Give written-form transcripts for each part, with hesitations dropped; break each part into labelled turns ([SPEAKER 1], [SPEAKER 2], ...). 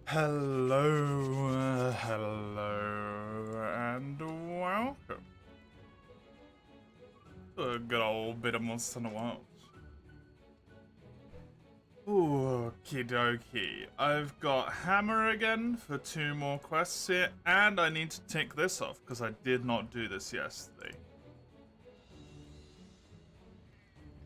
[SPEAKER 1] Hello, and welcome to a good old bit of Monster in the World. Okie dokie. I've got Hammer again for 2 more quests here, and I need to tick this off because I did not do this yesterday.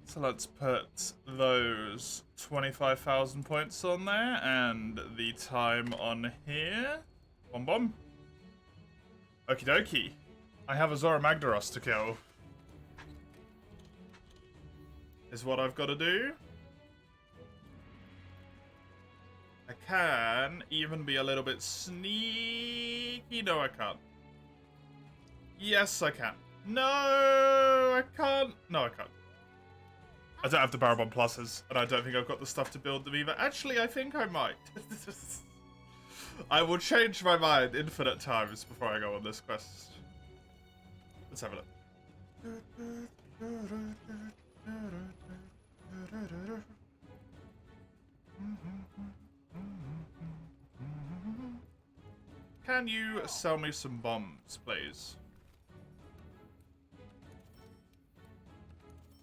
[SPEAKER 1] So let's put those 25,000 points on there, and the time on here. Bom bom. Okie dokie. I have a Zora Magdaros to kill. Is what I've got to do. I can even be a little bit sneaky. No, I can't. Yes, I can. No, I can't. No, I can't. I don't have the Barrel Bomb pluses, and I don't think I've got the stuff to build them either. Actually, I think I might. I will change my mind infinite times before I go on this quest. Let's have a look. Can you sell me some bombs, please?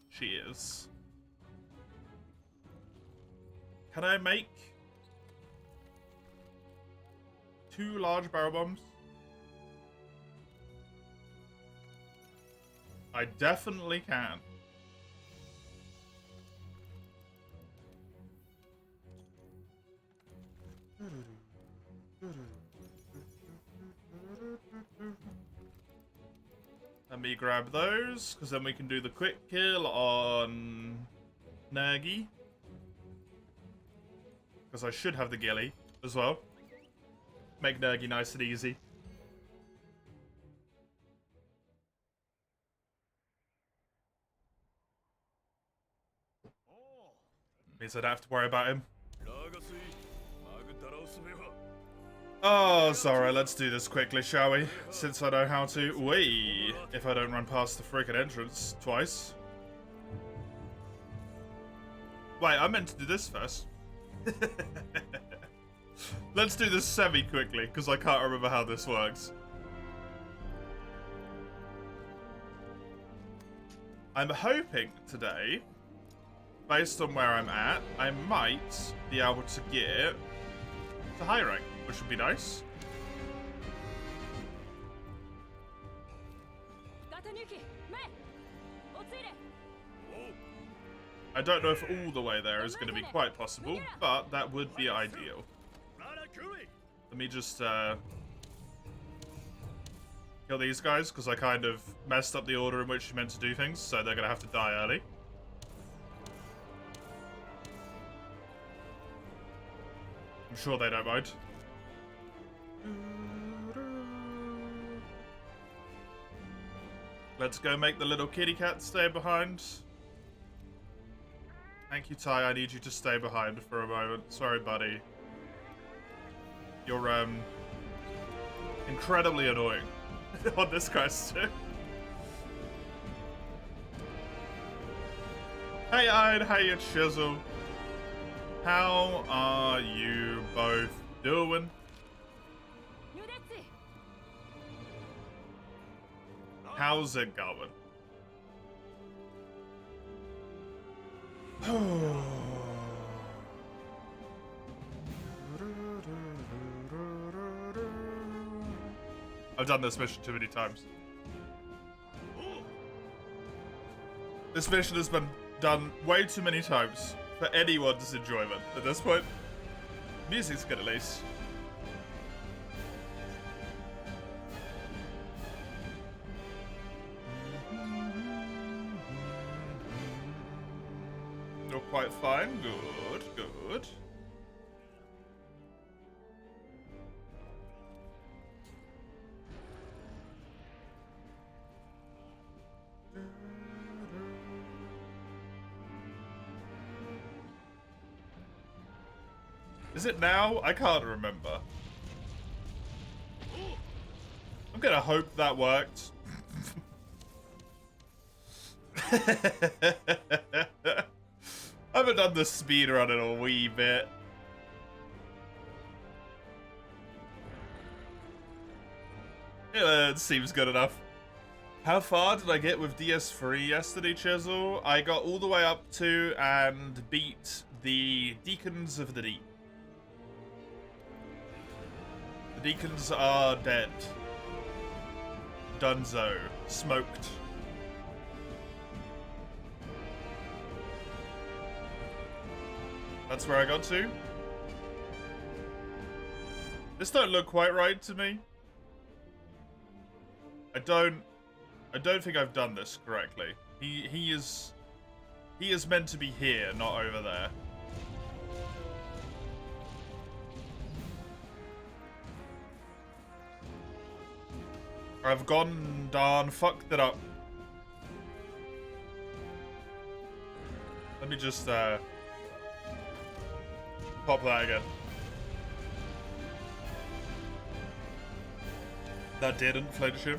[SPEAKER 1] She is. Can I make 2 large barrel bombs? I definitely can. Let me grab those, because then we can do the quick kill on Nergi. Because I should have the ghillie as well. Make Nergi nice and easy. Means I don't have to worry about him. Oh, sorry, let's do this quickly, shall we? Since I know how to. Wait, if I don't run past the freaking entrance twice. Wait, I meant to do this first. Let's do this semi-quickly, because I can't remember how this works. I'm hoping today, based on where I'm at, I might be able to get to high rank, which would be nice. I don't know if all the way there is going to be quite possible, but that would be ideal. Let me just kill these guys, because I kind of messed up the order in which you meant to do things, so they're going to have to die early. I'm sure they don't mind. Let's go make the little kitty cat stay behind. Thank you, Ty. I need you to stay behind for a moment. Sorry, buddy. You're, incredibly annoying on this quest, too. Hey, Ide. Hey, Chisel. How are you both doing? How's it going? I've done this mission too many times. This mission has been done way too many times for anyone's enjoyment at this point. Music's good at least. You're quite fine. Good, good. Is it now? I can't remember. I'm gonna hope that worked. I haven't done the speedrun in a wee bit. It seems good enough. How far did I get with DS3 yesterday, Chisel? I got all the way up to and beat the Deacons of the Deep. The Deacons are dead. Dunzo. Smoked. That's where I got to. This don't look quite right to me. I don't think I've done this correctly. He is meant to be here, not over there. I've gone darn fucked it up. Let me just pop that again. That didn't flinch him.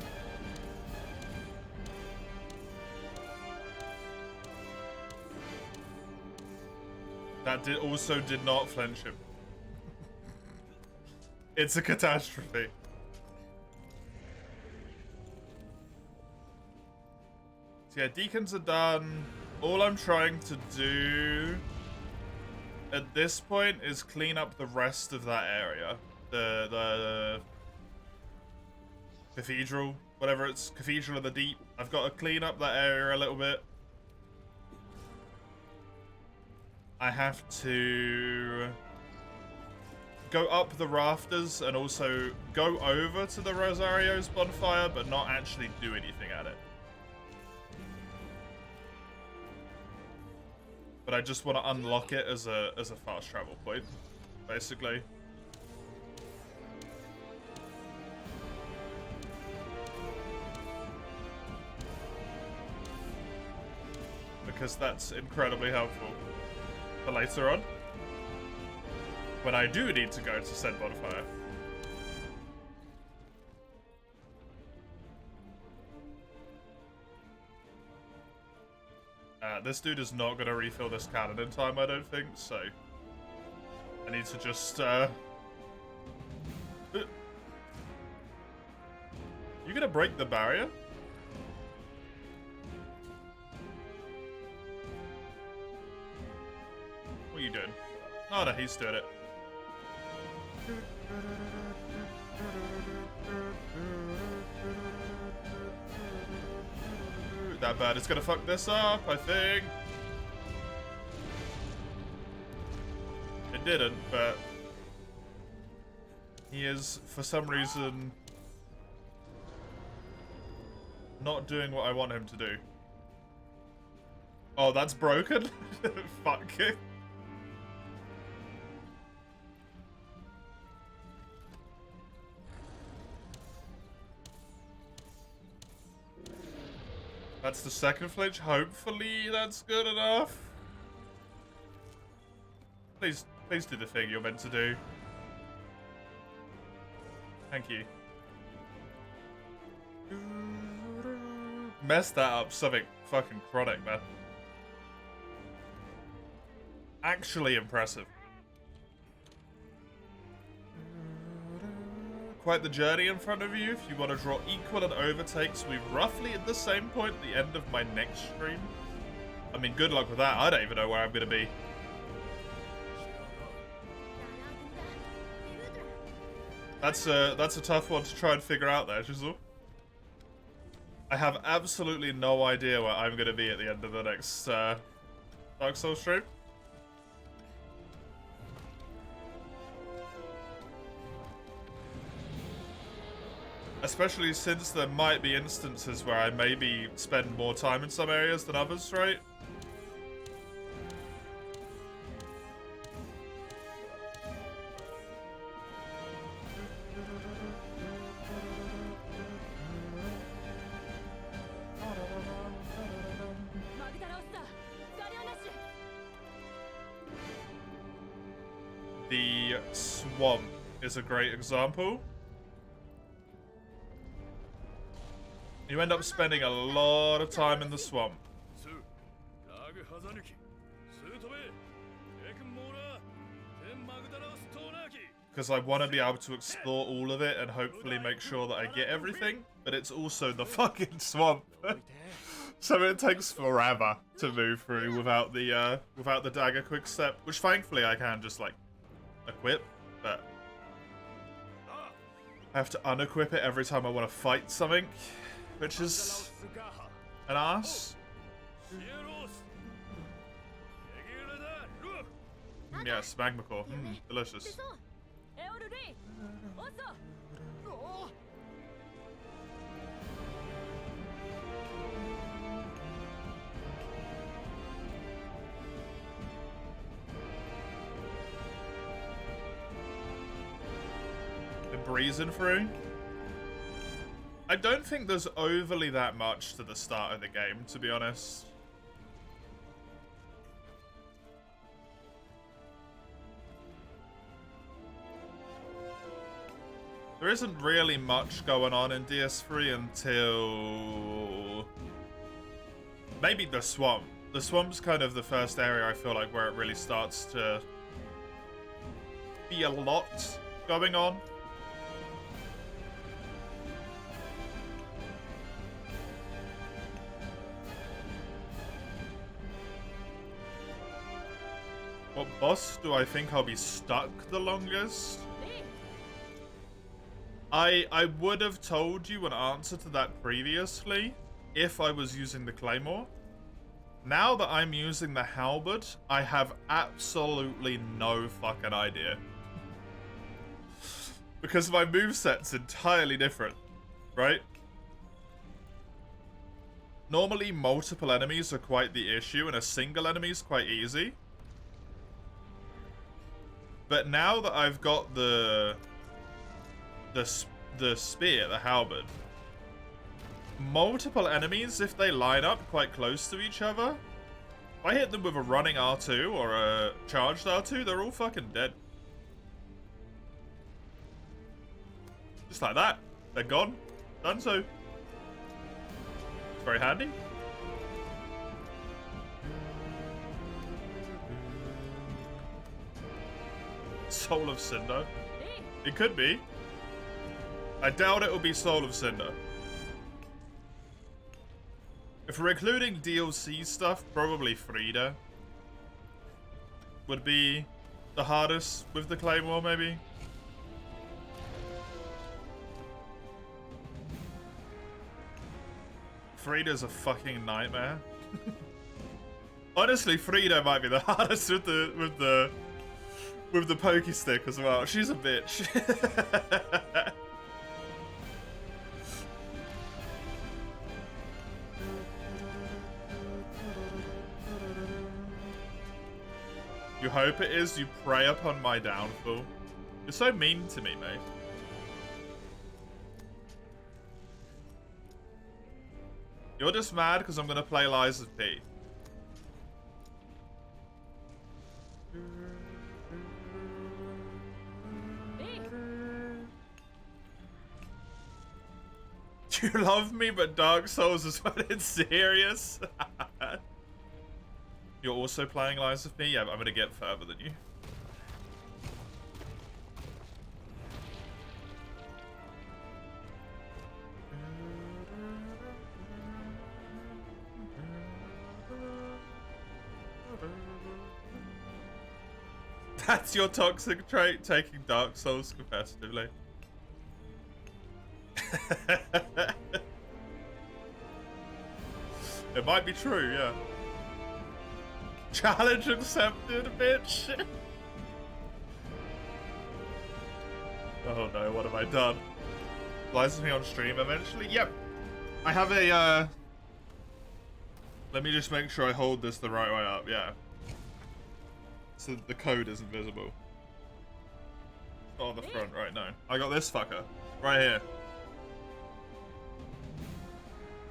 [SPEAKER 1] That also did not flinch him. It's a catastrophe. So yeah, deacons are done. All I'm trying to do at this point is clean up the rest of that area. The cathedral, whatever it's, Cathedral of the Deep. I've got to clean up that area a little bit. I have to go up the rafters and also go over to the Rosario's bonfire, but not actually do anything at it. But I just want to unlock it as a fast travel point, basically. Because that's incredibly helpful for later on, when I do need to go to said bonfire. This dude is not going to refill this cannon in time, I don't think, so I need to just, You gonna break the barrier? What are you doing? Oh no, he's doing it. That bird is gonna fuck this up, I think. It didn't, but he is, for some reason, not doing what I want him to do. Oh, that's broken? Fuck. That's the second flinch. Hopefully that's good enough. Please do the thing you're meant to do. Thank you. Messed that up. Something fucking chronic, man. Actually impressive. Quite the journey in front of you if you want to draw equal and overtakes. We're roughly at the same point at the end of my next stream. I mean, good luck with that. I don't even know where I'm going to be. That's a tough one to try and figure out there, Chisel. I have absolutely no idea where I'm going to be at the end of the next Dark Souls stream. Especially since there might be instances where I maybe spend more time in some areas than others, right? The swamp is a great example. You end up spending a lot of time in the swamp. because I want to be able to explore all of it and hopefully make sure that I get everything, but it's also the fucking swamp. So it takes forever to move through without the dagger quick step, which thankfully I can just like equip, but I have to unequip it every time I want to fight something, which is an ass. Yes, magma core. Delicious. Been breezing through. I don't think there's overly that much to the start of the game, to be honest. There isn't really much going on in DS3 until maybe the swamp. The swamp's kind of the first area I feel like where it really starts to be a lot going on. What boss do I think I'll be stuck the longest? I would have told you an answer to that previously if I was using the claymore. Now that I'm using the halberd, I have absolutely no fucking idea. Because my moveset's entirely different, right? Normally, multiple enemies are quite the issue, and a single enemy is quite easy. But now that I've got the spear, the halberd, multiple enemies, if they line up quite close to each other, if I hit them with a running R2 or a charged R2, they're all fucking dead. Just like that. They're gone. Done so. It's very handy. Soul of Cinder. It could be. I doubt it will be Soul of Cinder. If we're including DLC stuff, probably Frida would be the hardest with the Claymore, maybe. Frida's a fucking nightmare. Honestly, Frida might be the hardest with the pokey stick as well. She's a bitch. You hope it is. You prey upon my downfall. You're so mean to me, mate. You're just mad because I'm going to play Lies of P. You love me, but Dark Souls is when it's serious. You're also playing Lies of P? Yeah, I'm going to get further than you. That's your toxic trait, taking Dark Souls competitively. It might be true, yeah. Challenge accepted, bitch. Oh no, what have I done? License me on stream eventually? Yep. I have a, let me just make sure I hold this the right way up, yeah. So the code isn't visible. Not on the front, right? No. I got this fucker. Right here.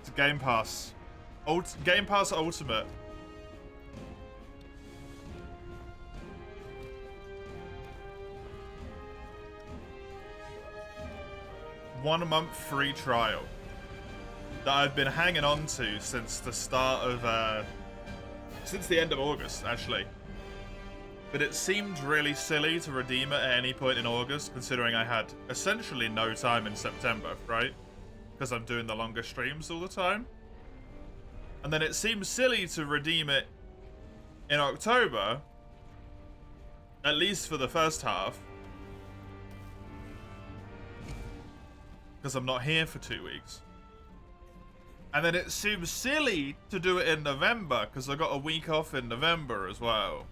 [SPEAKER 1] It's a Game Pass. Game Pass Ultimate. One month free trial that I've been hanging on to since the start of since the end of August, actually. But it seemed really silly to redeem it at any point in August, considering I had essentially no time in September, right? Because I'm doing the longer streams all the time. And then it seems silly to redeem it in October, at least for the first half, because I'm not here for 2 weeks. And then it seems silly to do it in November, because I got a week off in November as well.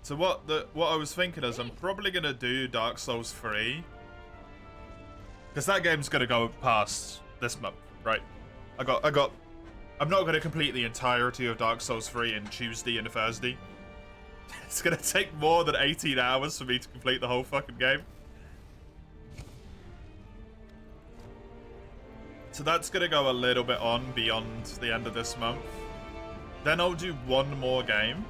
[SPEAKER 1] So what I was thinking is I'm probably gonna do Dark Souls 3, because that game's gonna go past this month, right? I'm not gonna complete the entirety of Dark Souls 3 in Tuesday and Thursday. It's gonna take more than 18 hours for me to complete the whole fucking game. So that's gonna go a little bit on beyond the end of this month. Then I'll do one more game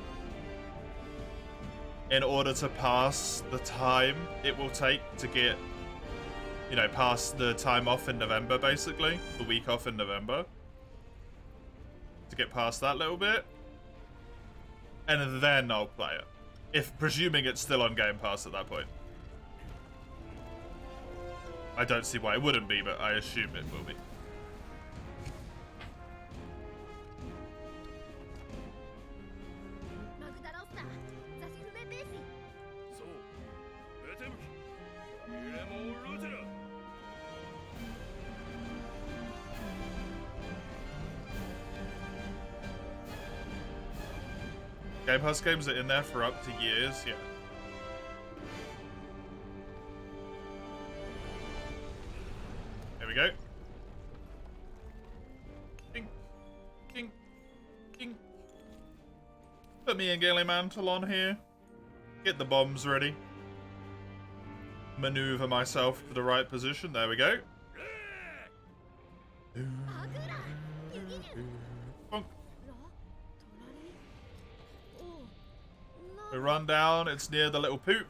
[SPEAKER 1] in order to pass the time it will take to get, you know, past the time off in November, basically. The week off in November. To get past that little bit. And then I'll play it. Presuming it's still on Game Pass at that point. I don't see why it wouldn't be, but I assume it will be. Game Pass games are in there for up to years, yeah. There we go. Ding, ding, ding. Put me and Gaily Mantle on here. Get the bombs ready. Maneuver myself to the right position. There we go. Bonk. We run down, it's near the little poop.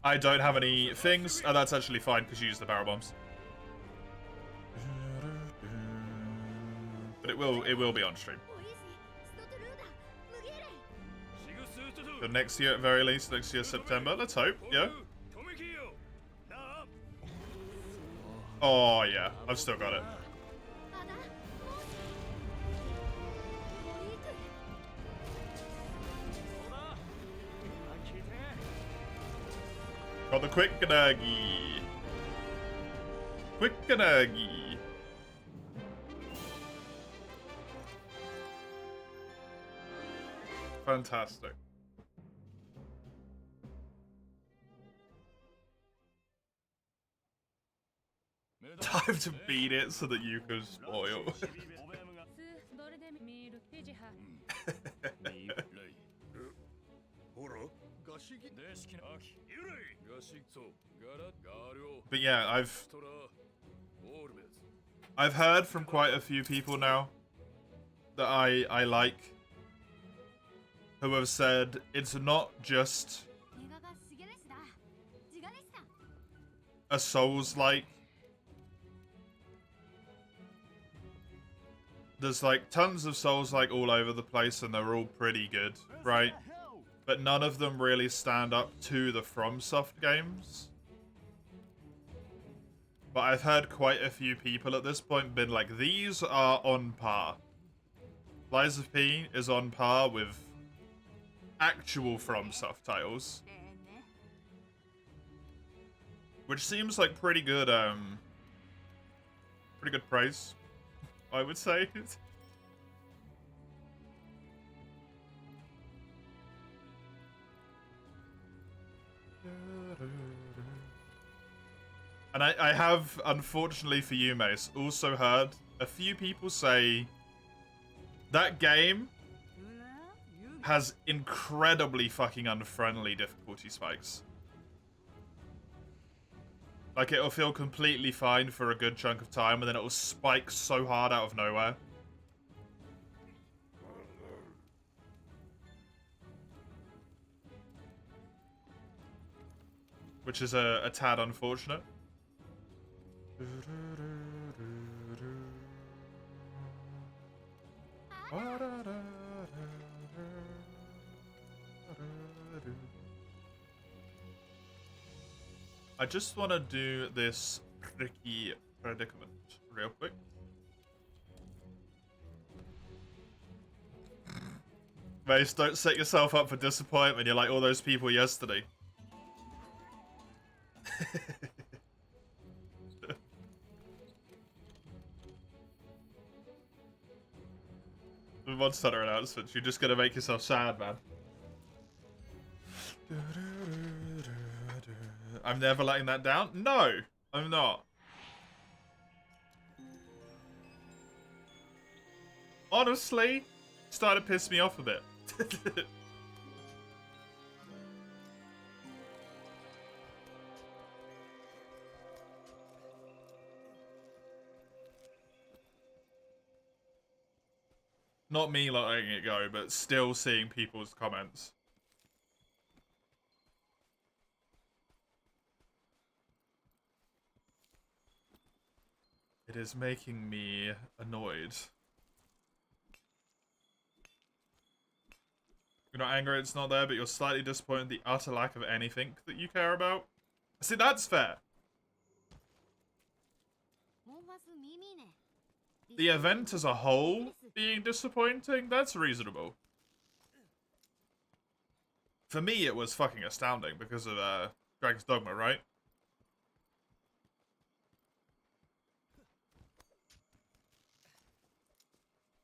[SPEAKER 1] I don't have any things. Oh, that's actually fine because you use the barrel bombs. But it will be on stream. So next year at very least, next year September. Let's hope, yeah. Oh yeah, I've still got it. Got the quick Ganagi. Quick Ganagi. Fantastic. Time to beat it so that you can spoil. But yeah, I've heard from quite a few people now that I like, who have said it's not just a Souls-like. There's like tons of Souls-like all over the place and they're all pretty good, right? But none of them really stand up to the FromSoft games. But I've heard quite a few people at this point been like, these are on par. Lies of P is on par with actual FromSoft titles. Which seems like pretty good praise, I would say. And I have, unfortunately for you, Mace, also heard a few people say that game has incredibly fucking unfriendly difficulty spikes. Like, it'll feel completely fine for a good chunk of time, and then it'll spike so hard out of nowhere. Which is a tad unfortunate. I just want to do this tricky predicament real quick. Mace, don't set yourself up for disappointment. You're like all those people yesterday. The Monster Hunter announcements. You're just gonna make yourself sad, man. I'm never letting that down? No, I'm not. Honestly, started to piss me off a bit. Not me letting it go, but still seeing people's comments. It is making me annoyed. You're not angry it's not there, but you're slightly disappointed in the utter lack of anything that you care about. See, that's fair. The event as a whole being disappointing, that's reasonable. For me, it was fucking astounding because of Dragon's Dogma, right?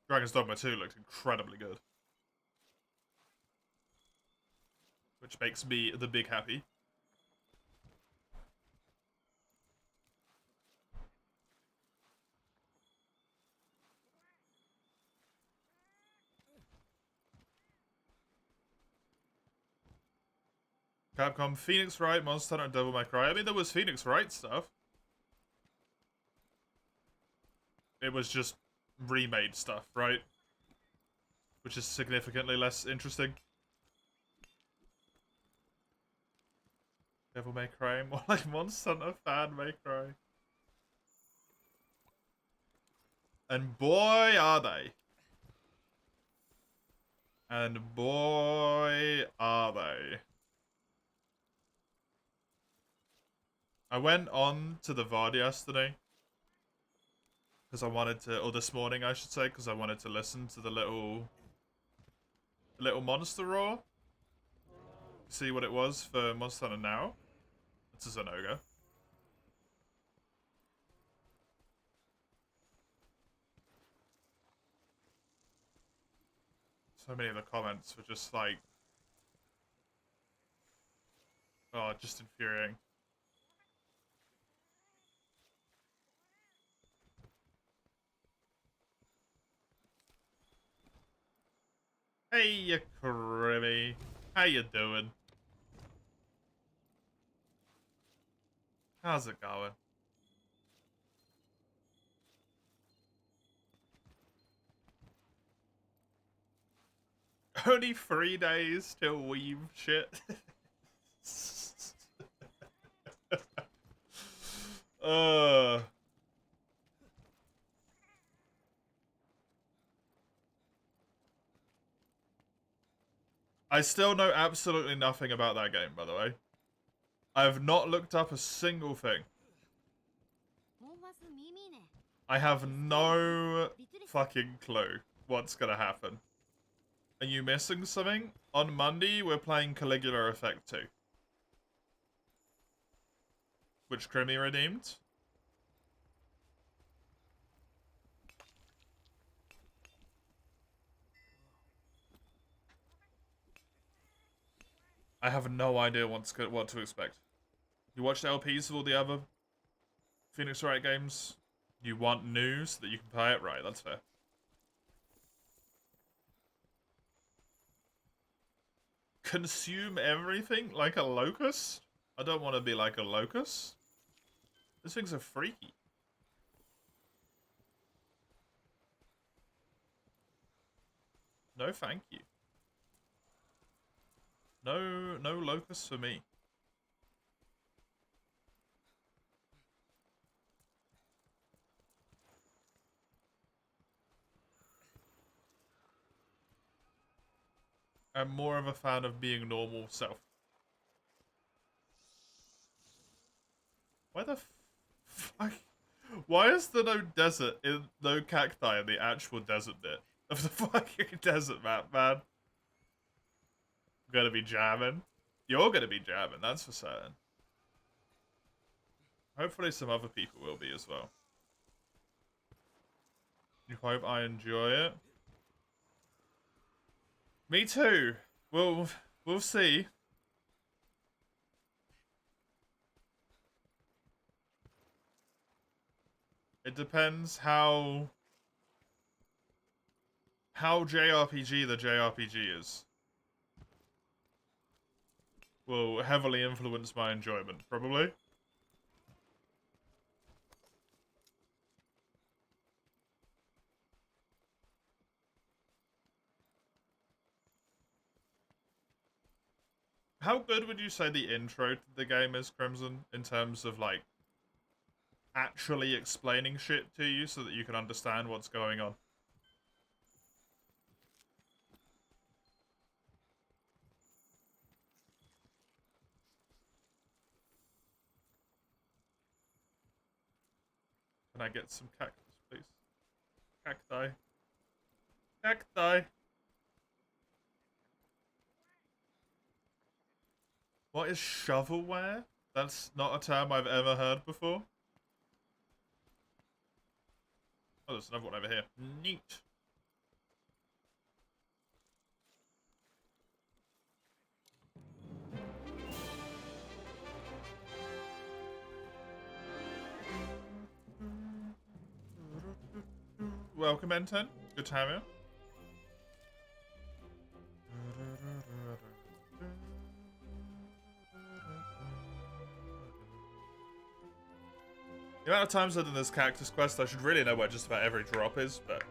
[SPEAKER 1] Dragon's Dogma 2 looked incredibly good. Which makes me the big happy. Capcom, Phoenix Wright, Monster Hunter, and Devil May Cry. I mean, there was Phoenix Wright stuff. It was just remade stuff, right? Which is significantly less interesting. Devil May Cry, more like Monster Hunter fan May Cry. And boy, are they. And boy, are they. I went on to the VOD yesterday. Because I wanted to, or this morning I should say, because I wanted to listen to the little monster roar. See what it was for Monster Hunter Now. It's a Zenoga. So many of the comments were just like, oh, just infuriating. Hey, you Crimmy. How you doing? How's it going? Only 3 days till weave shit. I still know absolutely nothing about that game, by the way. I have not looked up a single thing. I have no fucking clue what's gonna happen. Are you missing something? On Monday, we're playing Caligula Effect 2. Which Crimmy redeemed. I have no idea what to expect. You watched LPs of all the other Phoenix Wright games? You want news so that you can play it? Right, that's fair. Consume everything like a locust? I don't want to be like a locust. These things are freaky. No thank you. No locusts for me. I'm more of a fan of being normal self. Why the fuck? Why is there no desert no cacti in the actual desert bit of the fucking desert map, man? I'm gonna be jamming. You're gonna be jamming, that's for certain. Hopefully some other people will be as well. You hope I enjoy it? Me too. We'll see. It depends how JRPG the JRPG is. Will heavily influence my enjoyment, probably. How good would you say the intro to the game is, Crimson, in terms of, like, actually explaining shit to you so that you can understand what's going on? Can I get some cactus, please? Cacti. Cacti! What is shovelware? That's not a term I've ever heard before. Oh, there's another one over here. Neat. Welcome, N10. Good to have you. The amount of times I've done this cactus quest, I should really know where just about every drop is, but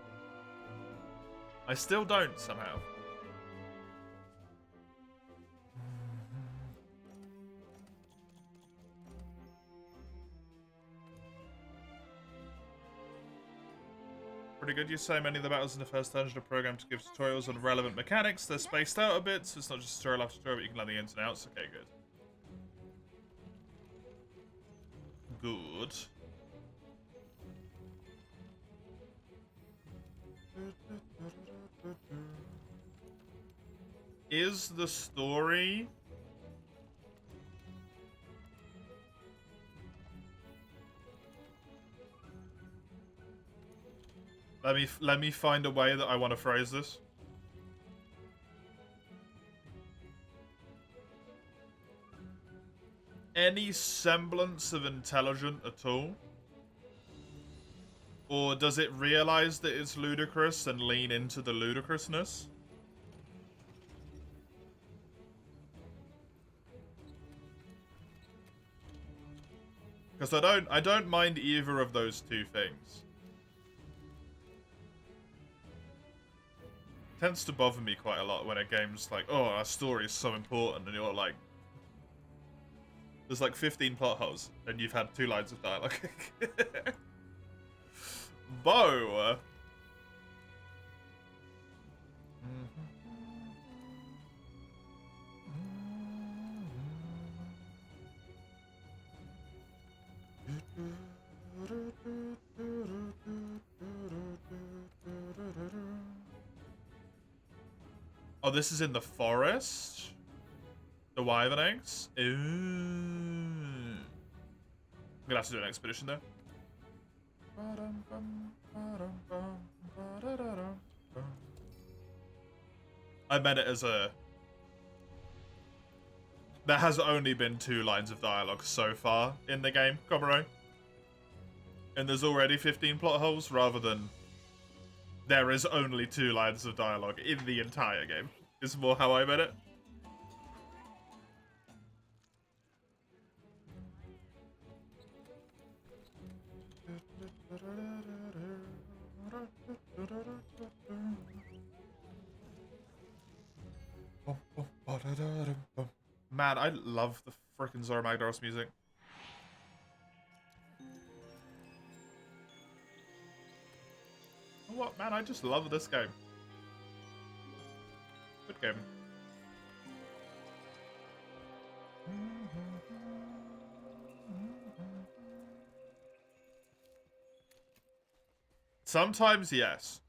[SPEAKER 1] I still don't somehow. Pretty good. You say many of the battles in the first dungeon are programmed to give tutorials on relevant mechanics. They're spaced out a bit, so it's not just tutorial after tutorial, but you can learn the ins and outs. Okay, good. Good. Is the story... Let me find a way that I want to phrase this. Any semblance of intelligent at all? Or does it realize that it's ludicrous and lean into the ludicrousness? Because I don't mind either of those two things. It tends to bother me quite a lot when a game's like, oh, our story is so important, and you're like, there's like 15 plot holes, and you've had 2 lines of dialogue. Bo! Oh, this is in the forest? The wyvern eggs? Ooh. I'm gonna have to do an expedition there. I meant it as a... There has only been 2 lines of dialogue so far in the game, Komuro. And there's already 15 plot holes, rather than... There is only 2 lines of dialogue in the entire game. Is more how I meant it. Man, I love the frickin' Zora Magdaros music. What, man? I just love this game. Good game. Sometimes, yes.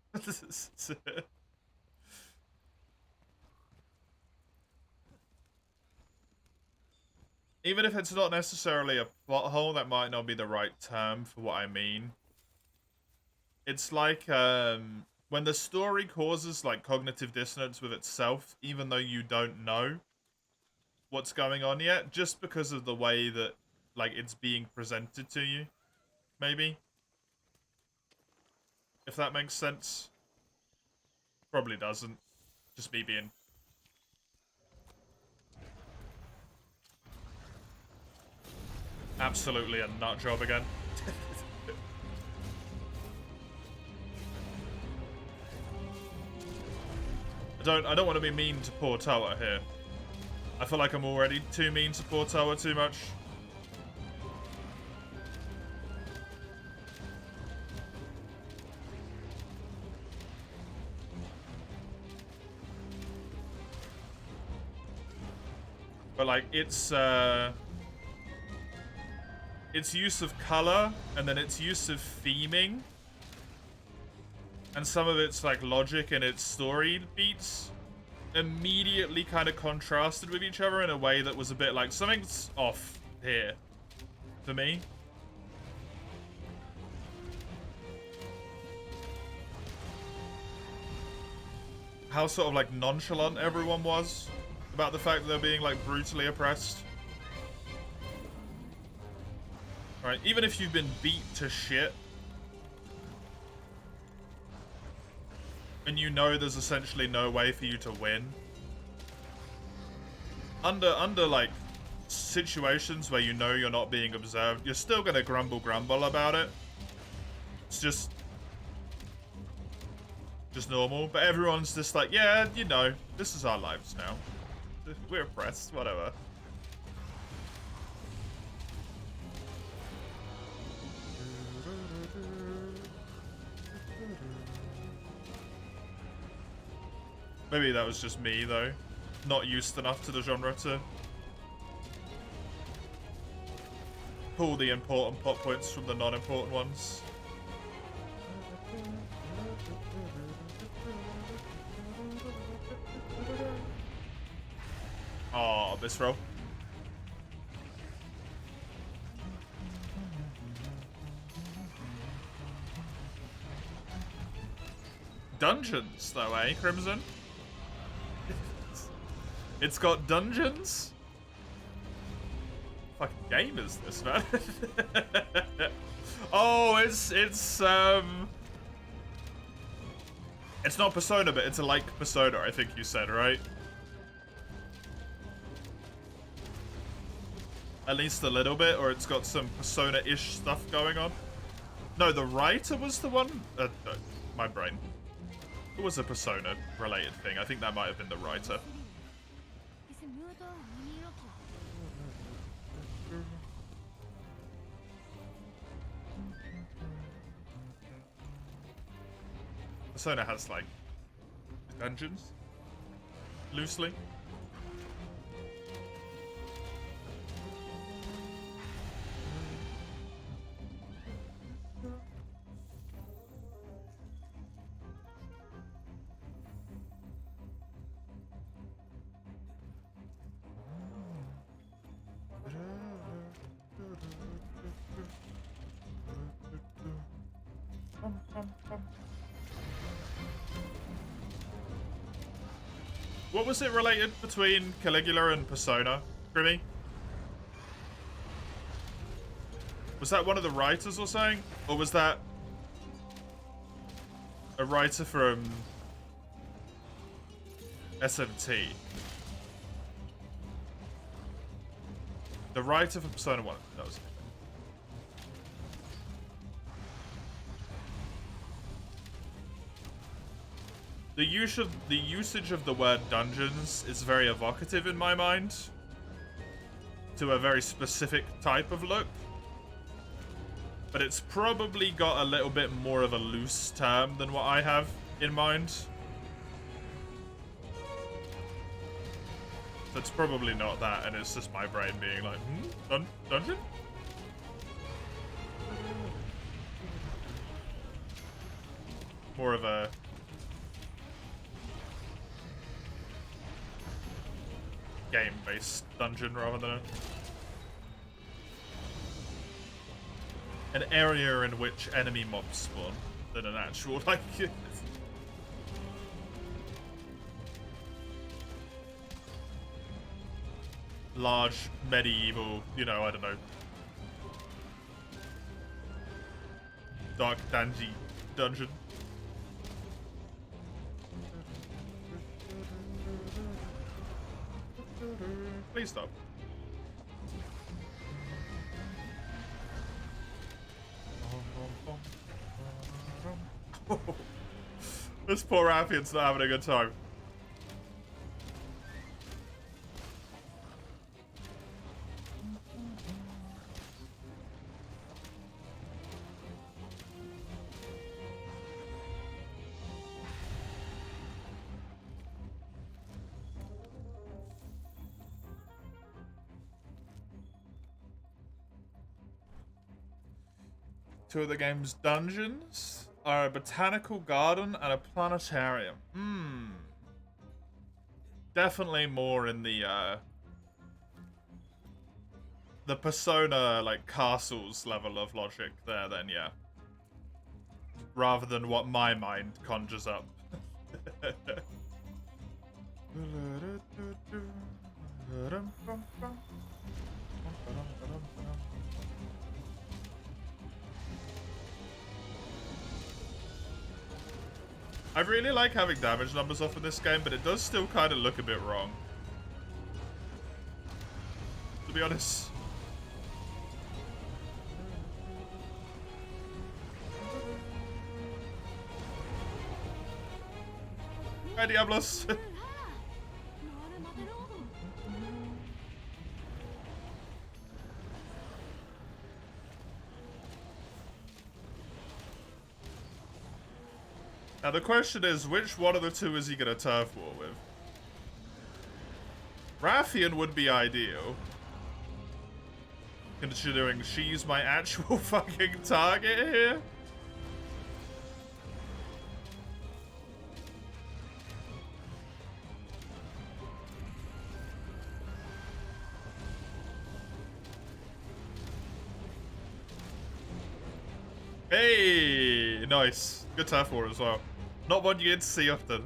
[SPEAKER 1] Even if it's not necessarily a plot hole, that might not be the right term for what I mean. It's like, when the story causes, like, cognitive dissonance with itself, even though you don't know what's going on yet, just because of the way that, like, it's being presented to you, maybe? If that makes sense. Probably doesn't. Just me being... absolutely a nut job again. I don't want to be mean to poor Toa here. I feel like I'm already too mean to poor Toa too much. But like its use of color and then its use of theming and some of its like logic and its story beats immediately kind of contrasted with each other in a way that was a bit like something's off here for me. How sort of like nonchalant everyone was about the fact that they're being like brutally oppressed. Right, even if you've been beat to shit and you know there's essentially no way for you to win, under like situations where you know you're not being observed, you're still gonna grumble about it. It's just normal, but everyone's just like, yeah, you know, this is our lives now. We're oppressed, whatever. Maybe that was just me, though. Not used enough to the genre to pull the important plot points from the non-important ones. Oh, this roll. Dungeons, though, eh, Crimson? It's got dungeons? What fucking game is this, man? Oh, it's not Persona, but it's a like Persona, I think you said, right? At least a little bit, or it's got some Persona-ish stuff going on. No, the writer was the one? My brain. It was a Persona-related thing. I think that might have been the writer. Persona has, like, dungeons? Loosely? What was it related between Caligula and Persona, Grimmy? Was that one of the writers or something? Or was that a writer from SMT? The writer for Persona 1. That was it. The usage of the word dungeons is very evocative in my mind to a very specific type of look. But it's probably got a little bit more of a loose term than what I have in mind. So it's probably not that, and it's just my brain being like, dungeon? more of a game-based dungeon rather than an area in which enemy mobs spawn than an actual, like, large medieval, you know, I don't know, dark dungeon. Please stop. This poor Appian's not having a good time. Two of the game's dungeons are a botanical garden and a planetarium. Definitely more in the Persona, like, castles level of logic there, then, yeah. Rather than what my mind conjures up. I really like having damage numbers off in this game, but it does still kind of look a bit wrong. To be honest. Hi, Diablos. Now the question is, which one of the two is he gonna turf war with? Rathian would be ideal, considering she's my actual fucking target here. Hey, nice. Good turf war as well. Not one you get to see often.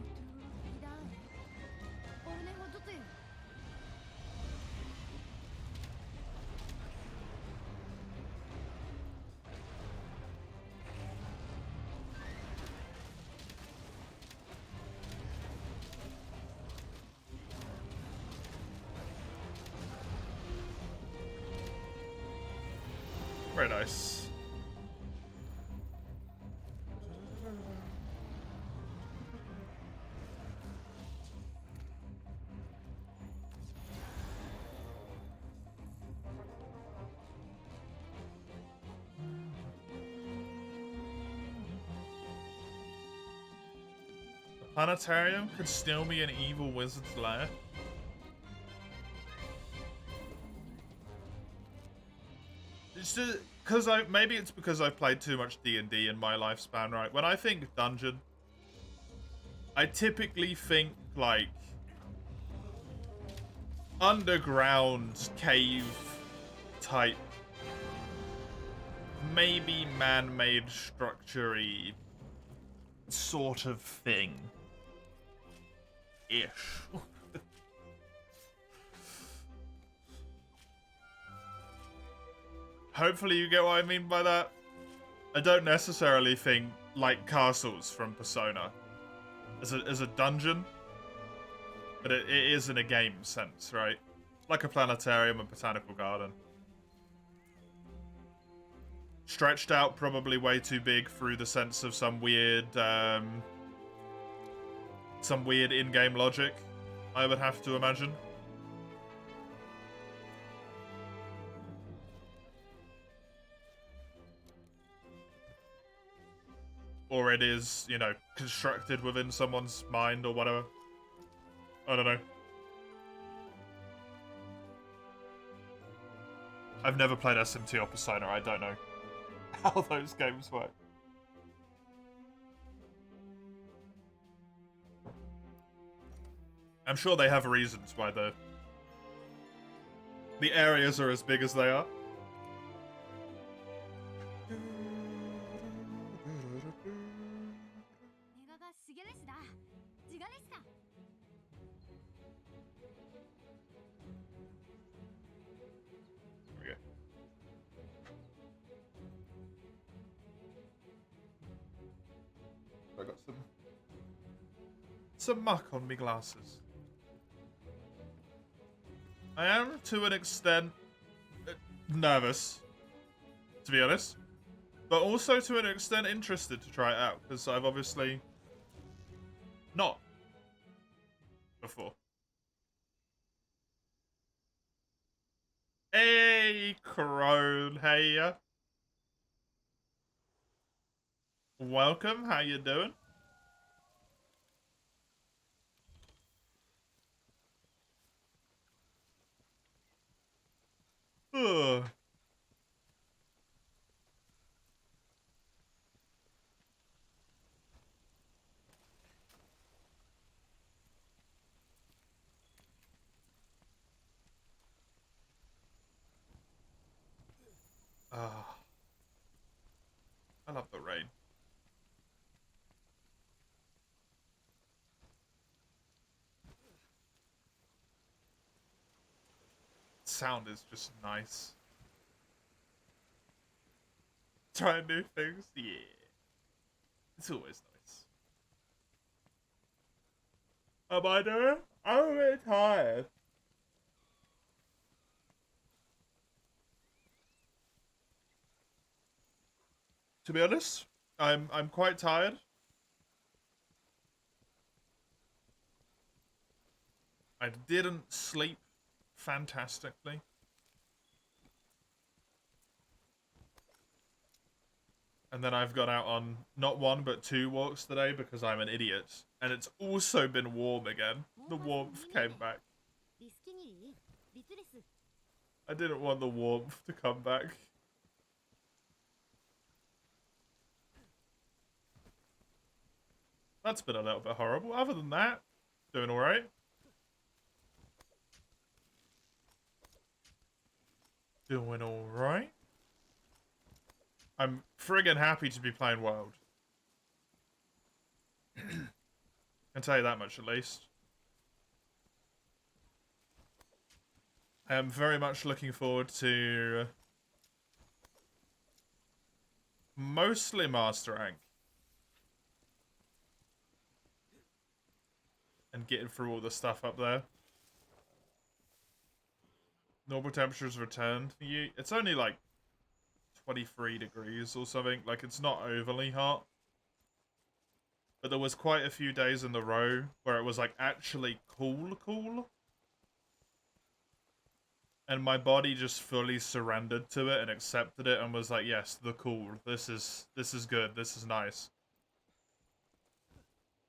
[SPEAKER 1] Very nice. Planetarium could still be an evil wizard's lair. Because maybe it's because I've played too much D&D in my lifespan, right? When I think dungeon, I typically think like underground cave type, maybe man-made structure-y sort of thing. Ish. Hopefully you get what I mean by that. I don't necessarily think like castles from Persona as a dungeon, but it is in a game sense, right? Like a planetarium and botanical garden. Stretched out, probably way too big through the sense of some weird in-game logic, I would have to imagine. Or it is, you know, constructed within someone's mind or whatever. I don't know. I've never played SMT or Persona, I don't know how those games work. I'm sure they have reasons why the areas are as big as they are. I got some muck on me glasses. I am, to an extent, nervous, to be honest. But also, to an extent, interested to try it out, because I've obviously not before. Hey, Crone, hey. Welcome, how you doing? Ugh. I love the rain. Sound is just nice. Trying new things, yeah. It's always nice. Am I doing? I'm a bit tired. To be honest, I'm quite tired. I didn't sleep fantastically. And then I've gone out on not one but two walks today because I'm an idiot. And it's also been warm again. The warmth came back. I didn't want the warmth to come back. That's been a little bit horrible. Other than that, doing alright. Doing alright. I'm friggin' happy to be playing World. Can tell you that much at least. I am very much looking forward to mostly Master Rank. And getting through all the stuff up there. Normal temperatures returned. It's only like 23 degrees or something. Like, it's not overly hot. But there was quite a few days in the row where it was like actually cool. And my body just fully surrendered to it and accepted it and was like, yes, the cool. This is good. This is nice.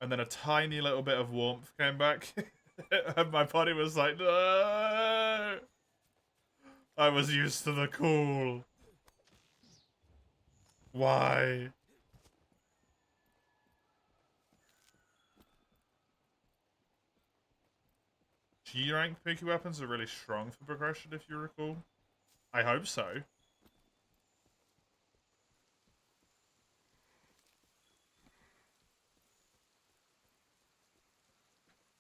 [SPEAKER 1] And then a tiny little bit of warmth came back. And my body was like, no! I was used to the cool. Why? G-rank Pukei weapons are really strong for progression, if you recall. I hope so.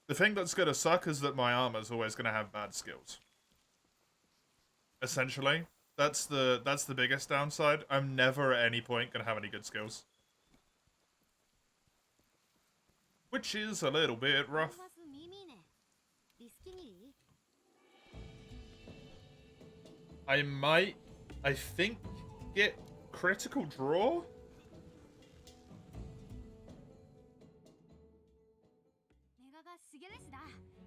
[SPEAKER 1] The thing that's gonna suck is that my armor's always gonna have bad skills. Essentially. That's the biggest downside. I'm never at any point gonna have any good skills. Which is a little bit rough. I might, I think, get critical draw?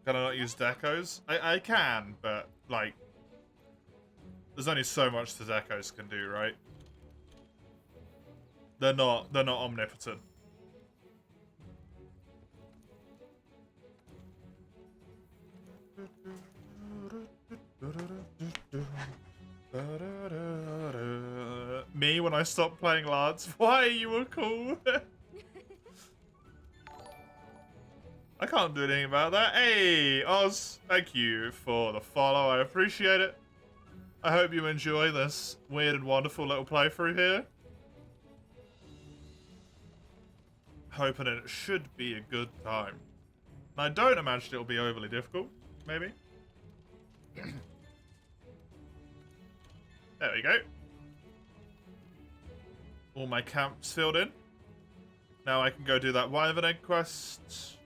[SPEAKER 1] Can I not use decos? I can, but, like, there's only so much the decos can do, right? They're not omnipotent. Me when I stopped playing Lance. Why you were cool? I can't do anything about that. Hey, Oz, thank you for the follow. I appreciate it. I hope you enjoy this weird and wonderful little playthrough here. Hoping it should be a good time. And I don't imagine it'll be overly difficult, maybe. There we go. All my camps filled in. Now I can go do that Wyvern Egg quest.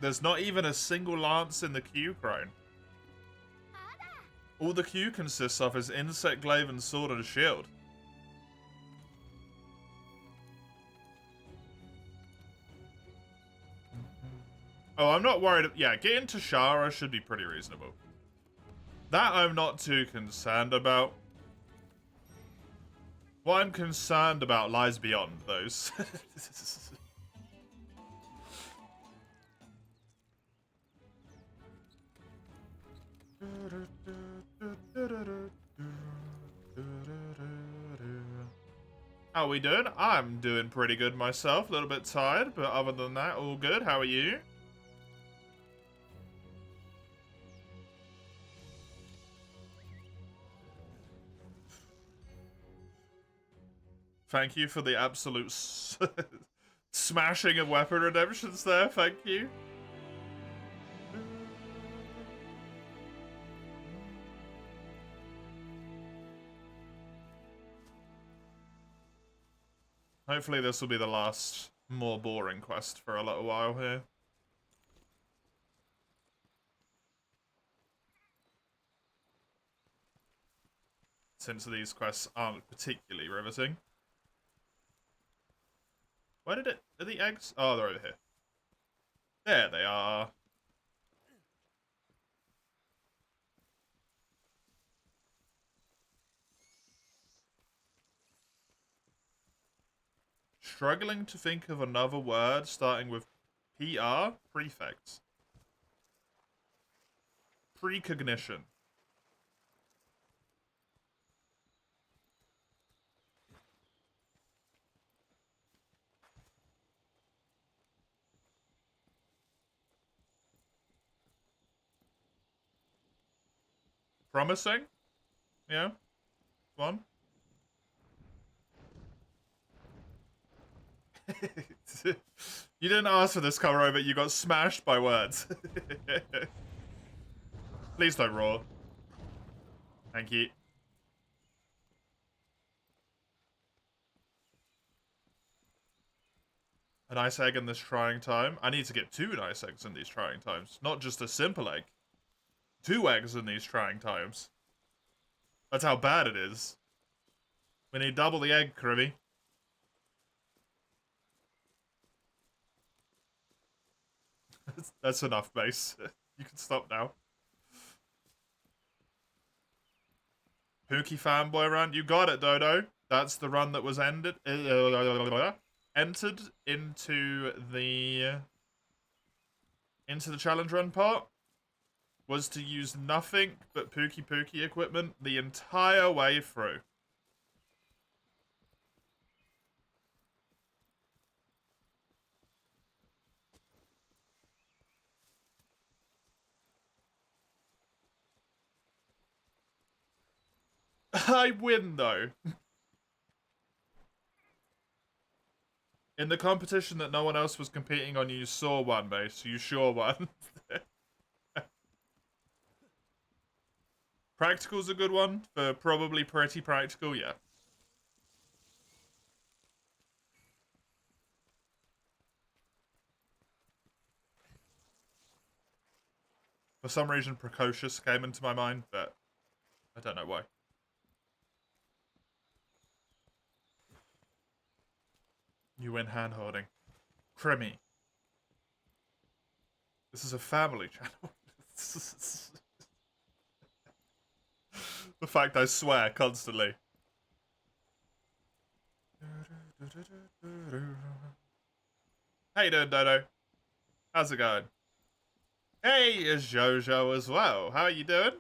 [SPEAKER 1] There's not even a single lance in the queue, Crone. All the queue consists of is insect glaive and sword and shield. Oh, I'm not worried. Yeah, getting to Shara should be pretty reasonable. That I'm not too concerned about. What I'm concerned about lies beyond those. How are we doing? I'm doing pretty good myself. A little bit tired, but other than that, all good. How are you? Thank you for the absolute smashing of weapon redemptions there. Thank you. Hopefully this will be the last more boring quest for a little while here. Since these quests aren't particularly riveting. Where did it... Are the eggs? Oh, they're over here. There they are. Struggling to think of another word starting with PR? Prefect. Precognition. Promising? Yeah. One. You didn't ask for this cover over, you got smashed by words. Please don't roar. Thank you. An ice egg in this trying time. I need to get 2 nice eggs in these trying times. Not just a simple egg. 2 eggs in these trying times. That's how bad it is. We need double the egg, Kribby. That's enough, base. You can stop now. Pukei fanboy run. You got it, Dodo. That's the run that was entered into the challenge run part. Was to use nothing but Pukei equipment the entire way through. I win, though. In the competition that no one else was competing on, you saw one, base. You sure won. Practical's a good one. For probably pretty practical, yeah. For some reason, precocious came into my mind, but I don't know why. You win hand-holding. Crimmy. This is a family channel. The fact I swear constantly. How you doing, Dodo? How's it going? Hey, it's Jojo as well. How are you doing?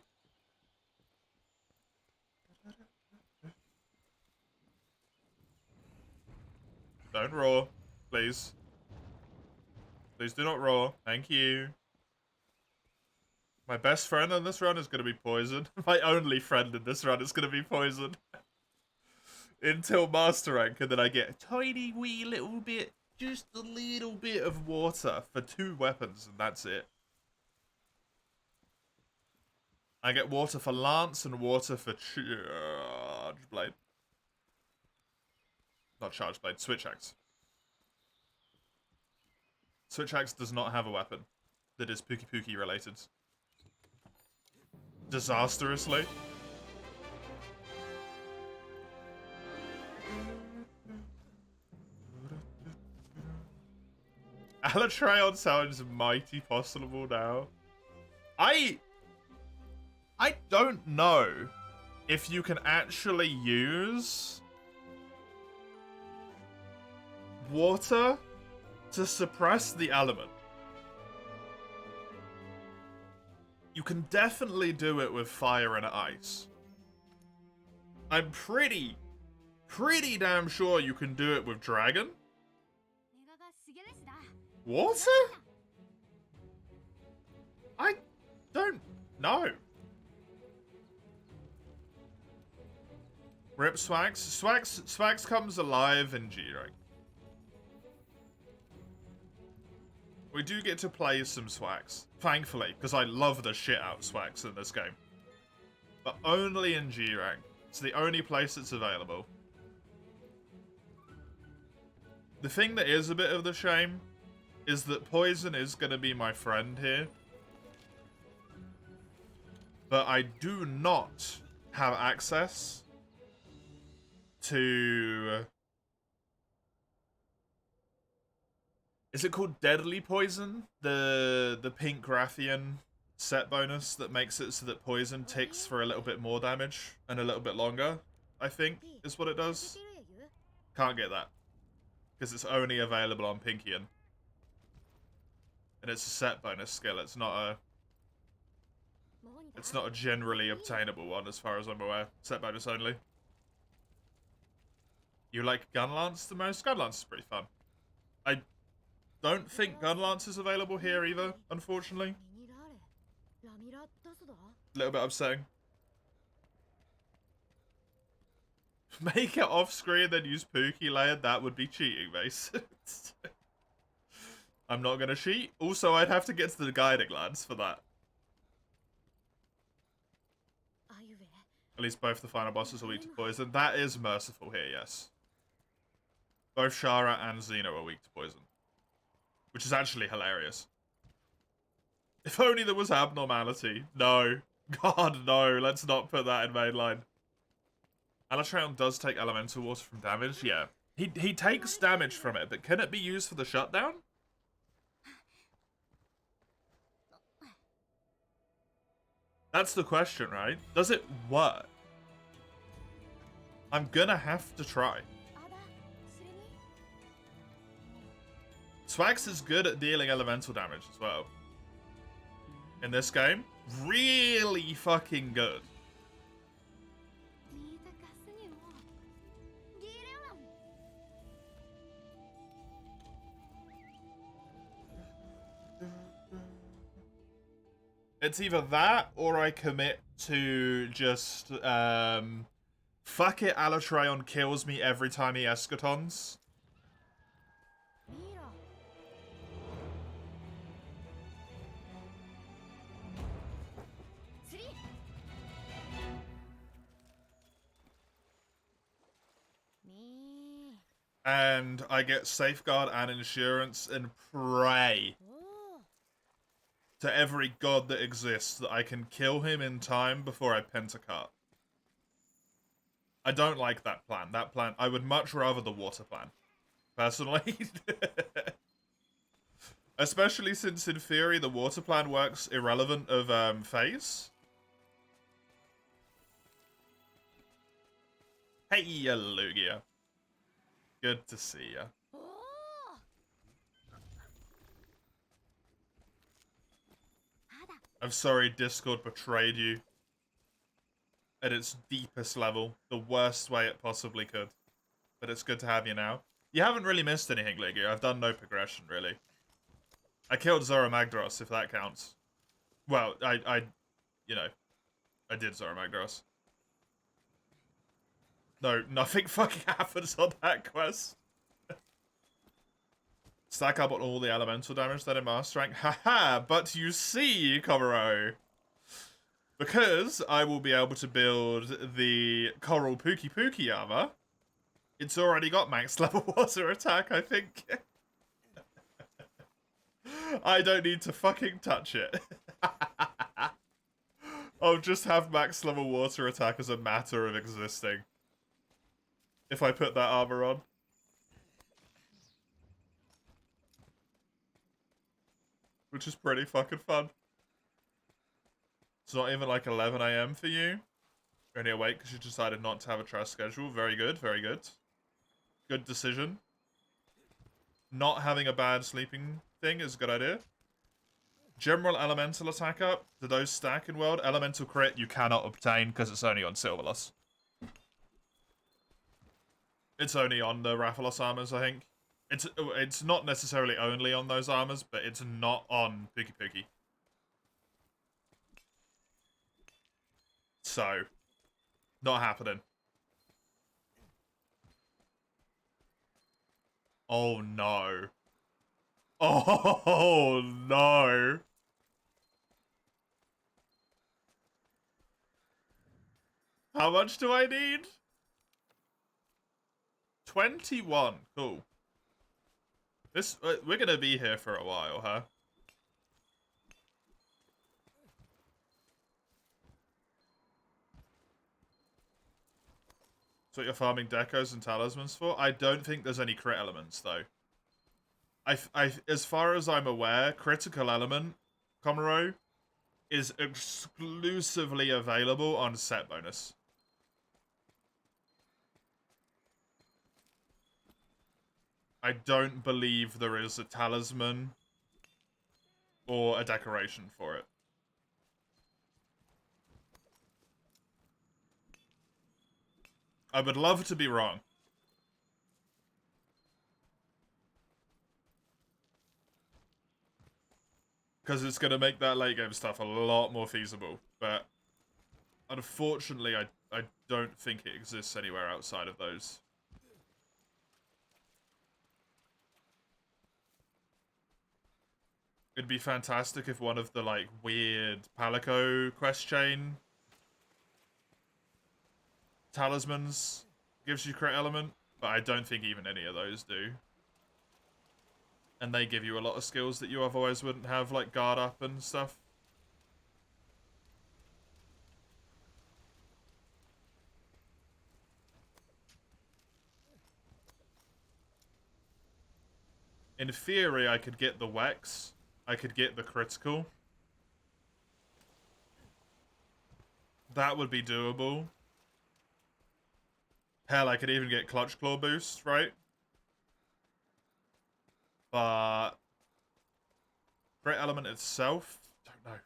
[SPEAKER 1] Don't roar. Please. Please do not roar. Thank you. My best friend in this run is going to be poisoned. My only friend in this run is going to be poisoned. Until master rank, and then I get a tiny wee little bit, just a little bit of water for 2 weapons, and that's it. I get water for lance and water for charge blade. Not charge blade, switch axe. Switch axe does not have a weapon that is Pukei related. Disastrously. Alatreon sounds mighty possible now. I don't know if you can actually use water to suppress the element. You can definitely do it with fire and ice. I'm pretty damn sure you can do it with dragon. Water? I don't know. Rip Swags. Swags comes alive in G-Rank. We do get to play some Swags, thankfully, because I love the shit out of Swags in this game. But only in G-Rank. It's the only place it's available. The thing that is a bit of the shame is that Poison is going to be my friend here. But I do not have access to... Is it called Deadly Poison? The pink Rathian set bonus that makes it so that Poison ticks for a little bit more damage and a little bit longer, I think, is what it does. Can't get that. Because it's only available on Pinkian. And it's a set bonus skill, it's not a generally obtainable one as far as I'm aware. Set bonus only. You like Gunlance the most? Gunlance is pretty fun. I don't think Gunlance is available here either, unfortunately. A little bit upsetting. Make it off screen, then use Pukei layer. That would be cheating, Mace. I'm not gonna cheat. Also, I'd have to get to the guiding lands for that. At least both the final bosses are weak to poison. That is merciful here, yes. Both Shara and Xeno are weak to poison. Which is actually hilarious. If only there was abnormality. No. God, no. Let's not put that in mainline. Alatreon does take elemental water from damage, yeah. He takes damage from it, but can it be used for the shutdown? That's the question, right? Does it work? I'm gonna have to try. Swags is good at dealing elemental damage as well. In this game, really fucking good. It's either that or I commit to just, fuck it, Alatreon kills me every time he escatons. And I get Safeguard and Insurance and pray to every god that exists that I can kill him in time before I pentacart. I don't like that plan. That plan, I would much rather the water plan, personally. Especially since in theory the water plan works irrelevant of phase. Hey, Lugia. Good to see ya. I'm sorry Discord betrayed you. At its deepest level. The worst way it possibly could. But it's good to have you now. You haven't really missed anything, Liggy. I've done no progression, really. I killed Zora Magdaros, if that counts. Well, you know, I did Zora Magdaros. No, nothing fucking happens on that quest. Stack up on all the elemental damage then in Master Rank. Haha, but you see, Komuro, because I will be able to build the Coral Pukei armor, it's already got max level water attack, I think. I don't need to fucking touch it. I'll just have max level water attack as a matter of existing. If I put that armor on. Which is pretty fucking fun. It's not even like 11 AM for you. You're only awake because you decided not to have a trust schedule. Very good, very good. Good decision. Not having a bad sleeping thing is a good idea. General elemental attack up. Do those stack in world? Elemental crit you cannot obtain because it's only on Silverloss. It's only on the Rathalos armors, I think. It's not necessarily only on those armors, but it's not on Pukei. So, not happening. Oh no. Oh no. How much do I need? 21. Cool. This we're gonna be here for a while, huh? That's what you're farming decos and talismans for? I don't think there's any crit elements, though. As far as I'm aware, critical element, Komuro, is exclusively available on set bonus. I don't believe there is a talisman or a decoration for it. I would love to be wrong. Because it's going to make that late game stuff a lot more feasible. But unfortunately, I don't think it exists anywhere outside of those. It'd be fantastic if one of the, like, weird Palico quest chain talismans gives you crit element, but I don't think even any of those do. And they give you a lot of skills that you otherwise wouldn't have, like guard up and stuff. In theory, I could get the Wex. I could get the critical. That would be doable. Hell, I could even get Clutch Claw boost, right? But crit element itself, don't know.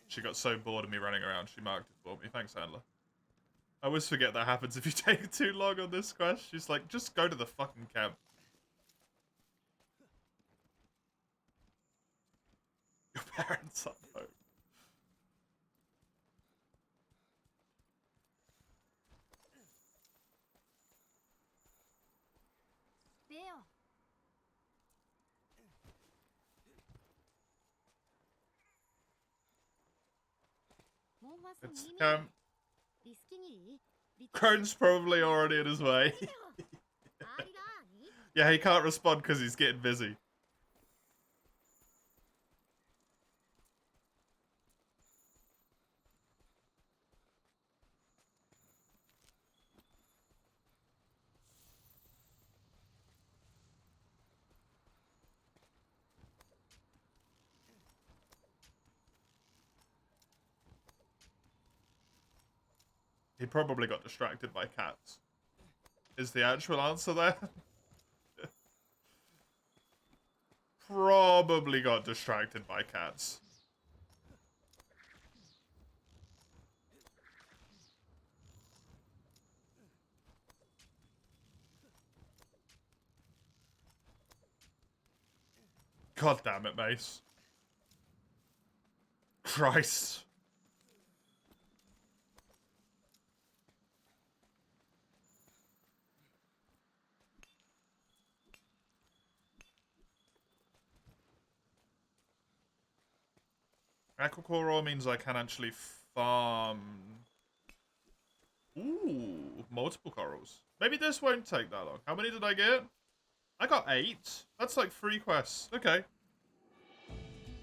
[SPEAKER 1] She got so bored of me running around, she marked it for me. Thanks, Handler. I always forget that happens if you take too long on this quest. She's like, just go to the fucking camp. Your parents are home. It's the camp. Crone's probably already in his way. Yeah, he can't respond because he's getting busy. He probably got distracted by cats. Is the actual answer there? Probably got distracted by cats. God damn it, Mace. Christ. Aquacore ore means I can actually farm... Ooh, multiple corals. Maybe this won't take that long. How many did I get? I got 8. That's like 3 quests. Okay.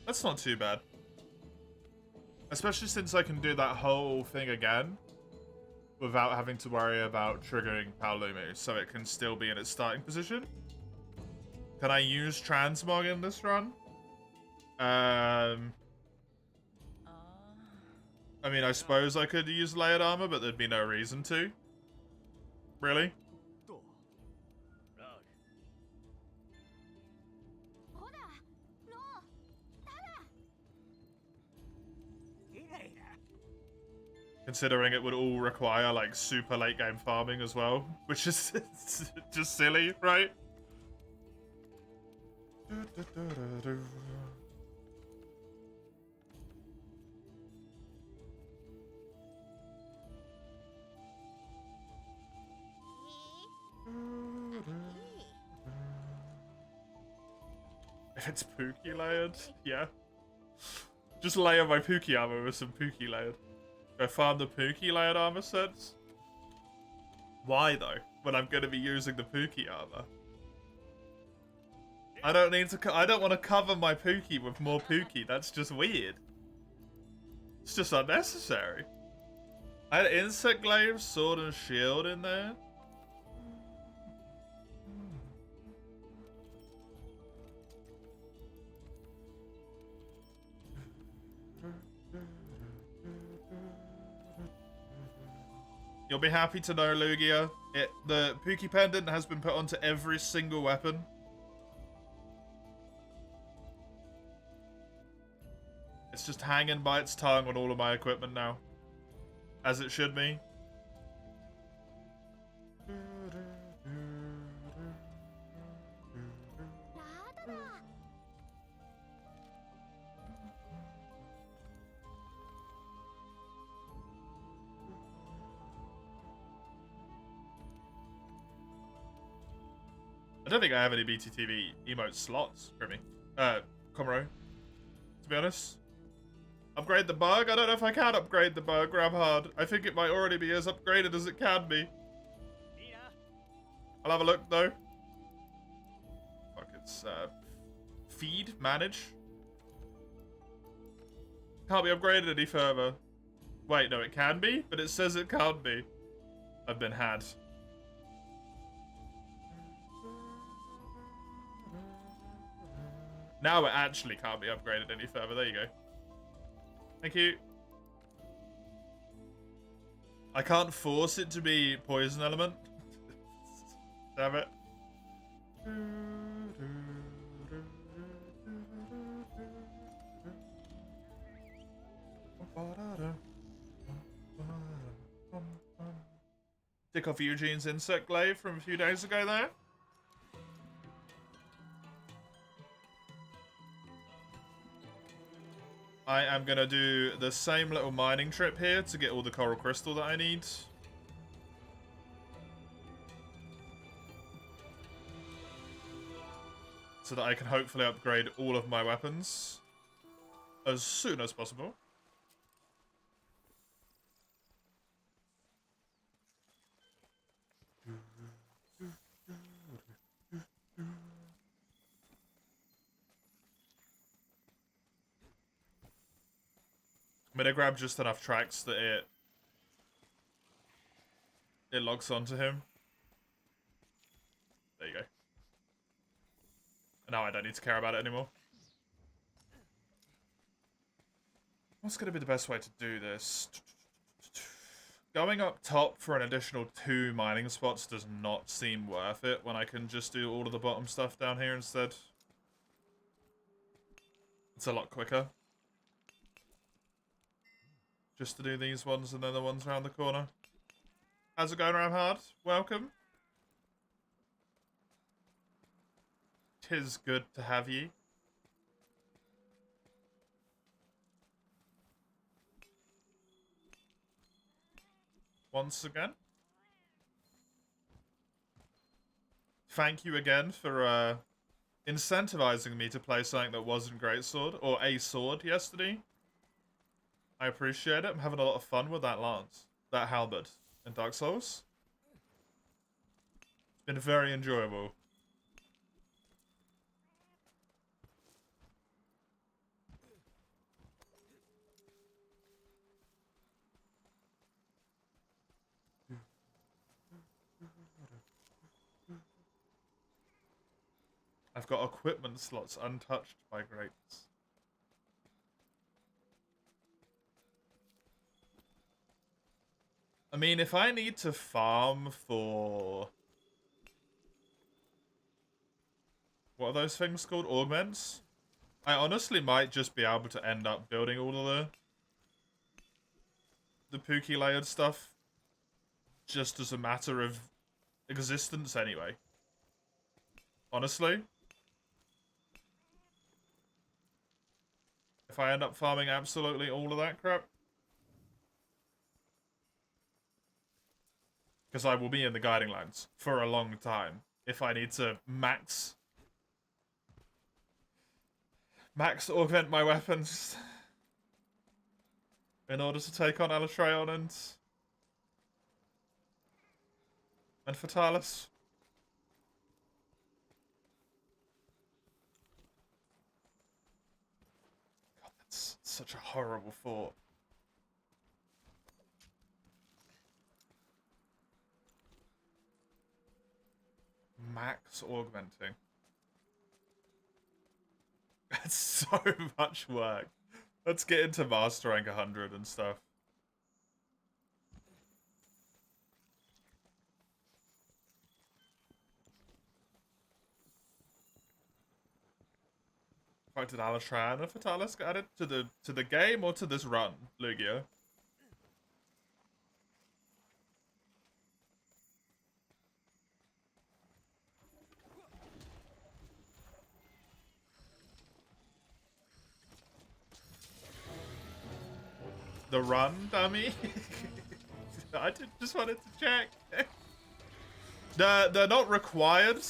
[SPEAKER 1] That's not too bad. Especially since I can do that whole thing again without having to worry about triggering Paolumu, so it can still be in its starting position. Can I use Transmog in this run? I mean, I suppose I could use layered armor, but there'd be no reason to. Really? Considering it would all require, like, super late game farming as well. Which is just silly, right? If it's Pukei layered, yeah. Just layer my Pukei armor with some Pukei layered. Go farm the Pukei layered armor sets? Why though? When I'm going to be using the Pukei armor? I don't need to. I don't want to cover my Pukei with more Pukei. That's just weird. It's just unnecessary. I had insect glaive, sword, and shield in there. You'll be happy to know, Lugia, the Pukei pendant has been put onto every single weapon. It's just hanging by its tongue on all of my equipment now. As it should be. I don't think I have any BTTV emote slots for me. Komuro. To be honest. Upgrade the bug? I don't know if I can upgrade the bug, grab hard. I think it might already be as upgraded as it can be. I'll have a look though. Fuck, it's feed, manage. Can't be upgraded any further. Wait, no, it can be, but it says it can't be. I've been had. Now it actually can't be upgraded any further. There you go. Thank you. I can't force it to be poison element. Damn it. Tick off Eugene's insect glaive from a few days ago there. I am going to do the same little mining trip here to get all the coral crystal that I need. So that I can hopefully upgrade all of my weapons as soon as possible. I'm gonna grab just enough tracks that it logs onto him. There you go. Now I don't need to care about it anymore. What's gonna be the best way to do this? Going up top for an additional 2 mining spots does not seem worth it when I can just do all of the bottom stuff down here instead. It's a lot quicker. Just to do these ones and then the ones around the corner. How's it going, Ramhard? Welcome. 'Tis good to have ye. once again. Thank you again for incentivizing me to play something that wasn't Greatsword, or a sword yesterday. I appreciate it. I'm having a lot of fun with that lance, that halberd in Dark Souls. It's been very enjoyable. I've got equipment slots untouched by greats. I mean, if I need to farm for... What are those things called? Augments? I honestly might just be able to end up building all of the Pukei layered stuff just as a matter of existence anyway. Honestly. If I end up farming absolutely all of that crap. Because I will be in the Guiding Lands for a long time. If I need to max augment my weapons in order to take on Alatreon and Fatalis. God, that's such a horrible thought. Max augmenting. That's so much work. Let's get into Master Rank 100 and stuff. Fuck, did Alatreon and Fatalis get added to the game or to this run, Lugia? The run, dummy? I just wanted to check. They're not required.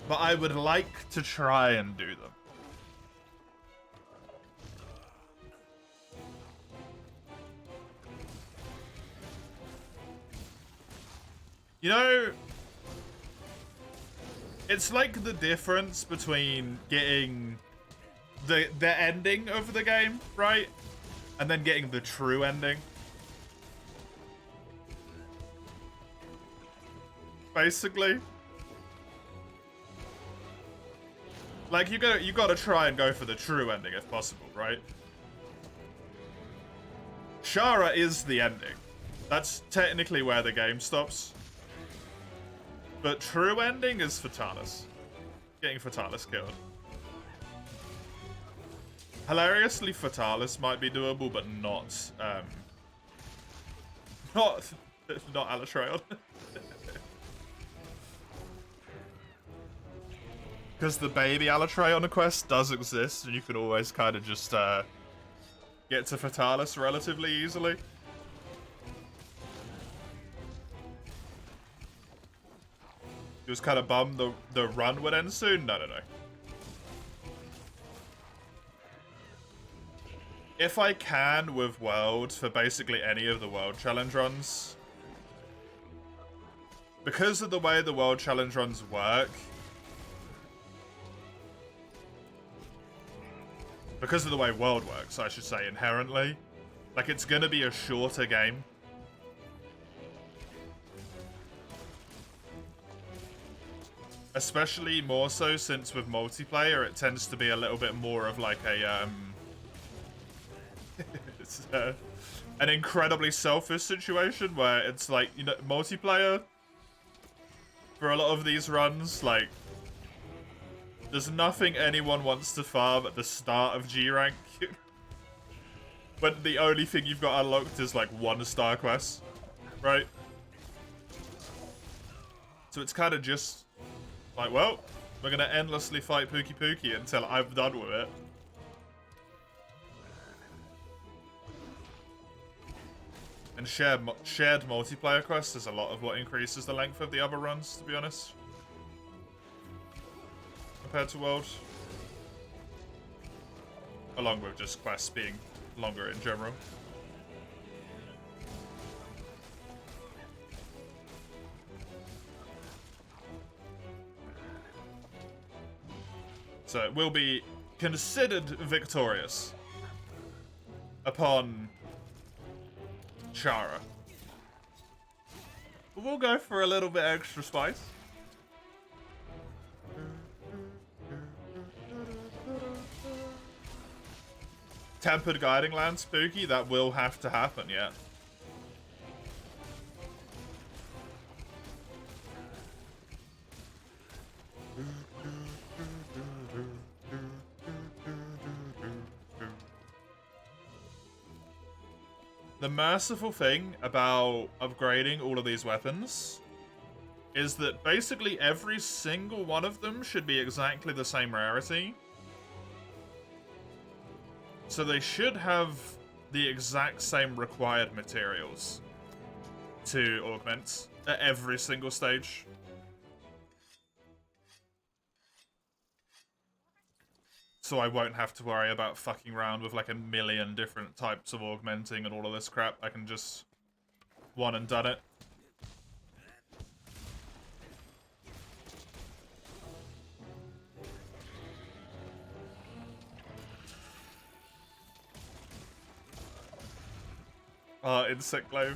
[SPEAKER 1] But I would like to try and do them. You know, it's like the difference between getting the ending of the game, right? And then getting the true ending. Basically. Like, you gotta try and go for the true ending if possible, right? Shara is the ending. That's technically where the game stops. But true ending is Fatalis. Getting Fatalis killed. Hilariously, Fatalis might be doable, but not Alatreon. Because the baby Alatreon quest does exist, and you can always kind of just get to Fatalis relatively easily. You was kind of bummed the run would end soon? No. If I can with World for basically any of the World Challenge runs, because of the way the World Challenge runs work, because of the way World works, I should say, inherently, like, it's gonna be a shorter game. Especially more so since with multiplayer, it tends to be a little bit more of like a, it's an incredibly selfish situation where it's like, you know, multiplayer, for a lot of these runs, like, there's nothing anyone wants to farm at the start of G rank. But the only thing you've got unlocked is like 1-star quests, right? So it's kind of just like, well, we're gonna endlessly fight Pukei until I'm done with it. And shared multiplayer quests is a lot of what increases the length of the other runs, to be honest. Compared to World. Along with just quests being longer in general. So it will be considered victorious upon Chara. But we'll go for a little bit extra spice. Tempered Guiding Land Spooky, that will have to happen, yeah. The merciful thing about upgrading all of these weapons is that basically every single one of them should be exactly the same rarity. So they should have the exact same required materials to augment at every single stage. So I won't have to worry about fucking around with like a million different types of augmenting and all of this crap. I can just one and done it. Insect glaive.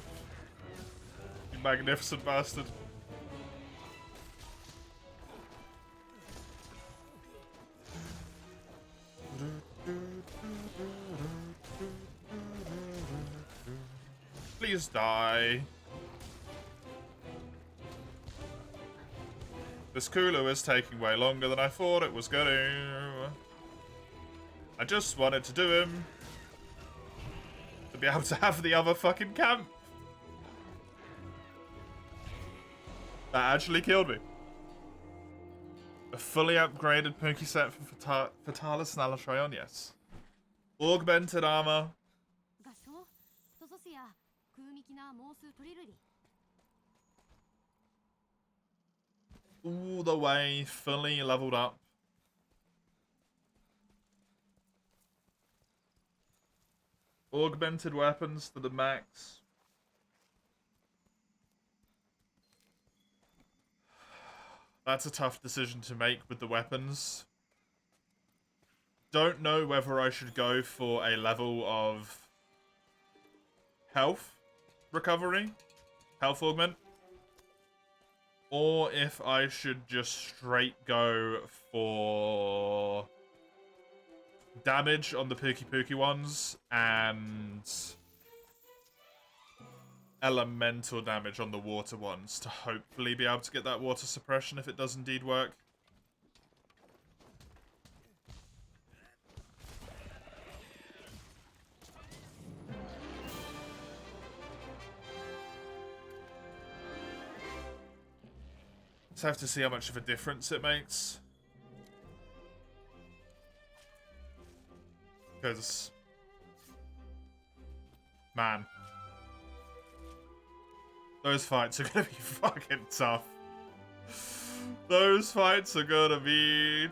[SPEAKER 1] You magnificent bastard. Please die. This cooler is taking way longer than I thought it was gonna. I just wanted to do him. To be able to have the other fucking camp. That actually killed me. A fully upgraded Pukei set for Fatalis and Alatrayon, yes. Augmented armor. All the way, fully leveled up. Augmented weapons to the max. That's a tough decision to make with the weapons. Don't know whether I should go for a level of health recovery, health augment, or if I should just straight go for damage on the Pukei ones and elemental damage on the water ones to hopefully be able to get that water suppression if it does indeed work. Just have to see how much of a difference it makes. Because, man, those fights are gonna be fucking tough. Those fights are gonna be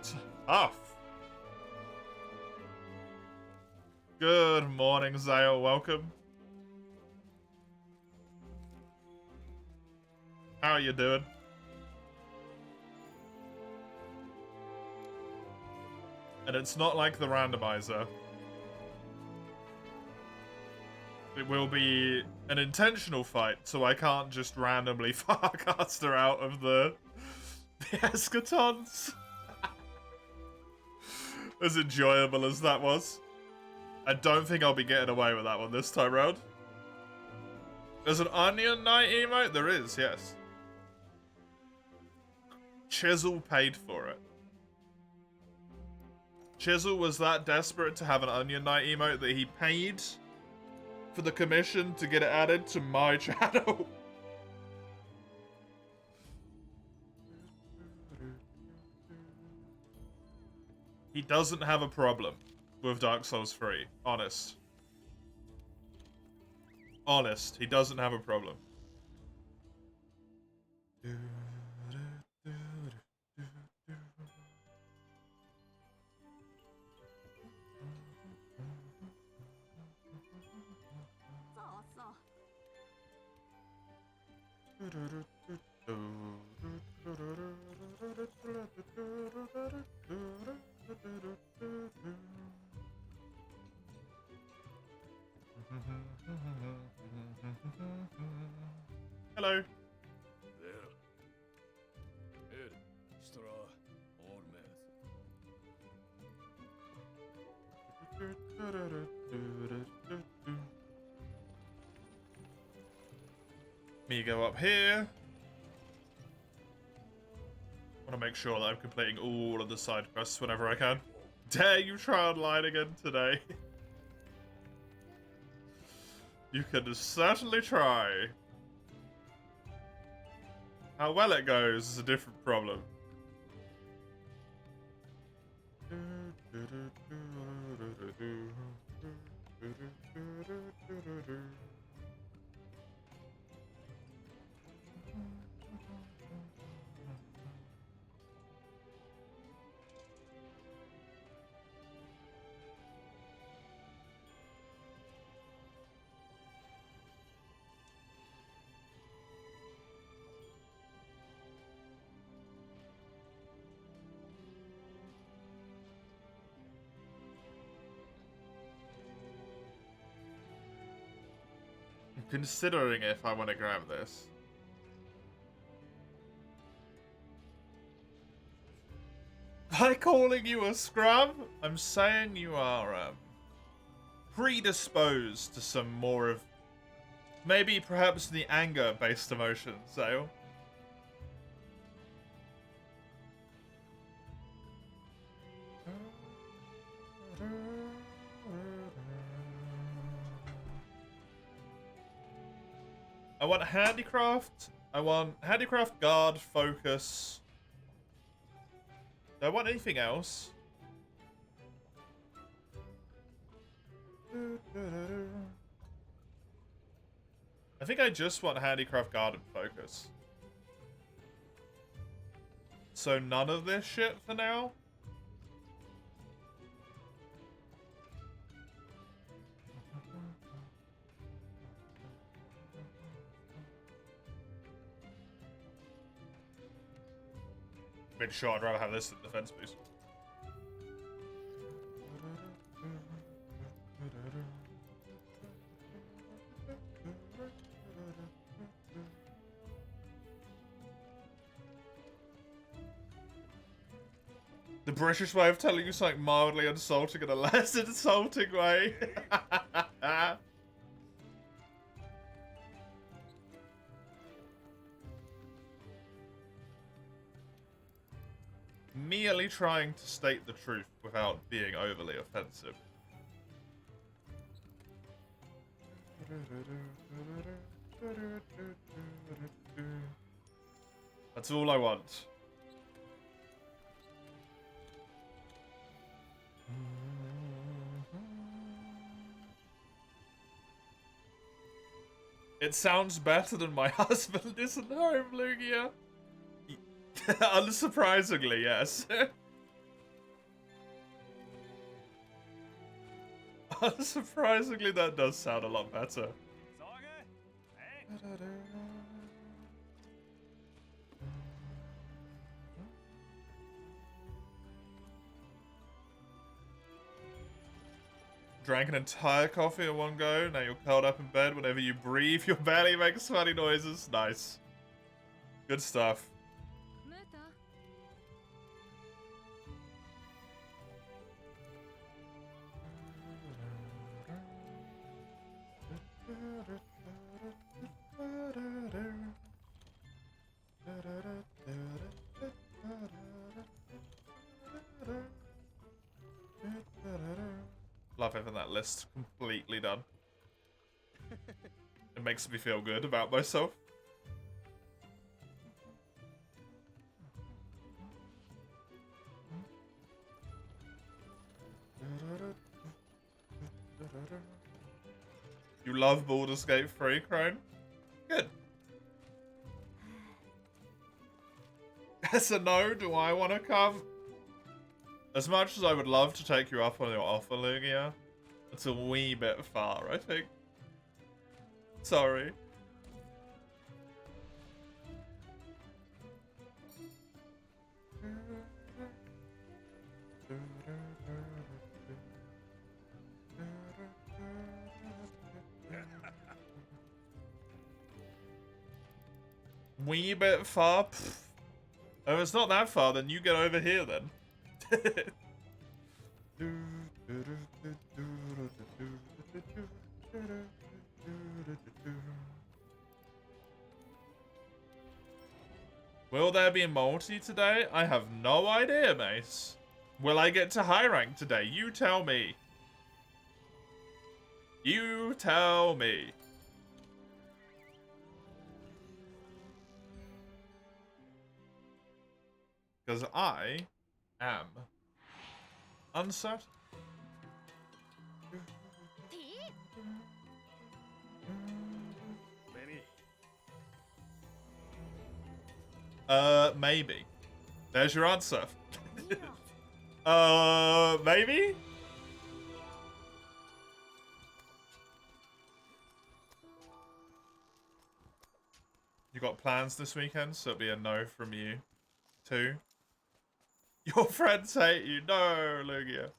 [SPEAKER 1] tough. Good morning, Zale. Welcome. How are you doing? And it's not like the randomizer. It will be an intentional fight, so I can't just randomly farcast her out of the escatons. As enjoyable as that was. I don't think I'll be getting away with that one this time round. There's an Onion Knight emote? There is, yes. Chisel paid for it. Chisel was that desperate to have an Onion Knight emote that he paid for the commission to get it added to my channel. He doesn't have a problem with Dark Souls 3, honest. honest. He doesn't have a problem. Hello. Me go up here. Want to make sure that I'm completing all of the side quests whenever I can. Dare you try online again today? You can certainly try. How well it goes is a different problem. Considering if I want to grab this. By calling you a scrub, I'm saying you are predisposed to some more of maybe perhaps the anger-based emotions, Zale. I want handicraft. I want handicraft, guard, focus. Do I want anything else? I think I just want handicraft, guard, and focus. So none of this shit for now? Pretty sure I'd rather have this than defense boost. The British way of telling you something mildly insulting in a less insulting way. Merely trying to state the truth without being overly offensive. That's all I want. It sounds better than my husband isn't home, Lugia. Unsurprisingly, yes. Unsurprisingly, that does sound a lot better. Drank an entire coffee in one go. Now you're curled up in bed. Whenever you breathe, your belly makes funny noises. Nice. Good stuff. Love having that list completely done. It makes me feel good about myself. You love Baldur's Gate 3, Crone? Good. As a no, do I want to come? As much as I would love to take you up on your offer, Lugia, it's a wee bit far, I think. Sorry. Wee bit far? Pfft. Oh, it's not that far, then you get over here then. Will there be multi today? I have no idea, Mace. Will I get to high rank today? You tell me. You tell me. Because I am uncertain. Maybe. There's your answer. Maybe? You got plans this weekend, so it'll be a no from you, too. Your friends hate you. No, Lugia.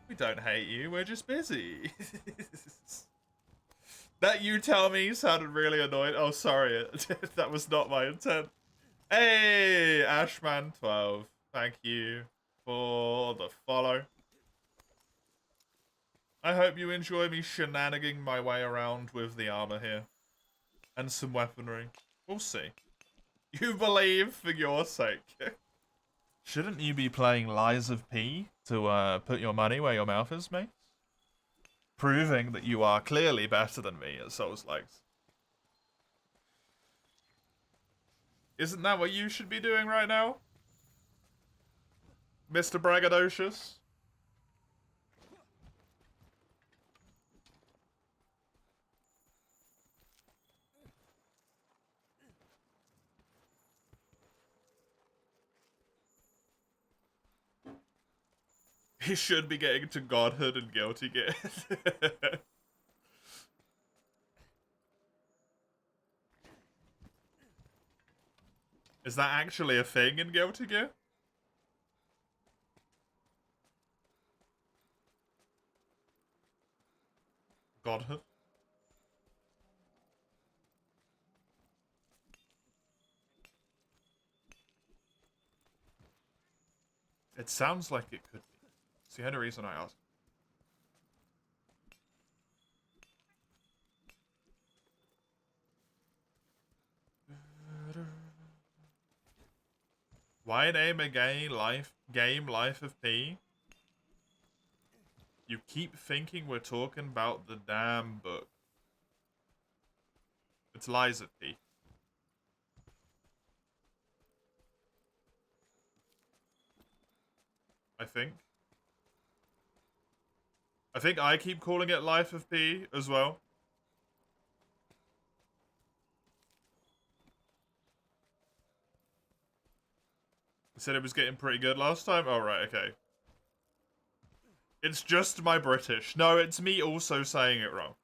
[SPEAKER 1] We don't hate you, we're just busy. That you tell me sounded really annoying. Oh, sorry. That was not my intent. Hey, Ashman12. Thank you for the follow. I hope you enjoy me shenaniganing my way around with the armor here. And some weaponry. We'll see. You believe for your sake. Shouldn't you be playing Lies of P to put your money where your mouth is, mate? Proving that you are clearly better than me at Souls-likes. Isn't that what you should be doing right now? Mr. Braggadocious? He should be getting to godhood and guilty gear. Is that actually a thing in Guilty Gear? Godhood? It sounds like it could be. It's the only reason I ask. Why name a game Life of P? You keep thinking we're talking about the damn book. It's Lies of P. I think. I think I keep calling it Life of P as well. I said it was getting pretty good last time? Oh, right, okay. It's just my British. No, it's me also saying it wrong.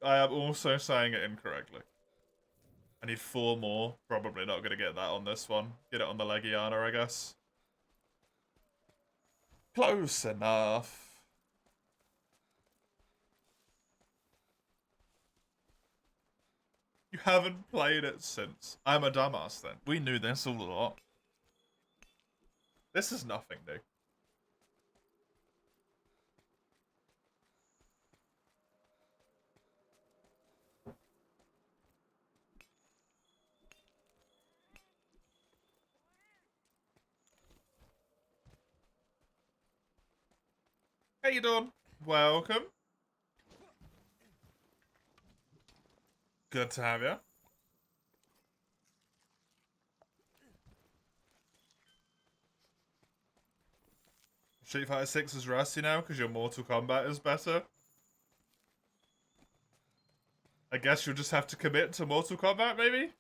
[SPEAKER 1] I am also saying it incorrectly. I need 4 more. Probably not going to get that on this one. Get it on the Legiana, I guess. Close enough. You haven't played it since. I'm a dumbass then. We knew this all along. This is nothing new. How you doing? Welcome. Good to have you. Street Fighter 6 is rusty now because your Mortal Kombat is better. I guess you'll just have to commit to Mortal Kombat, maybe?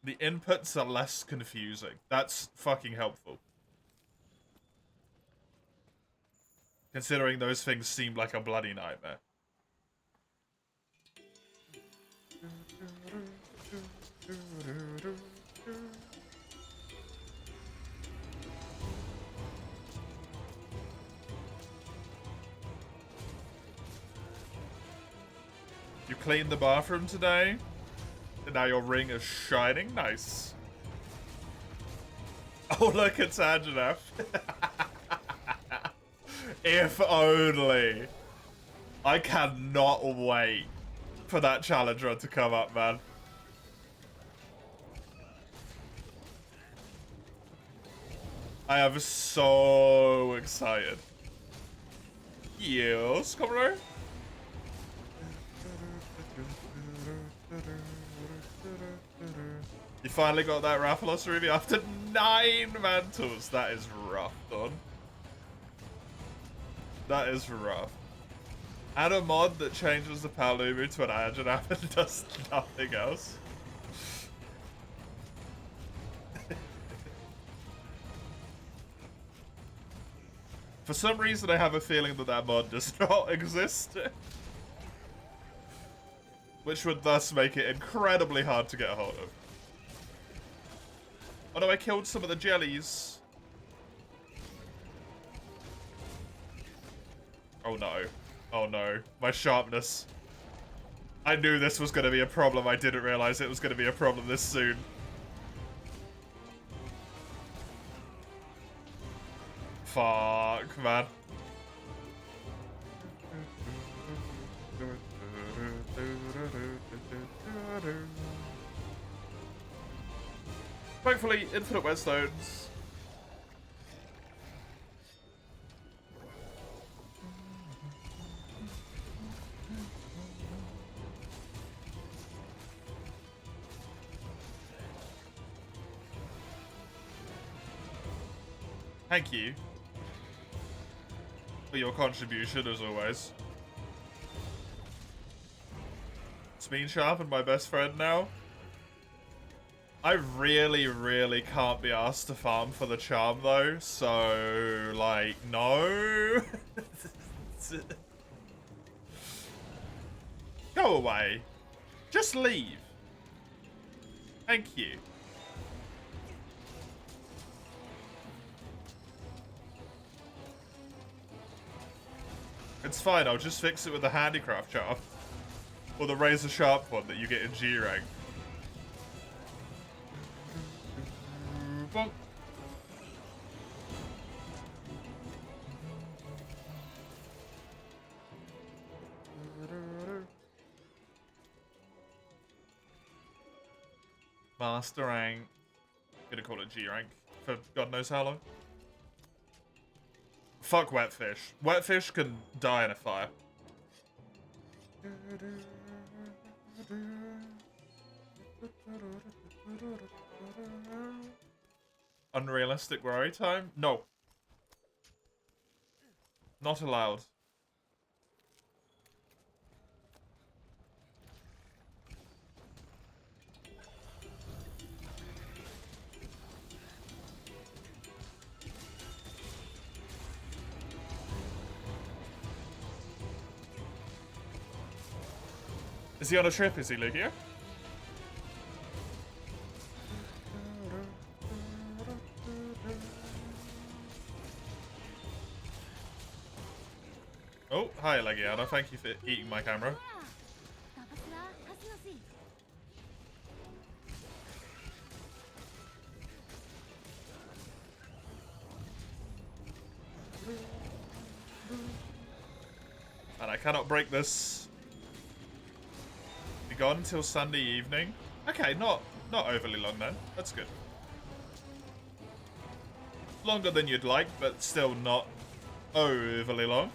[SPEAKER 1] The inputs are less confusing. That's fucking helpful. Considering those things seem like a bloody nightmare. You cleaned the bathroom today? And now your ring is shining? Nice. Oh, look, it's Anjanef. If only. I cannot wait for that challenge run to come up, man. I am so excited. Yes, come on. You finally got that Rathalos Ruby after 9 mantles. That is rough, Don. That is rough. Add a mod that changes the Palumu to an Anjanaf and does nothing else. For some reason, I have a feeling that that mod does not exist. Which would thus make it incredibly hard to get a hold of. Oh no, I killed some of the jellies. Oh no. Oh no. My sharpness. I knew this was going to be a problem. I didn't realize it was going to be a problem this soon. Fuck, man. Thankfully, infinite whetstones. Thank you for your contribution, as always. Speen Sharp, my best friend now. I really, really can't be asked to farm for the charm, though, so, like, no. Go away. Just leave. Thank you. It's fine, I'll just fix it with the handicraft charm. Or the razor sharp one that you get in G rank. Bonk. Master rank. Gonna call it G rank for God knows how long. Fuck Wetfish. Wetfish can die in a fire. Unrealistic worry time? No. Not allowed. Is he on a trip? Is he, Lugia? Oh, hi, Legiana. Thank you for eating my camera. And I cannot break this. Be gone till Sunday evening. Okay, not overly long then. That's good. Longer than you'd like, but still not overly long.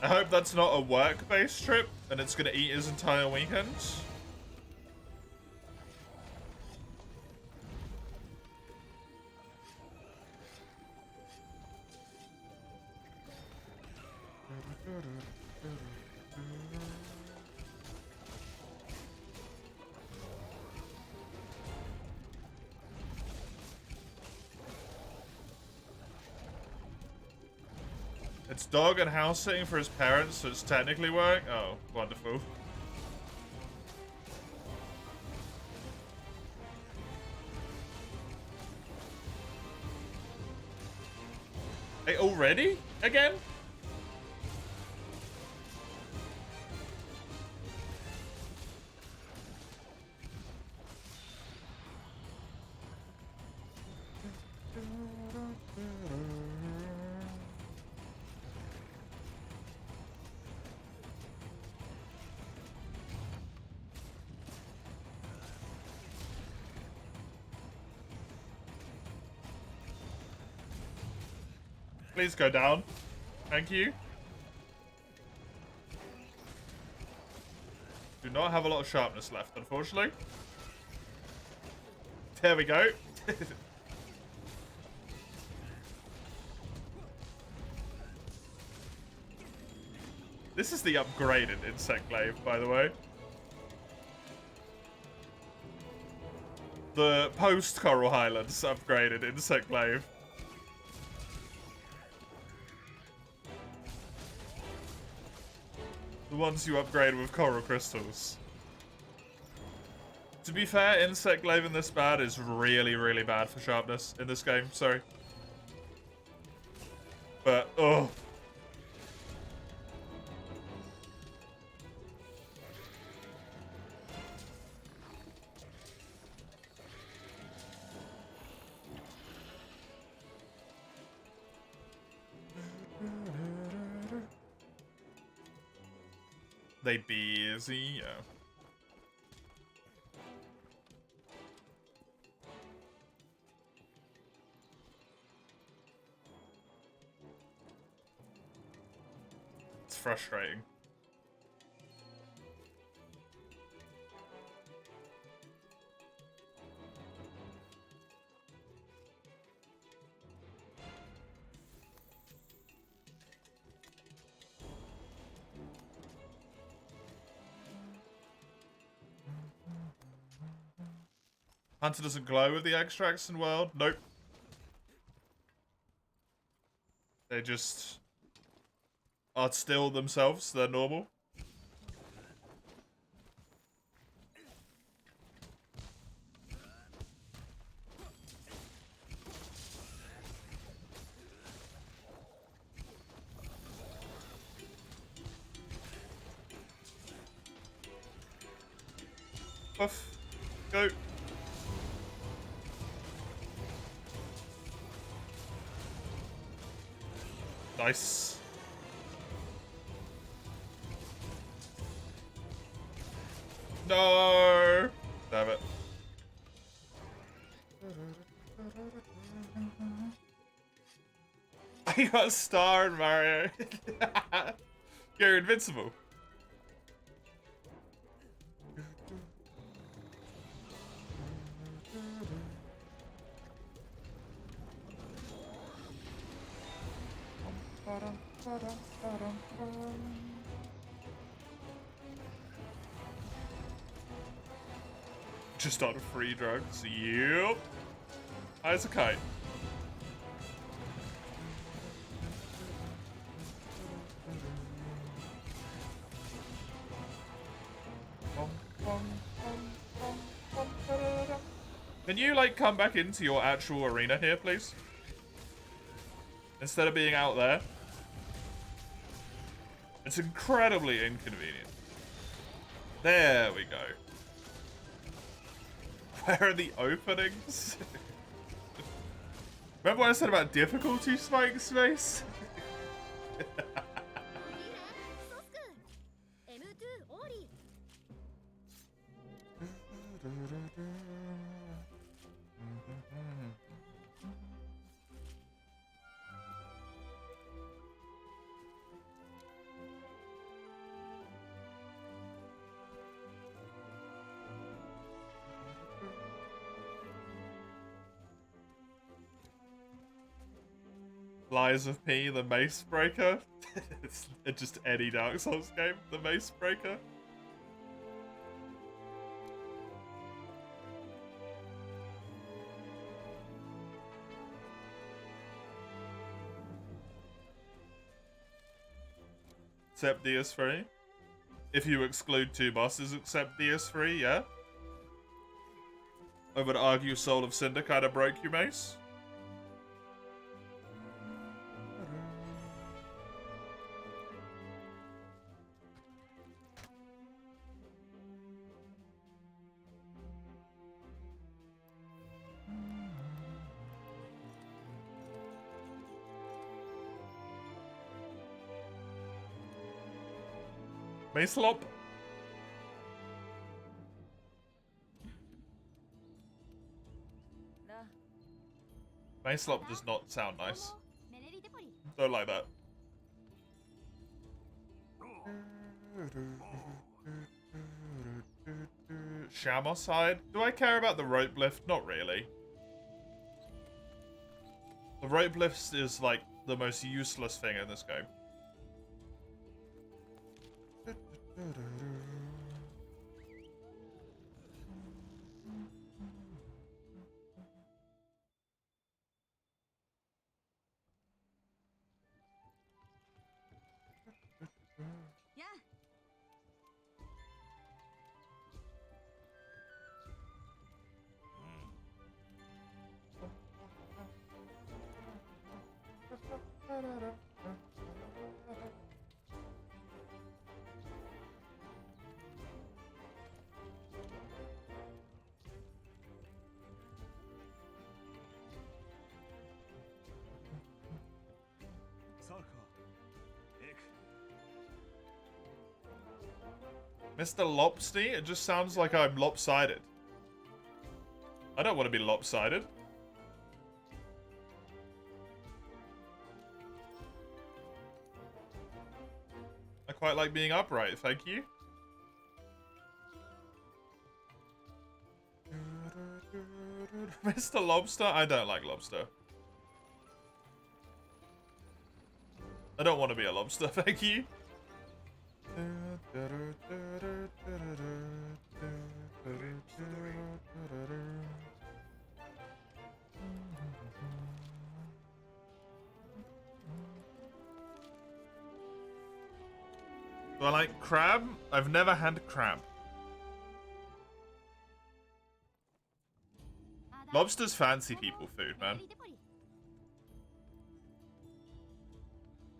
[SPEAKER 1] I hope that's not a work-based trip and it's gonna eat his entire weekend. It's dog and house sitting for his parents, so it's technically work? Oh, wonderful. Hey, already? Again? Please go down. Thank you. Do not have a lot of sharpness left, unfortunately. There we go. This is the upgraded insect glaive, by the way. The post-Coral Highlands upgraded insect glaive. The ones you upgrade with coral crystals. To be fair, insect glaive in this bad is really, really bad for sharpness in this game. Sorry. But, oh. They busy, yeah. It's frustrating. Hunter doesn't glow with the extracts in World? Nope. They just are still themselves. They're normal. Buff. Go. Nice. No. Damn it. I got a star in Mario. You're invincible. Just on free drugs. Yep. High as a kite. Can you, like, come back into your actual arena here, please? Instead of being out there. It's incredibly inconvenient. There we go. Where are the openings? Remember what I said about difficulty spike space? Lies of P, the Mace Breaker. It's just any Dark Souls game, the Mace Breaker. Except DS3. If you exclude two bosses, except DS3, yeah? I would argue Soul of Cinder kind of broke you, Mace. Macelop. Macelop does not sound nice. Don't like that. Shamoside? Do I care about the rope lift? Not really. The rope lift is like the most useless thing in this game. Mr. Lopsty? It just sounds like I'm lopsided. I don't want to be lopsided. I quite like being upright, thank you. Mr. Lobster? I don't like lobster. I don't want to be a lobster, thank you. Do I like crab? I've never had crab. Lobster's fancy people food, man.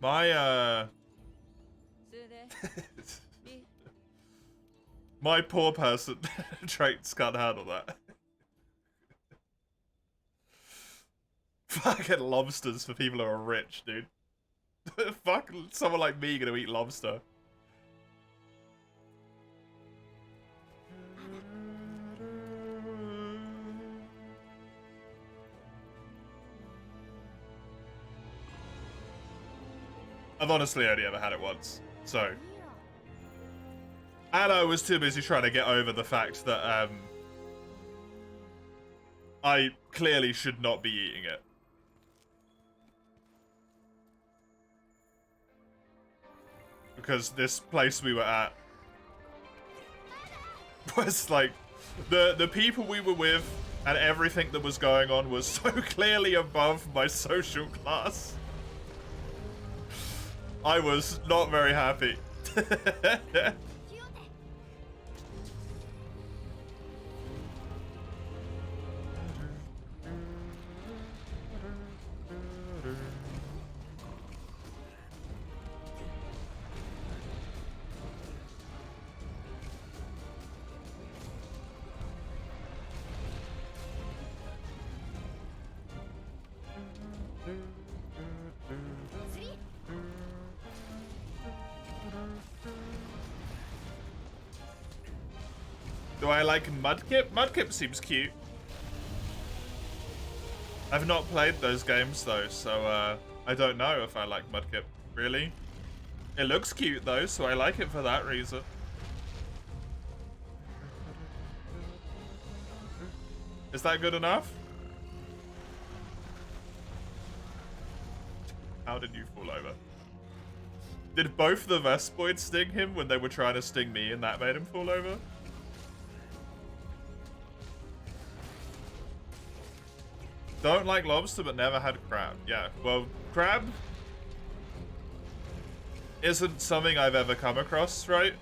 [SPEAKER 1] My, my poor person traits can't handle that. Fucking lobsters for people who are rich, dude. Fuck someone like me gonna eat lobster. I've honestly only ever had it once, so. And I was too busy trying to get over the fact that, I clearly should not be eating it. Because this place we were at was like, the people we were with and everything that was going on was so clearly above my social class. I was not very happy. Do I like Mudkip? Mudkip seems cute. I've not played those games though, so I don't know if I like Mudkip. Really? It looks cute though, so I like it for that reason. Is that good enough? How did you fall over? Did both the Vespoids sting him when they were trying to sting me and that made him fall over? Don't like lobster but never had crab. Yeah, well, crab isn't something I've ever come across, right?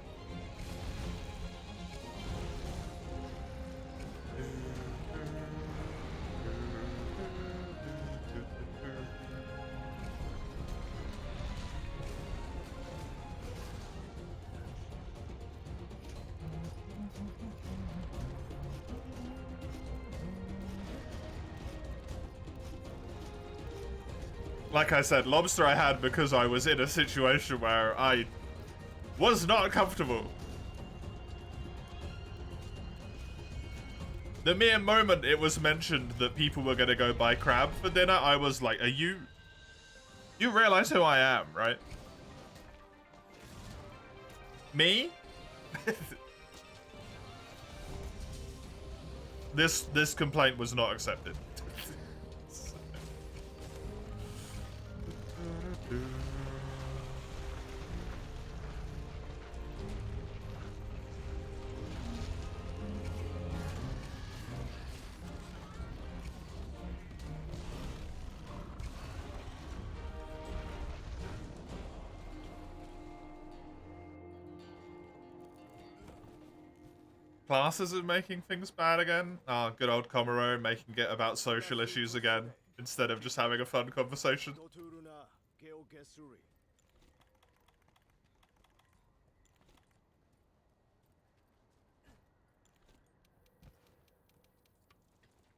[SPEAKER 1] Like I said, lobster I had because I was in a situation where I was not comfortable. The mere moment it was mentioned that people were going to go buy crab for dinner, I was like, are you... You realize who I am, right? Me? This complaint was not accepted. Classes are making things bad again. Ah, good old Komuro making it about social issues again instead of just having a fun conversation.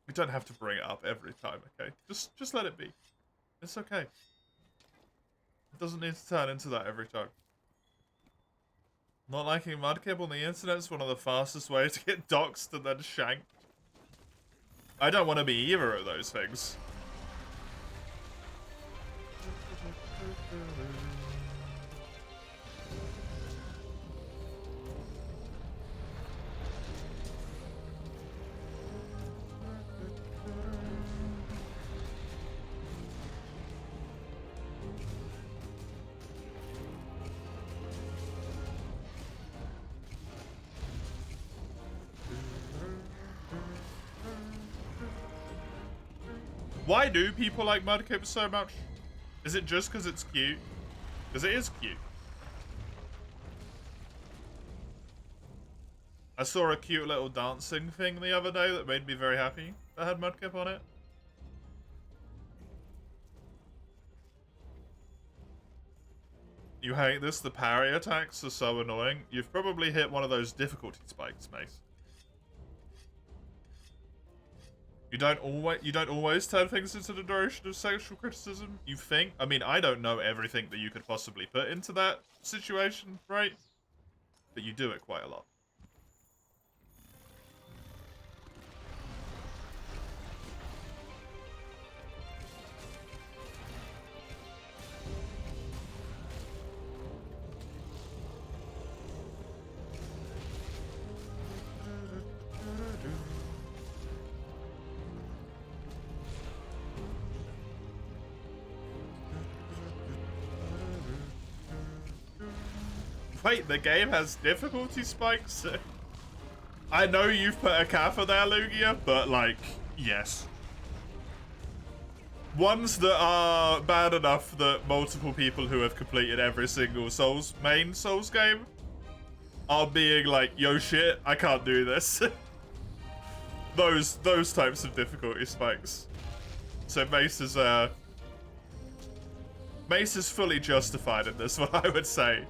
[SPEAKER 1] We don't have to bring it up every time, okay? Just let it be. It's okay. It doesn't need to turn into that every time. Not liking Mudkip on the internet is one of the fastest ways to get doxxed and then shanked. I don't want to be either of those things. Why do people like Mudkip so much? Is it just because it's cute? Because it is cute. I saw a cute little dancing thing the other day that made me very happy that had Mudkip on it. You hate this? The parry attacks are so annoying. You've probably hit one of those difficulty spikes, Mace. You don't always turn things into the direction of sexual criticism, you think? I mean, I don't know everything that you could possibly put into that situation, right? But you do it quite a lot. Wait, the game has difficulty spikes? I know you've put a kappa there, Lugia, but like, yes. Ones that are bad enough that multiple people who have completed every single main Souls game are being like, yo shit, I can't do this. those types of difficulty spikes. So Mace is fully justified in this one, I would say.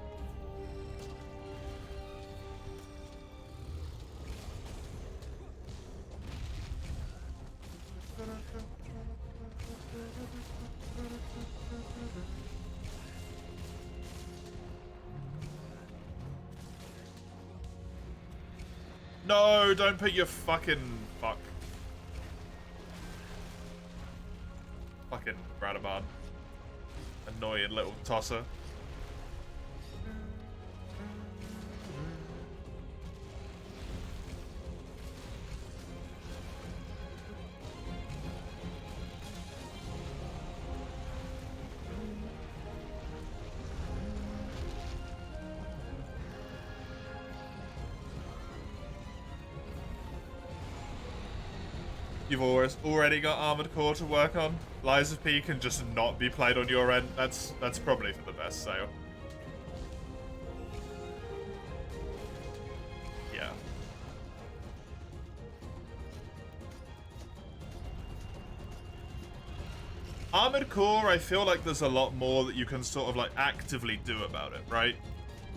[SPEAKER 1] No, don't put your fucking fuck. Fucking Radabon. Annoying little tosser. You've already got Armored Core to work on. Lies of P can just not be played on your end. That's probably for the best, Sale. Yeah. Armored Core, I feel like there's a lot more that you can sort of like actively do about it, right?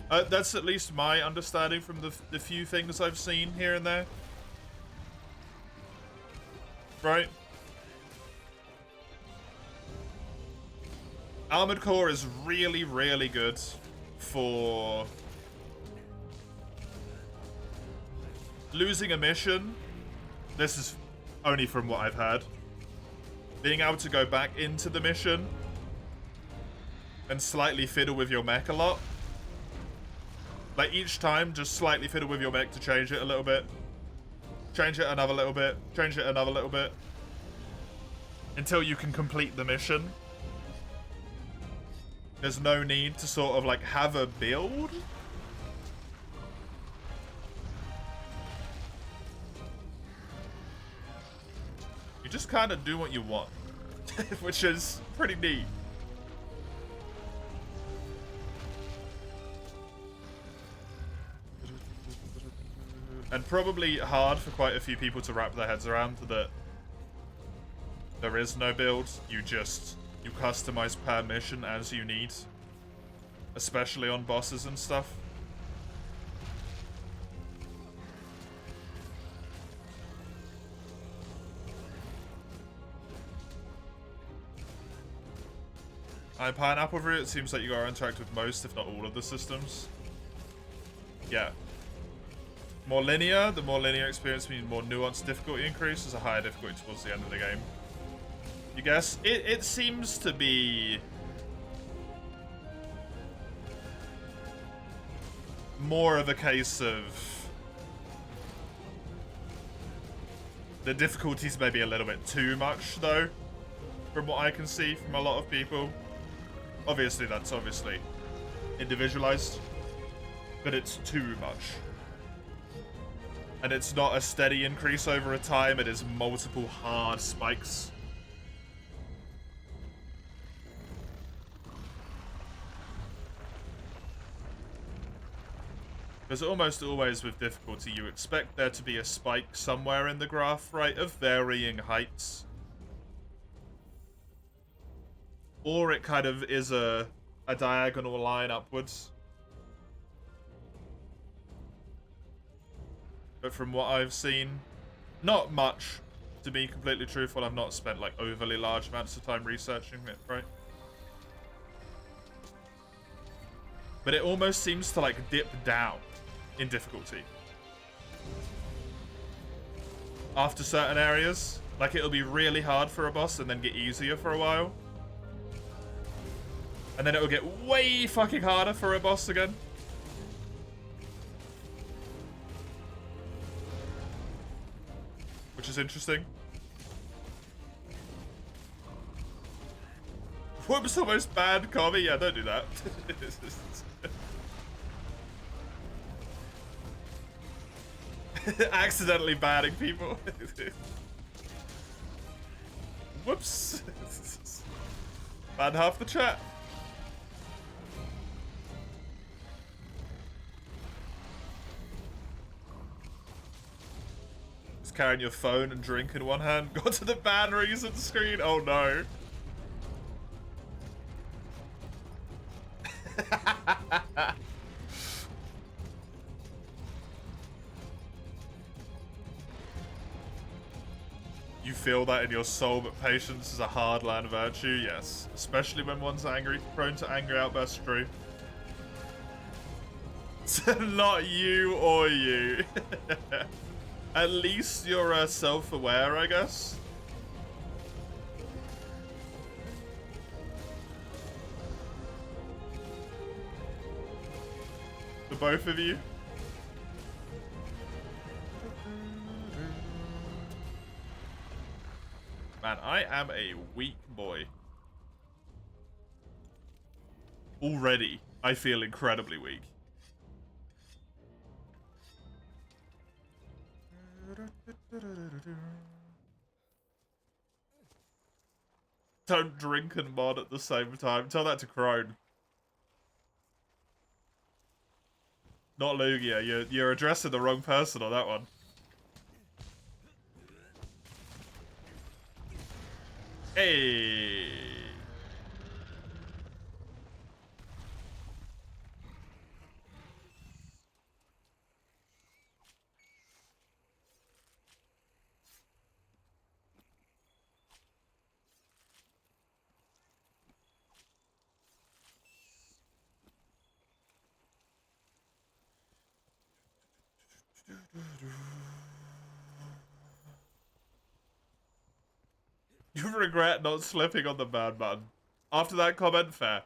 [SPEAKER 1] That's at least my understanding from the few things I've seen here and there. Right? Armored Core is really, really good for losing a mission. This is only from what I've heard. Being able to go back into the mission and slightly fiddle with your mech a lot. Like each time, just slightly fiddle with your mech to change it a little bit. Change it another little bit. Change it another little bit. Until you can complete the mission. There's no need to sort of like have a build. You just kind of do what you want. Which is pretty neat. And probably hard for quite a few people to wrap their heads around that there is no build. You customize per mission as you need. Especially on bosses and stuff. Pineapple route, it seems like you gotta interact with most, if not all of the systems. Yeah. More linear, the more linear experience means more nuanced difficulty increase. There's a higher difficulty towards the end of the game. You guess? It seems to be more of a case of the difficulties may be a little bit too much, though, from what I can see from a lot of people. Obviously, that's obviously individualized, but it's too much. And it's not a steady increase over a time, it is multiple hard spikes. Because almost always with difficulty, you expect there to be a spike somewhere in the graph, right, of varying heights. Or it kind of is a diagonal line upwards. But from what I've seen, not much, to be completely truthful. I've not spent like overly large amounts of time researching it, right? But it almost seems to like dip down in difficulty after certain areas. Like it'll be really hard for a boss and then get easier for a while. And then it'll get way fucking harder for a boss again. Which is interesting. What was the most bad commie? Yeah, don't do that. Accidentally banning people. Whoops. Ban half the chat. Carrying your phone and drink in one hand. Got to the ban reason screen. Oh no. You feel that in your soul, but patience is a hard-land virtue. Yes, especially when one's angry, prone to angry outbursts. True. Not you or you. At least you're self-aware, I guess. For both of you. Man, I am a weak boy. Already, I feel incredibly weak. Don't drink and mod at the same time. Tell that to Crone. Not Lugia. You're addressing the wrong person on that one. Hey. You regret not slipping on the ban button. After that comment, fair.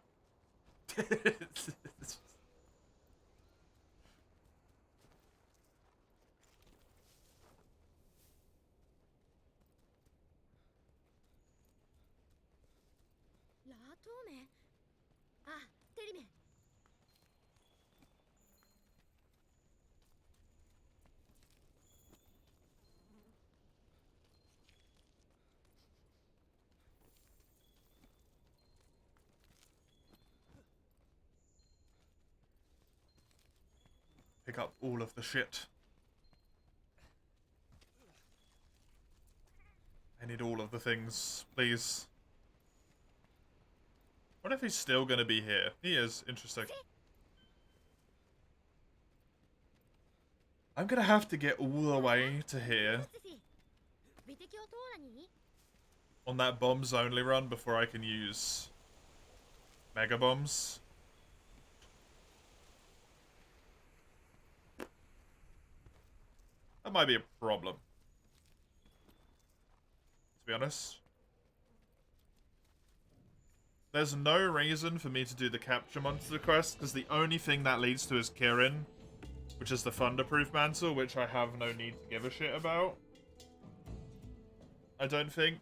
[SPEAKER 1] Pick up all of the shit. I need all of the things, please. What if he's still gonna be here? He is. Interesting. I'm gonna have to get all the way to here on that bombs only run before I can use mega bombs. That might be a problem, to be honest. There's no reason for me to do the capture monster quest, because the only thing that leads to is Kirin, which is the Thunderproof Mantle, which I have no need to give a shit about. I don't think.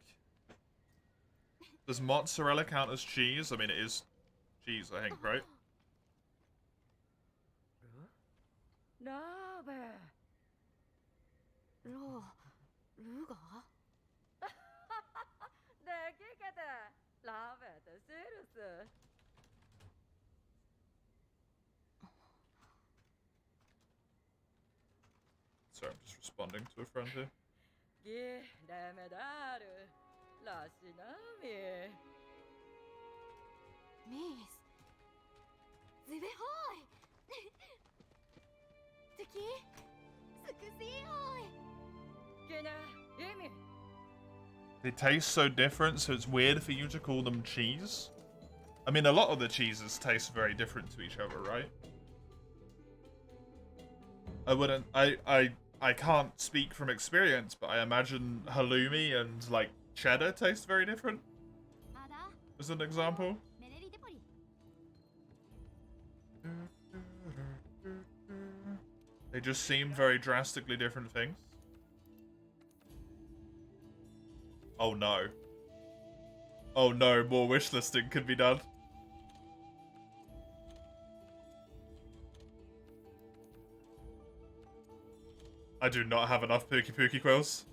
[SPEAKER 1] Does mozzarella count as cheese? I mean, it is cheese, I think, right? Sorry, I'm just responding to a friend here. They taste so different, so it's weird for you to call them cheese. I mean, a lot of the cheeses taste very different to each other, right? I wouldn't... I can't speak from experience, but I imagine halloumi and, like, cheddar taste very different. As an example. They just seem very drastically different things. Oh no. Oh no, more wishlisting could be done. I do not have enough Pukei quills.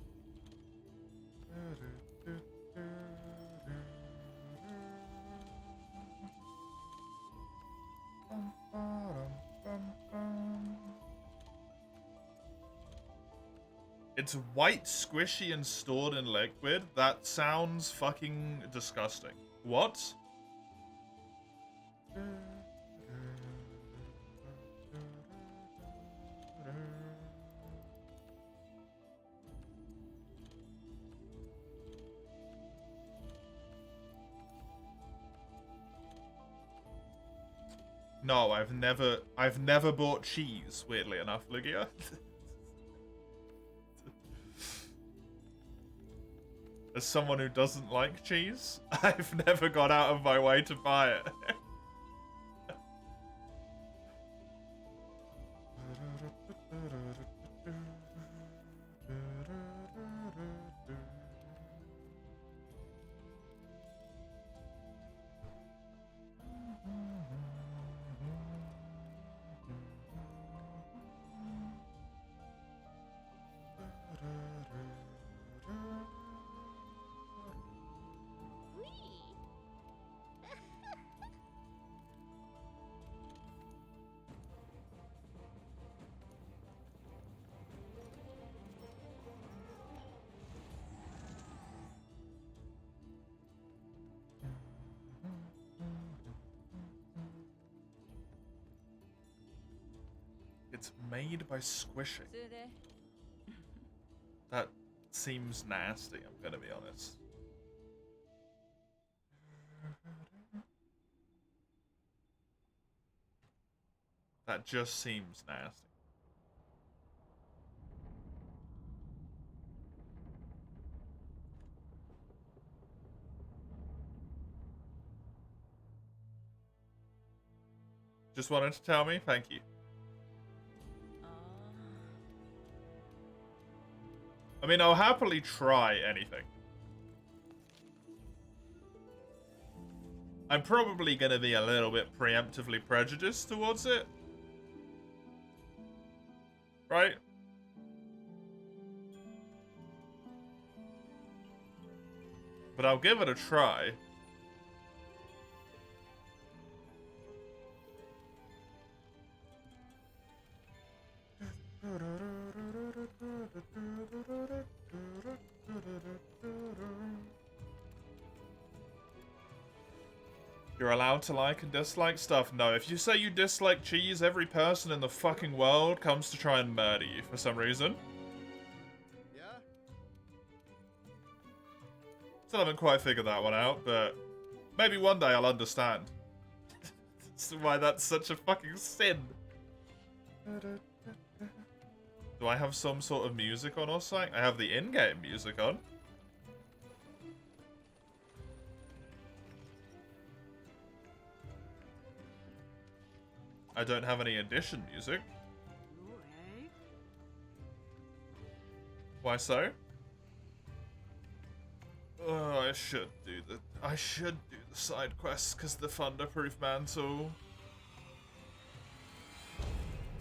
[SPEAKER 1] It's white, squishy, and stored in liquid? That sounds fucking disgusting. What? No, I've never bought cheese, weirdly enough, Lugia. As someone who doesn't like cheese, I've never gone out of my way to buy it. It's made by squishing. That seems nasty, I'm gonna be honest. That just seems nasty. Just wanted to tell me? Thank you. I mean, I'll happily try anything. I'm probably going to be a little bit preemptively prejudiced towards it. Right? But I'll give it a try. You're allowed to like and dislike stuff? No, if you say you dislike cheese, every person in the fucking world comes to try and murder you for some reason. Yeah? Still haven't quite figured that one out, but maybe one day I'll understand. That's why that's such a fucking sin. Do I have some sort of music on or something? I have the in-game music on. I don't have any addition music. Why so? Oh, I should do the side quests because the Thunderproof Mantle.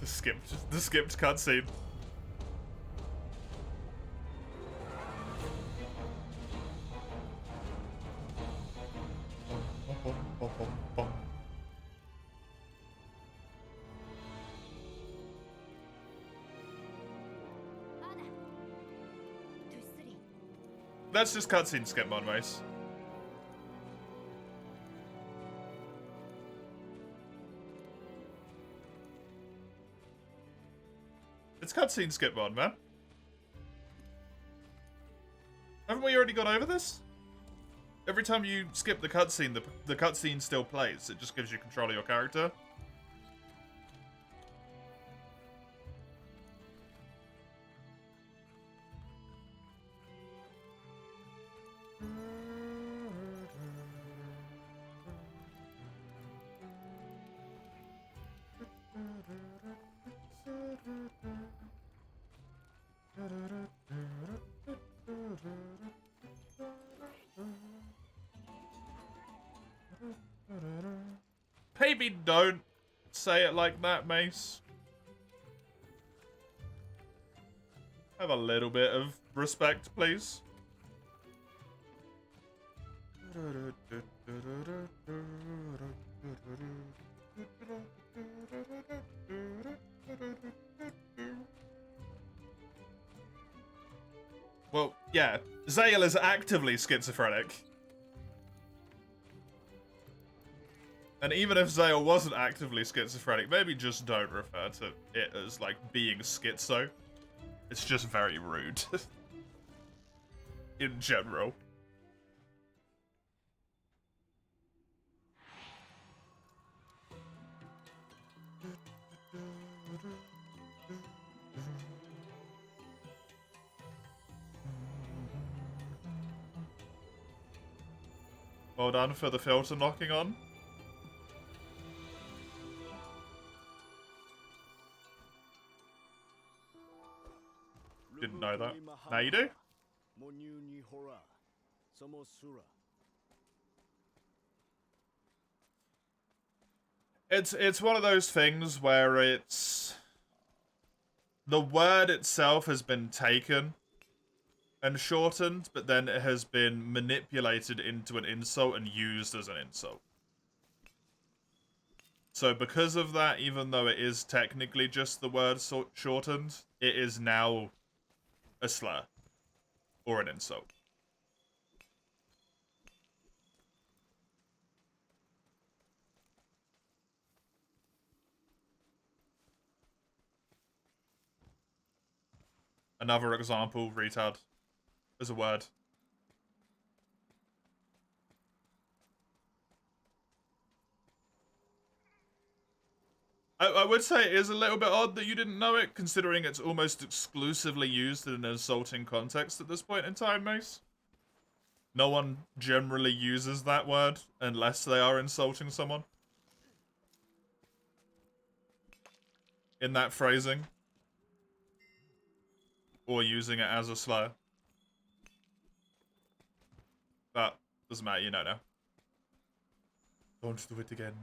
[SPEAKER 1] The skipped cutscene. That's just cutscene skip mode, Mace. It's cutscene skip mode, man. Haven't we already gone over this? Every time you skip the cutscene, the cutscene still plays. It just gives you control of your character. Maybe don't say it like that, Mace. Have a little bit of respect, please. Well, yeah, Zale is actively schizophrenic. And even if Zale wasn't actively schizophrenic, maybe just don't refer to it as, like, being schizo. It's just very rude. In general. Well done for the filter knocking on. Didn't know that. Now you do. It's one of those things where it's... The word itself has been taken and shortened, but then it has been manipulated into an insult and used as an insult. So because of that, even though it is technically just the word shortened, it is now a slur or an insult. Another example, retard, is a word. I would say it is a little bit odd that you didn't know it, considering it's almost exclusively used in an insulting context at this point in time, Mace. No one generally uses that word unless they are insulting someone. In that phrasing. Or using it as a slur. But, doesn't matter, you know now. Don't do it again.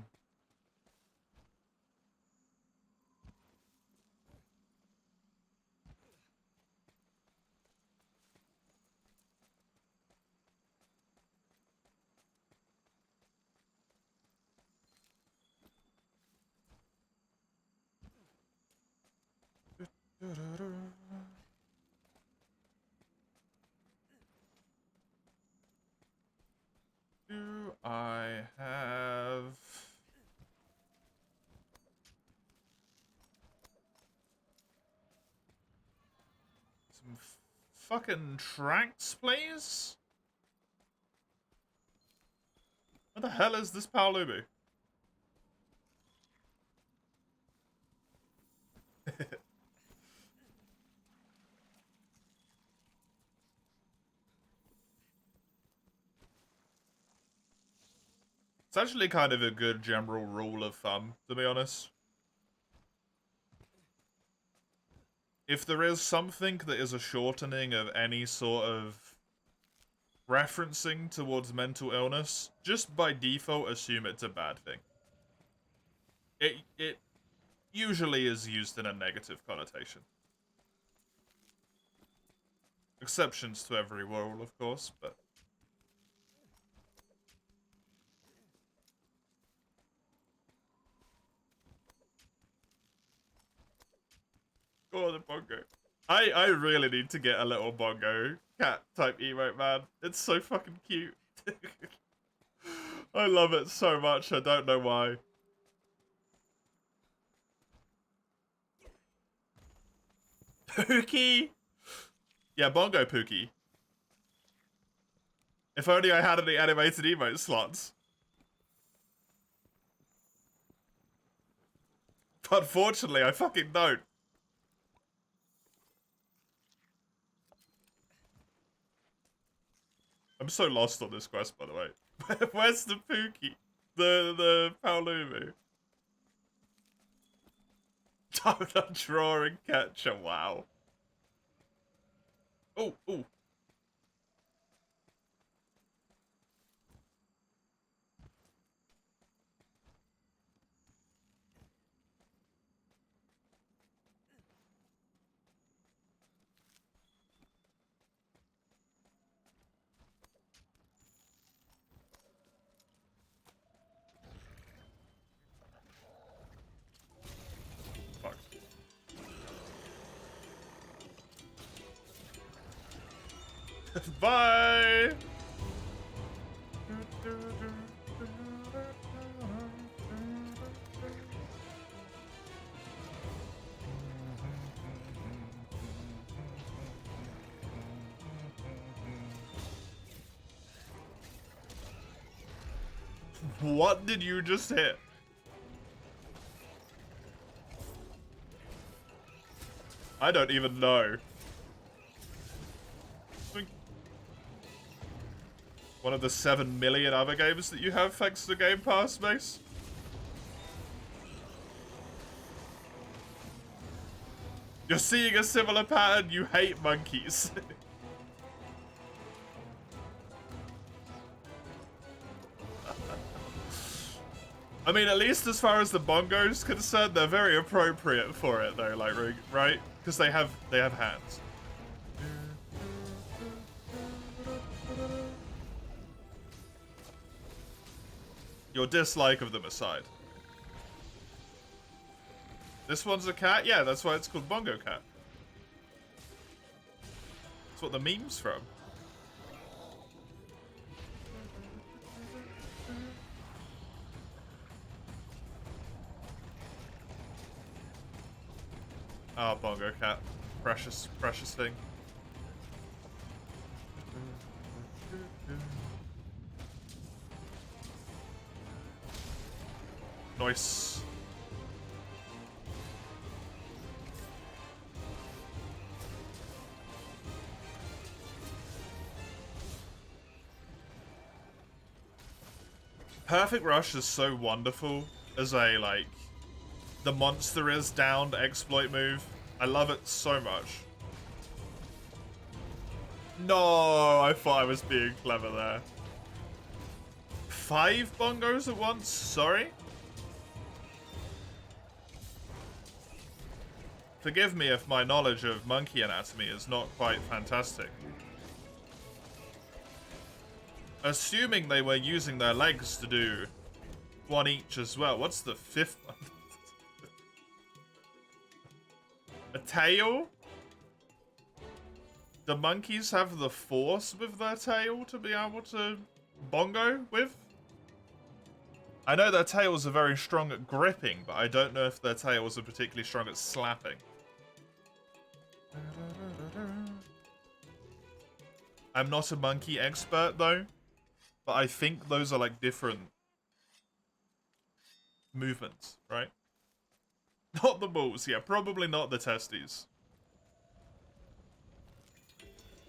[SPEAKER 1] Do I have some fucking tracks, please? What the hell is this Paolubu? It's actually kind of a good general rule of thumb, to be honest. If there is something that is a shortening of any sort of referencing towards mental illness, just by default assume it's a bad thing. It usually is used in a negative connotation. Exceptions to every rule, of course, but... Oh, the bongo. I really need to get a little bongo cat type emote, man. It's so fucking cute. I love it so much, I don't know why. Pukei! Yeah, bongo Pukei. If only I had any animated emote slots. Unfortunately, I fucking don't. I'm so lost on this quest, by the way. Where's the Pukei? The Paolumu? Donut drawing catcher, wow. Oh, oh. Fuck. Bye! What did you just hit? I don't even know. One of the 7 million other games that you have thanks to Game Pass, Mace? You're seeing a similar pattern, you hate monkeys. I mean, at least as far as the bongo's concerned, they're very appropriate for it, though. Like, right? Because they have hands. Your dislike of them aside. This one's a cat? Yeah, that's why it's called Bongo Cat. That's what the meme's from. Oh, Bongo Cat. precious, precious thing. Nice. Perfect Rush is so wonderful as a, like, the monster is downed exploit move. I love it so much. No, I thought I was being clever there. 5 bongos at once? Sorry? Forgive me if my knowledge of monkey anatomy is not quite fantastic. Assuming they were using their legs to do one each as well. What's the 5th one? A tail? Do monkeys have the force with their tail to be able to bongo with? I know their tails are very strong at gripping, but I don't know if their tails are particularly strong at slapping. I'm not a monkey expert though, but I think those are like different movements, right? Not the balls, yeah, probably not the testes.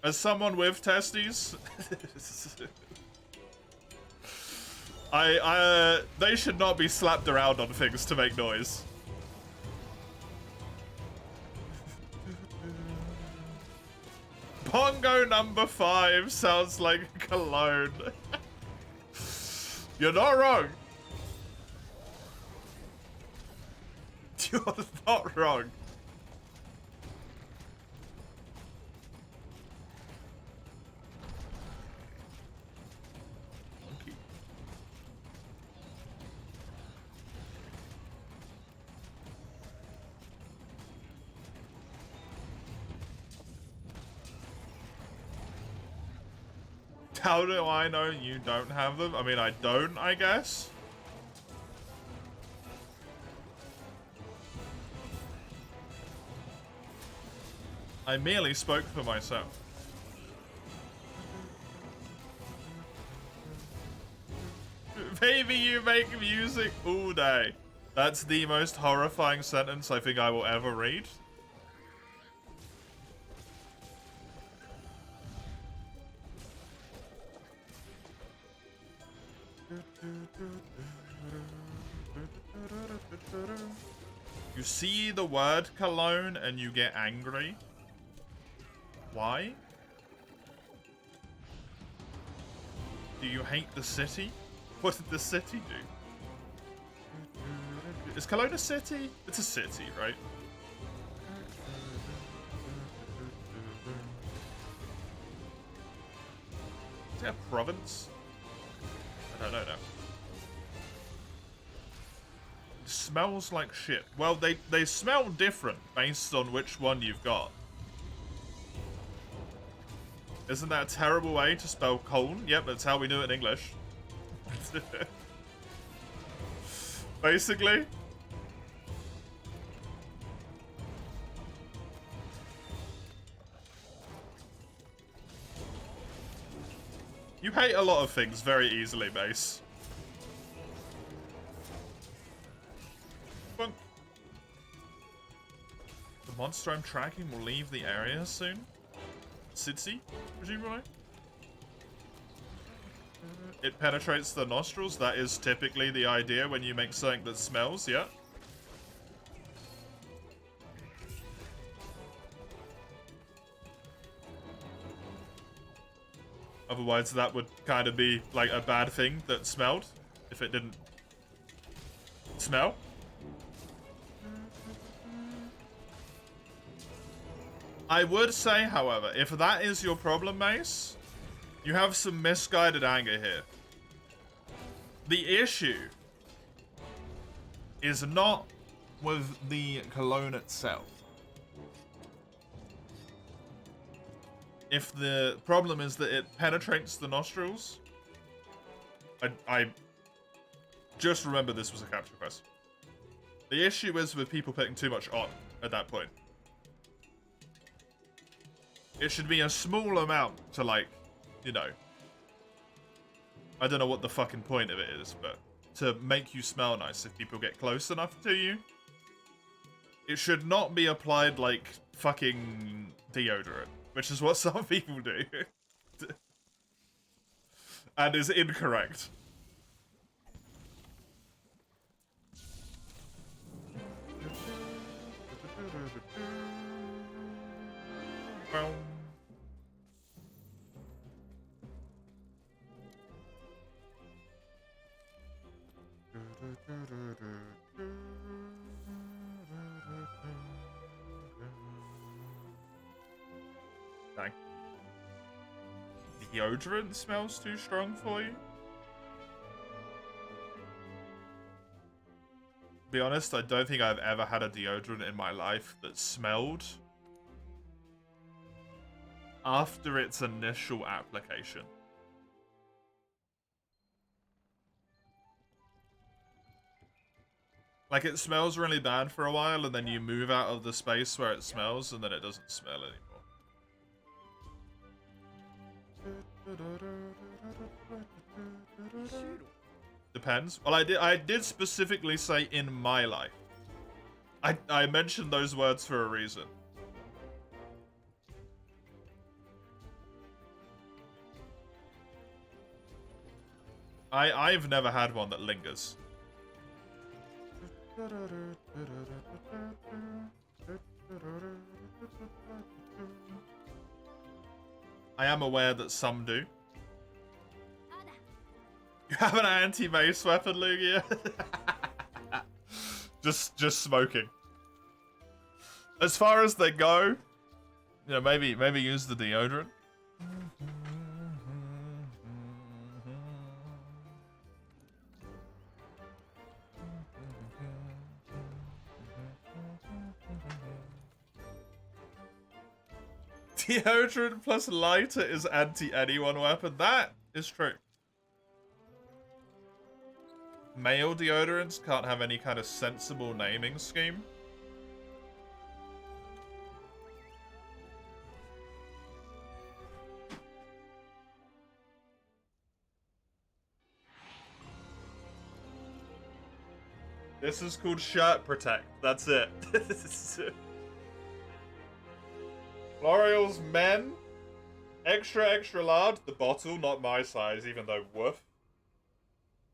[SPEAKER 1] As someone with testes, they should not be slapped around on things to make noise. Bongo number 5 sounds like cologne. You're not wrong. You're not wrong. Monkey. How do I know you don't have them? I mean, I don't, I guess. I merely spoke for myself. Baby, you make music all day. That's the most horrifying sentence I think I will ever read. You see the word cologne and you get angry. Why? Do you hate the city? What did the city do? Is Cologne a city? It's a city, right? Is it a province? I don't know now. It smells like shit. Well, they smell different based on which one you've got. Isn't that a terrible way to spell Cologne? Yep, that's how we do it in English. Basically. You hate a lot of things very easily, Mace. Bunk. The monster I'm tracking will leave the area soon. Sitsi, presumably. It penetrates the nostrils. That is typically the idea when you make something that smells, yeah. Otherwise, that would kind of be like a bad thing that smelled if it didn't smell. I would say, however, if that is your problem, Mace, you have some misguided anger here. The issue is not with the cologne itself. If the problem is that it penetrates the nostrils, I just remember this was a capture quest. The issue is with people putting too much on at that point. It should be a small amount to, like, you know, I don't know what the fucking point of it is, but to make you smell nice if people get close enough to you. It should not be applied like fucking deodorant, which is what some people do. And is incorrect. Dang. Deodorant smells too strong for you? To be honest, I don't think I've ever had a deodorant in my life that smelled after its initial application. Like, it smells really bad for a while, and then you move out of the space where it smells, and then it doesn't smell anymore. Depends. Well, I did specifically say in my life. I mentioned those words for a reason. I've never had one that lingers. I am aware that some do. You have an anti-mace weapon, Lugia? just smoking. As far as they go, you know, maybe use the deodorant. Deodorant plus lighter is anti-anyone weapon. That is true. Male deodorants can't have any kind of sensible naming scheme. This is called Shirt Protect. That's it. L'Oreal's Men. Extra large. The bottle, not my size, even though woof.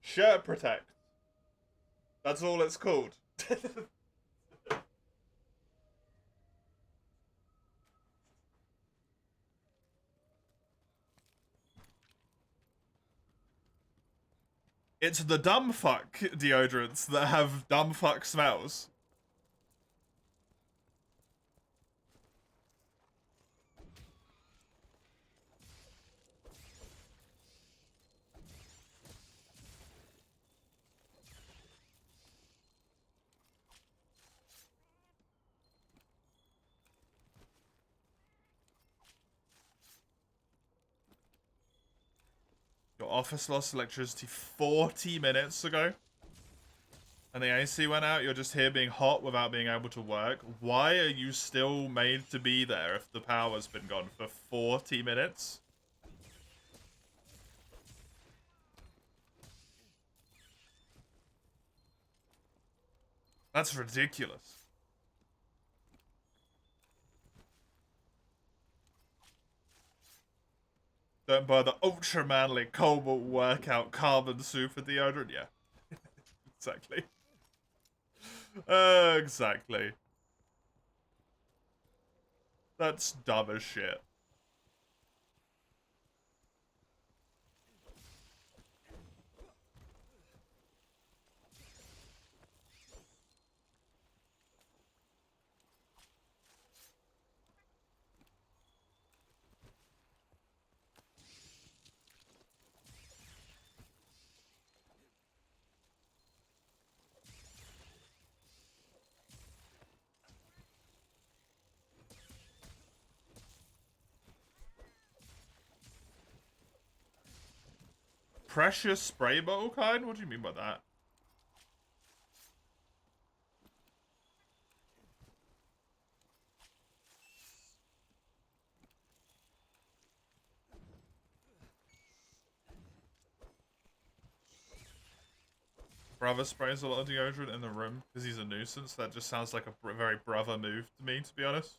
[SPEAKER 1] Shirt Protect. That's all it's called. It's the dumb fuck deodorants that have dumb fuck smells. Your office lost electricity 40 minutes ago. And the AC went out. You're just here being hot without being able to work. Why are you still made to be there if the power's been gone for 40 minutes? That's ridiculous. Don't buy the ultra manly cobalt workout carbon super deodorant. Yeah. Exactly. Exactly. That's dumb as shit. Precious spray bottle kind? What do you mean by that? brother sprays a lot of deodorant in the room because he's a nuisance. That just sounds like a very brother move to me, to be honest.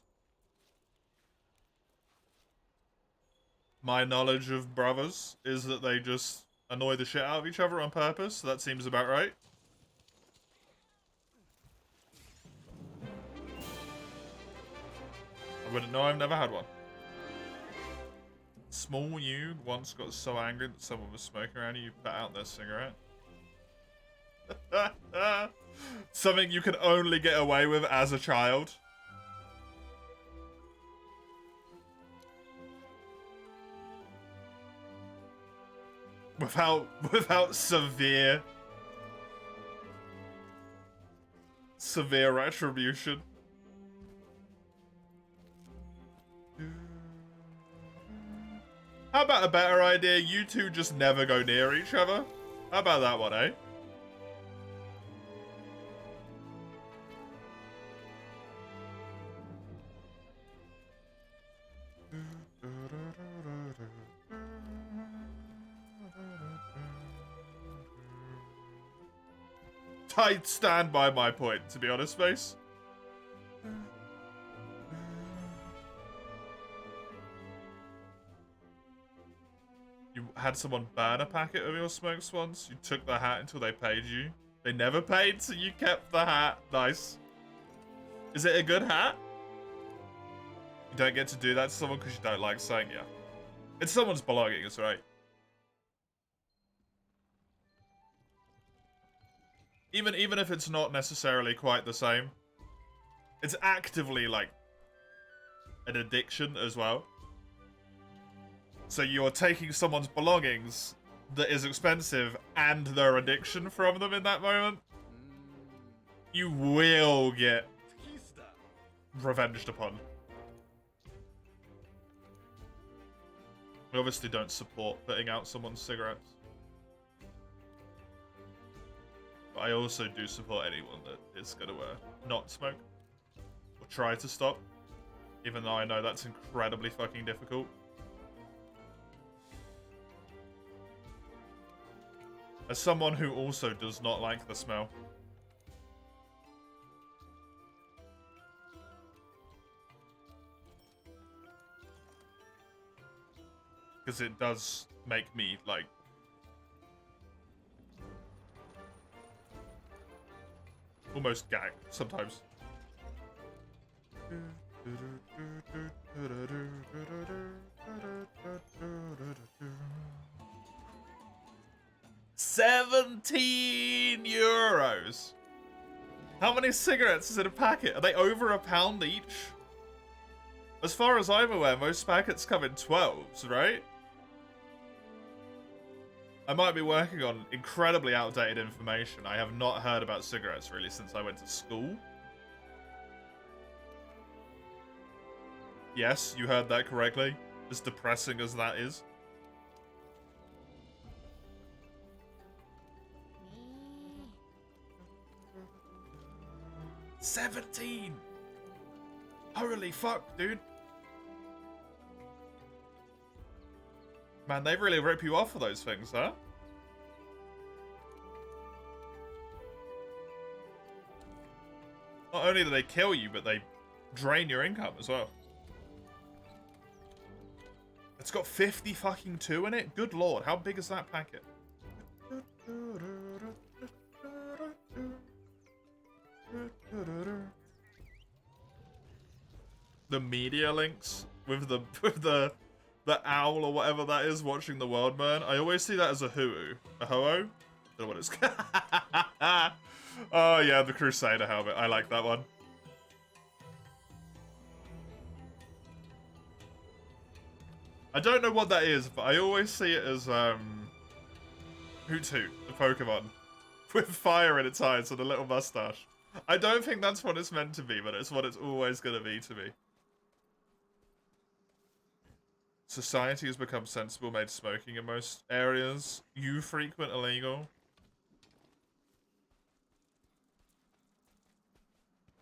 [SPEAKER 1] My knowledge of brothers is that they just annoy the shit out of each other on purpose, so that seems about right. I wouldn't know, I've never had one. Small you once got so angry that someone was smoking around you put out their cigarette. Something you can only get away with as a child. Without severe retribution. How about a better idea? You two just never go near each other. How about that one, eh? I stand by my point, to be honest, Face. You had someone burn a packet of your smokes once. You took the hat until they paid you. They never paid, so you kept the hat. Nice. Is it a good hat? You don't get to do that to someone because you don't like saying, yeah. It's someone's belongings, right? Even if it's not necessarily quite the same, it's actively like an addiction as well. So you're taking someone's belongings that is expensive and their addiction from them in that moment. You will get revenged upon. I obviously don't support putting out someone's cigarettes. But I also do support anyone that is going to not smoke. Or try to stop. Even though I know that's incredibly fucking difficult. As someone who also does not like the smell. Because it does make me, like... almost gag, sometimes. 17 euros. How many cigarettes is in a packet? Are they over £1 each? As far as I'm aware, most packets come in 12s, right? I might be working on incredibly outdated information. I have not heard about cigarettes really since I went to school. Yes, you heard that correctly. As depressing as that is. $17! Holy fuck, dude. Man, they really rip you off for those things, huh? Not only do they kill you, but they drain your income as well. It's got 50 fucking 2 in it? Good lord, how big is that packet? The media links with the owl or whatever that is watching the world burn. I always see that as a hoo-oo. A ho-oh? Don't know what it's Oh yeah, the Crusader helmet. I like that one. I don't know what that is, but I always see it as Hoot Hoot, the Pokemon. With fire in its eyes and a little mustache. I don't think that's what it's meant to be, but it's what it's always going to be to me. Society has become sensible, made smoking in most areas. You frequent illegal.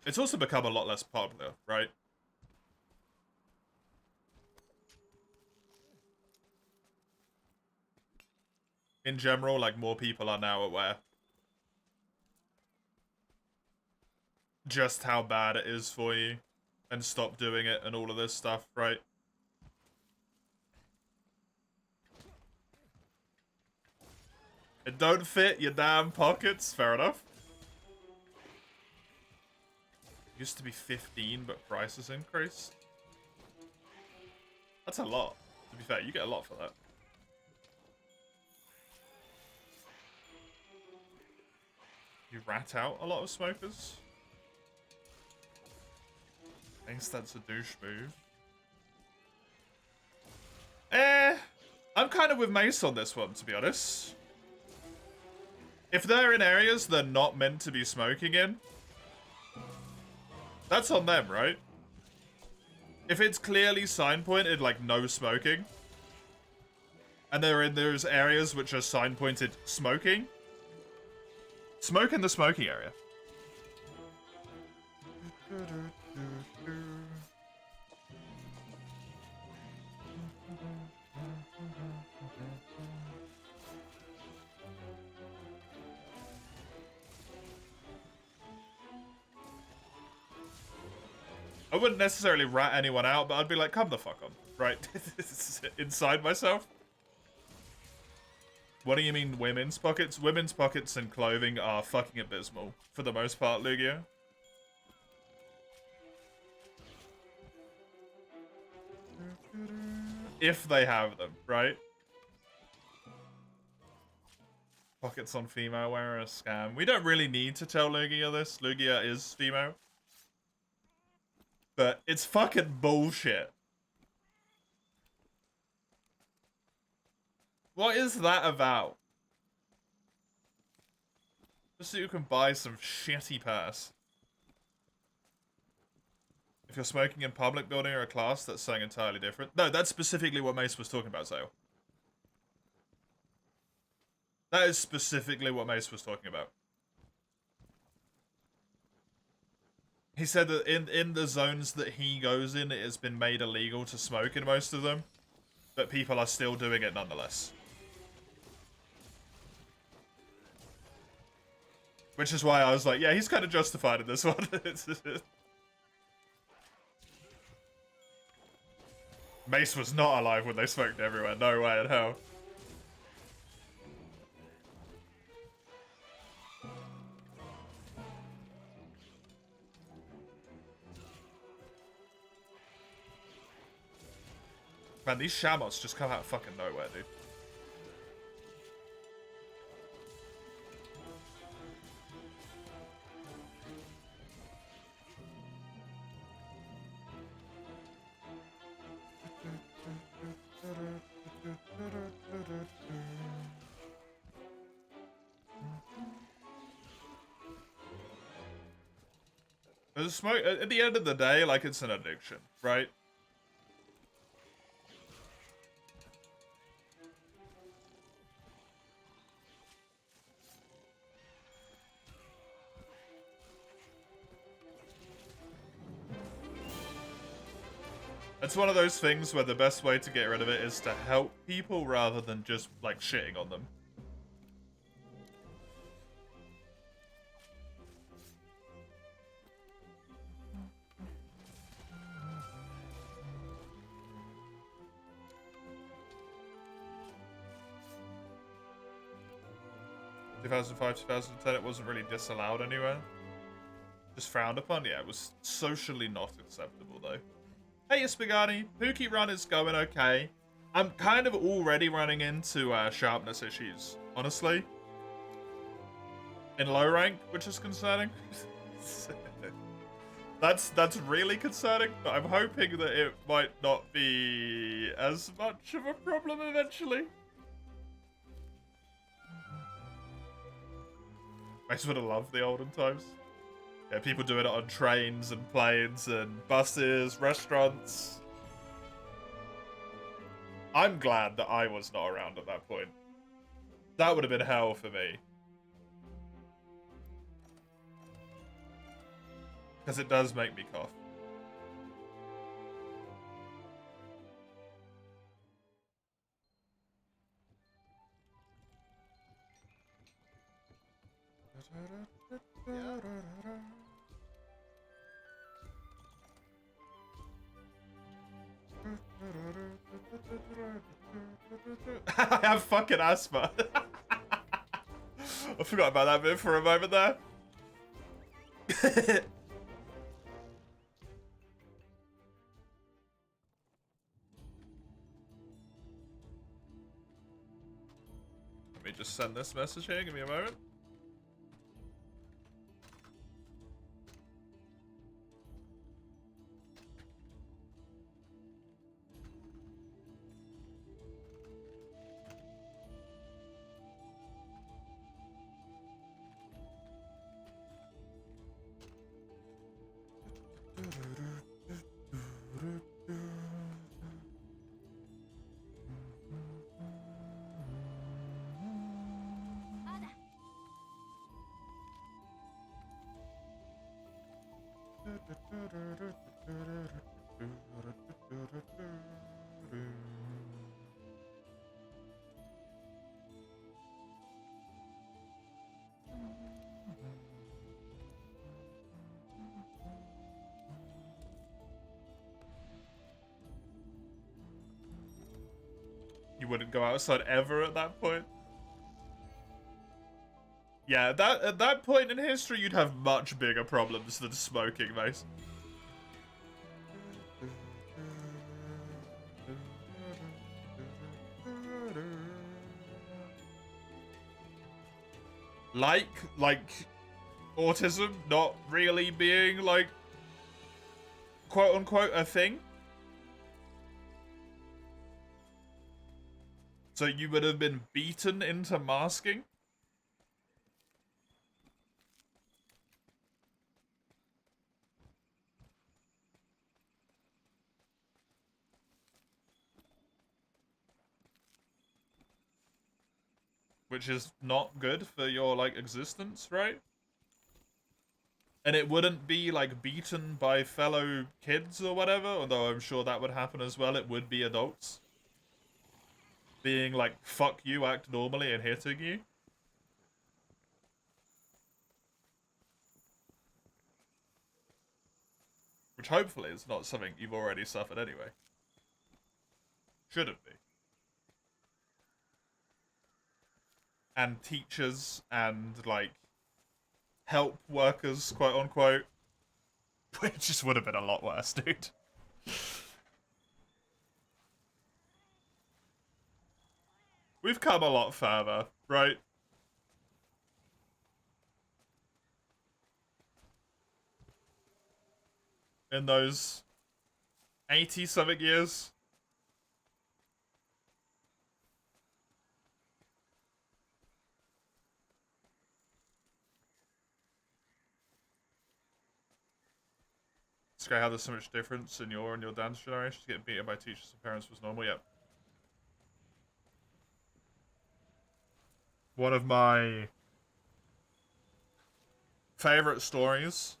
[SPEAKER 1] It's also become a lot less popular, right? In general, like, more people are now aware. just how bad it is for you and stop doing it and all of this stuff, right? It don't fit your damn pockets, fair enough. Used to be 15, but prices increased. That's a lot. To be fair, you get a lot for that. You rat out a lot of smokers. Thinks that's a douche move. I'm kind of with Mace on this one, to be honest. If they're in areas they're not meant to be smoking in, that's on them, right? If it's clearly sign-pointed, like, no smoking, and they're in those areas which are sign-pointed smoking, smoke in the smoking area. I wouldn't necessarily rat anyone out, but I'd be like, come the fuck on, right? Inside myself. What do you mean women's pockets? Women's pockets and clothing are fucking abysmal, for the most part, Lugia. If they have them, right? Pockets on female wear are a scam. We don't really need to tell Lugia this. Lugia is female. But it's fucking bullshit. What is that about? Just so you can buy some shitty pass. If you're smoking in public building or a class, that's something entirely different. No, that's specifically what Mace was talking about, Zale. That is specifically what Mace was talking about. He said that in the zones that he goes in, it has been made illegal to smoke in most of them, but people are still doing it nonetheless. Which is why I was like, yeah, he's kind of justified in this one. Mace was not alive when they smoked everywhere. No way in hell. Man, these shamots just come out of fucking nowhere, dude. Smoke, at the end of the day, like, it's an addiction, right? It's one of those things where the best way to get rid of it is to help people rather than just, like, shitting on them. In 2005, 2010, it wasn't really disallowed anywhere. Just frowned upon? Yeah, it was socially not acceptable, though. Hey, Spaghetti. Pukei run is going okay. I'm kind of already running into sharpness issues, honestly. In low rank, which is concerning. That's really concerning, but I'm hoping that it might not be as much of a problem eventually. I just would have loved the olden times. Yeah, people doing it on trains and planes and buses, restaurants. I'm glad that I was not around at that point. That would have been hell for me. Because it does make me cough. I have fucking asthma. I forgot about that bit for a moment there. Let me just send this message here. Give me a moment. You wouldn't go outside ever at that point? Yeah, at that point in history, you'd have much bigger problems than smoking, mate. Like autism not really being, like, quote-unquote a thing? So you would have been beaten into masking? Which is not good for your, like, existence, right? And it wouldn't be, like, beaten by fellow kids or whatever, although I'm sure that would happen as well. It would be adults being like, fuck you, act normally, and hitting you. Which hopefully is not something you've already suffered anyway. Shouldn't be. And teachers and, like, help workers, quote unquote. It just would have been a lot worse, dude. We've come a lot further, right? In those 80-something years. It's great how there's so much difference in your and your dad's generation. Getting beaten by teachers and parents was normal, yep. One of my favorite stories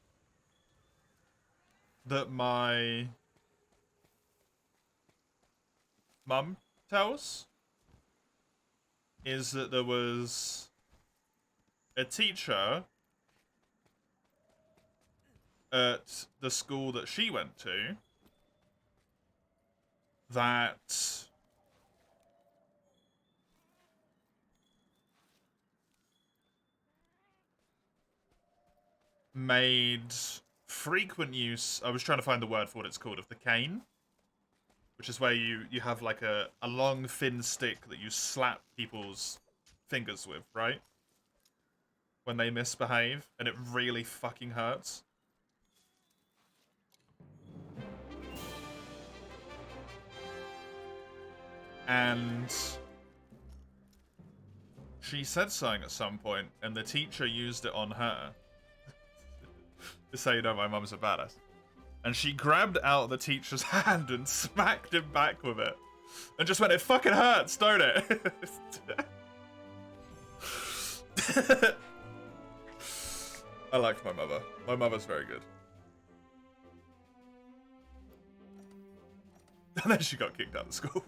[SPEAKER 1] that my mum tells is that there was a teacher at the school that she went to that made frequent use, I was trying to find the word for what it's called, of the cane, which is where you have like a long thin stick that you slap people's fingers with, right? When they misbehave, and it really fucking hurts. And she said something at some point, and the teacher used it on her. Just so you know, my mum's a badass. And she grabbed out the teacher's hand and smacked him back with it. And just went, it fucking hurts, don't it? I like my mother. My mother's very good. And then she got kicked out of school.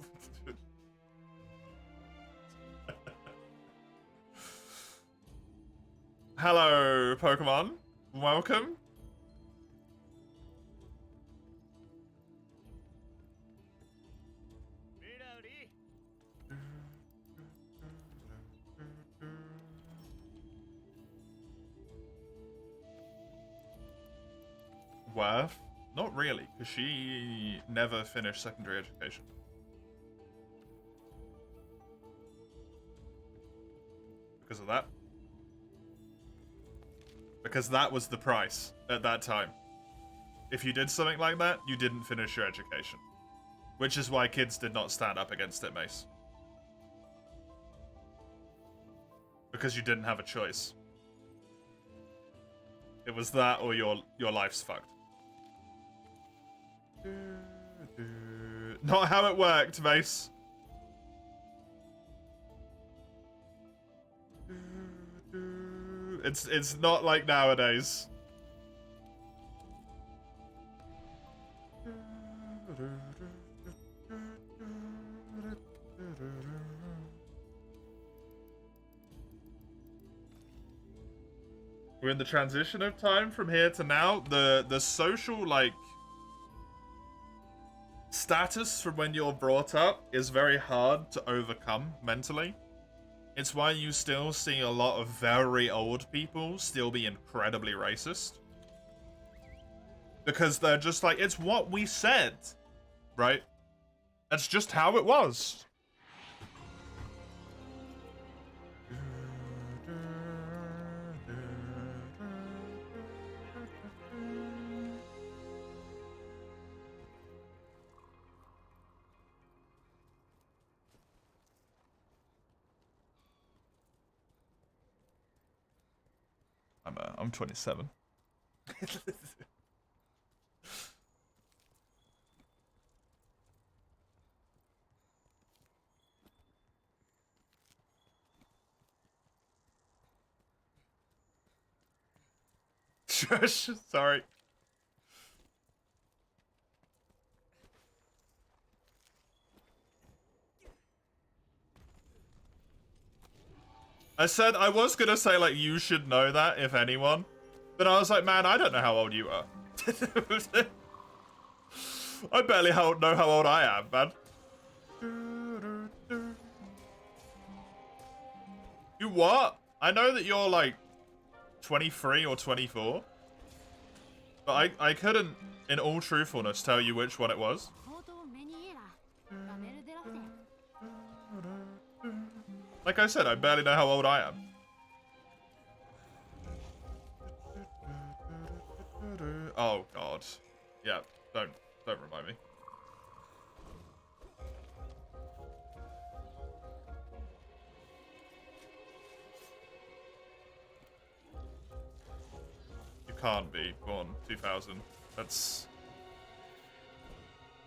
[SPEAKER 1] Hello, Pokemon. Welcome. worth? Not really, because she never finished secondary education. Because of that. Because that was the price at that time. If you did something like that, you didn't finish your education. Which is why kids did not stand up against it, Mace. Because you didn't have a choice. It was that or your life's fucked. Not how it worked, Mace. It's not like nowadays. We're in the transition of time from here to now. The social, like, status from when you're brought up is very hard to overcome mentally. It's why you still see a lot of very old people still be incredibly racist. Because they're just like, it's what we said, right? That's just how it was. I'm 27. Shush, sorry. I said I was gonna say, like, you should know that, if anyone. But I was like, man, I don't know how old you are. I barely know how old I am, man. You what? I know that you're, like, 23 or 24. But I couldn't, in all truthfulness, tell you which one it was. Like I said, I barely know how old I am. Oh god. Yeah, don't remind me. You can't be born 2000. That's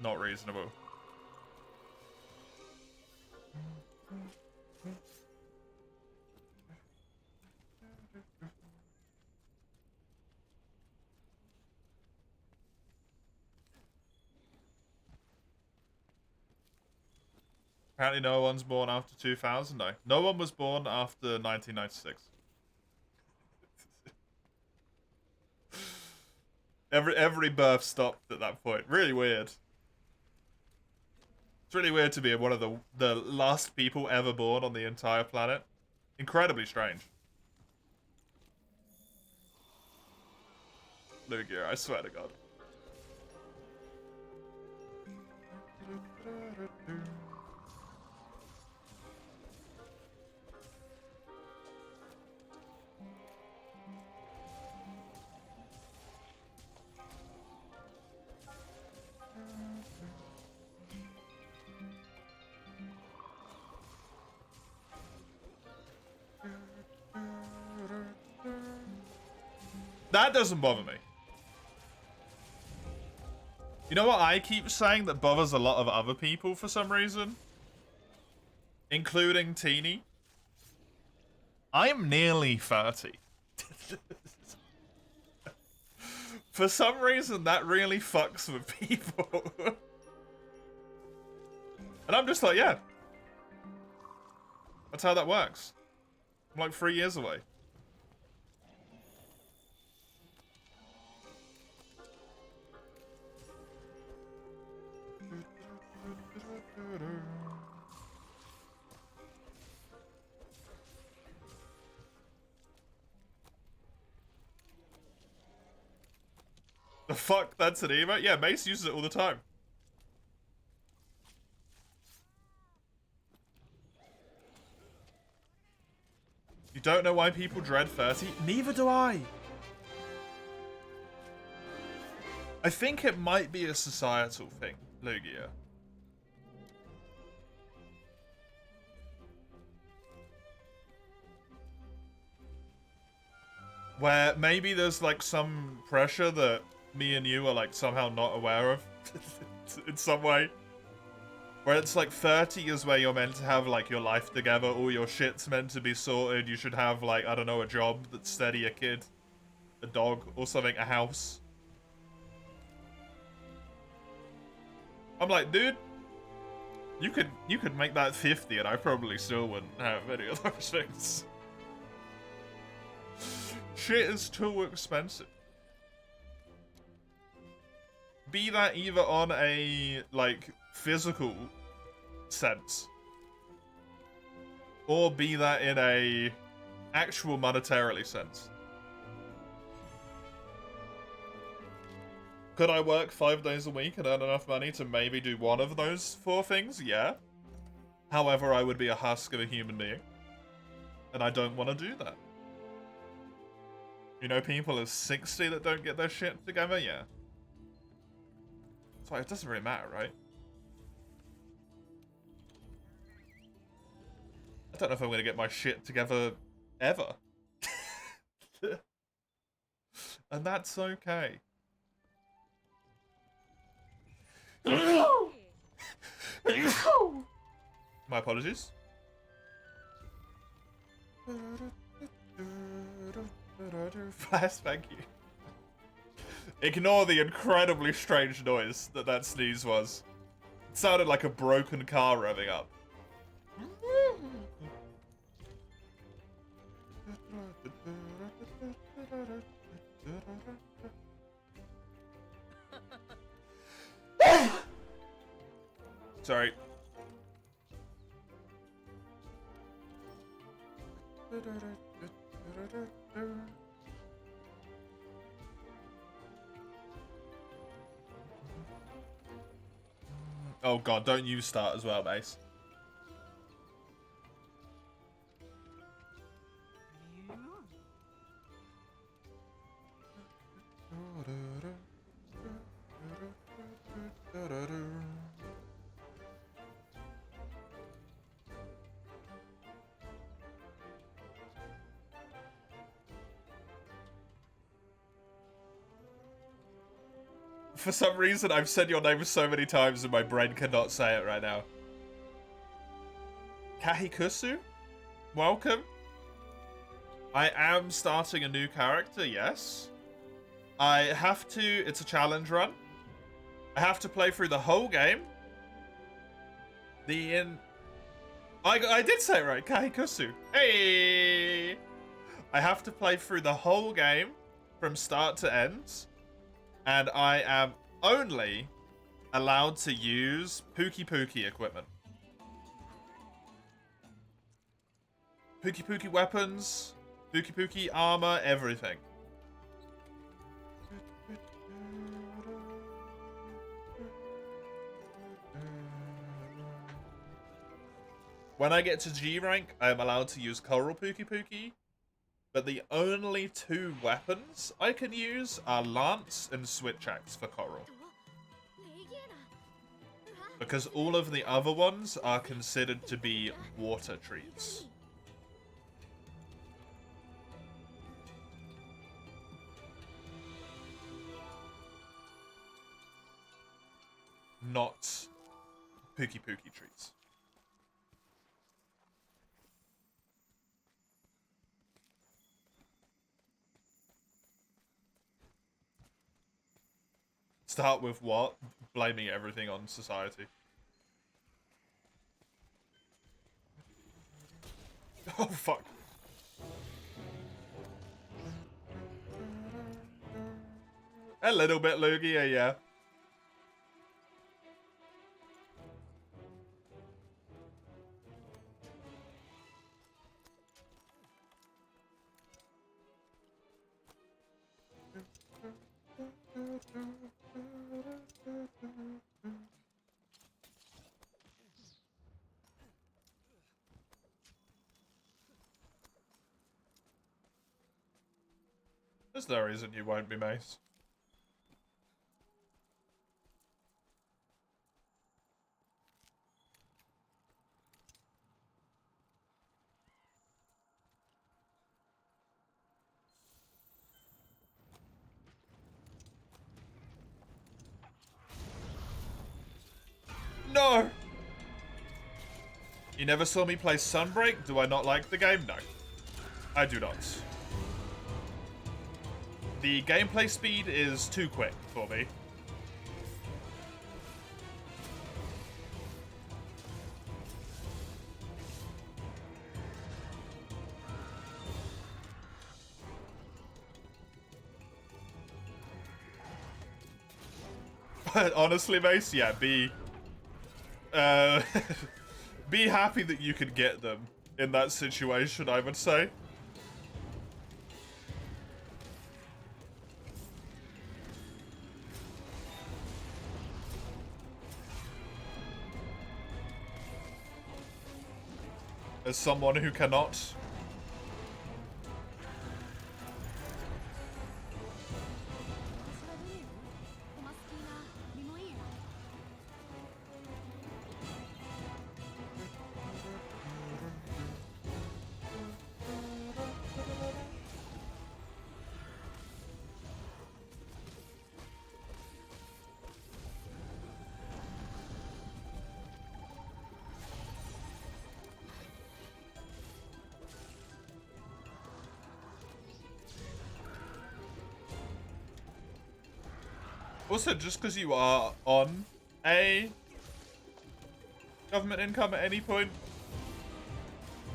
[SPEAKER 1] not reasonable. Apparently no one's born after 2000, though. No one was born after 1996. Every birth stopped at that point. Really weird. It's really weird to be one of the last people ever born on the entire planet. Incredibly strange. Lugia, I swear to God. That doesn't bother me. You know what I keep saying that bothers a lot of other people for some reason? Including Teeny. I'm nearly 30. For some reason, that really fucks with people. And I'm just like, yeah. That's how that works. I'm like 3 years away. The fuck? That's an emote? Yeah, Mace uses it all the time. You don't know why people dread 30? Neither do I. I think it might be a societal thing, Lugia. Where maybe there's like some pressure that me and you are like somehow not aware of in some way. Where it's like 30 is where you're meant to have like your life together, all your shit's meant to be sorted, you should have like, I don't know, a job that's steady, a kid, a dog, or something, a house. I'm like, dude, you could make that 50 and I probably still wouldn't have any of those things. Shit is too expensive. Be that either on a, like, physical sense, or be that in a actual monetarily sense. Could I work 5 days a week and earn enough money to maybe do one of those 4 things? Yeah. However, I would be a husk of a human being. And I don't want to do that. You know people at 60 that don't get their shit together? Yeah. So it doesn't really matter, right? I don't know if I'm going to get my shit together ever. And that's okay. My apologies. Flash, thank you. Ignore the incredibly strange noise that sneeze was. It sounded like a broken car revving up. Sorry. Oh god, don't you start as well, Mace. For some reason, I've said your name so many times and my brain cannot say it right now. Kahikusu? Welcome. I am starting a new character, yes. I have to... It's a challenge run. I have to play through the whole game. I did say it right, Kahikusu. Hey! I have to play through the whole game from start to end. And I am only allowed to use Pukei equipment. Pukei weapons, Pukei armor, everything. When I get to G rank, I am allowed to use Coral Pukei. But the only 2 weapons I can use are Lance and Switch Axe for Coral. Because all of the other ones are considered to be water trees. Not Pukei trees. Start with what? Blaming everything on society. Oh, fuck. A little bit, Lugia, yeah. There's no reason you won't be Mace. No! You never saw me play Sunbreak? Do I not like the game? No. I do not. The gameplay speed is too quick for me. But honestly, Mace, yeah, be happy that you could get them in that situation, I would say. As someone who cannot. Also, just because you are on a government income at any point,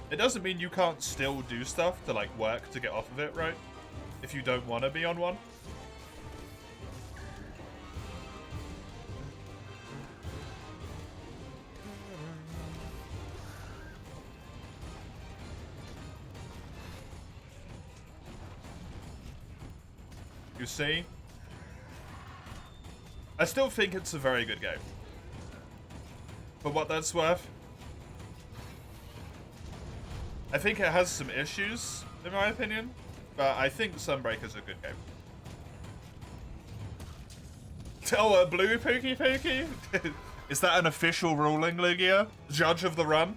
[SPEAKER 1] it doesn't mean you can't still do stuff to, like, work to get off of it, right? If you don't want to be on one. You see? I still think it's a very good game. For what that's worth. I think it has some issues, in my opinion. But I think Sunbreak is a good game. Oh, blue Pukei? Is that an official ruling, Lugia? Judge of the run?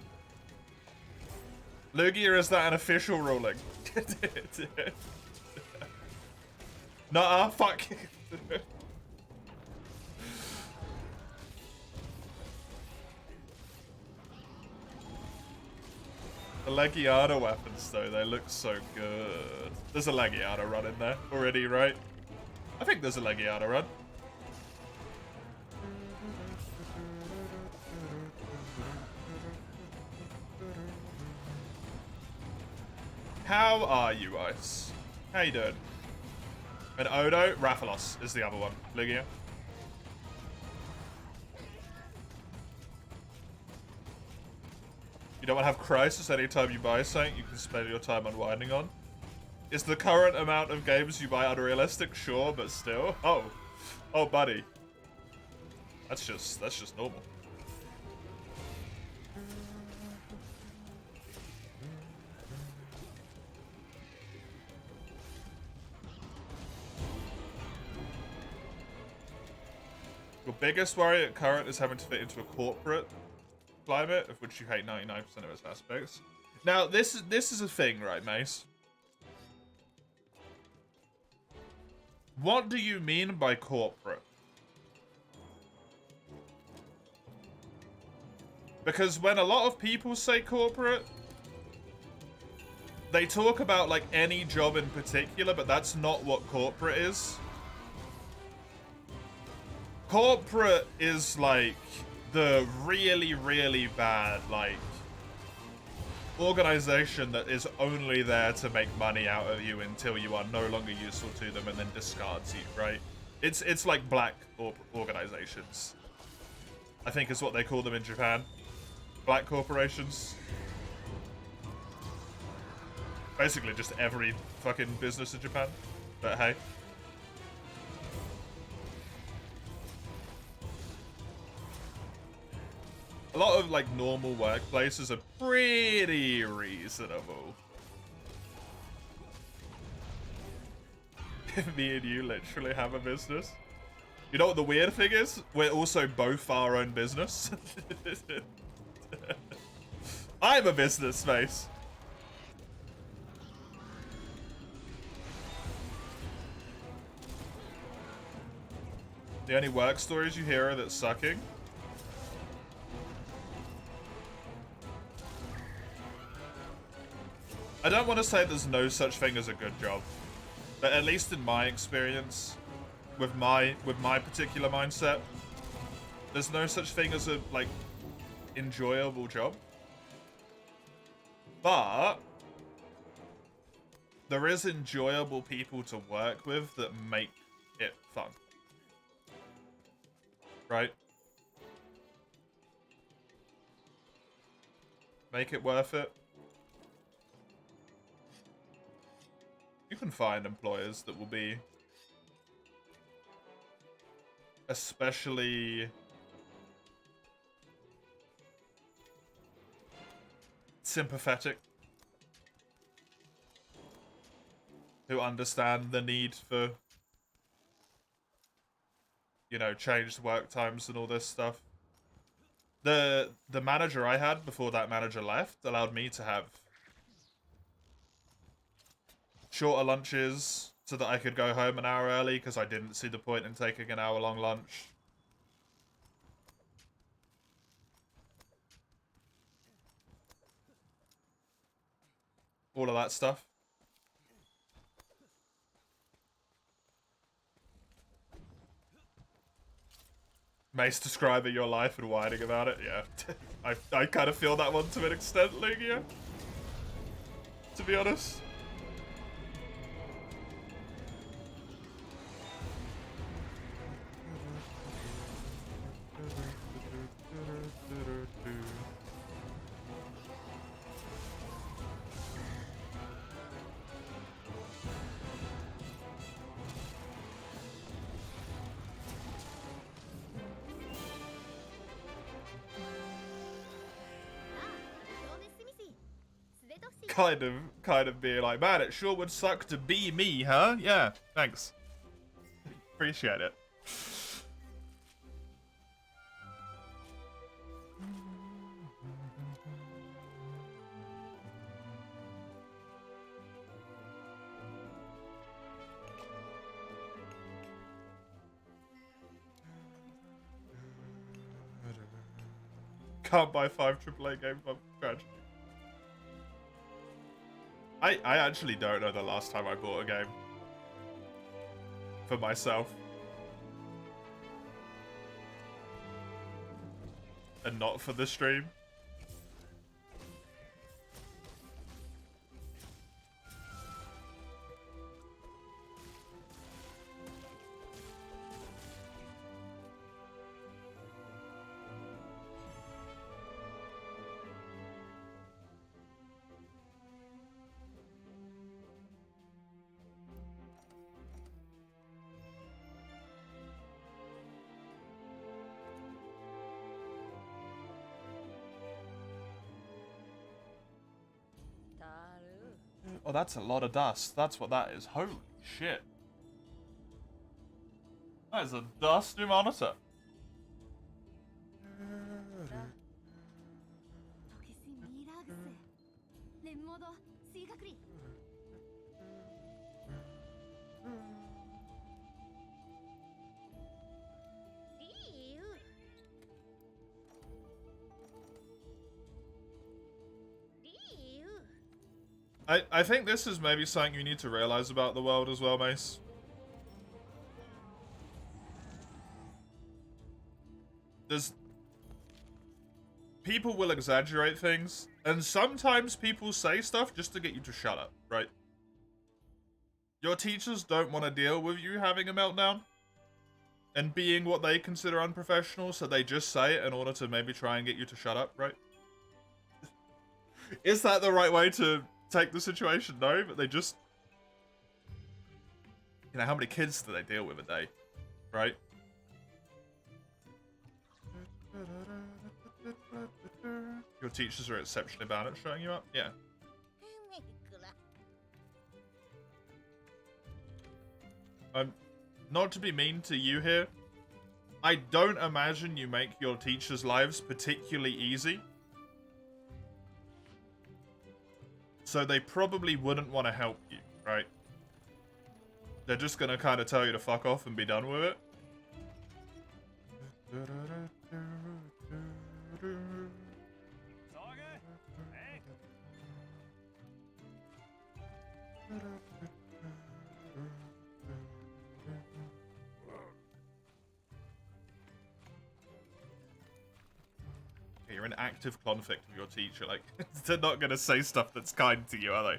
[SPEAKER 1] Lugia, is that an official ruling? Nuh-uh, fuck. The Legiata weapons, though, they look so good. There's a Legiata run in there already, right? I think there's a Legiata run. How are you, Ice? How you doing? And Odo, Rathalos is the other one. Lugia. You don't want to have crisis anytime you buy something you can spend your time unwinding on. Is the current amount of games you buy unrealistic? Sure, but still. Oh, buddy. That's just normal. Your biggest worry at current is having to fit into a corporate climate, of which you hate 99% of its aspects. Now, this is a thing, right, Mace? What do you mean by corporate? Because when a lot of people say corporate, they talk about, like, any job in particular, but that's not what corporate is. Corporate is, like, the really, really bad, like, organization that is only there to make money out of you until you are no longer useful to them and then discards you, right? It's like black organizations. I think is what they call them in Japan. Black corporations. Basically just every fucking business in Japan. But hey. A lot of like normal workplaces are pretty reasonable. Me and you literally have a business. You know what the weird thing is? We're also both our own business. I'm a business space. The only work stories you hear are that sucking. I don't want to say there's no such thing as a good job, but at least in my experience, with my particular mindset, there's no such thing as a like enjoyable job. But there is enjoyable people to work with that make it fun. Right? Make it worth it. You can find employers that will be especially sympathetic, who understand the need for, you know, changed work times and all this stuff. The manager I had before that manager left allowed me to have shorter lunches so that I could go home an hour early because I didn't see the point in taking an hour-long lunch. All of that stuff. Mace describing your life and whining about it, yeah. I kind of feel that one to an extent, Lugia. To be honest. Kind of being like, man, it sure would suck to be me, huh? Yeah, thanks. Appreciate it. Can't buy 5 AAA games on tragedy. I actually don't know the last time I bought a game for myself. And not for the stream. Oh, that's a lot of dust. That's what that is. Holy shit. That is a dusty monitor. I think this is maybe something you need to realize about the world as well, Mace. People will exaggerate things, and sometimes people say stuff just to get you to shut up, right? Your teachers don't want to deal with you having a meltdown and being what they consider unprofessional, so they just say it in order to maybe try and get you to shut up, right? Is that the right way to take the situation? No, but they just... You know, how many kids do they deal with a day, right? Your teachers are exceptionally bad at showing you up? Yeah. Not to be mean to you here, I don't imagine you make your teachers' lives particularly easy. So they probably wouldn't want to help you, right? They're just gonna kind of tell you to fuck off and be done with it. You're in active conflict with your teacher. Like, they're not going to say stuff that's kind to you, are they?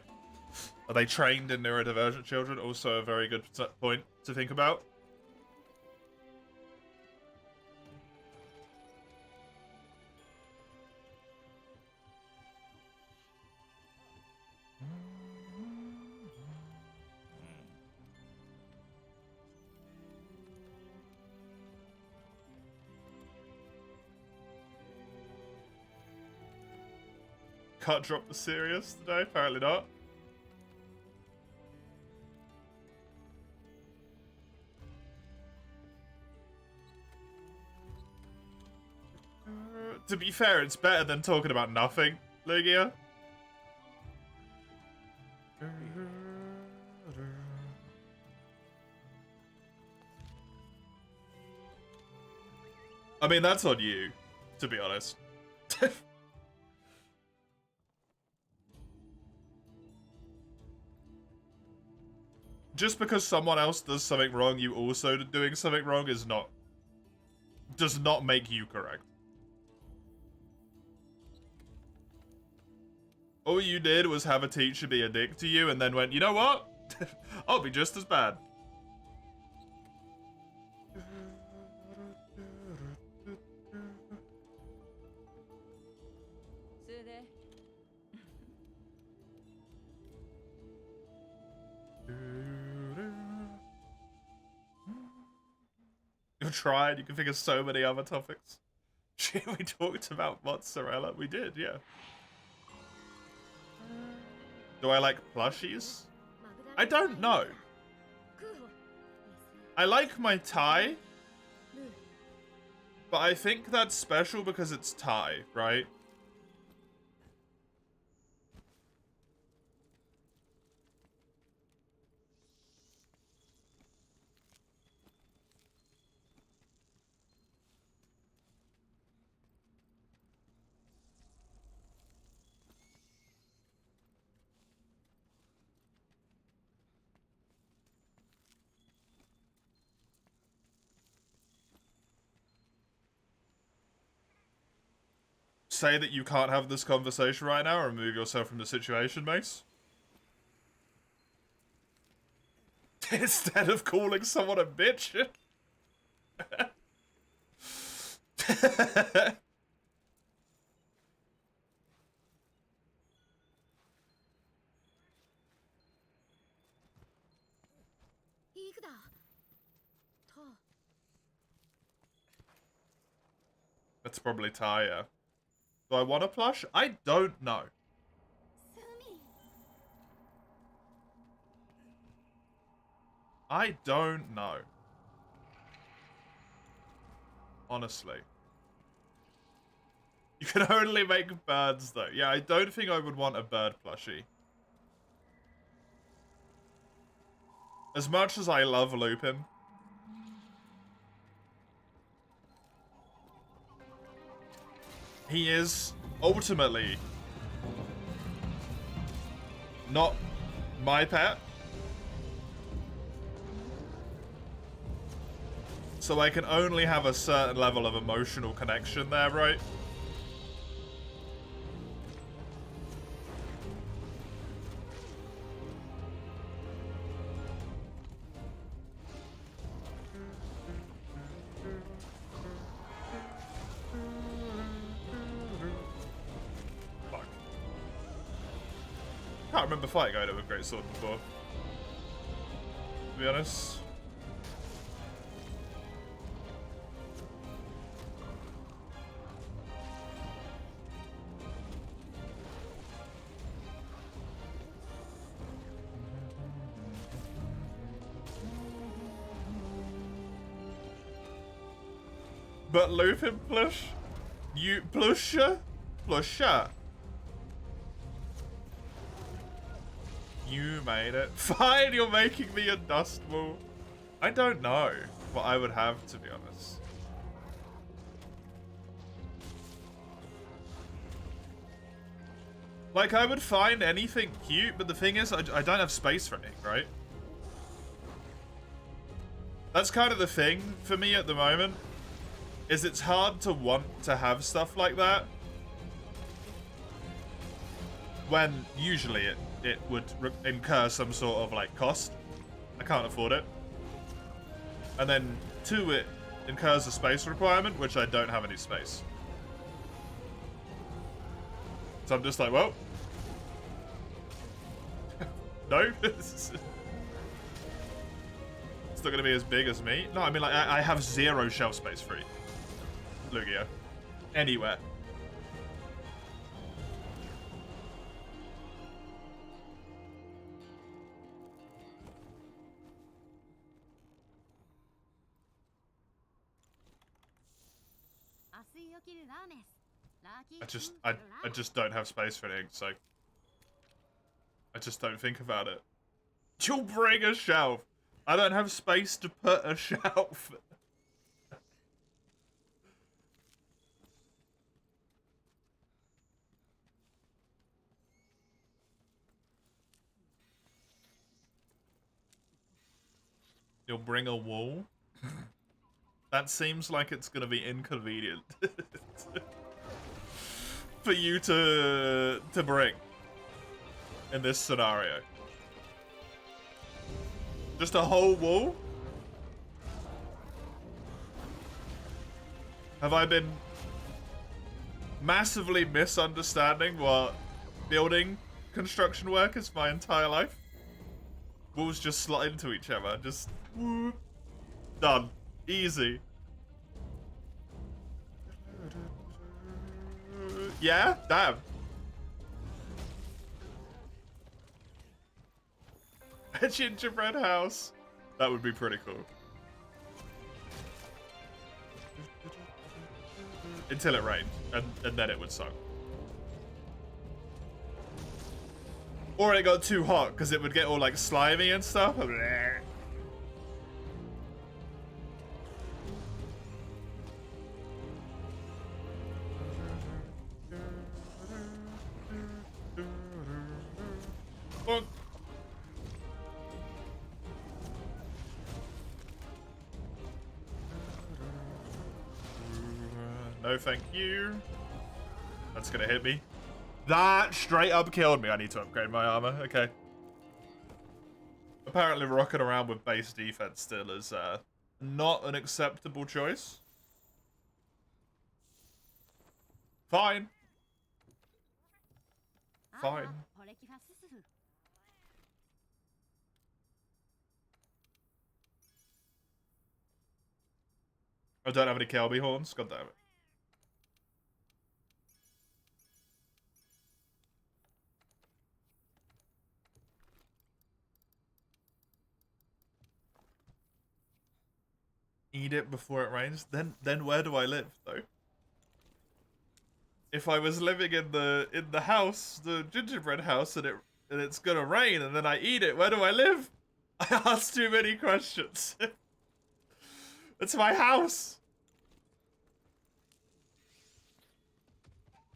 [SPEAKER 1] Are they trained in neurodivergent children? Also a very good point to think about. Can't drop the serious today? Apparently not. To be fair, it's better than talking about nothing, Lugia. I mean, that's on you, to be honest. Just because someone else does something wrong, you also doing something wrong does not make you correct. All you did was have a teacher be a dick to you and then went, you know what? I'll be just as bad. You've tried, you can think of so many other topics. We talked about mozzarella. We did, yeah. Do I like plushies? I don't know. I like my tie. But I think that's special because it's tie, right? Say that you can't have this conversation right now or remove yourself from the situation, Mace. Instead of calling someone a bitch. That's probably Taya. Do I want a plush? I don't know. I don't know. Honestly. You can only make birds, though. Yeah, I don't think I would want a bird plushie. As much as I love Lupin. He is ultimately not my pet. So I can only have a certain level of emotional connection there, right? Fuck. Can't remember fighting Oda with Great Sword before, to be honest. But Lupin plush? You plusher? Plusher? You made it. Fine, you're making me a dust ball. I don't know what I would have, to be honest. Like, I would find anything cute, but the thing is, I don't have space for anything, right? That's kind of the thing for me at the moment, is it's hard to want to have stuff like that when usually it would incur some sort of, like, cost. I can't afford it. And then, two, it incurs a space requirement, which I don't have any space. So I'm just like, well... no? It's not going to be as big as me. No, I mean, like, I have 0 shelf space free. Lugia. Anywhere. I just don't have space for anything, so I just don't think about it. You'll bring a shelf. I don't have space to put a shelf. You'll bring a wall? That seems like it's gonna be inconvenient for you to bring in this scenario. Just a whole wall? Have I been massively misunderstanding what building construction work is my entire life? Walls just slot into each other, just whoop, done. Easy. Yeah? Damn. A gingerbread house. That would be pretty cool. Until it rained, and then it would suck. Or it got too hot, because it would get all, like, slimy and stuff. Bonk. No, thank you. That's gonna hit me. That straight up killed me. I need to upgrade my armor. Okay. Apparently rocking around with base defense still is not an acceptable choice. Fine. Fine. I don't have any Kelby horns. God damn it. Eat it before it rains. Then where do I live though? If I was living in the house, the gingerbread house, and it's gonna rain, and then I eat it, where do I live? I asked too many questions. It's my house.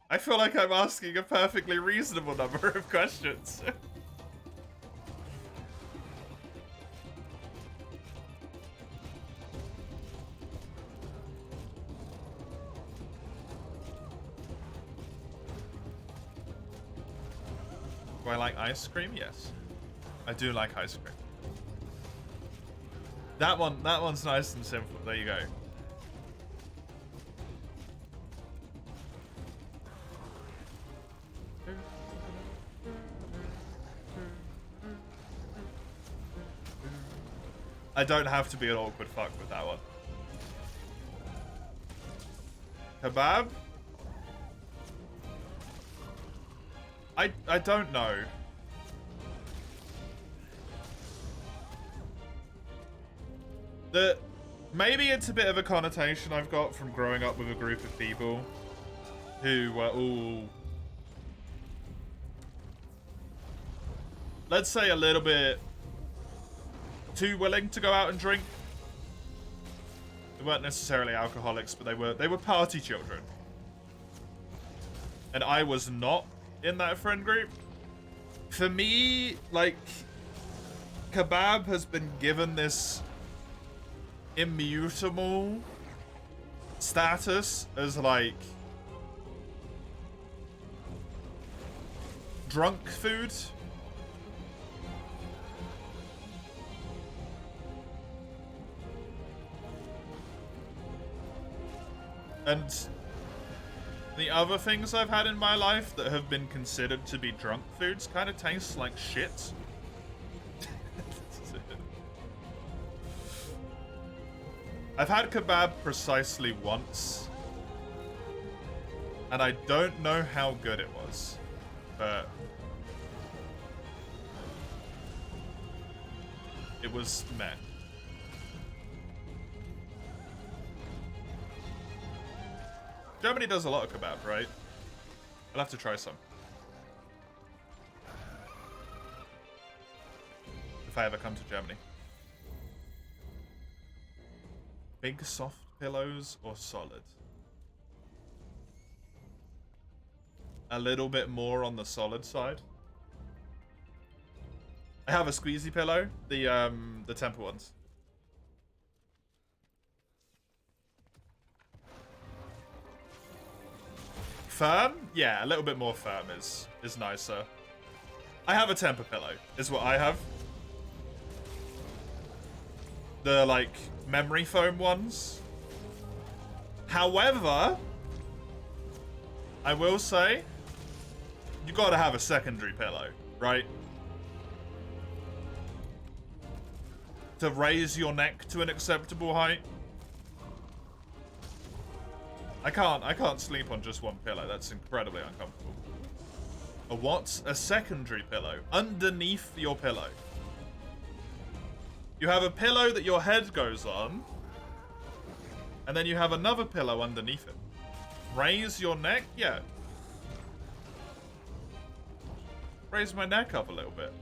[SPEAKER 1] I feel like I'm asking a perfectly reasonable number of questions. Do I like ice cream? Yes. I do like ice cream. That one's nice and simple. There you go. I don't have to be an awkward fuck with that one. Kebab? I don't know. Maybe it's a bit of a connotation I've got from growing up with a group of people who were all, let's say, a little bit too willing to go out and drink. They weren't necessarily alcoholics, but they were party children. And I was not in that friend group. For me, like, kebab has been given this immutable status as, like, drunk food. And the other things I've had in my life that have been considered to be drunk foods kind of taste like shit. I've had kebab precisely once, and I don't know how good it was, but it was meh. Germany does a lot of kebab, right? I'll have to try some. If I ever come to Germany. Big soft pillows or solid? A little bit more on the solid side. I have a squeezy pillow, the temple ones. Firm? Yeah, a little bit more firm is nicer. I have a temper pillow, is what I have. The, like, memory foam ones. However, I will say, you gotta have a secondary pillow, right? To raise your neck to an acceptable height. I can't sleep on just one pillow. That's incredibly uncomfortable. A what? A secondary pillow. Underneath your pillow. You have a pillow that your head goes on. And then you have another pillow underneath it. Raise your neck? Yeah. Raise my neck up a little bit.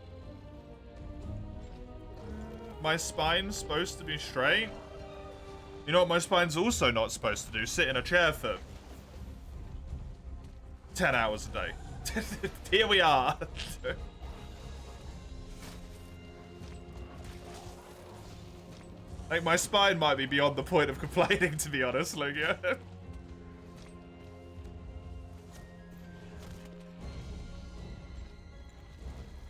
[SPEAKER 1] My spine's supposed to be straight. You know what my spine's also not supposed to do? Sit in a chair for 10 hours a day. Here we are. Like, my spine might be beyond the point of complaining, to be honest, like, yeah.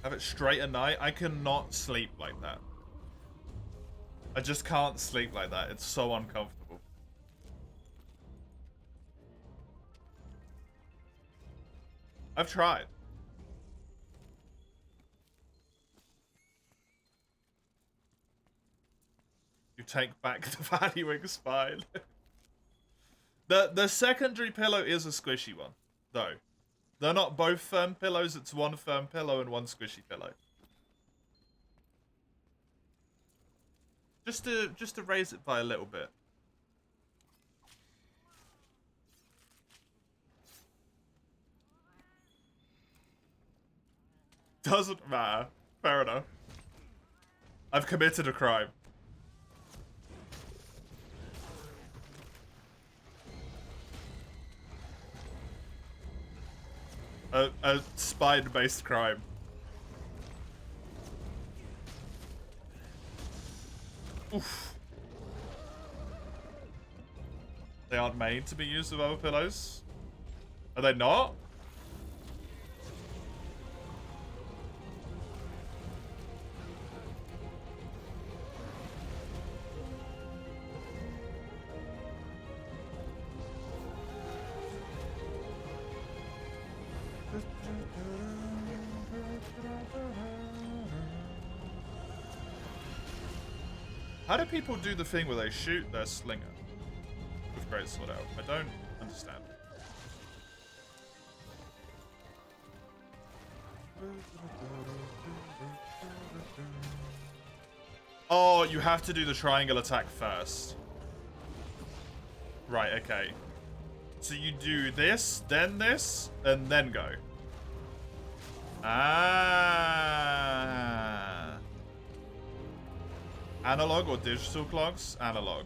[SPEAKER 1] Have it straight at night? I cannot sleep like that. I just can't sleep like that. It's so uncomfortable. I've tried. You take back the valuing spine. The secondary pillow is a squishy one, though. They're not both firm pillows. It's one firm pillow and one squishy pillow. Just to raise it by a little bit. Doesn't matter. Fair enough. I've committed a crime. A spine-based crime. Oof. They aren't made to be used with other pillows? Are they not? How do people do the thing where they shoot their slinger with great sword out? I don't understand. Oh, you have to do the triangle attack first. Right, okay. So you do this, and then go. Ah. Analog or digital clocks? Analog.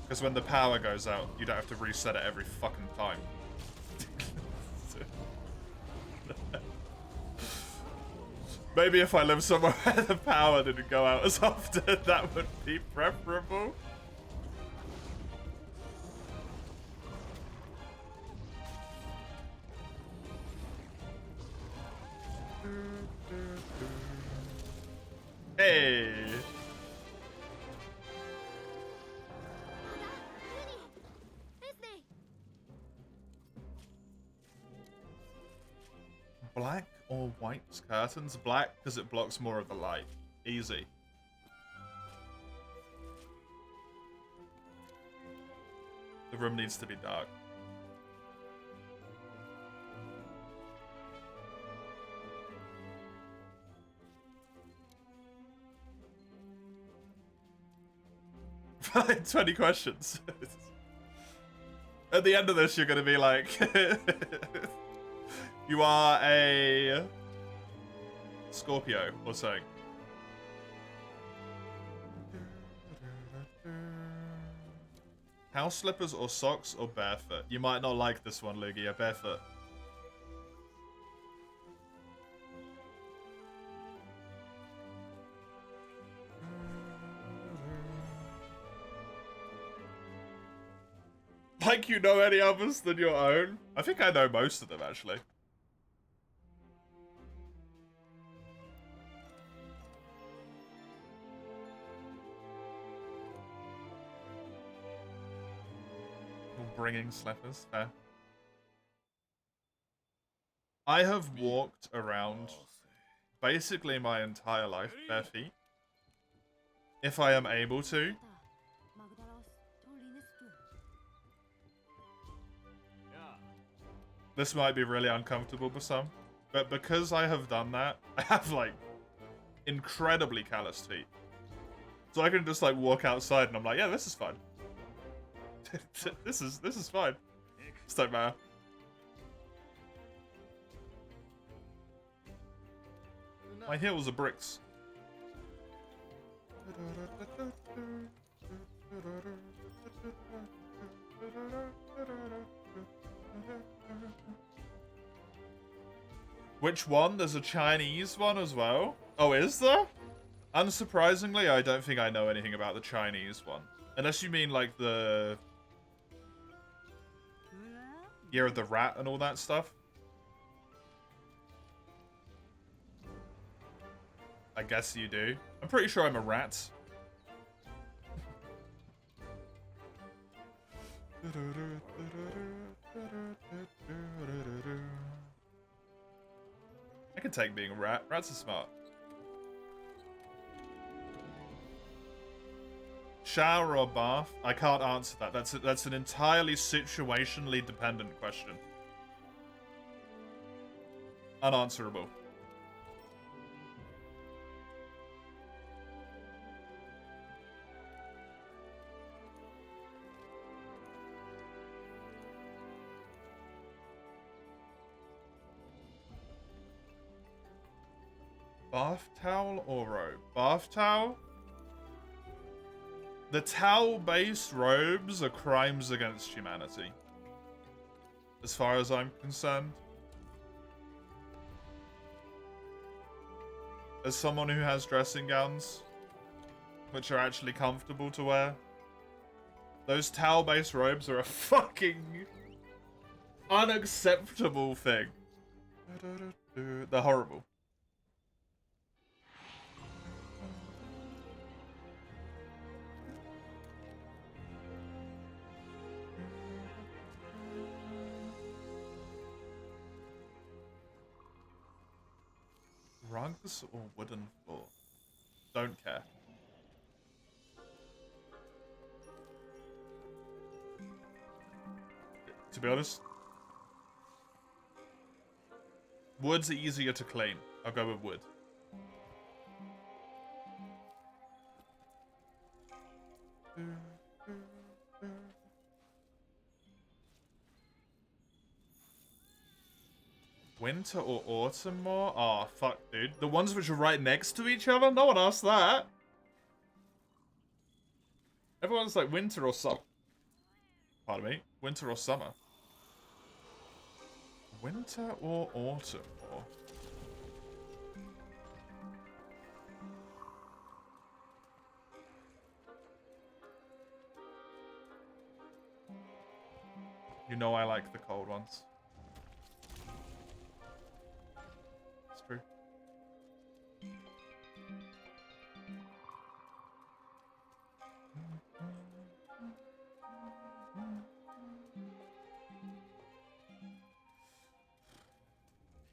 [SPEAKER 1] Because when the power goes out, you don't have to reset it every fucking time. Maybe if I live somewhere where the power didn't go out as often, that would be preferable. Hey! Black or white curtains? Black because it blocks more of the light. Easy. The room needs to be dark. Fine, 20 questions. At the end of this, you're going to be like... You are a... Scorpio or something. House slippers or socks or barefoot? You might not like this one, Lugia. Barefoot. Like you know any others than your own? I think I know most of them, actually. Bringing slippers, fair. I have walked around basically my entire life bare feet. If I am able to. This might be really uncomfortable for some, but because I have done that, I have like incredibly calloused feet. So I can just like walk outside and I'm like, yeah, this is fine. this is fine. It's don't matter. My heels are bricks. Which one? There's a Chinese one as well. Oh, is there? Unsurprisingly, I don't think I know anything about the Chinese one. Unless you mean like the Year of the Rat and all that stuff. I guess you do. I'm pretty sure I'm a rat. I can take being a rat. Rats are smart. Shower or bath? I can't answer that. That's an entirely situationally dependent question. Unanswerable. Bath towel or robe? Bath towel? The towel-based robes are crimes against humanity. As far as I'm concerned. As someone who has dressing gowns, which are actually comfortable to wear, those towel-based robes are a fucking unacceptable thing. They're horrible. Rugs or wooden floor? Don't care. To be honest, wood's easier to clean. I'll go with wood. Winter or autumn more? Oh, fuck, dude. The ones which are right next to each other? No one asked that. Everyone's like winter or summer. Pardon me. Winter or summer? Winter or autumn more? You know I like the cold ones. It's true.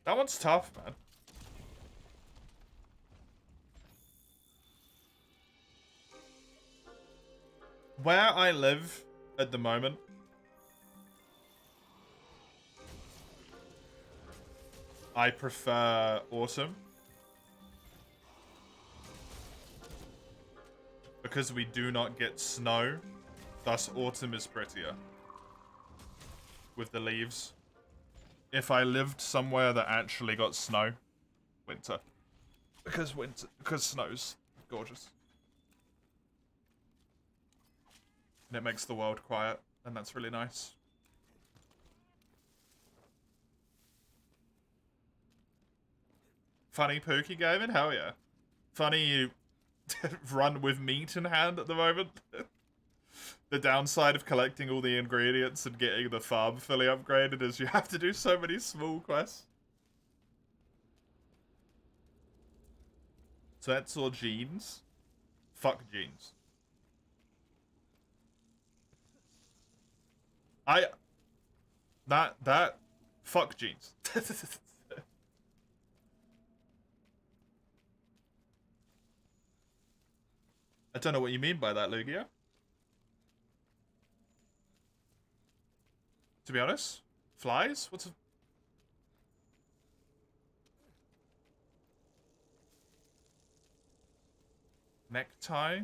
[SPEAKER 1] That one's tough, man. Where I live at the moment, I prefer autumn. Because we do not get snow, thus autumn is prettier. With the leaves. If I lived somewhere that actually got snow, winter. Because snow's gorgeous. And it makes the world quiet, and that's really nice. Funny Pukei gaming? Hell yeah. Funny you run with meat in hand at the moment. The downside of collecting all the ingredients and getting the farm fully upgraded is you have to do so many small quests. Sets or jeans? Fuck jeans. Fuck jeans. I don't know what you mean by that, Lugia. To be honest, flies? What's a... Necktie?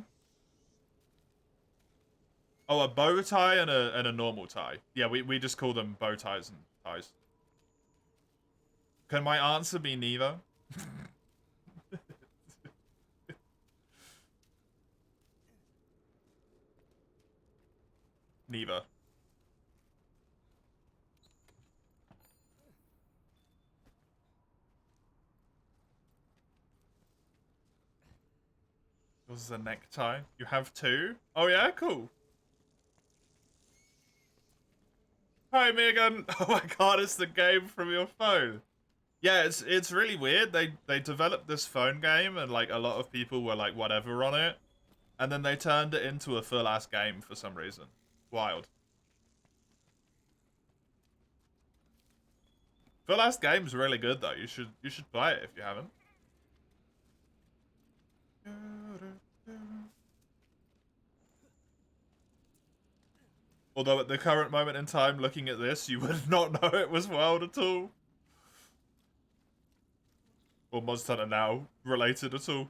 [SPEAKER 1] Oh, a bow tie and a normal tie. Yeah, we just call them bow ties and ties. Can my answer be neither? Neither. This is a necktie. You have two? Oh yeah, cool. Hi Megan. Oh my god, it's the game from your phone. Yeah, it's really weird. They developed this phone game and like a lot of people were like whatever on it. And then they turned it into a full ass game for some reason. Wild. Full ass game's really good though. You should buy it if you haven't. Although at the current moment in time, looking at this, you would not know it was World at all. Or Monster Hunter Now related at all.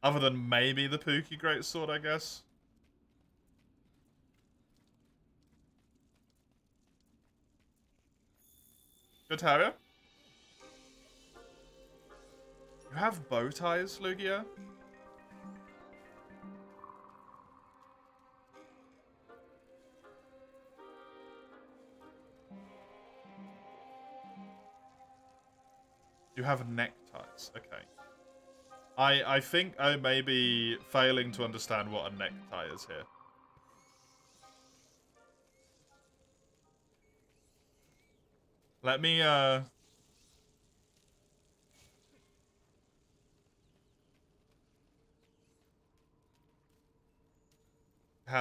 [SPEAKER 1] Other than maybe the Pukei Greatsword, I guess. Good to have you. You have bow ties, Lugia? You have neckties. Okay. I think I may be failing to understand what a necktie is here. Let me hand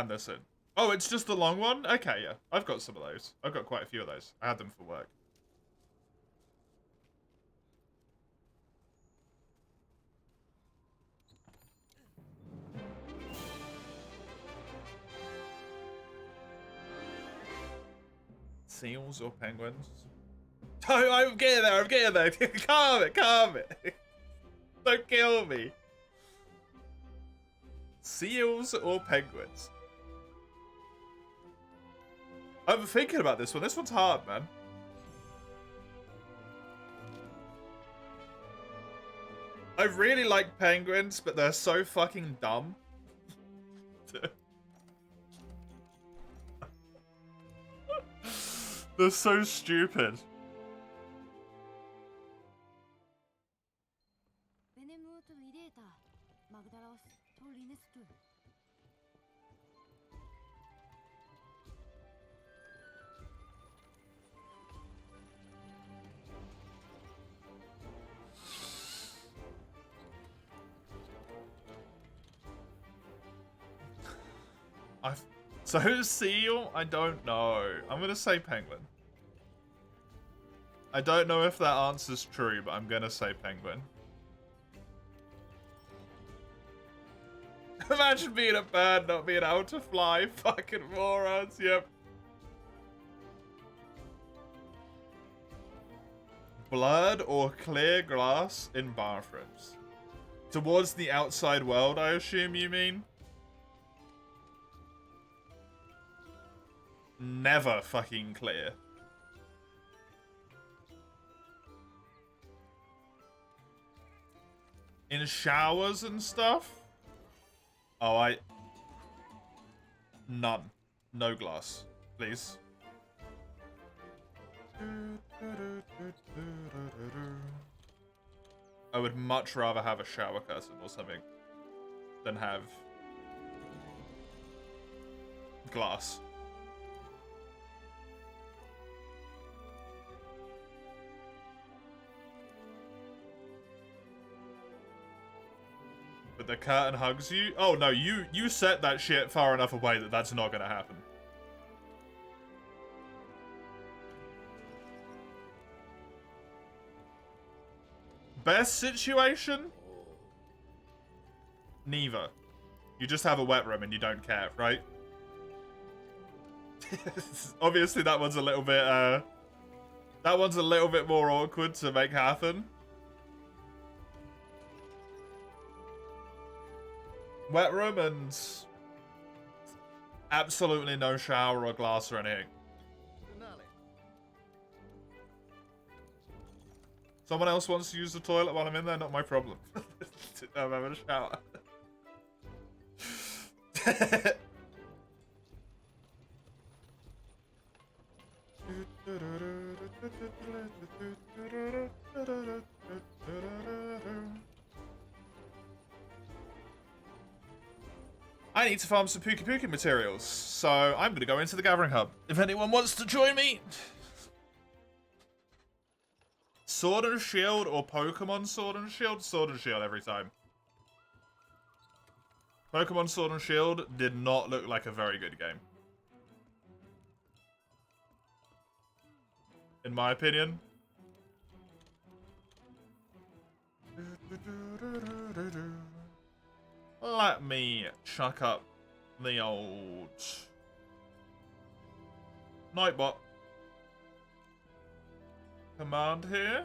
[SPEAKER 1] this in. Oh, it's just the long one? Okay, yeah. I've got some of those. I've got quite a few of those. I had them for work. Seals or penguins? Oh, I'm getting there, I'm getting there. Calm it, calm it. Don't kill me. Seals or penguins? I'm thinking about this one. This one's hard, man. I really like penguins, but they're so fucking dumb. They're so stupid. So who's seal? I don't know. I'm gonna say penguin. I don't know if that answer's true, but I'm gonna say penguin. Imagine being a bird not being able to fly. Fucking morons, yep. Blurred or clear glass in bathrooms. Towards the outside world, I assume you mean? Never fucking clear. In showers and stuff? Oh, None. No glass. Please. I would much rather have a shower curtain or something than have glass. But the curtain hugs you? Oh no, you set that shit far enough away that that's not gonna happen. Best situation? Neither. You just have a wet room and you don't care, right? Obviously that one's a little bit more awkward to make happen. Wet room and absolutely no shower or glass or anything. Someone else wants to use the toilet while I'm in there, not my problem. I'm having a shower. I need to farm some Pukei materials, so I'm going to go into the Gathering Hub. If anyone wants to join me... Sword and Shield or Pokemon Sword and Shield? Sword and Shield every time. Pokemon Sword and Shield did not look like a very good game. In my opinion. Let me chuck up the old Nightbot command here.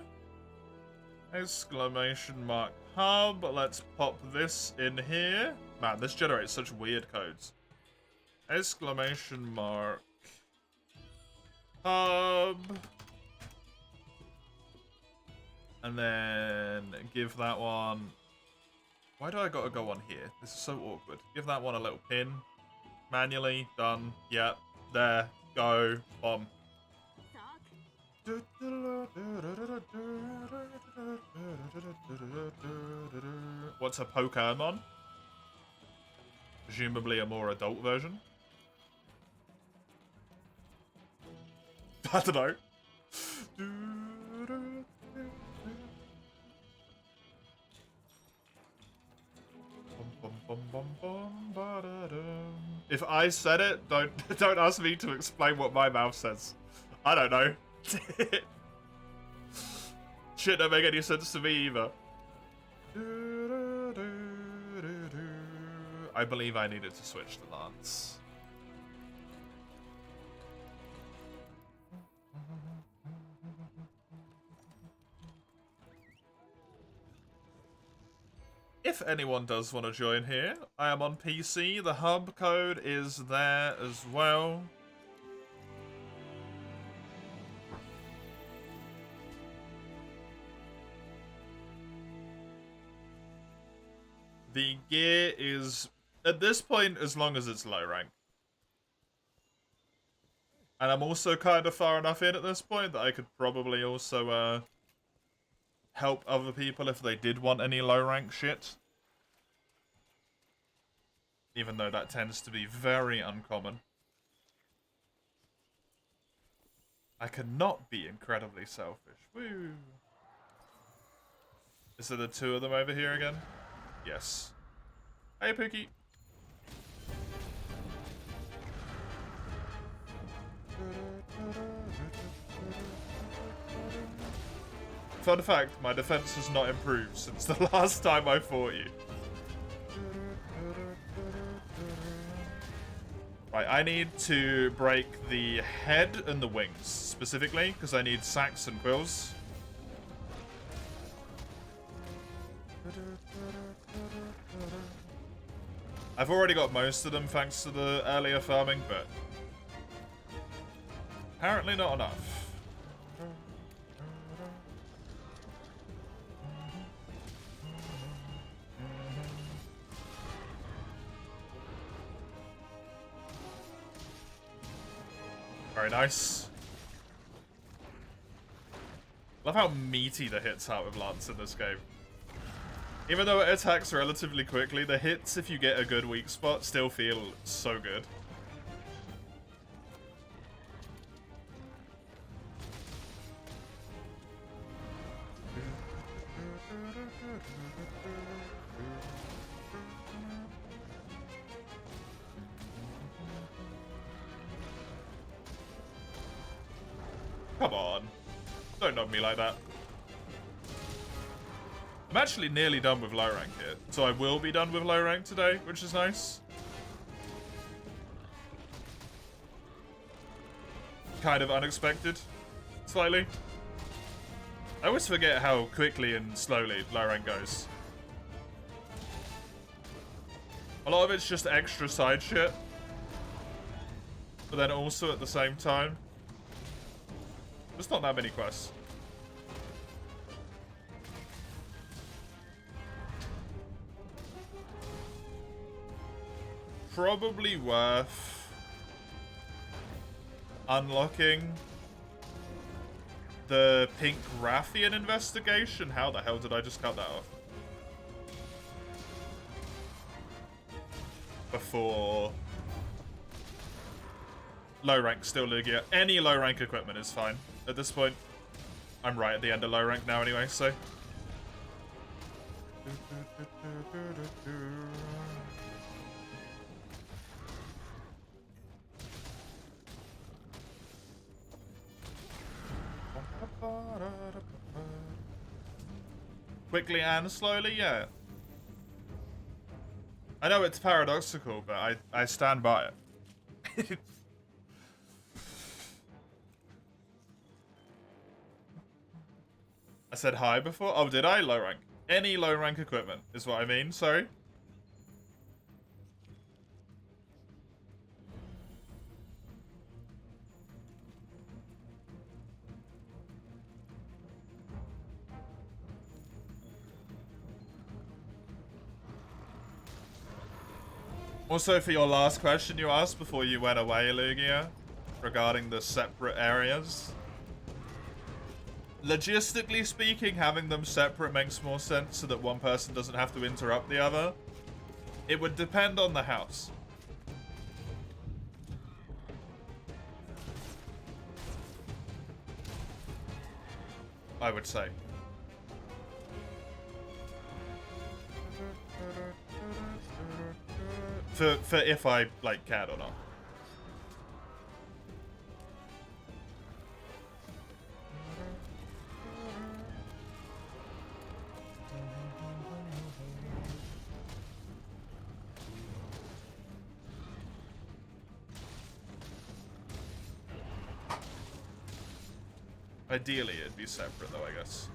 [SPEAKER 1] Exclamation mark hub. Let's pop this in here. Man, this generates such weird codes. Exclamation mark hub. And then give that one... Why do I gotta go on here? This is so awkward. Give that one a little pin. Manually. Done. Yep. There. Go. Bomb. What's a Pokemon? Presumably a more adult version. I don't know. If I said it, don't ask me to explain what my mouth says. I don't know. Shit don't make any sense to me either. I believe I needed to switch to Lance. If anyone does want to join here, I am on PC. The hub code is there as well. The gear is, at this point, as long as it's low rank. And I'm also kind of far enough in at this point that I could probably also help other people if they did want any low rank shit. Even though that tends to be very uncommon. I cannot be incredibly selfish. Woo! Is there the two of them over here again? Yes. Hey, Pukei. Fun fact, my defense has not improved since the last time I fought you. Right, I need to break the head and the wings, specifically, because I need sacks and quills. I've already got most of them thanks to the earlier farming, but apparently not enough. Very nice. Love how meaty the hits are with Lance in this game. Even though it attacks relatively quickly, the hits, if you get a good weak spot, still feel so good. Come on. Don't knock me like that. I'm actually nearly done with low rank here, so I will be done with low rank today, which is nice. Kind of unexpected, slightly. I always forget how quickly and slowly low rank goes. A lot of it's just extra side shit, but then also at the same time, there's not that many quests. Probably worth unlocking the Pink Rathian investigation. How the hell did I just cut that off? Before low rank still Lugia. Any low rank equipment is fine. At this point, I'm right at the end of low rank now anyway, so. Quickly and slowly, yeah. I know it's paradoxical, but I stand by it. I said hi before? Oh, did I? Low rank. Any low rank equipment is what I mean, sorry. Also, for your last question you asked before you went away, Lugia, regarding the separate areas. Logistically speaking, having them separate makes more sense so that one person doesn't have to interrupt the other. It would depend on the house. I would say. For if I, like, can or not. Ideally, it'd be separate, though, I guess.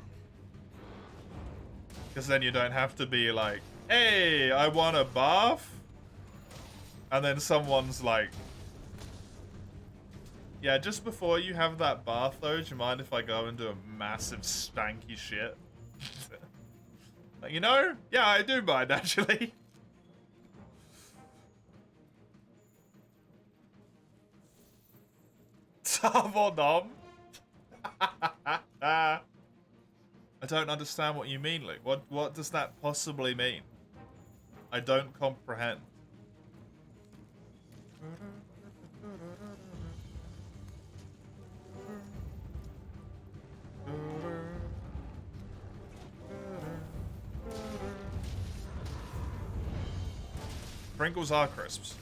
[SPEAKER 1] Because then you don't have to be like, hey, I want a bath. And then someone's like, yeah, just before you have that bath, though, do you mind if I go and do a massive stanky shit? You know? Yeah, I do mind, actually. Tom or nom? I don't understand what you mean, Luke. What does that possibly mean? I don't comprehend. Pringles are crisps.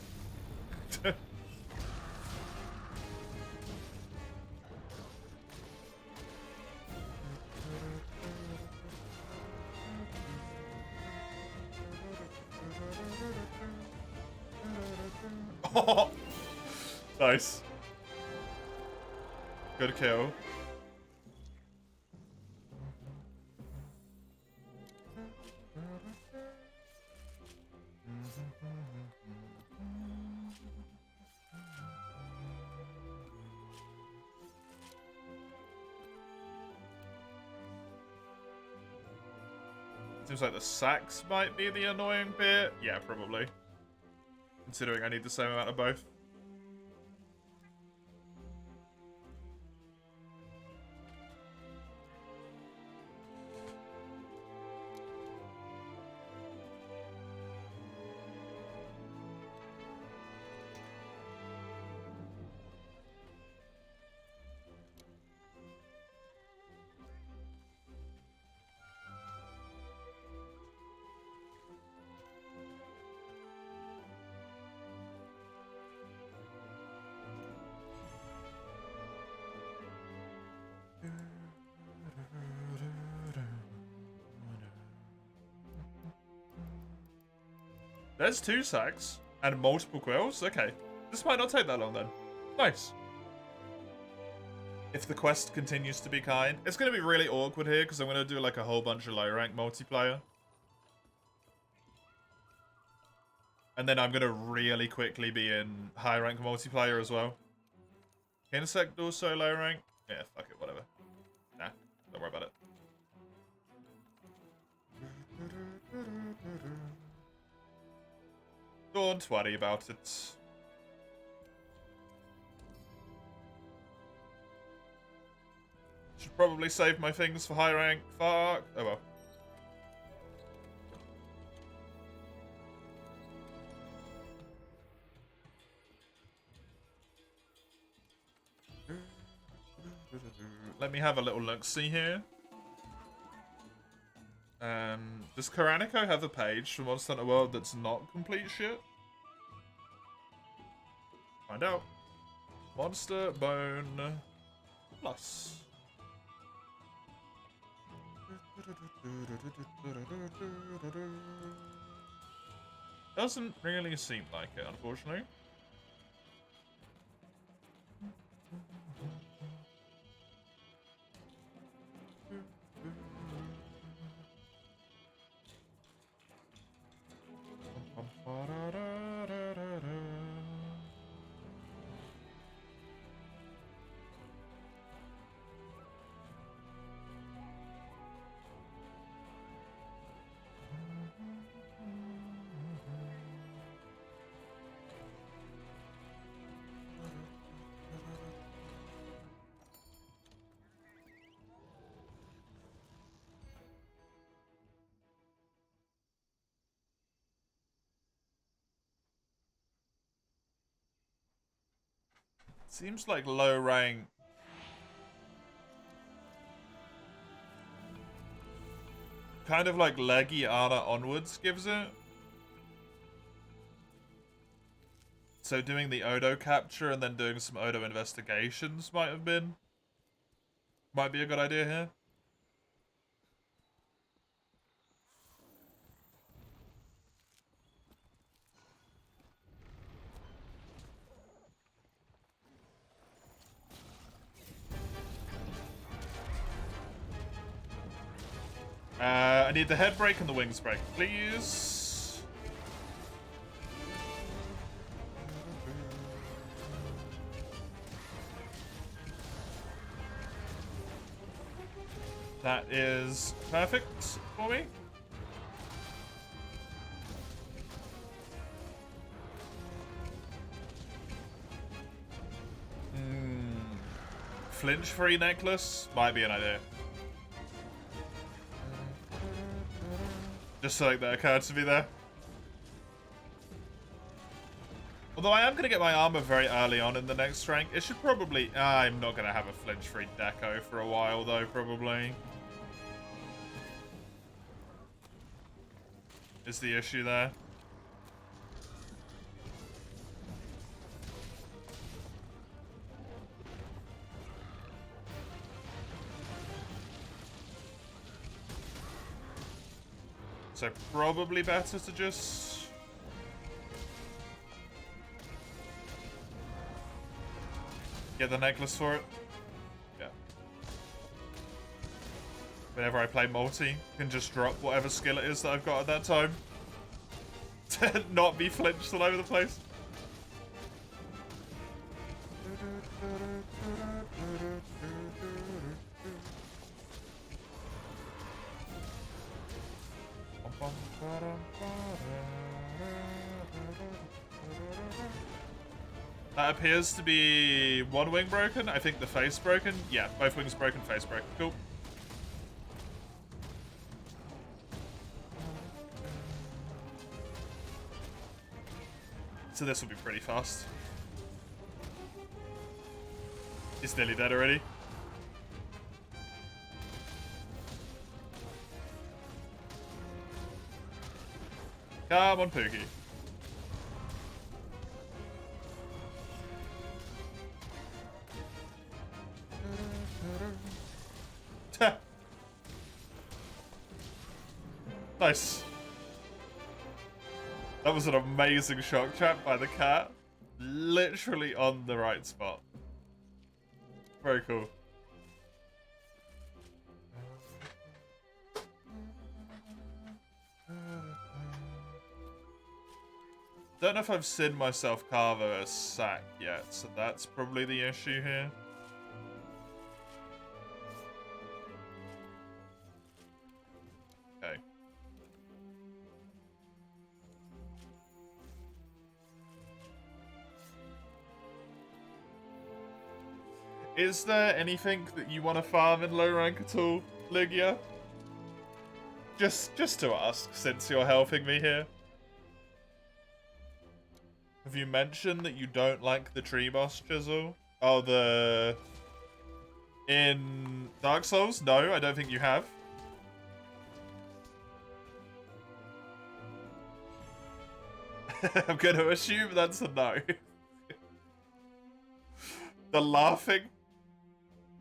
[SPEAKER 1] Oh, nice. Good kill. Seems like the sax might be the annoying bit. Yeah, probably. Considering I need the same amount of both. There's 2 sacks and multiple quills? Okay. This might not take that long then. Nice. If the quest continues to be kind. It's going to be really awkward here because I'm going to do like a whole bunch of low rank multiplayer. And then I'm going to really quickly be in high rank multiplayer as well. Insect also low rank? Yeah, fuck it, whatever. Nah, don't worry about it. Don't worry about it. Should probably save my things for high rank. Fuck. Oh well. Let me have a little look-see here. Does Karanico have a page for Monster Hunter World that's not complete shit? Find out. Monster Bone Plus. Doesn't really seem like it, unfortunately. Seems like low rank. Kind of like leggy Ana onwards gives it. So doing the Odo capture and then doing some Odo investigations might be a good idea here. I need the head break and the wings break, please. That is perfect for me. Flinch-free necklace might be an idea. Just something that occurred to me there. Although I am going to get my armor very early on in the next rank. It should probably... I'm not going to have a flinch-free deco for a while, though, probably. Is the issue there. So probably better to just... get the necklace for it. Yeah. Whenever I play multi, I can just drop whatever skill it is that I've got at that time. To not be flinched all over the place. That appears to be one wing broken. I think the face broken. Yeah, both wings broken, face broken. Cool. So this will be pretty fast. He's nearly dead already. Come on, Pukei. Nice. That was an amazing shock trap by the cat. Literally on the right spot. Very cool. Don't know if I've seen myself carve a sack yet, so that's probably the issue here. Okay. Is there anything that you want to farm in low rank at all, Ligia? Just to ask, since you're helping me here. Have you mentioned that you don't like the tree boss chisel? Oh, the... in Dark Souls? No, I don't think you have. I'm going to assume that's a no. The laughing.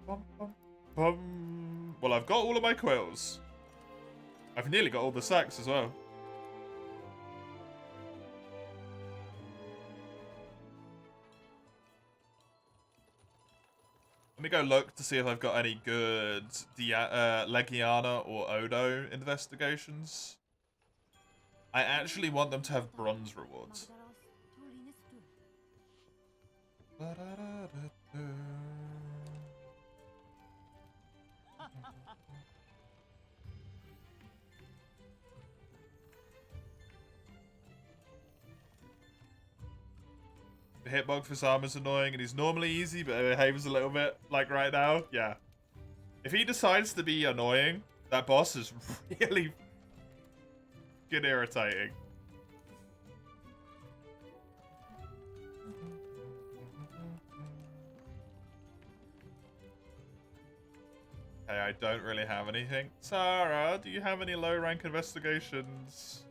[SPEAKER 1] Bum, bum, bum. Well, I've got all of my quills. I've nearly got all the sacks as well. Let me go look to see if I've got any good Legiana or Odo investigations. I actually want them to have bronze rewards. The hitbox for Sam is annoying, and he's normally easy, but it behaves a little bit like right now. Yeah. If he decides to be annoying, that boss is really fucking irritating. Okay, I don't really have anything. Sarah, do you have any low rank investigations?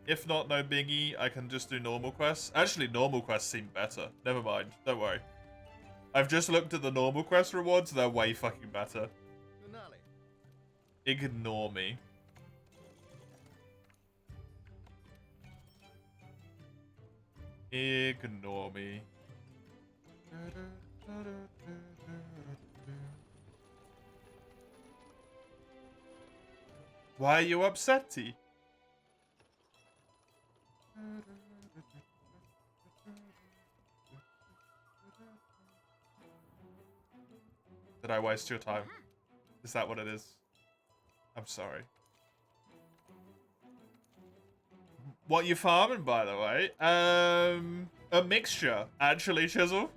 [SPEAKER 1] If not, no biggie. I can just do normal quests. Actually, normal quests seem better. Never mind. Don't worry. I've just looked at the normal quest rewards. They're way fucking better. Ignore me. Ignore me. Why are you upsetty? Did I waste your time? Is that what it is? I'm sorry. What you farming, by the way? A mixture, actually, Chisel.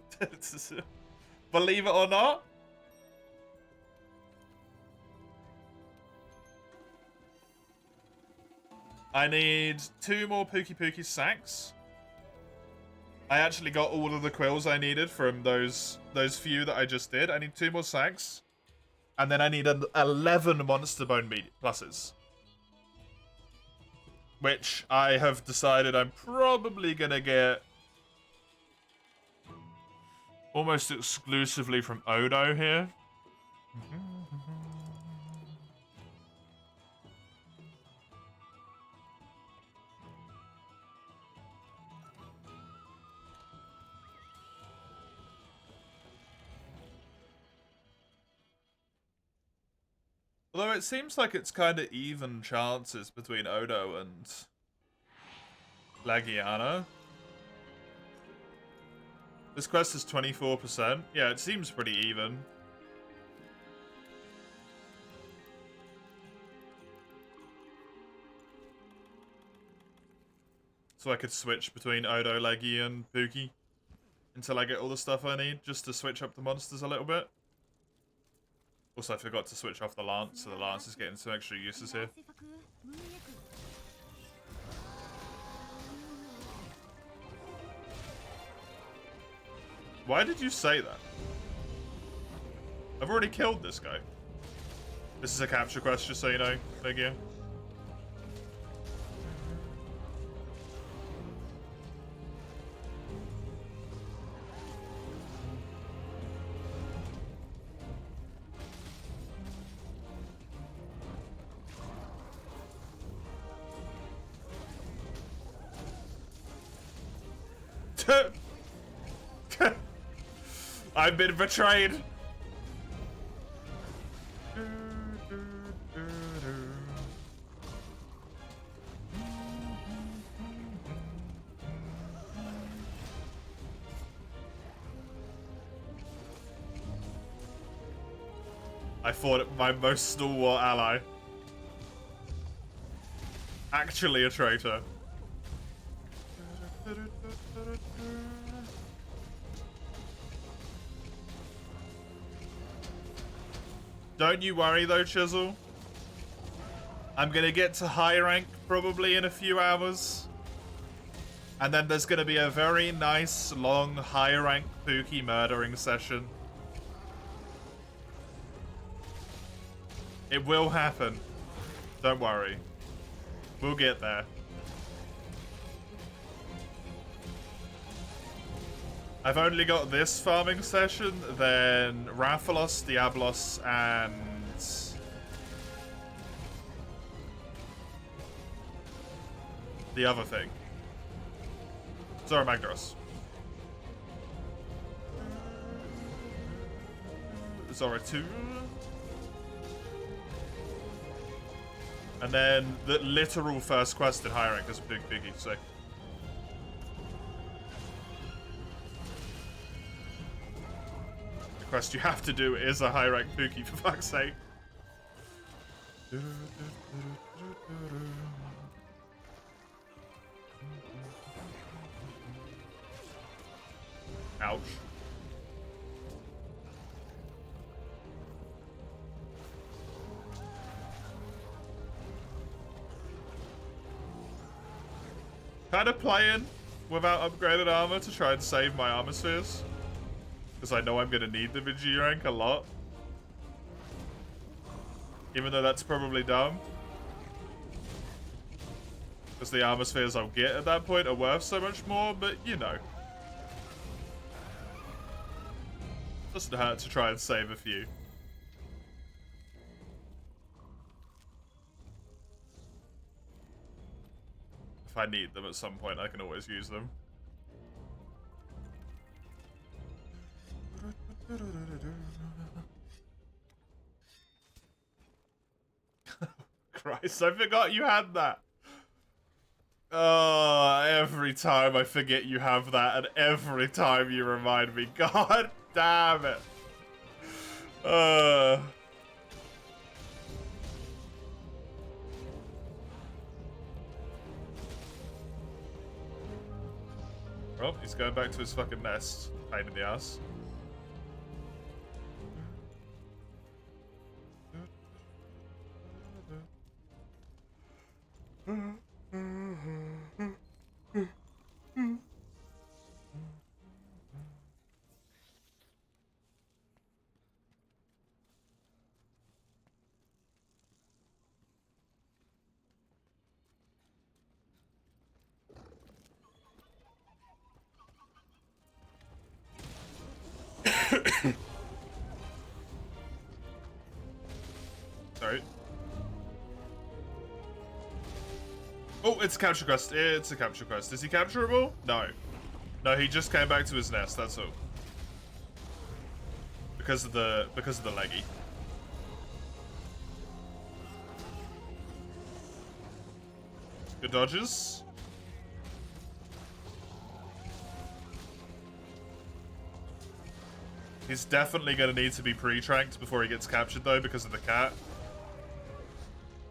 [SPEAKER 1] Believe it or not. I need 2 more Pukei sacks. I actually got all of the quills I needed from those few that I just did. I need 2 more sacks. And then I need 11 Monster Bone meat pluses. Which I have decided I'm probably gonna get almost exclusively from Odo here. Although it seems like it's kind of even chances between Odo and Lagiana. This quest is 24%. Yeah, it seems pretty even. So I could switch between Odo, Leggy, and Pukei until I get all the stuff I need, just to switch up the monsters a little bit. Also, I forgot to switch off the Lance, so the Lance is getting some extra uses here. Why did you say that? I've already killed this guy. This is a capture quest, just so you know. Thank you. I've been betrayed. I fought my most stalwart ally. Actually a traitor. Don't you worry though, Chisel. I'm gonna get to high rank probably in a few hours. And then there's gonna be a very nice, long, high rank Pukei murdering session. It will happen. Don't worry. We'll get there. I've only got this farming session, then Rathalos, Diablos, and the other thing. Zora Magdaros. Zora 2. And then the literal first quest in high rank is Big Biggie, so. The quest you have to do is a high rank Pukei, for fuck's sake. Ouch. Kind of playing without upgraded armor to try and save my armor spheres. Because I know I'm going to need them in G rank a lot. Even though that's probably dumb. Because the armor spheres I'll get at that point are worth so much more, but you know. Doesn't hurt to try and save a few. If I need them at some point, I can always use them. Christ, I forgot you had that. Oh, every time I forget you have that, and every time you remind me. God damn it. Well, he's going back to his fucking nest. Pain in the ass. Sorry. Oh, it's a capture quest. It's a capture quest. Is he capturable? No. No, he just came back to his nest, that's all. Because of the leggy. Good dodges. He's definitely going to need to be pre-tranked before he gets captured, though, because of the cat.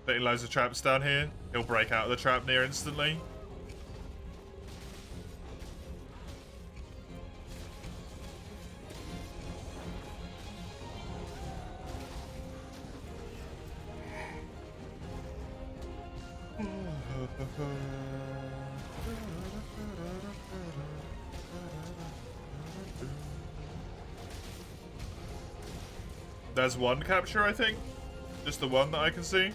[SPEAKER 1] Putting loads of traps down here. He'll break out of the trap near instantly. There's one capture, I think. Just the one that I can see.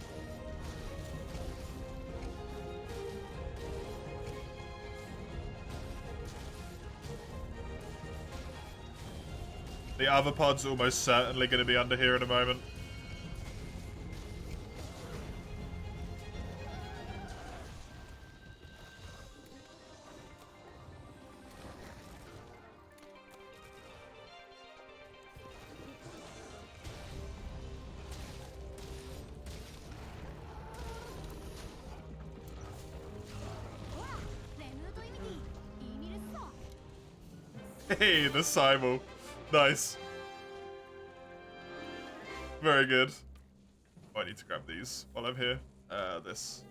[SPEAKER 1] The other pod's almost certainly going to be under here in a moment. Hey, the Simul. Nice. Very good. Oh, I need to grab these while I'm here. This.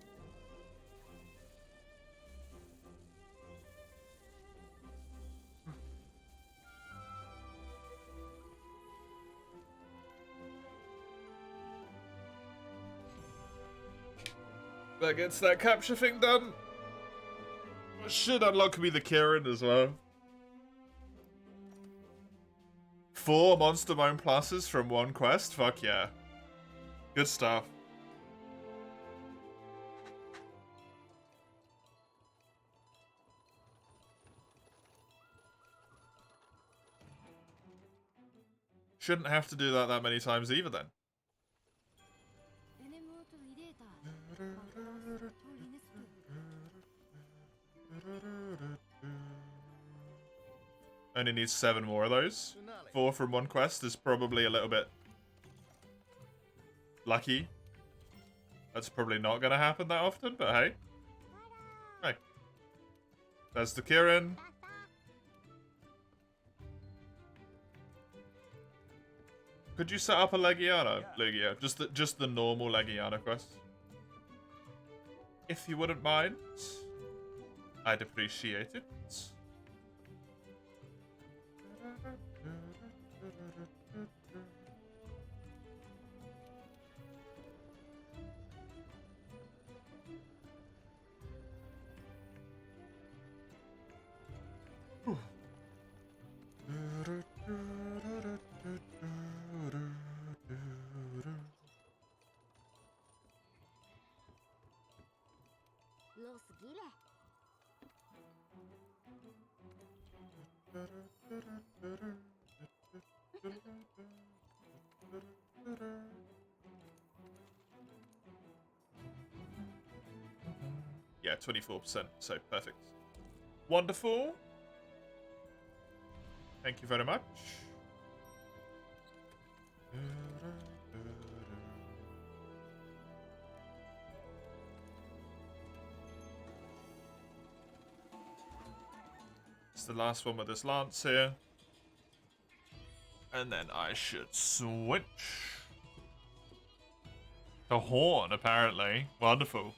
[SPEAKER 1] That gets that capture thing done. Should unlock me the Kieran as well. 4 Monster Bone pluses from one quest? Fuck yeah. Good stuff. Shouldn't have to do that many times either then. Only needs 7 more of those. 4 from one quest is probably a little bit lucky. That's probably not going to happen that often, but hey. Hey. There's the Kieran. Could you set up a Legiana, Lugia? Just the normal Legiana quest. If you wouldn't mind, I'd appreciate it. Yeah, 24%, so perfect. Wonderful. Thank you very much. It's the last one with this lance here. And then I should switch. The horn, apparently. Wonderful.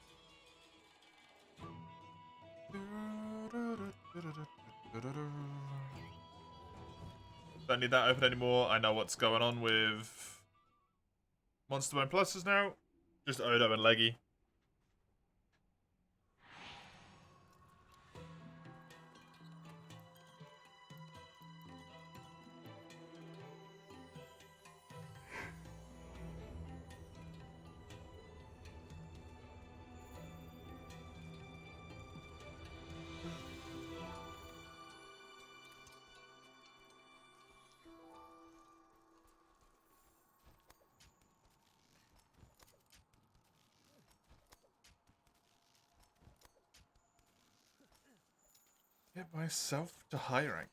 [SPEAKER 1] Don't need that open anymore. I know what's going on with Monster Bone Pluses now. Just Odo and Leggy. Get myself to high rank.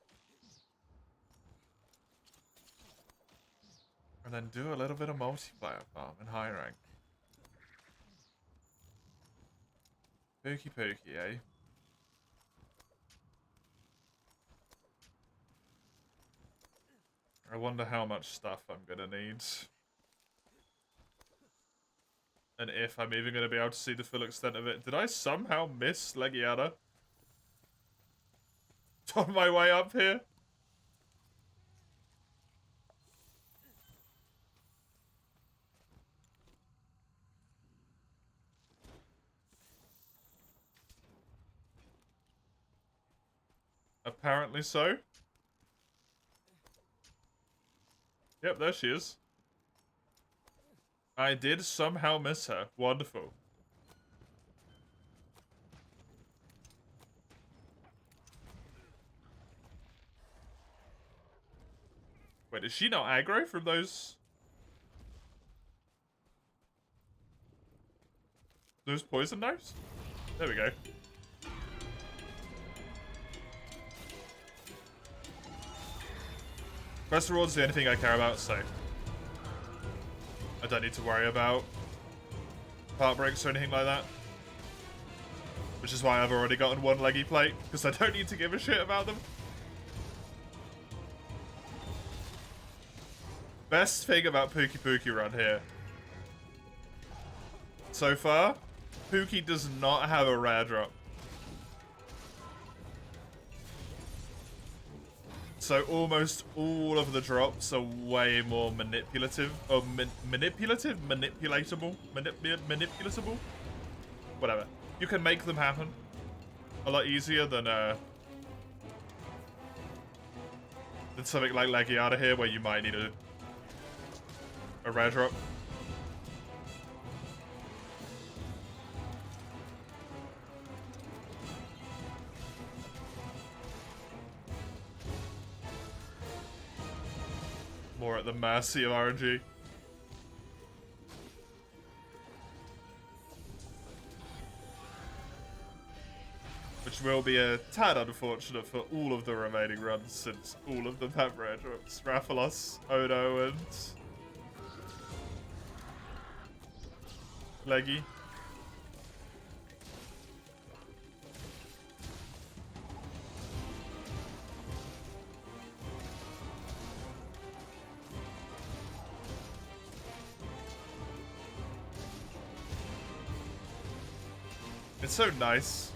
[SPEAKER 1] And then do a little bit of multiplayer farm in high rank. Pokey, eh? I wonder how much stuff I'm gonna need. And if I'm even gonna be able to see the full extent of it. Did I somehow miss Legiana? On my way up here? Apparently so. Yep, there she is. I did somehow miss her. Wonderful. Wait, is she not aggro from those poison knives? There we go. Quest rewards the only thing I care about, so I don't need to worry about heartbreaks or anything like that. Which is why I've already gotten one leggy plate, because I don't need to give a shit about them. Best thing about Pukei Run here. So far, Pukei does not have a rare drop. So almost all of the drops are way more manipulative, or manipulatable, whatever. You can make them happen a lot easier than something like Legiana here, where you might need a rare drop. More at the mercy of RNG. Which will be a tad unfortunate for all of the remaining runs, since all of them have rare drops. Rathalos, Odo, and Leggy. It's so nice.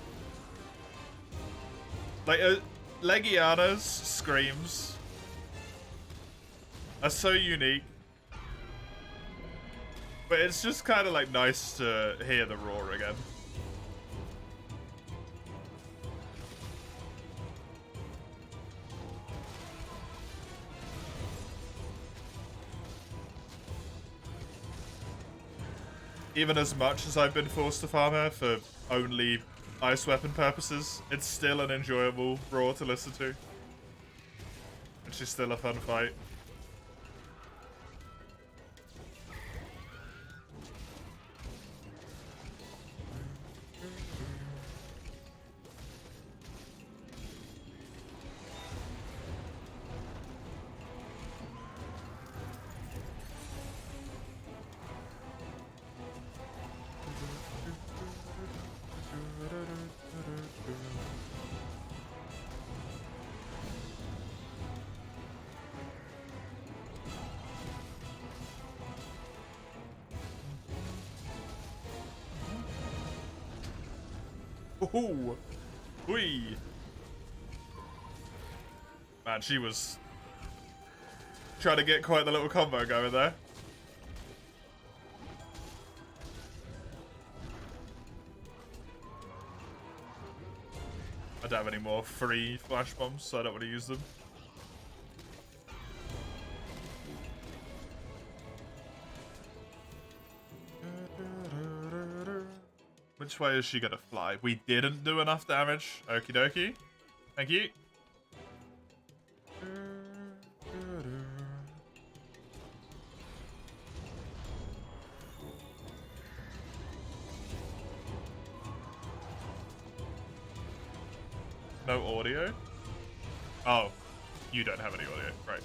[SPEAKER 1] Like, Legiana's screams are so unique. But it's just kind of like nice to hear the roar again. Even as much as I've been forced to farm her for only ice weapon purposes, it's still an enjoyable roar to listen to. And she's still a fun fight. Ooh. Whee. Man, she was trying to get quite the little combo going there. I don't have any more free flash bombs, so I don't want to use them. Which way is she gonna fly? We didn't do enough damage. Okie dokie. Thank you. No audio? Oh, you don't have any audio. Right.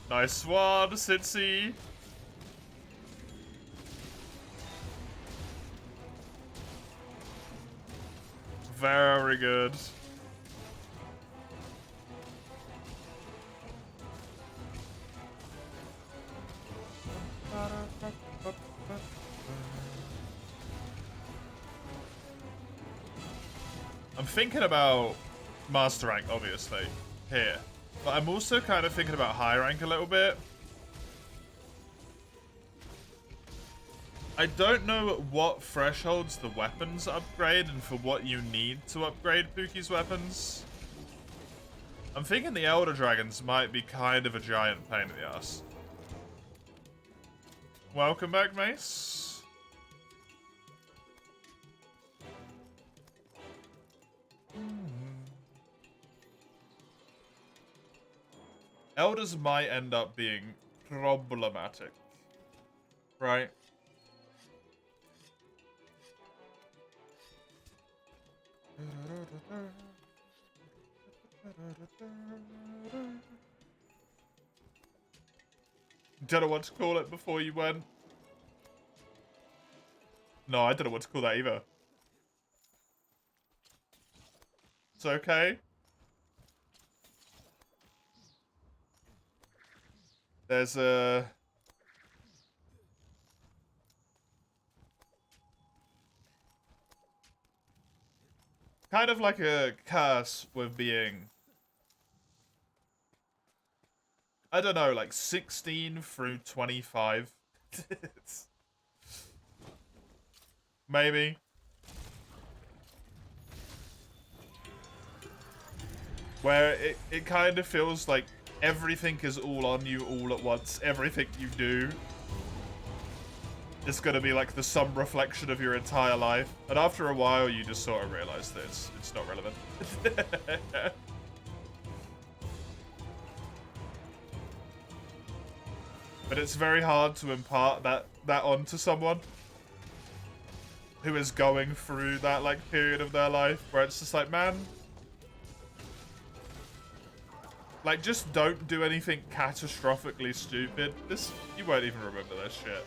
[SPEAKER 1] Nice one, Sitsi. Very good. I'm thinking about Master Rank, obviously, here. But I'm also kind of thinking about High Rank a little bit. I don't know what thresholds the weapons upgrade and for what you need to upgrade Pukei's weapons. I'm thinking the Elder Dragons might be kind of a giant pain in the ass. Welcome back, Mace. Elders might end up being problematic, right? Don't know what to call it before you went. No, I don't know what to call that either. It's okay. There's a... kind of like a curse with being... I don't know, like 16 through 25. Maybe. Where it kind of feels like everything is all on you all at once. Everything you do is going to be like the sum reflection of your entire life. And after a while, you just sort of realize that it's not relevant. But it's very hard to impart that onto someone who is going through that like period of their life where it's just like, man, like just don't do anything catastrophically stupid. This, you won't even remember this shit.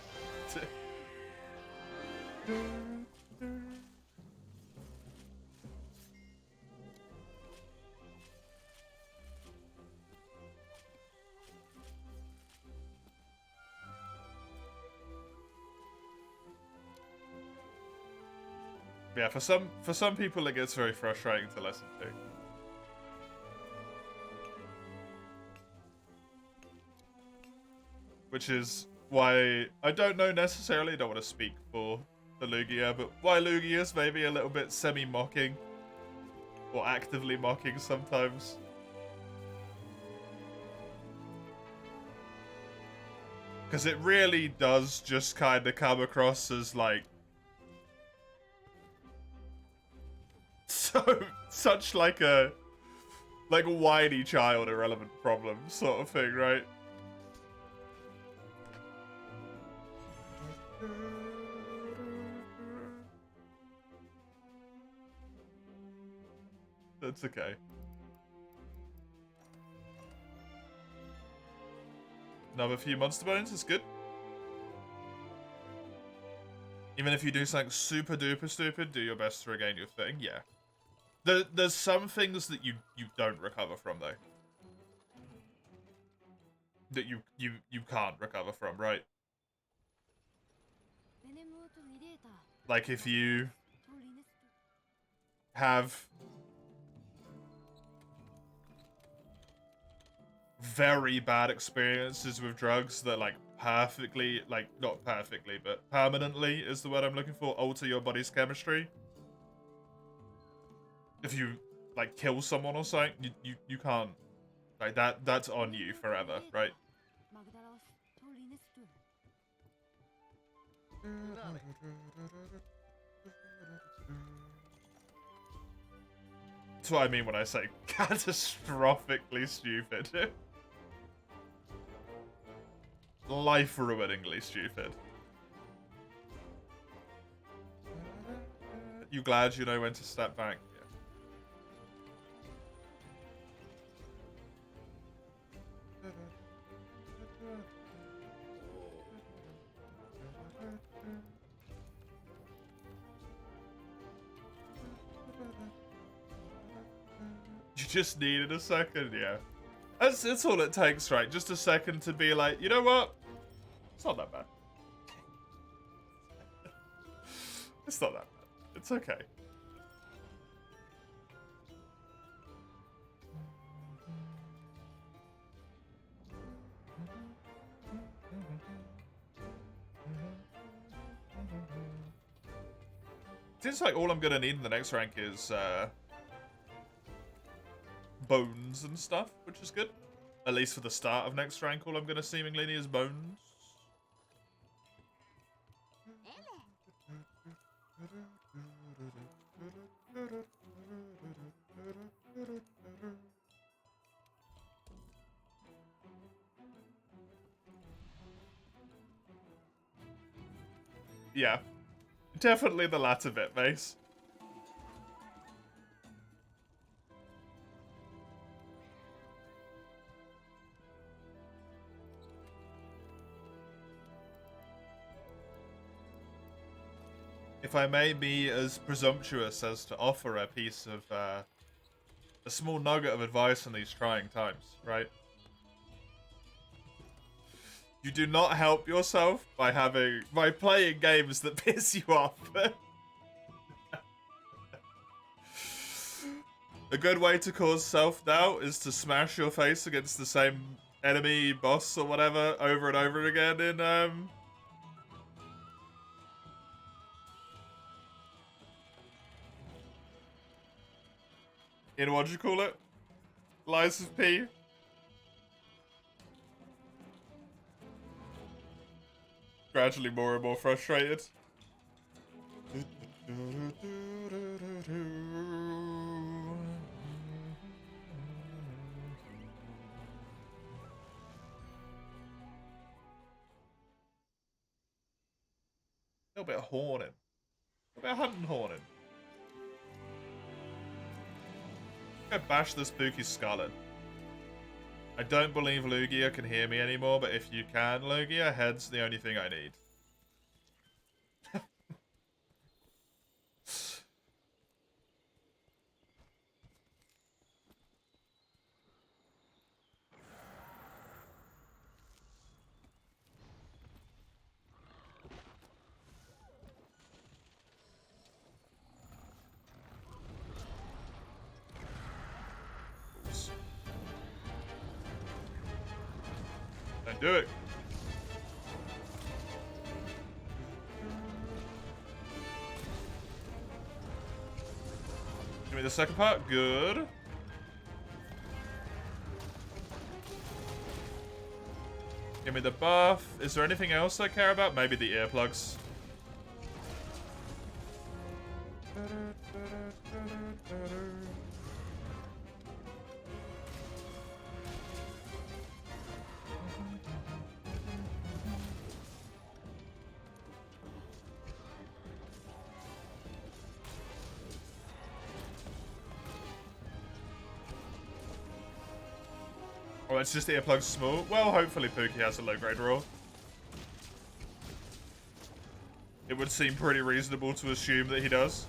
[SPEAKER 1] Yeah, for some people it gets very frustrating to listen to. Which is why I don't know necessarily, don't want to speak for the Lugia, but why Lugia's maybe a little bit semi-mocking or actively mocking sometimes. Because it really does just kind of come across as like such like a whiny child irrelevant problem sort of thing, right? That's okay. Another few monster bones is good. Even if you do something super duper stupid, do your best to regain your thing. Yeah. There's some things that you don't recover from though. That you can't recover from, right? Like if you have very bad experiences with drugs that like perfectly, like not perfectly, but permanently is the word I'm looking for, alter your body's chemistry. If you like kill someone or something, you can't, like that's on you forever, right? That's what I mean when I say catastrophically stupid. Life-ruiningly stupid. You glad you know when to step back? Yeah. You just needed a second, yeah. It's all it takes, right? Just a second to be like, you know what? It's not that bad. It's not that bad. It's okay. Seems like all I'm gonna need in the next rank is bones and stuff, which is good. At least for the start of next rank, all I'm gonna seemingly need is bones. Yeah. Definitely the latter bit, Mace. If I may be as presumptuous as to offer a piece of, a small nugget of advice in these trying times, right? You do not help yourself by playing games that piss you off. A good way to cause self-doubt is to smash your face against the same enemy, boss, or whatever over and over again in what do you call it? Lies of P. Gradually more and more frustrated. A little bit of horning. A bit of hunting horning. I'm gonna bash this Pukei's skull in. I don't believe Lugia can hear me anymore, but if you can, Lugia, head's the only thing I need. Don't do it. Give me the second part. Good. Give me the buff. Is there anything else I care about? Maybe the earplugs. Oh, it's just earplugs small. Well, hopefully Pukei has a low-grade roll. It would seem pretty reasonable to assume that he does.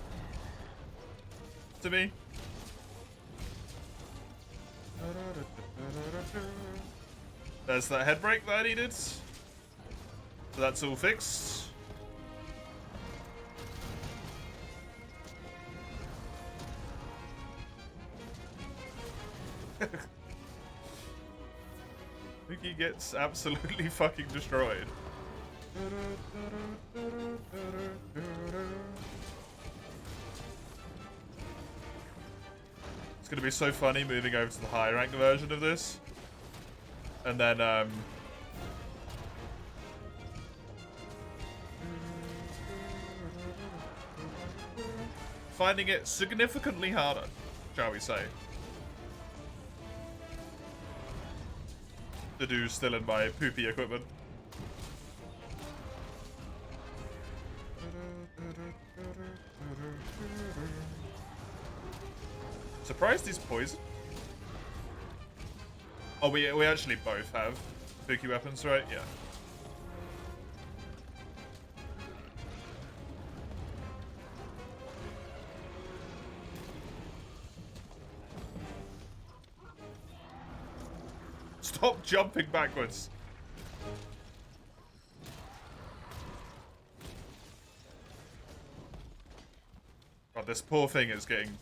[SPEAKER 1] To me. There's that head break that I needed. So that's all fixed. Pukei gets absolutely fucking destroyed. It's gonna be so funny moving over to the high rank version of this. And then, finding it significantly harder, shall we say, to do still in my poopy equipment. Surprised he's poisoned. Oh, we actually both have Pukei weapons, right? Yeah. Stop jumping backwards. God, this poor thing is getting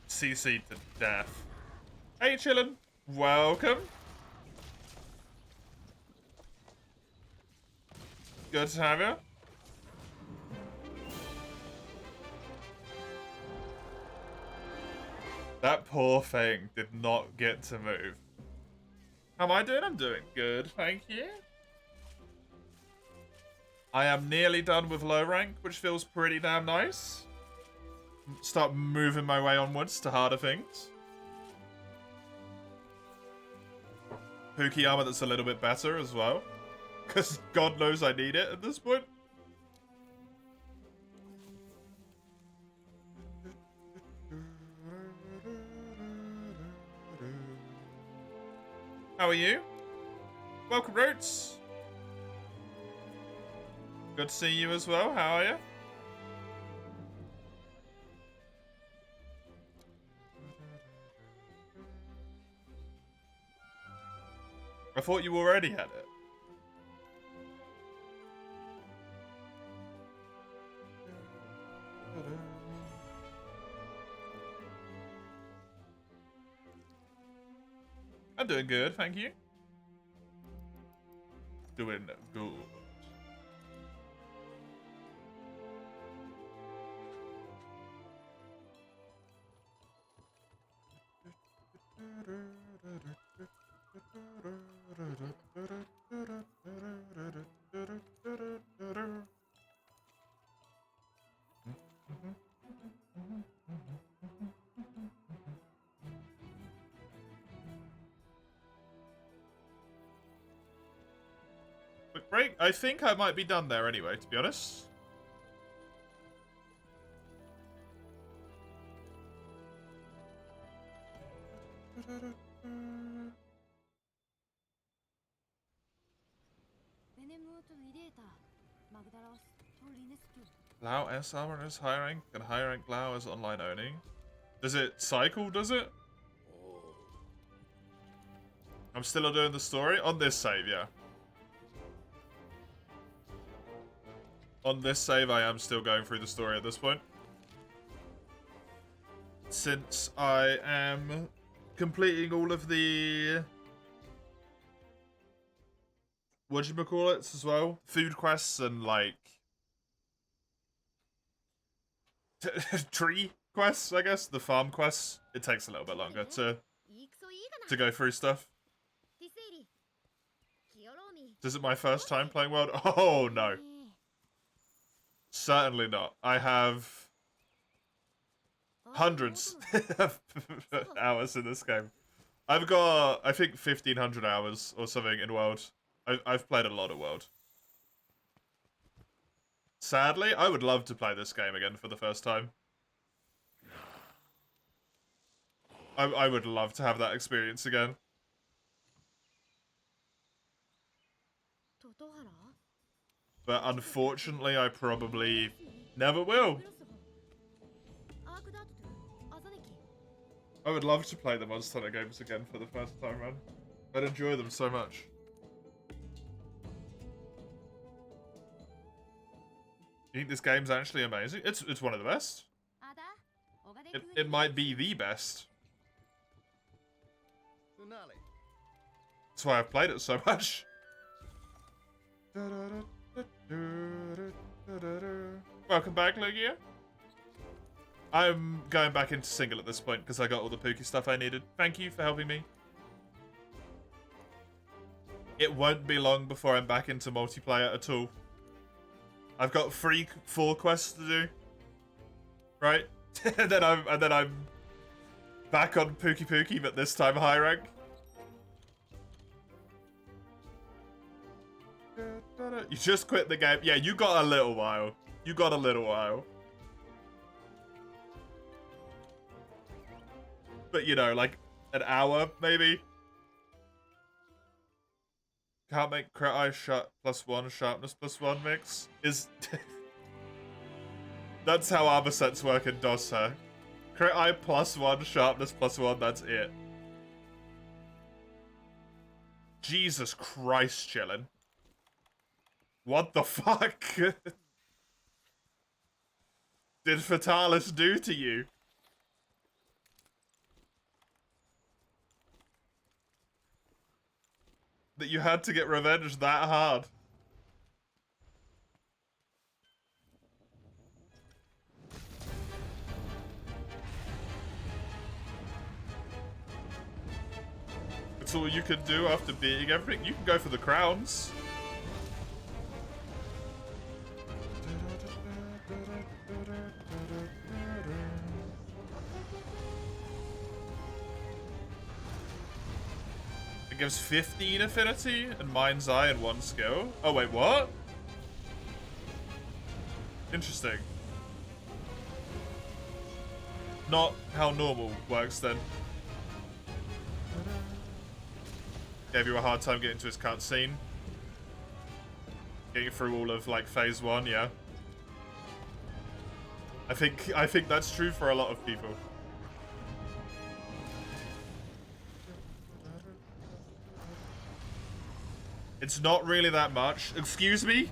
[SPEAKER 1] CC'd to death. Hey, chillin'. Welcome. Good to have you. That poor thing did not get to move. How am I doing? I'm doing good, thank you. I am nearly done with low rank, which feels pretty damn nice. Start moving my way onwards to harder things. Pukei armor that's a little bit better as well. Because God knows I need it at this point. How are you? Welcome, Roots. Good to see you as well. How are you? I thought you already had it. I'm doing good, thank you. Doing good. Quick break. I think I might be done there anyway, to be honest. Lao S armor is high rank, and high rank Lao is online only. Does it cycle, does it? I'm still doing the story? On this save, yeah. On this save, I am still going through the story at this point. Since I am completing all of the... whatchamacallits as well? Food quests and, like... tree quests, I guess? The farm quests. It takes a little bit longer to go through stuff. Is it my first time playing World? Oh, no. Certainly not. I have hundreds of hours in this game. I've got, I think, 1,500 hours or something in World. I've played a lot of World. Sadly, I would love to play this game again for the first time. I would love to have that experience again. But unfortunately, I probably never will. I would love to play the Monster Hunter games again for the first time, man. I'd enjoy them so much. You think this game's actually amazing? It's one of the best. It might be the best. That's why I've played it so much. Welcome back, Lugia. I'm going back into single at this point because I got all the Pukei stuff I needed. Thank you for helping me. It won't be long before I'm back into multiplayer at all. I've got 4 quests to do, right? and then I'm back on Pukei, but this time high rank. You just quit the game. Yeah, you got a little while. You got a little while. But you know, like an hour maybe. Can't make crit eye +1 sharpness +1 mix. Is that's how armor sets work in DOS, huh? Crit eye +1 sharpness +1. That's it. Jesus Christ, chillin'. What the fuck did Fatalis do to you? That you had to get revenge that hard? It's all you can do after beating everything. You can go for the crowns. It gives 15 affinity and Mind's Eye and 1 skill. Oh wait, what? Interesting. Not how normal works then. Gave you a hard time getting to his cutscene. Getting through all of like phase 1, yeah. I think that's true for a lot of people. It's not really that much. Excuse me?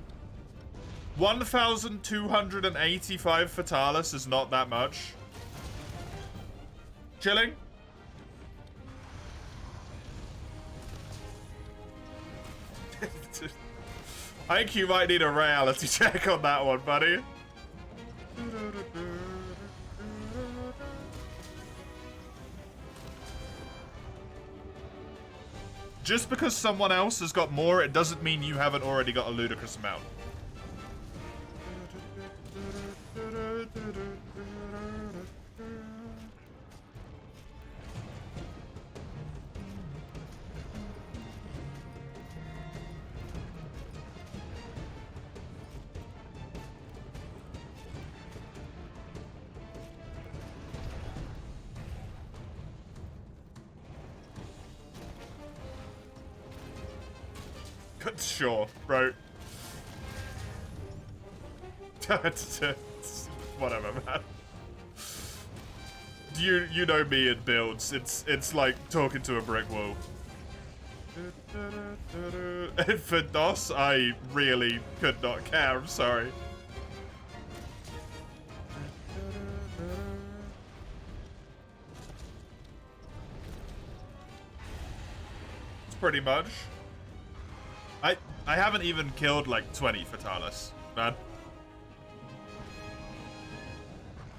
[SPEAKER 1] 1,285 Fatalis is not that much. Chilling? I think you might need a reality check on that one, buddy. Just because someone else has got more, it doesn't mean you haven't already got a ludicrous amount. Sure, bro. Whatever, man. You know me in builds. It's like talking to a brick wall. And for DOS, I really could not care. I'm sorry. It's pretty much. I haven't even killed like 20 Fatalis, man.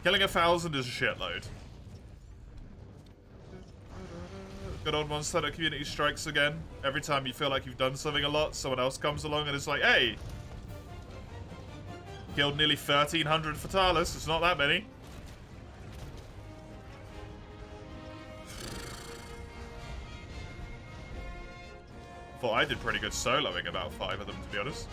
[SPEAKER 1] Killing 1,000 is a shitload. Good old Monster Hunter community strikes again. Every time you feel like you've done something a lot, someone else comes along and it's like, hey! Killed nearly 1,300 Fatalis, it's not that many. Thought I did pretty good soloing about 5 of them, to be honest.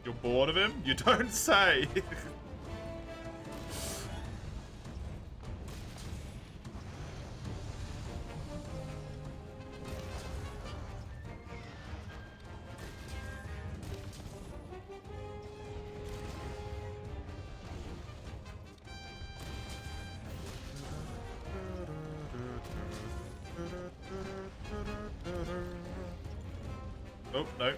[SPEAKER 1] You're bored of him? You don't say. Oh, no.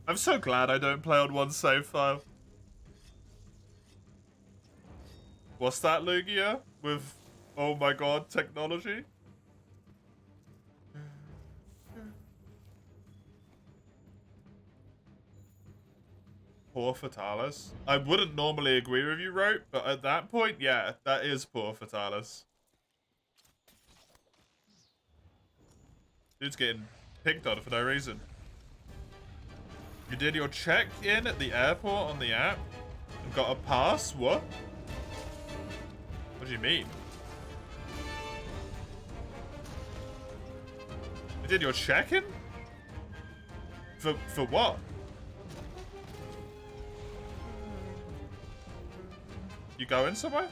[SPEAKER 1] I'm so glad I don't play on one save file. What's that, Lugia? With, oh my god, technology? Poor Fatalis. I wouldn't normally agree with you, Rope, but at that point, yeah, that is poor Fatalis. Dude's getting picked on for no reason. You did your check-in at the airport on the app and got a pass? What? What do you mean? You did your check-in? For what? You going somewhere?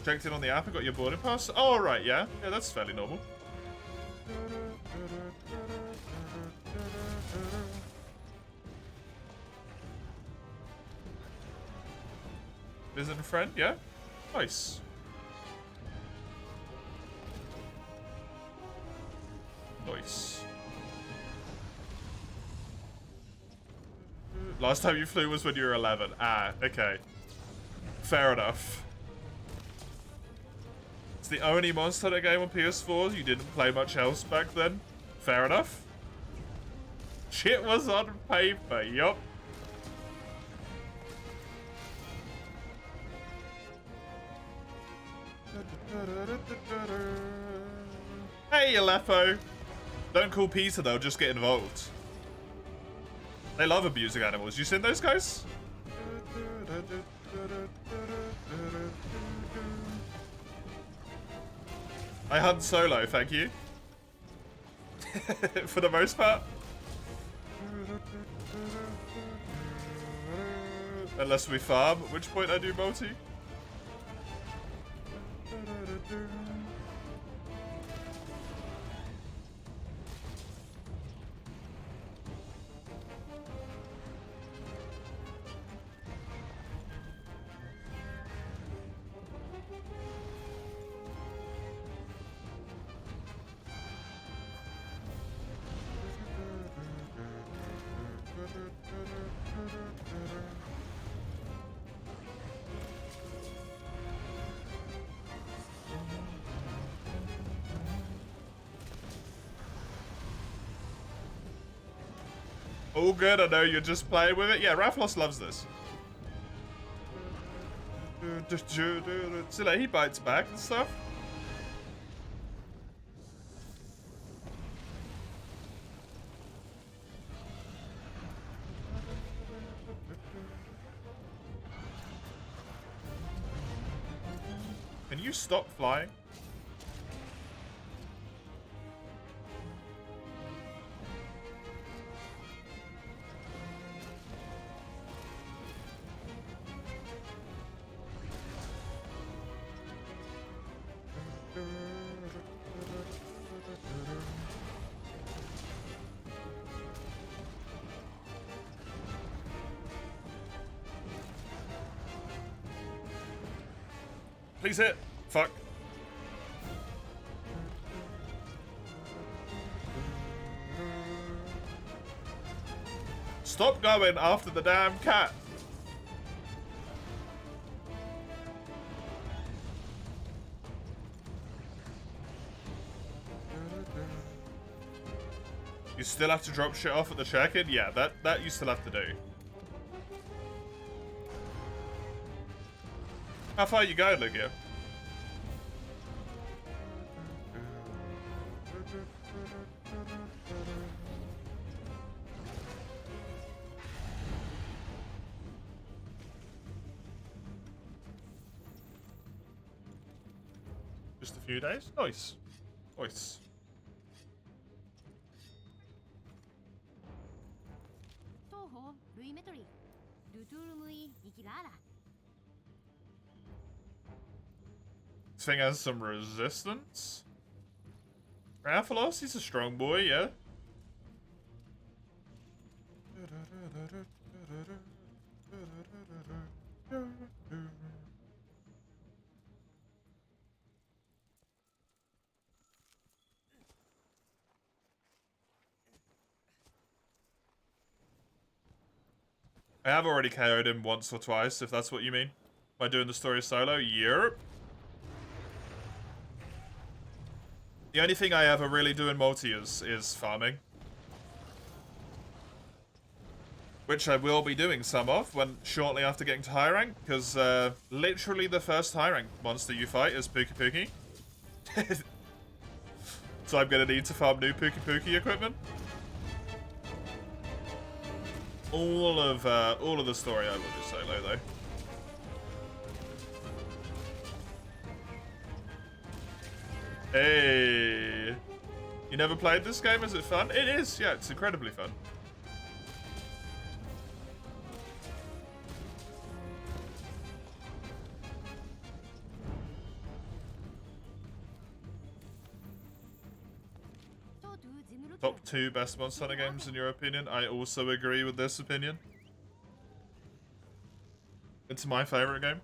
[SPEAKER 1] Checked in on the app and got your boarding pass? Oh, right, yeah. Yeah, that's fairly normal. Visit a friend, yeah? Nice. Nice. Last time you flew was when you were 11. Ah, okay. Fair enough. It's the only Monster Hunter game on PS4. You didn't play much else back then. Fair enough. Shit was on paper, yup. Hey, Aleppo. Don't call Peter, though. Just get involved. They love abusing animals. You seen those guys? I hunt solo, thank you. For the most part. Unless we farm, at which point I do multi. All good, I know you're just playing with it. Yeah, Rafflos loves this. Silly, he bites back and stuff. Can you stop flying? Please hit. Fuck. Stop going after the damn cat. You still have to drop shit off at the check-in? Yeah, that you still have to do. How far are you going, Lugia? Just a few days? Nice. Nice. This thing has some resistance. Raphalos, he's a strong boy, yeah. I have already KO'd him once or twice, if that's what you mean. By doing the story solo? Yep. The only thing I ever really do in multi is farming. Which I will be doing some of when shortly after getting to high rank, because literally the first high rank monster you fight is Pukei. So I'm gonna need to farm new Pukei equipment. All of the story I will do solo though. Hey, you never played this game? Is it fun? It is. Yeah, it's incredibly fun. Top 2 best Monster Hunter games in your opinion? I also agree with this opinion. It's my favorite game.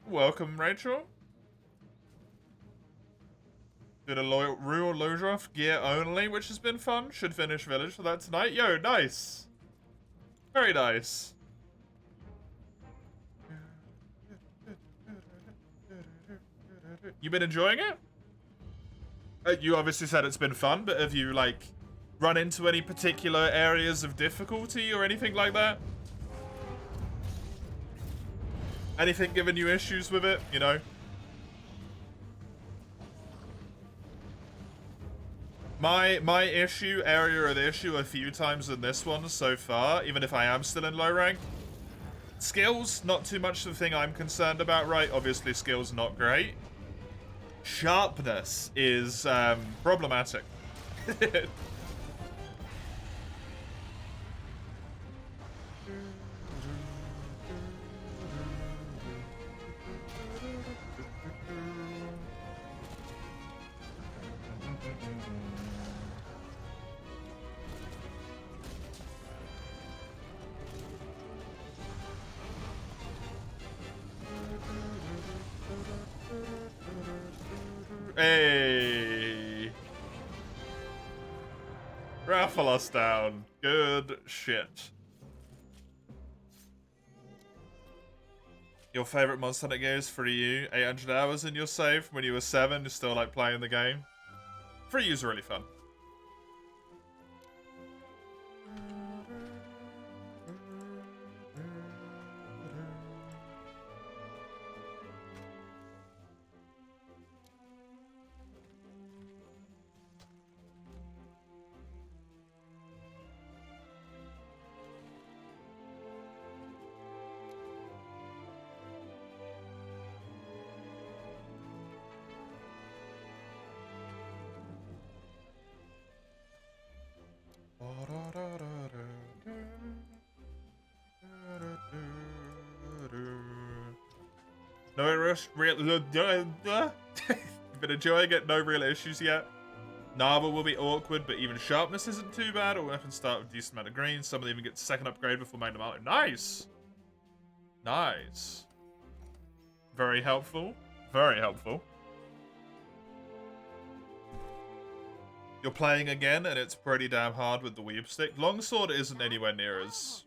[SPEAKER 1] Welcome, Rachel. Did a Rural Lodroff gear only, which has been fun. Should finish Village for that tonight. Yo, nice. Very nice. You been enjoying it? You obviously said it's been fun, but have you, like, run into any particular areas of difficulty or anything like that? Anything giving you issues with it, you know? My area of the issue a few times in this one so far, even if I am still in low rank. Skills, not too much of the thing I'm concerned about, right? Obviously skills not great. Sharpness is problematic. Hey! Raffle us down. Good shit. Your favorite Monster Hunter game is for you. 800 hours in your save when you were 7. You're still like playing the game. Free use really fun. No real. You've been enjoying it. No real issues yet. Nava will be awkward, but even sharpness isn't too bad. All weapons start with a decent amount of green. Some of them even get second upgrade before Magnum Out. Nice! Nice. Very helpful. Very helpful. You're playing again, and it's pretty damn hard with the weeb stick. Longsword isn't anywhere near as...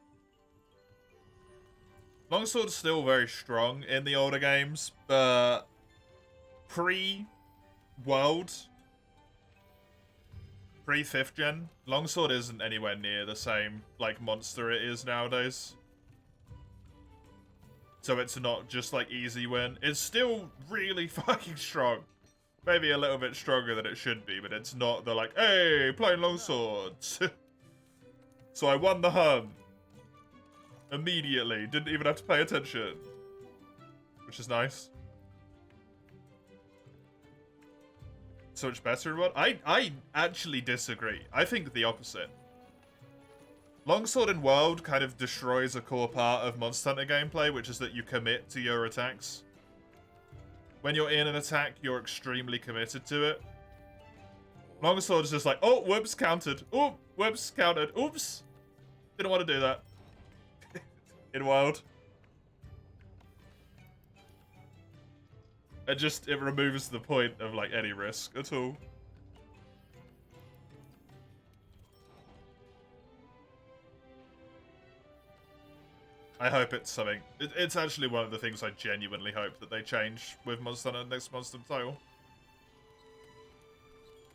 [SPEAKER 1] Longsword's still very strong in the older games, but... Pre-World... Pre-5th gen, Longsword isn't anywhere near the same, like, monster it is nowadays. So it's not just like easy win. It's still really fucking strong. Maybe a little bit stronger than it should be, but it's not the like, hey, playing longswords. So I won the hunt. Immediately. Didn't even have to pay attention. Which is nice. So much better in one? I actually disagree. I think the opposite. Longsword in World kind of destroys a core part of Monster Hunter gameplay, which is that you commit to your attacks. When you're in an attack, you're extremely committed to it. Longsword is just like, oh, whoops, countered. Oh, whoops, countered. Oops. Didn't want to do that. In Wild. It removes the point of, like, any risk at all. I hope it's something. It's actually one of the things I genuinely hope that they change with Monster Hunter next Monster Hunter title.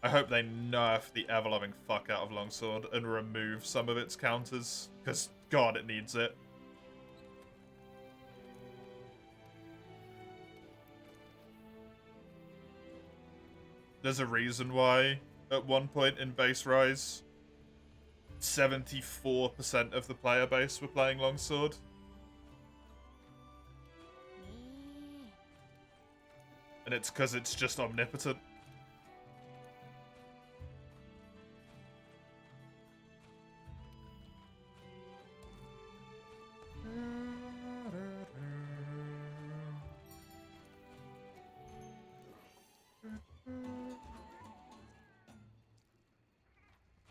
[SPEAKER 1] I hope they nerf the ever-loving fuck out of Longsword and remove some of its counters, because, God, it needs it. There's a reason why, at one point in Base Rise, 74% of the player base were playing Longsword. And it's because it's just omnipotent.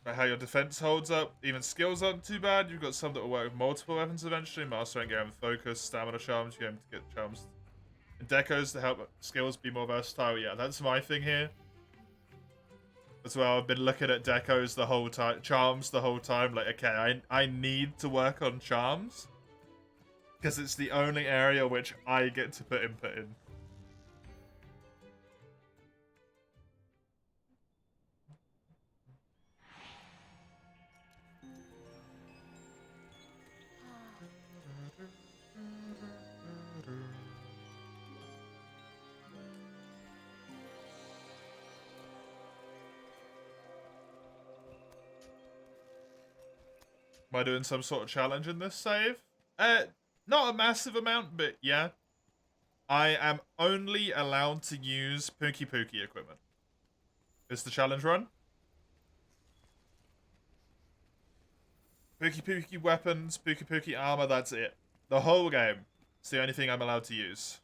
[SPEAKER 1] How your defense holds up. Even skills aren't too bad. You've got some that will work with multiple weapons eventually. Master rank game with focus, stamina charms. You're going to get charms and decos to help skills be more versatile. Yeah, that's my thing here. As well, I've been looking at decos the whole time, charms the whole time. Like, okay, I need to work on charms. Because it's the only area which I get to put input in. Am I doing some sort of challenge in this save? Not a massive amount, but yeah. I am only allowed to use Pukei equipment. Is the challenge run? Pukei weapons, Pukei armor, that's it. The whole game. It's the only thing I'm allowed to use.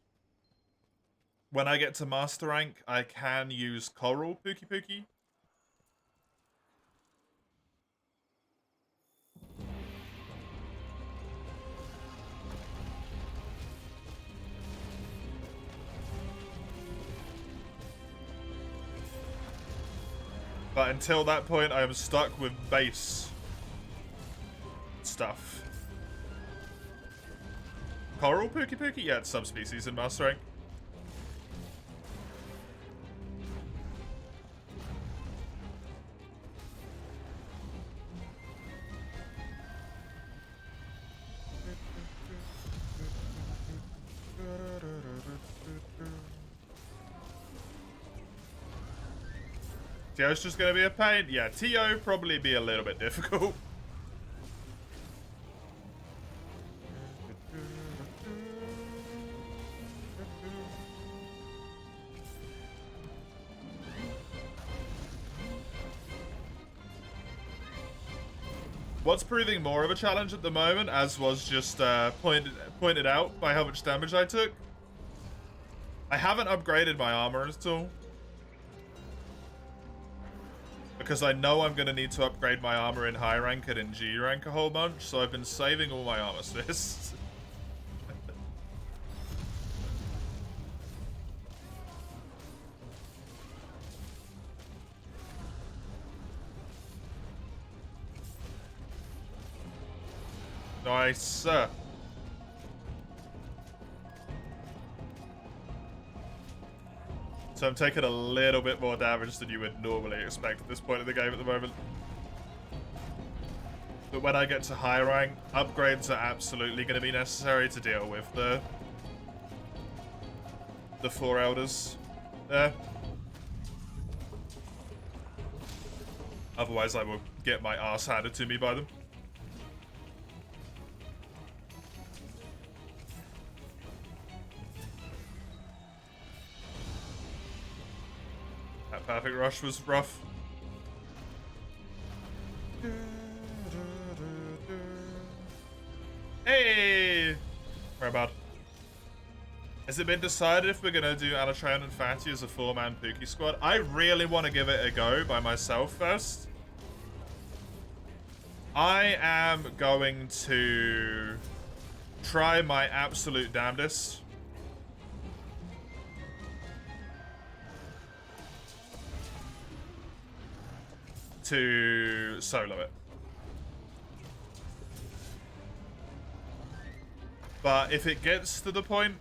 [SPEAKER 1] When I get to Master Rank, I can use Coral Pukei. But until that point, I am stuck with base stuff. Coral Pukei? Yeah, it's subspecies in Master Rank. TO's just gonna be a pain. Yeah, TO probably be a little bit difficult. What's proving more of a challenge at the moment, as was just pointed out by how much damage I took, I haven't upgraded my armor at all. Because I know I'm going to need to upgrade my armor in high rank and in G rank a whole bunch, so I've been saving all my armor assists. Nice. So I'm taking a little bit more damage than you would normally expect at this point in the game at the moment. But when I get to high rank, upgrades are absolutely going to be necessary to deal with the the 4 elders there. Otherwise, I will get my ass handed to me by them. That perfect rush was rough. Hey! Very bad. Has it been decided if we're gonna do Alatreon and Fatty as a 4-man Pukei squad? I really want to give it a go by myself first. I am going to try my absolute damnedest to solo it. But if it gets to the point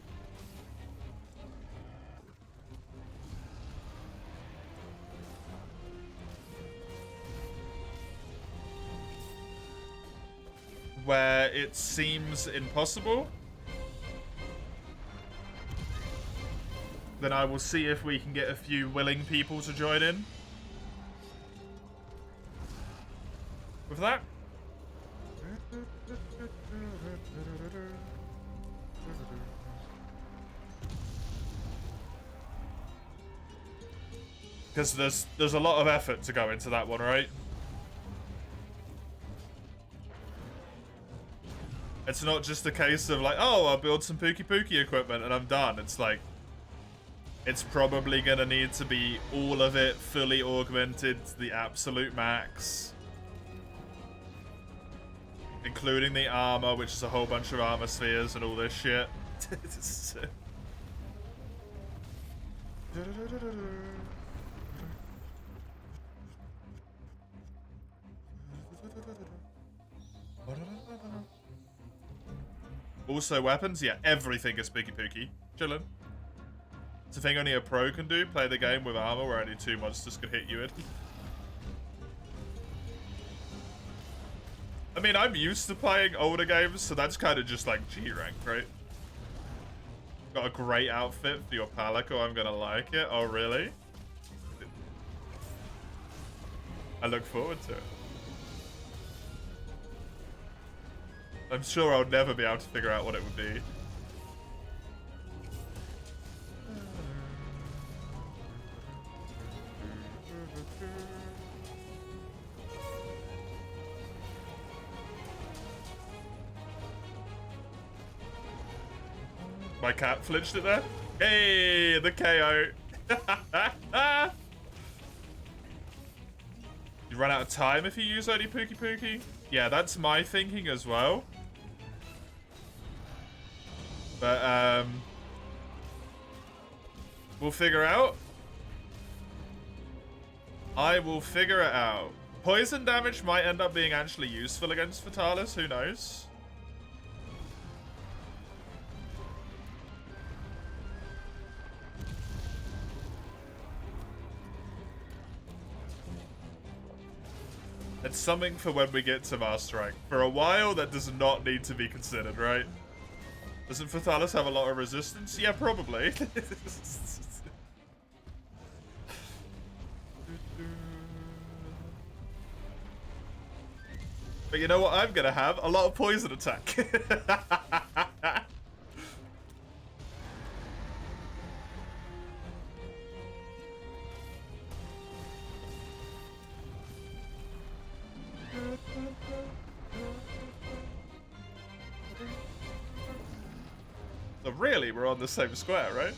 [SPEAKER 1] where it seems impossible, then I will see if we can get a few willing people to join in with that. Because there's a lot of effort to go into that one, right? It's not just a case of like, oh, I'll build some Pukei equipment and I'm done. It's like, it's probably gonna need to be all of it fully augmented to the absolute max. Including the armor, which is a whole bunch of armor spheres and all this shit. Also weapons, yeah, everything is Pukei. Chillin'. It's a thing only a pro can do, play the game with armor where only 2 monsters can hit you in. I mean, I'm used to playing older games, so that's kind of just like G rank, right? Got a great outfit for your Palico, I'm gonna like it. Oh, really? I look forward to it. I'm sure I'll never be able to figure out what it would be. My cat flinched it there. Hey, the KO. You run out of time if you use only Pukei. Yeah, that's my thinking as well. But, we'll figure out. I will figure it out. Poison damage might end up being actually useful against Fatalis, who knows? It's something for when we get to Master Rank. For a while, that does not need to be considered, right? Doesn't Fatalis have a lot of resistance? Yeah, probably. But you know what I'm gonna have? A lot of poison attack. So really, we're on the same square, right?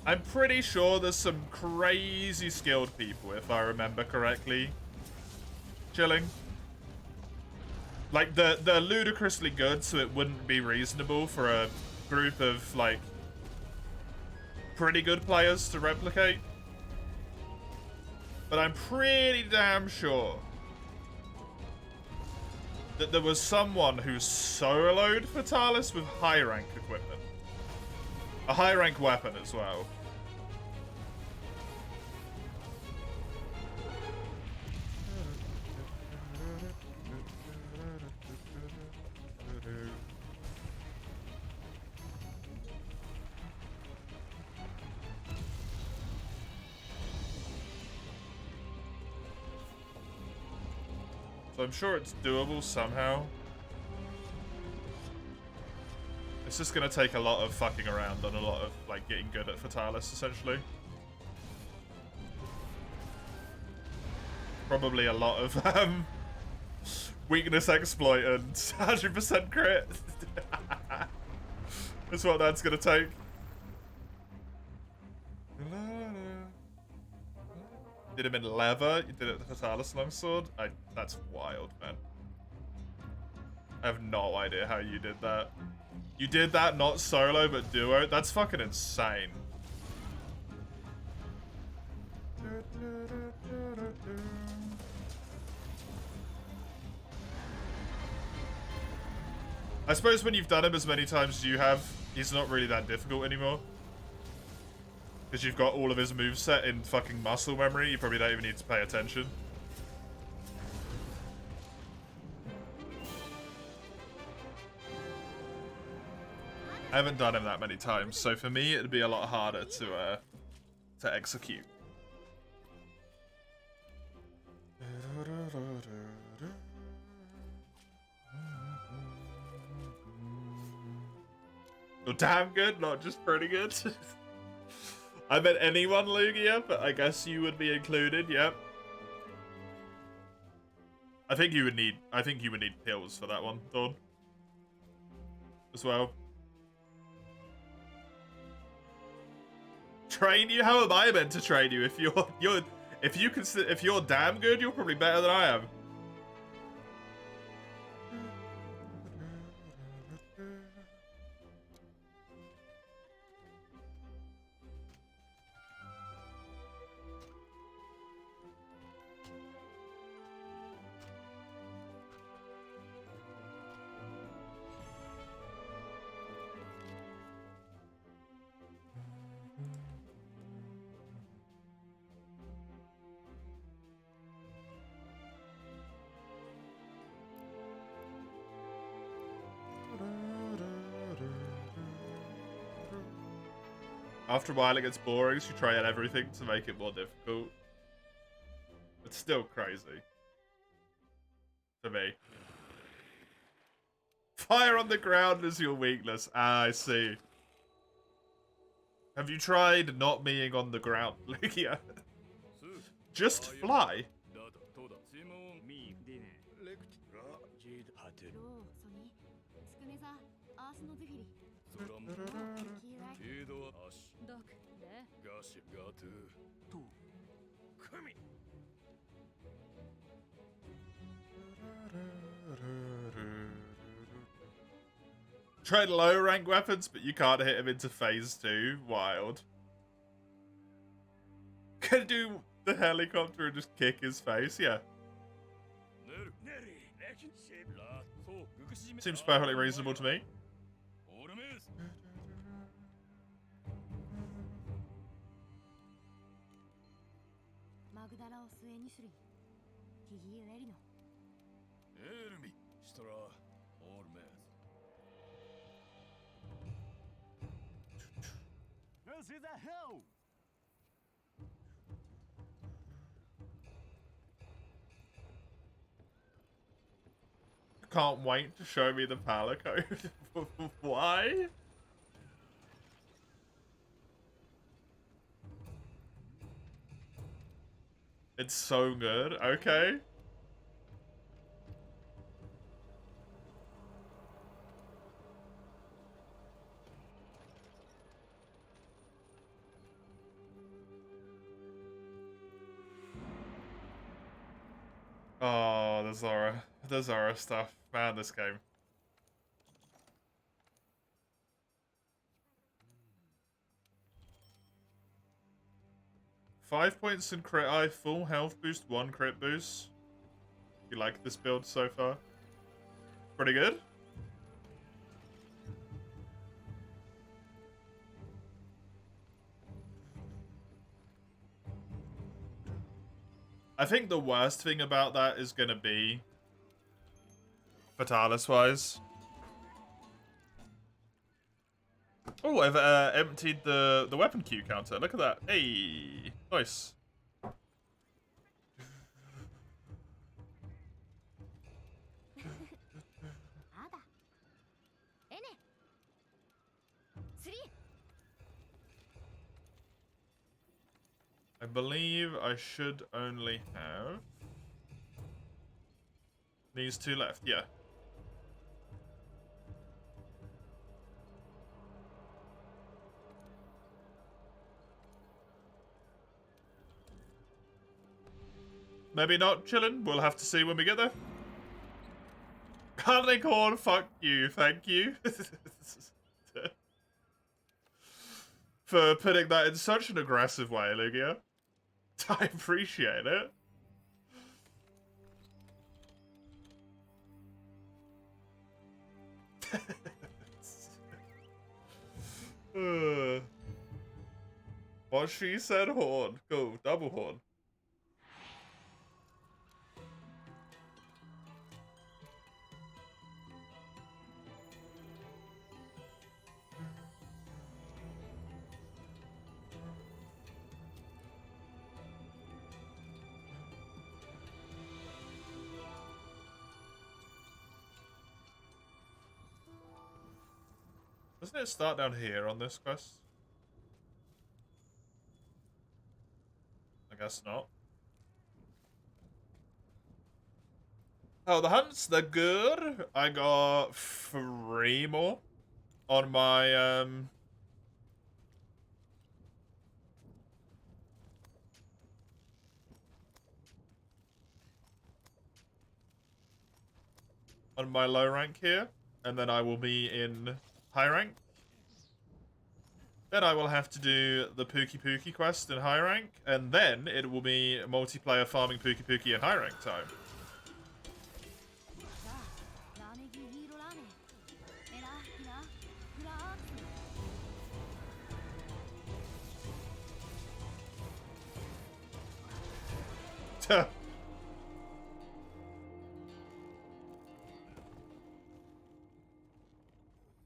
[SPEAKER 1] I'm pretty sure there's some crazy skilled people, if I remember correctly, chilling. Like, they're ludicrously good, so it wouldn't be reasonable for a group of, like, pretty good players to replicate. But I'm pretty damn sure that there was someone who soloed Fatalis with high rank equipment. A high rank weapon as well. So I'm sure it's doable somehow. It's just gonna take a lot of fucking around and a lot of like getting good at Fatalis essentially. Probably a lot of weakness exploit and 100% crit. That's what that's gonna take. Did him in leather. You did it with the Fatalis longsword. That's wild, man. I have no idea how you did that. You did that not solo but duo. That's fucking insane. I suppose when you've done him as many times as you have, he's not really that difficult anymore. Because you've got all of his moveset in fucking muscle memory, you probably don't even need to pay attention. I haven't done him that many times, so for me it'd be a lot harder to execute. You're damn good, not just pretty good. I bet anyone, Lugia, but I guess you would be included, yep. I think you would need pills for that one, Dawn. As well. Train you? How am I meant to train you? If you're damn good, you're probably better than I am. After a while it gets boring, so you try out everything to make it more difficult. It's still crazy. For me. Fire on the ground is your weakness. Ah, I see. Have you tried not being on the ground, Lugia? Just fly. Tried low rank weapons, but you can't hit him into phase 2. Wild. Can do the helicopter and just kick his face, yeah. Seems perfectly reasonable to me. Can't wait to show me the Palico. Why? It's so good. Okay. Oh, the Zora. The Zora stuff. Man, this game. Five points in crit eye, full health boost, 1 crit boost. You like this build so far? Pretty good. I think the worst thing about that is gonna be Fatalis-wise. Oh, I've emptied the weapon queue counter. Look at that. Hey, nice. I believe I should only have these two left. Yeah. Maybe not chilling. We'll have to see when we get there. Carnicorn, fuck you. Thank you. For putting that in such an aggressive way, Lugia. I appreciate it. What she said, horn. Go, double horn. Doesn't it start down here on this quest? I guess not. Oh, the hunts, they're good. I got 3 more on my, on my low rank here. And then I will be in high rank. Then I will have to do the Pukei quest in high rank. And then it will be multiplayer farming Pukei in high rank time.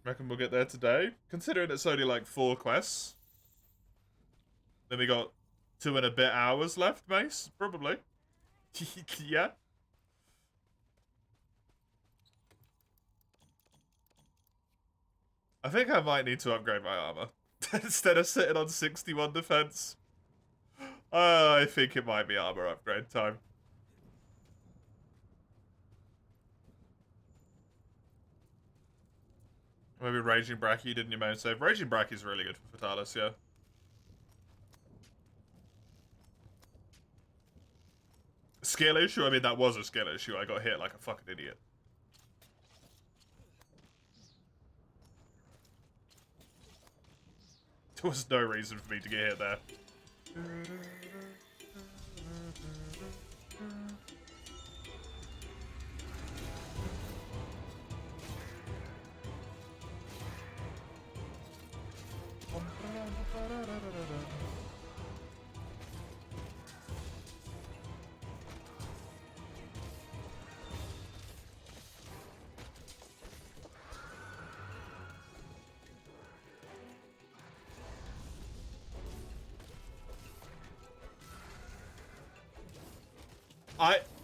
[SPEAKER 1] Reckon we'll get there today. Considering it's only like 4 quests. Then we got 2 and a bit hours left, Mace. Probably. Yeah. I think I might need to upgrade my armor. Instead of sitting on 61 defense. I think it might be armor upgrade time. Maybe Raging Bracky didn't your main save. Raging Bracky's really good for Fatalis, yeah. Skill issue? I mean, that was a skill issue. I got hit like a fucking idiot. There was no reason for me to get hit there.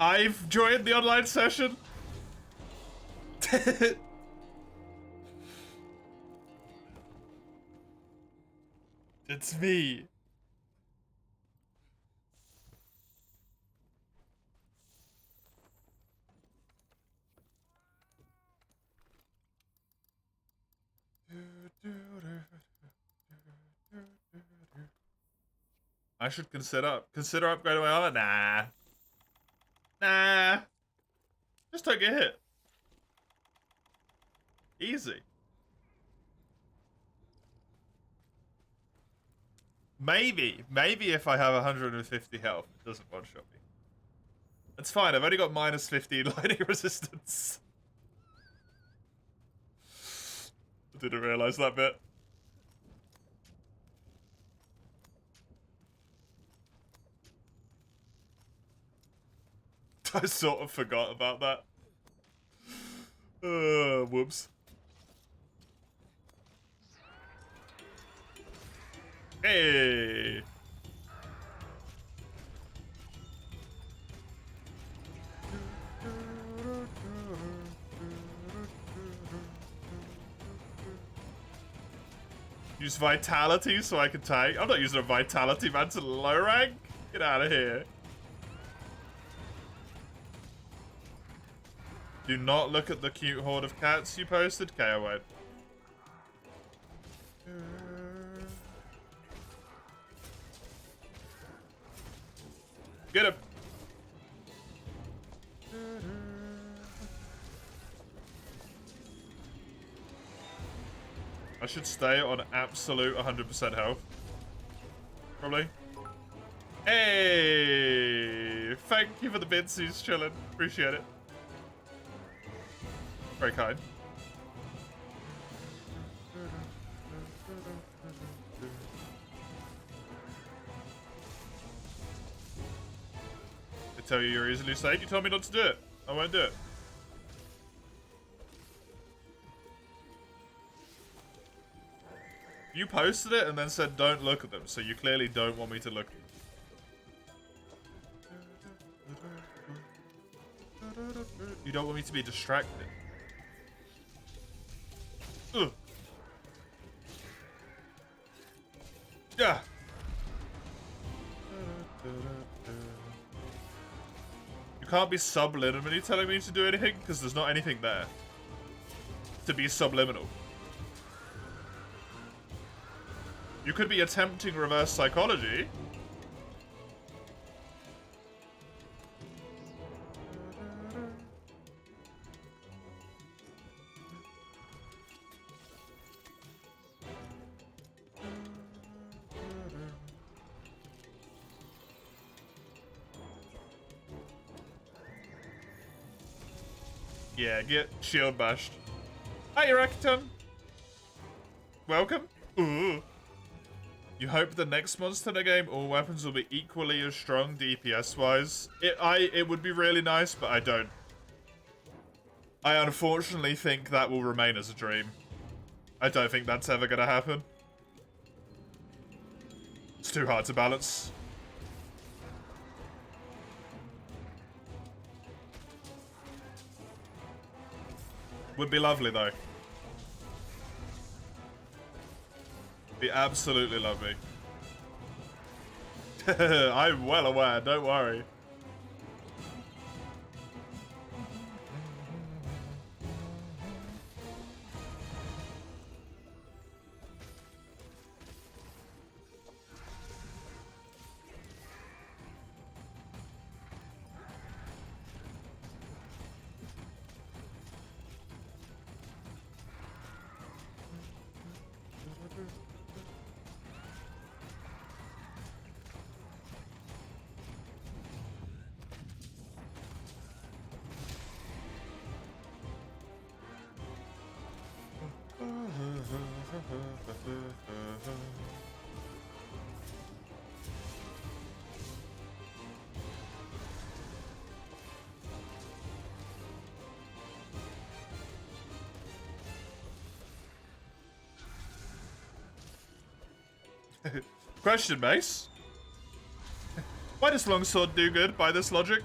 [SPEAKER 1] I've joined the online session. It's me. I should consider upgrading my armor. Nah. Just don't get hit. Easy. Maybe if I have 150 health, it doesn't one-shot me. It's fine, I've only got minus 15 lightning resistance. I didn't realize that bit. I sort of forgot about that. Whoops. Hey! Use vitality so I can tank. I'm not using a vitality man to low rank. Get out of here. Do not look at the cute horde of cats you posted. Okay, I won't. Get him. I should stay on absolute 100% health. Probably. Hey! Thank you for the bidsies, chillin'. Appreciate it. Very kind. I tell you you're easily saved. You told me not to do it. I won't do it. You posted it and then said don't look at them, so you clearly don't want me to look at them. You don't want me to be distracted. Ugh. Yeah. You can't be subliminally telling me to do anything because there's not anything there to be subliminal. You could be attempting reverse psychology. Yeah, get shield bashed. Hi, Rakton. Welcome. Ooh. You hope the next Monster Hunter game, all weapons will be equally as strong DPS-wise. It would be really nice, but I don't. I unfortunately think that will remain as a dream. I don't think that's ever gonna happen. It's too hard to balance. Would be lovely, though. Be absolutely lovely. I'm well aware, don't worry. Question, Mace. Why does Longsword do good by this logic?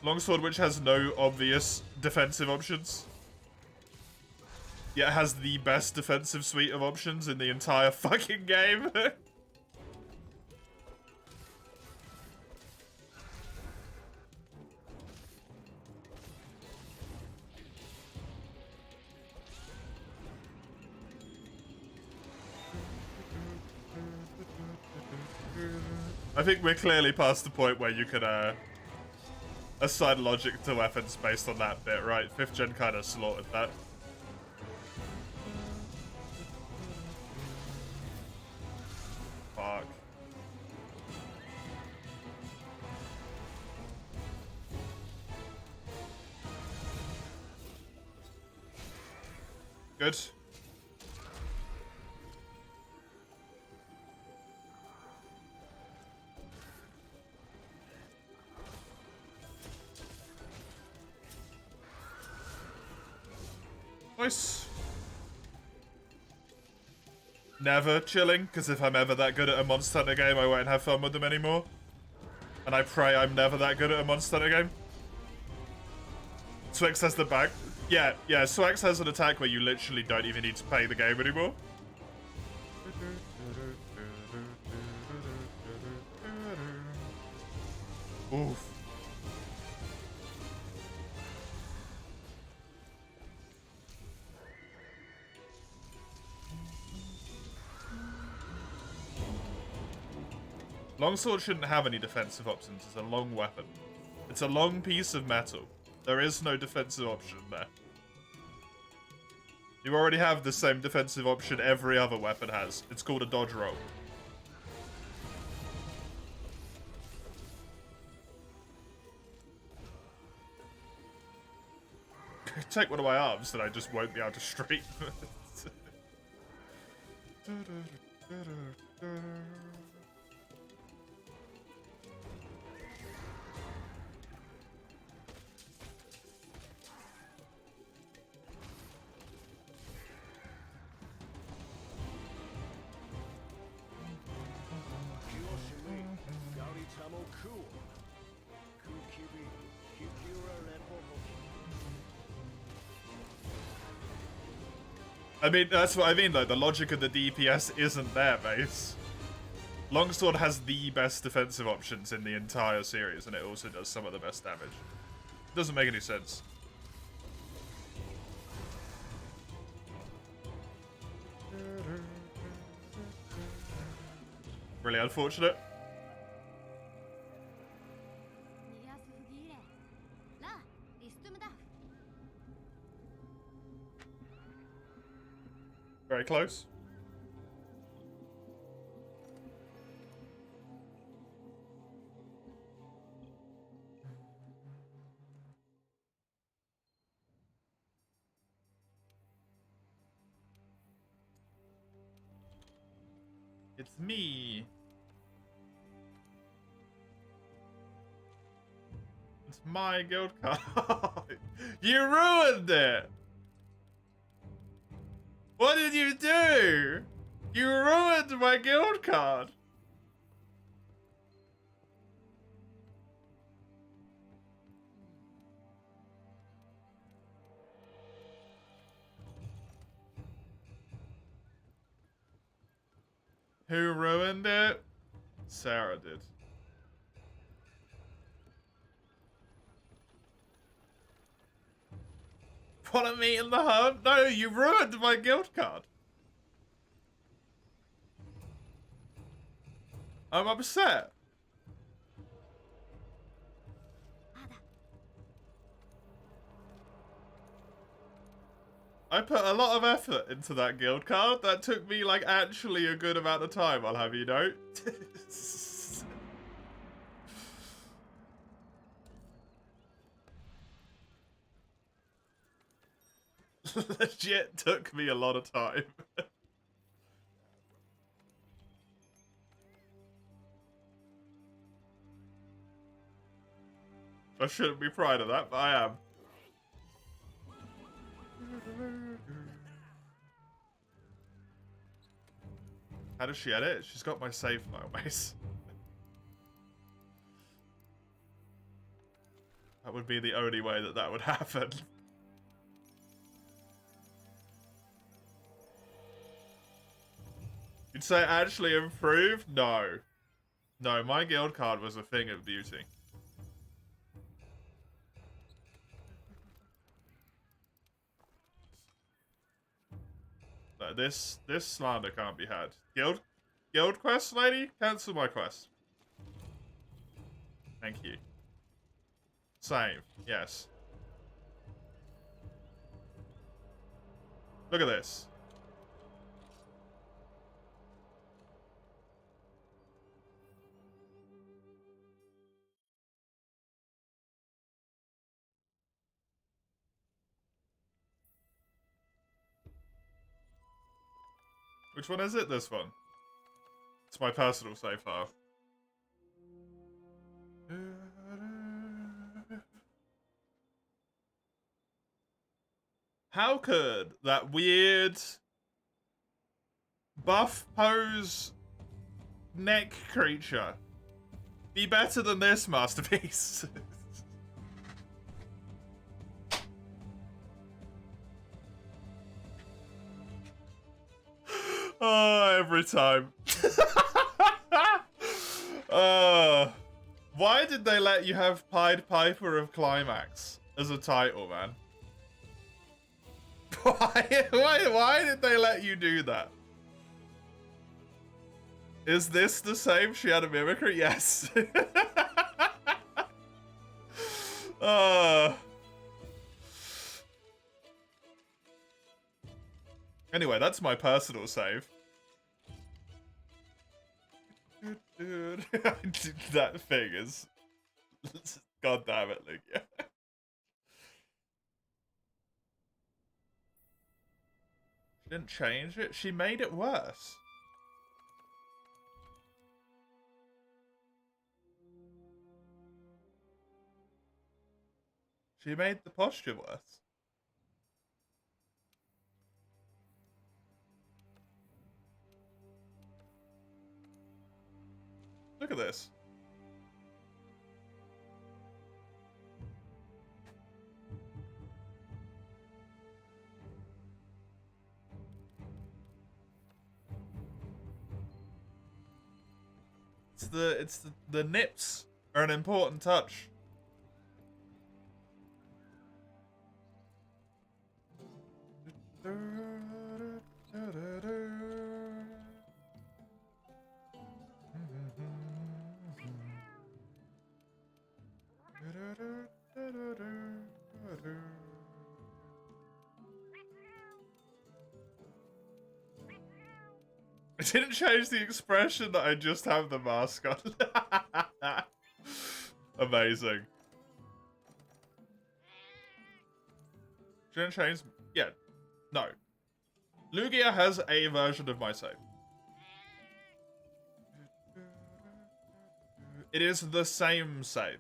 [SPEAKER 1] Longsword, which has no obvious defensive options, yet has the best defensive suite of options in the entire fucking game. I think we're clearly past the point where you could assign logic to weapons based on that bit, right? 5th gen kind of slaughtered that. Fuck. Good. Nice. Never chilling, because if I'm ever that good at a Monster Hunter game, I won't have fun with them anymore. And I pray I'm never that good at a Monster Hunter game. Swix has the back. Yeah, Swix has an attack where you literally don't even need to play the game anymore. Oof. Longsword shouldn't have any defensive options. It's a long weapon. It's a long piece of metal. There is no defensive option there. You already have the same defensive option every other weapon has. It's called a dodge roll. Take one of my arms that I just won't be able to straighten. I mean, that's what I mean, though. The logic of the DPS isn't there, base. Longsword has the best defensive options in the entire series, and it also does some of the best damage. Doesn't make any sense. Really unfortunate. Very close. It's me. It's my guild card. You ruined it! What did you do? You ruined my guild card! Who ruined it? Sarah did. Follow me in the hub? No, you ruined my guild card. I'm upset. I put a lot of effort into that guild card. That took me, like, actually a good amount of time, I'll have you know. Legit took me a lot of time. I shouldn't be proud of that, but I am. How does she edit? She's got my save file base. That would be the only way that that would happen. You'd say it actually improved? No. No, my guild card was a thing of beauty. No, this slander can't be had. Guild quest, lady? Cancel my quest. Thank you. Same. Yes. Look at this. Which one is it? This one. It's my personal save file. How could that weird buff pose neck creature be better than this masterpiece? Oh, every time. Why did they let you have Pied Piper of Climax as a title, man? Why did they let you do that? Is this the same? She had a mimicry? Yes. Anyway, that's my personal save. Dude, that thing is... God damn it, Luke. Yeah. She didn't change it. She made it worse. She made the posture worse. Look at this. The nips are an important touch. I didn't change the expression that I just have the mask on. Amazing. Didn't change. Yeah. No. Lugia has a version of my save. It is the same save.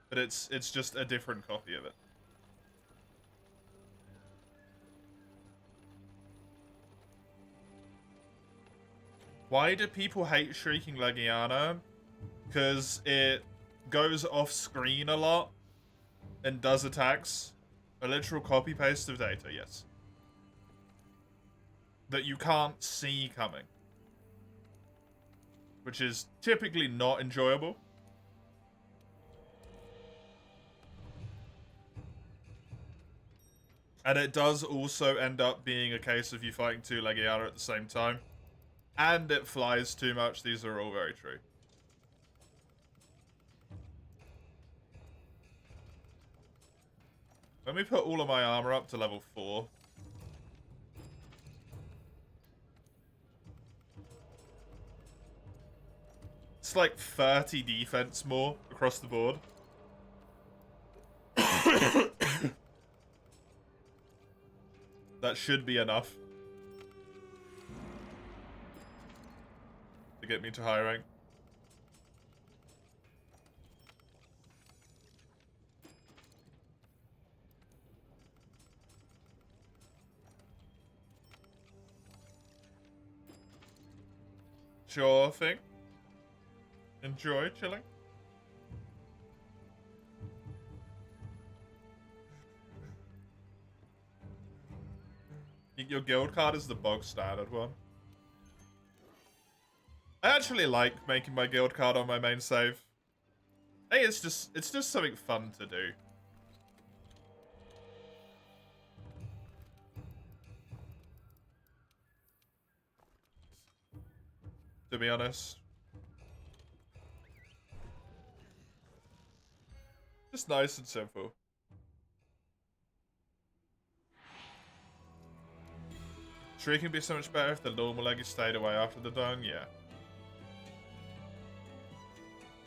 [SPEAKER 1] But it's just a different copy of it. Why do people hate Shrieking Legiana? Because it goes off screen a lot and does attacks. A literal copy paste of data, yes. That you can't see coming. Which is typically not enjoyable. And it does also end up being a case of you fighting two Legiana at the same time. And it flies too much. These are all very true. Let me put all of my armor up to level 4. It's like 30 defense more across the board. That should be enough to get me to high rank. Sure thing. Enjoy chilling. Your guild card is the bog standard one. I actually like making my guild card on my main save. Hey, it's just something fun to do. To be honest. Just nice and simple. Shrieking would be so much better if the normal leggy stayed away after the dung, yeah.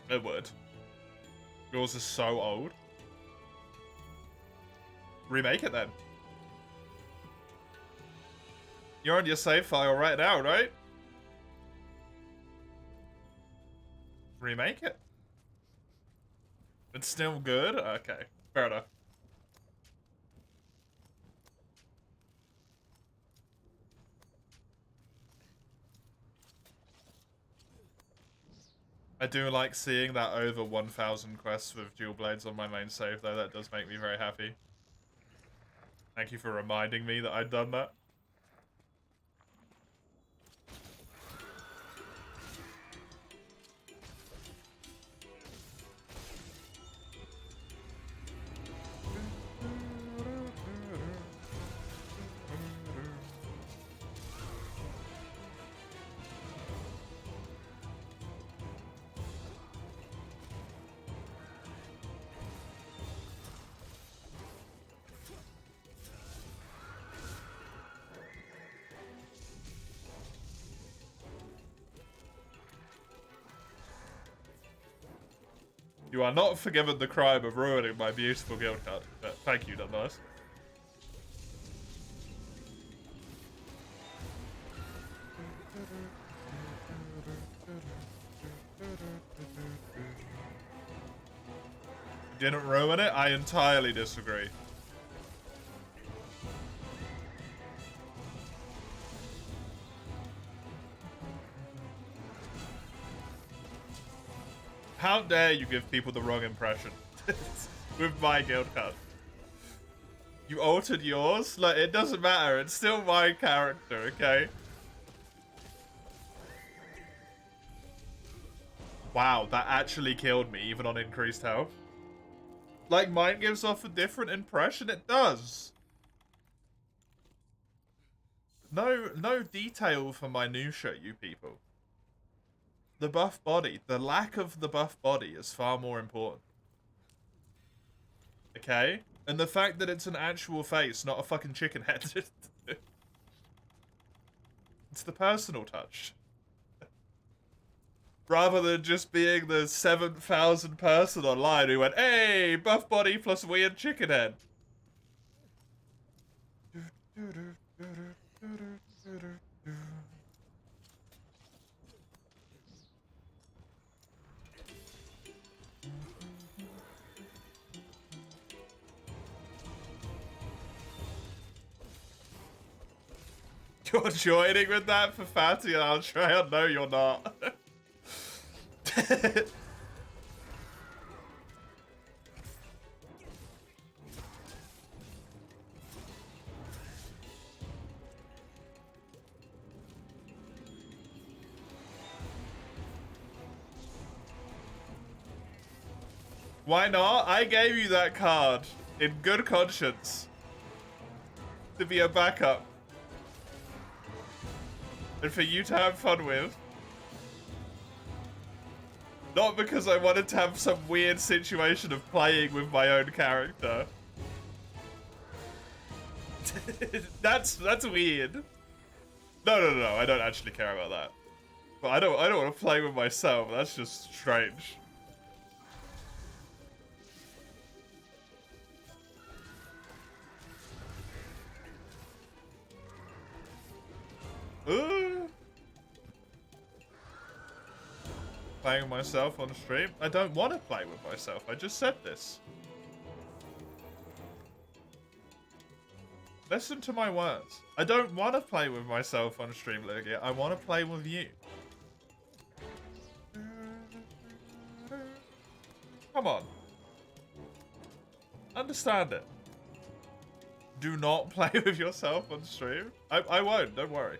[SPEAKER 1] It would. Yours is so old. Remake it then. You're on your save file right now, right? Remake it. It's still good? Okay, fair enough. I do like seeing that over 1,000 quests with dual blades on my main save, though. That does make me very happy. Thank you for reminding me that I'd done that. You are not forgiven the crime of ruining my beautiful guild card. But thank you, nonetheless. Didn't ruin it? I entirely disagree. How dare you give people the wrong impression with my guild card? You altered yours? Like, it doesn't matter. It's still my character, okay? Wow, that actually killed me, even on increased health. Like, mine gives off a different impression. It does. No detail for minutia, you people. The buff body, the lack of the buff body is far more important. Okay? And the fact that it's an actual face, not a fucking chicken head. It's the personal touch. Rather than just being the 7,000 person online who went, hey, buff body plus weird chicken head. You're joining with that for Fatty and I'll try and no you're not. Why not? I gave you that card in good conscience to be a backup and for you to have fun with. Not because I wanted to have some weird situation of playing with my own character. That's weird. No, I don't actually care about that. But I don't want to play with myself. That's just strange. Playing with myself on stream? I don't want to play with myself. I just said this. Listen to my words. I don't want to play with myself on stream, Lydia. I want to play with you. Come on. Understand it. Do not play with yourself on stream. I won't, don't worry.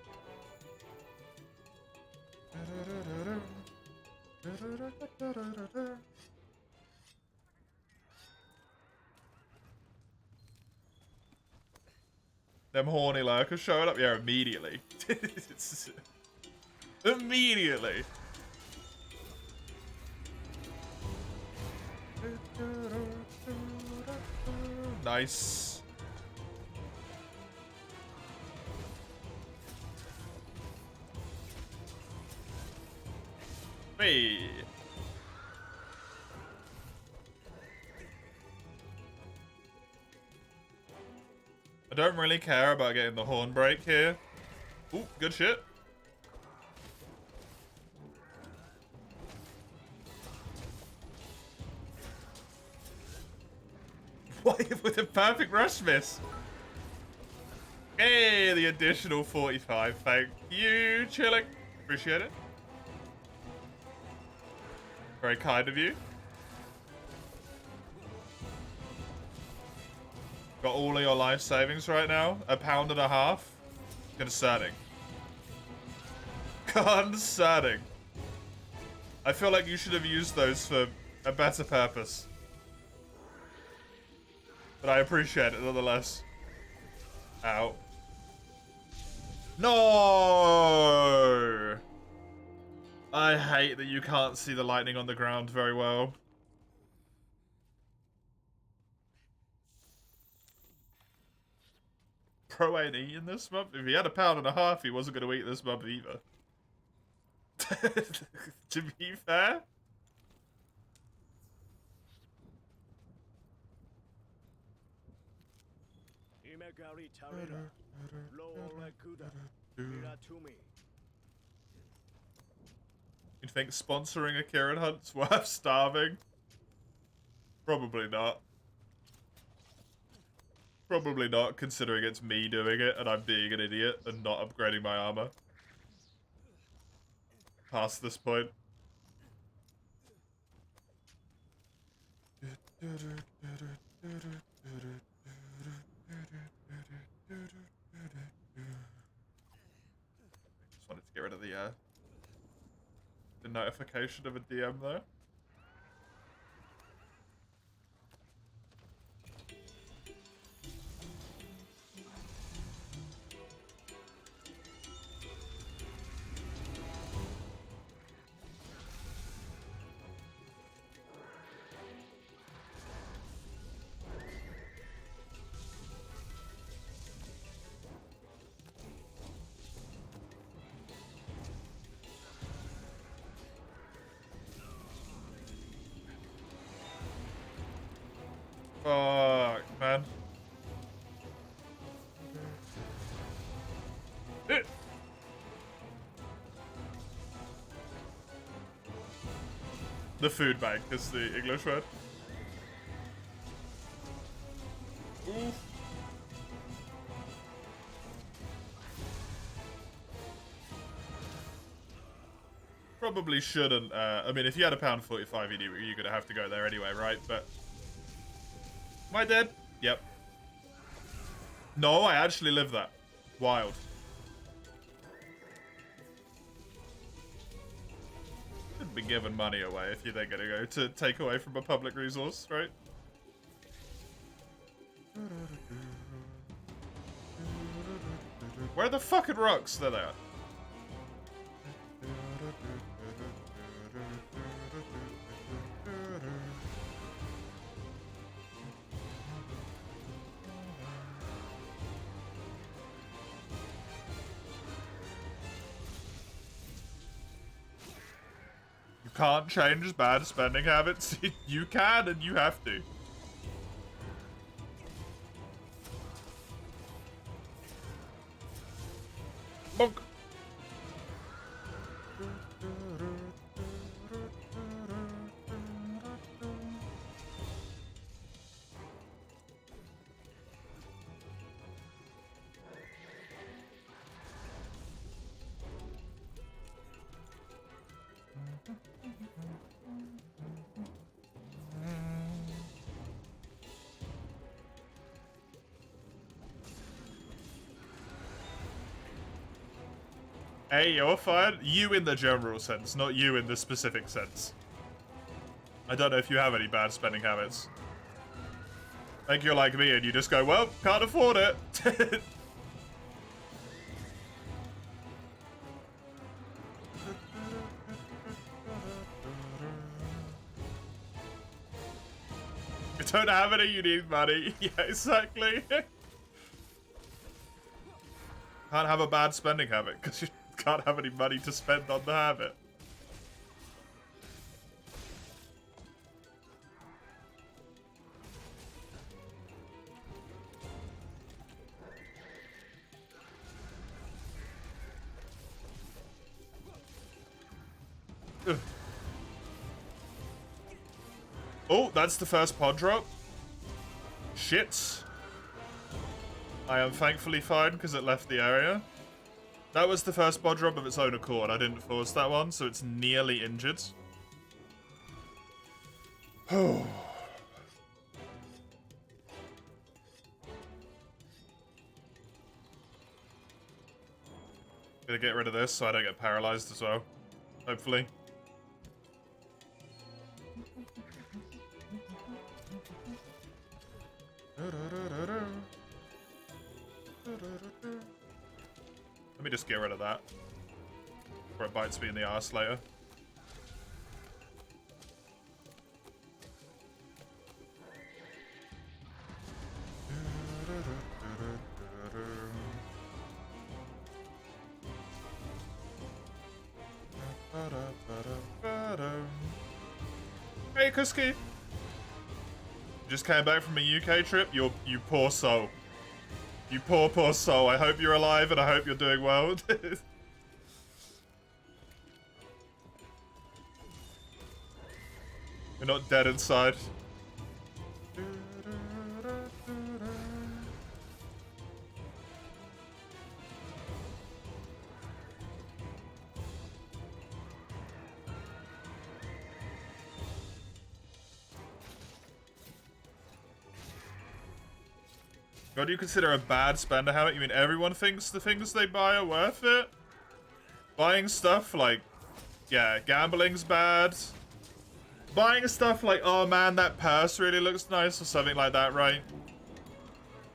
[SPEAKER 1] Them horny lurkers showing up? Yeah, immediately. Immediately. Nice. Hey. I don't really care about getting the horn break here. Ooh, good shit. Why with a perfect rush miss? Hey, the additional 45. Thank you, Chilling. Appreciate it. Very kind of you. Got all of your life savings right now. £1.50. Concerning. Concerning. I feel like you should have used those for a better purpose. But I appreciate it nonetheless. Ow. No! I hate that you can't see the lightning on the ground very well. Pro ain't eating this month. If he had £1.50, he wasn't going to eat this month either. To be fair. You think sponsoring a Kieran Hunt's worth starving? Probably not. Probably not, considering it's me doing it and I'm being an idiot and not upgrading my armor. Past this point. Just wanted to get rid of the notification of a DM though. Fuck, man. The food bank is the English word. Oof. Probably shouldn't. I mean, if you had £1.45, you're gonna have to go there anyway, right? But am I dead? Yep. No, I actually live that. Wild. Shouldn't be giving money away if you're then gonna go to take away from a public resource, right? Where are the fucking rocks? There they are. You can't change bad spending habits. You can and you have to. Bonk. Hey, you're fine. You in the general sense, not you in the specific sense. I don't know if you have any bad spending habits. I think you're like me and you just go, well, can't afford it. You don't have any, you need money. Yeah, exactly. Can't have a bad spending habit because you can't have any money to spend on the habit. Ugh. Oh, that's the first pod drop. Shit. I am thankfully fine because it left the area. That was the first pod drop of its own accord. I didn't force that one, so it's nearly injured. Oh. Gonna get rid of this so I don't get paralyzed as well. Hopefully. Let me just get rid of that before it bites me in the arse later. Hey, Kuski. Just came back from a UK trip. You poor soul. You poor soul. I hope you're alive and I hope you're doing well. You're not dead inside. What do you consider a bad spender habit? You mean everyone thinks the things they buy are worth it? Buying stuff like, yeah, gambling's bad. Buying stuff like, oh man, that purse really looks nice or something like that, right?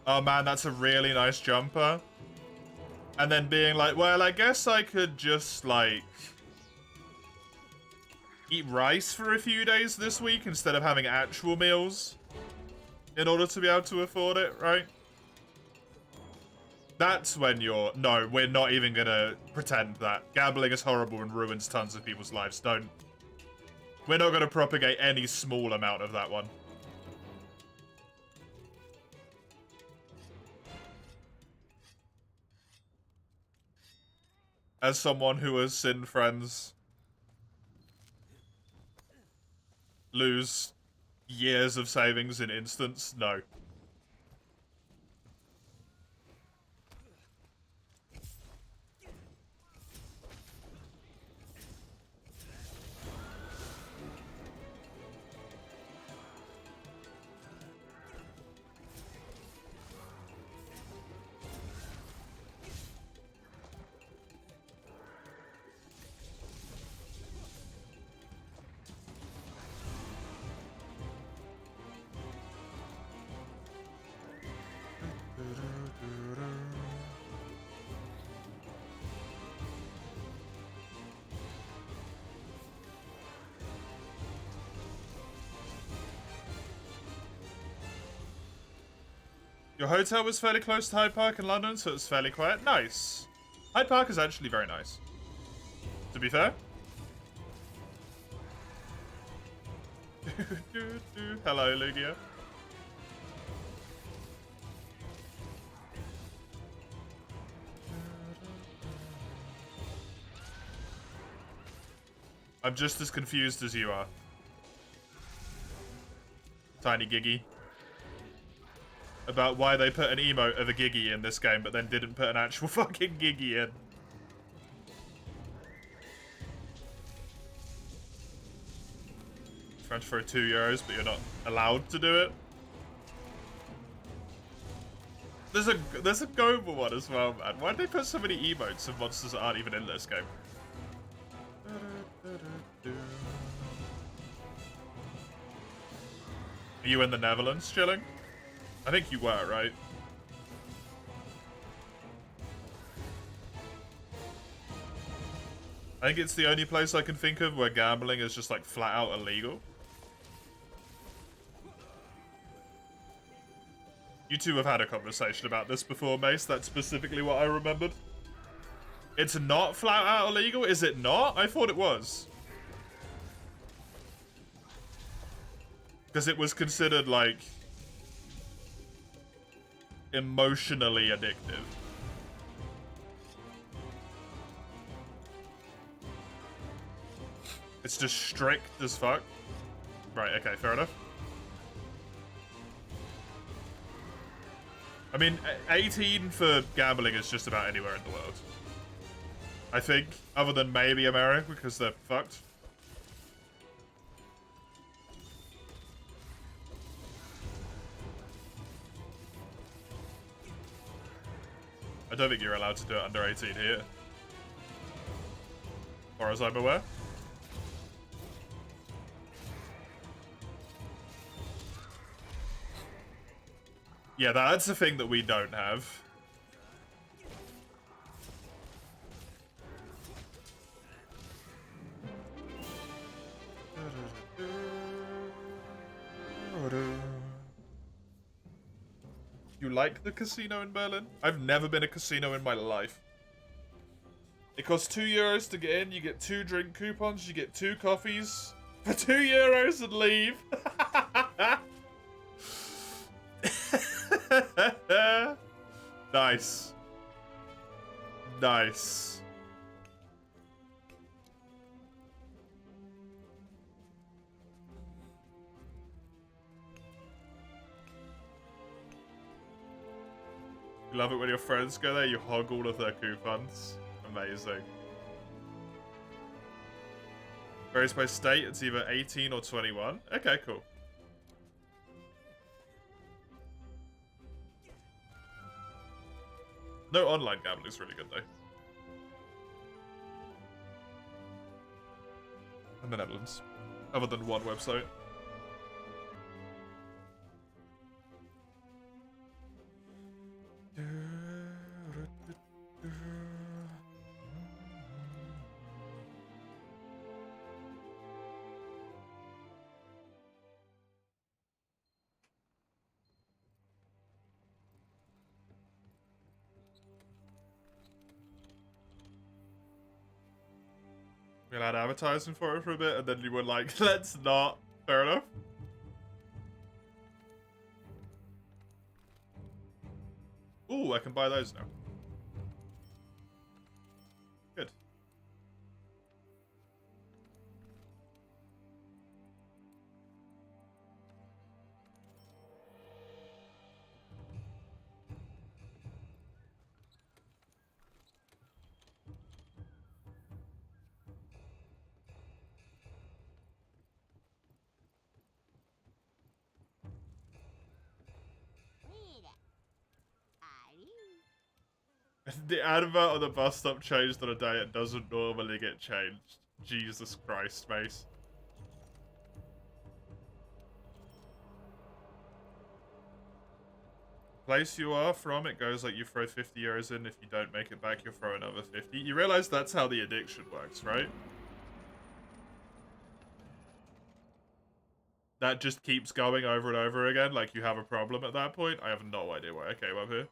[SPEAKER 1] Oh man, that's a really nice jumper. And then being like, well, I guess I could just like eat rice for a few days this week instead of having actual meals in order to be able to afford it, right? That's when you're... No, we're not even gonna pretend that. Gambling is horrible and ruins tons of people's lives. Don't. We're not gonna propagate any small amount of that one. As someone who has seen friends lose years of savings in instants, no. Your hotel was fairly close to Hyde Park in London, so it was fairly quiet. Nice. Hyde Park is actually very nice, to be fair. Hello, Lugia. I'm just as confused as you are. Tiny Giggy. About why they put an emote of a Giggy in this game, but then didn't put an actual fucking Giggy in. Trying to throw €2, but you're not allowed to do it. There's a Goba one as well, man. Why'd they put so many emotes of monsters that aren't even in this game? Are you in the Netherlands chilling? I think you were, right? I think it's the only place I can think of where gambling is just like flat out illegal. You two have had a conversation about this before, Mace. That's specifically what I remembered. It's not flat out illegal? Is it not? I thought it was. Because it was considered like emotionally addictive. It's just strict as fuck. Right, okay, fair enough. I mean, 18 for gambling is just about anywhere in the world. I think, other than maybe America, because they're fucked. I don't think you're allowed to do it under 18 here. As far as I'm aware. Yeah, that's a thing that we don't have. You like the casino in Berlin? I've never been a casino in my life. It costs €2 to get in, you get 2 drink coupons, you get 2 coffees for €2 and leave. Nice. Nice. You love it when your friends go there, you hog all of their coupons. Amazing. Varies by state, it's either 18 or 21. Okay, cool. No online gambling is really good though. In the Netherlands. Other than one website. We had advertising for it for a bit, and then you were like, let's not. Fair enough. Ooh, I can buy those now. Good. The advert on the bus stop changed on a day it doesn't normally get changed. Jesus Christ, Mace. Place you are from, it goes like you throw €50 in. If you don't make it back, you'll throw another 50. You realize that's how the addiction works, right? That just keeps going over and over again, like you have a problem at that point. I have no idea why I came up here.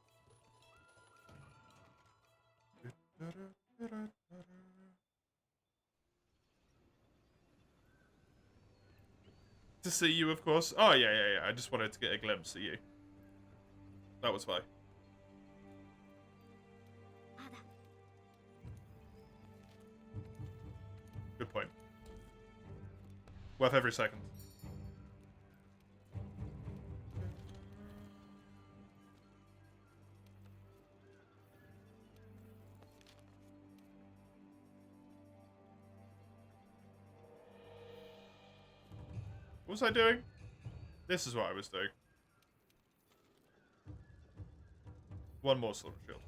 [SPEAKER 1] To see you, of course. Oh, yeah. I just wanted to get a glimpse of you. That was fine. Good point. Worth every second. What was I doing? This is what I was doing. One more silver shield.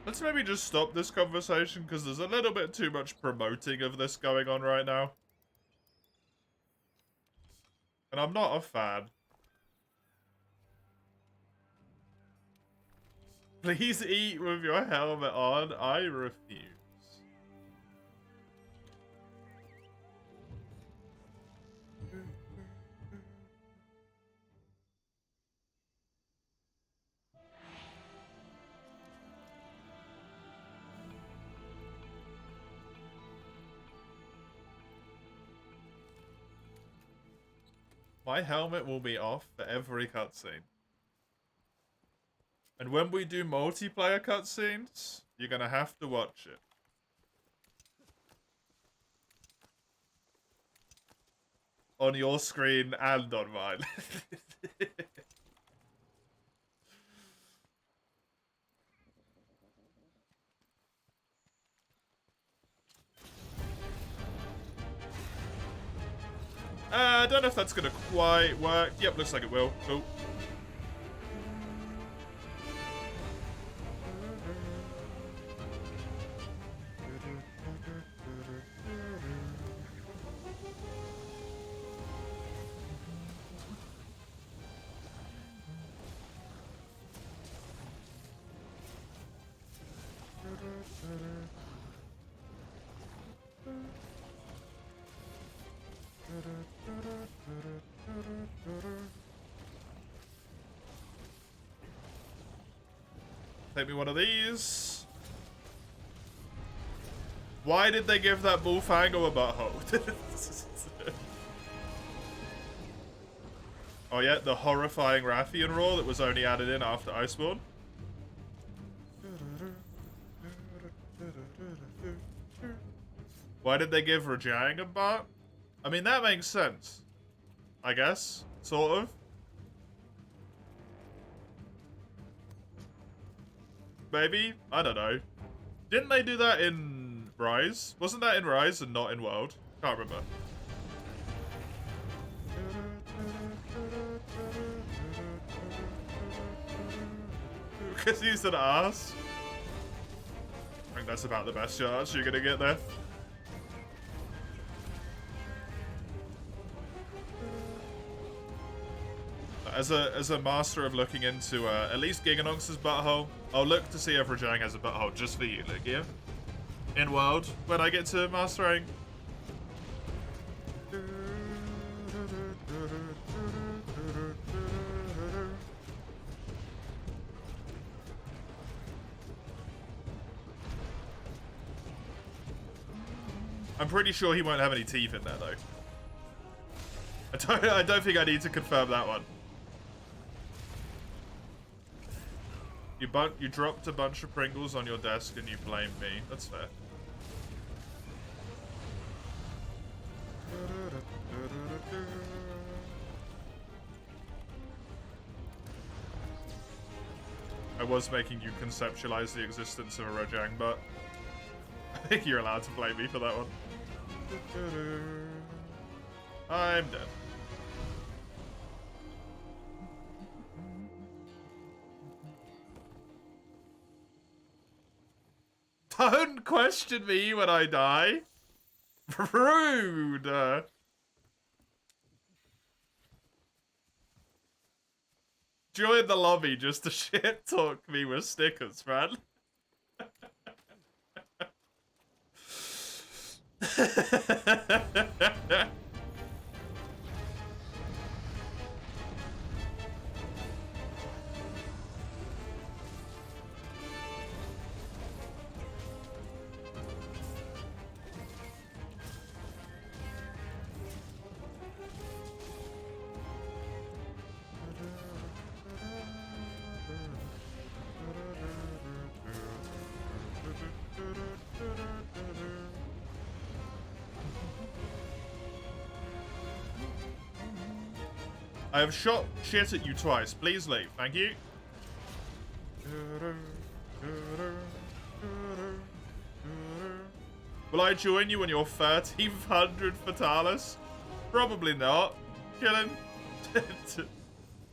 [SPEAKER 1] Let's maybe just stop this conversation, because there's a little bit too much promoting of this going on right now. And I'm not a fan. Please eat with your helmet on. I refuse. My helmet will be off for every cutscene. And when we do multiplayer cutscenes, you're gonna have to watch it. On your screen and on mine. I don't know if that's gonna quite work. Yep, looks like it will. Cool. Take me one of these. Why did they give that Bullfango a butthole? Oh yeah, the horrifying Rathian roar that was only added in after Iceborne. Why did they give Rajang a butt? I mean, that makes sense. I guess. Sort of. Maybe? I don't know. Didn't they do that in Rise? Wasn't that in Rise and not in World? Can't remember. Because he's an ass. I think that's about the best chance you're gonna get there. As a master of looking into at least Giganonx's butthole, I'll look to see if Rajang has a butthole just for you, Ligia. In World, when I get to mastering. I'm pretty sure he won't have any teeth in there, though. I don't think I need to confirm that one. You dropped a bunch of Pringles on your desk and you blamed me. That's fair. I was making you conceptualize the existence of a Rajang, but I think you're allowed to blame me for that one. I'm dead. Don't question me when I die. Rude. Join the lobby just to shit talk me with stickers, man. I have shot shit at you twice. Please leave. Thank you. Will I join you on your 1300 Fatalis? Probably not. Killing.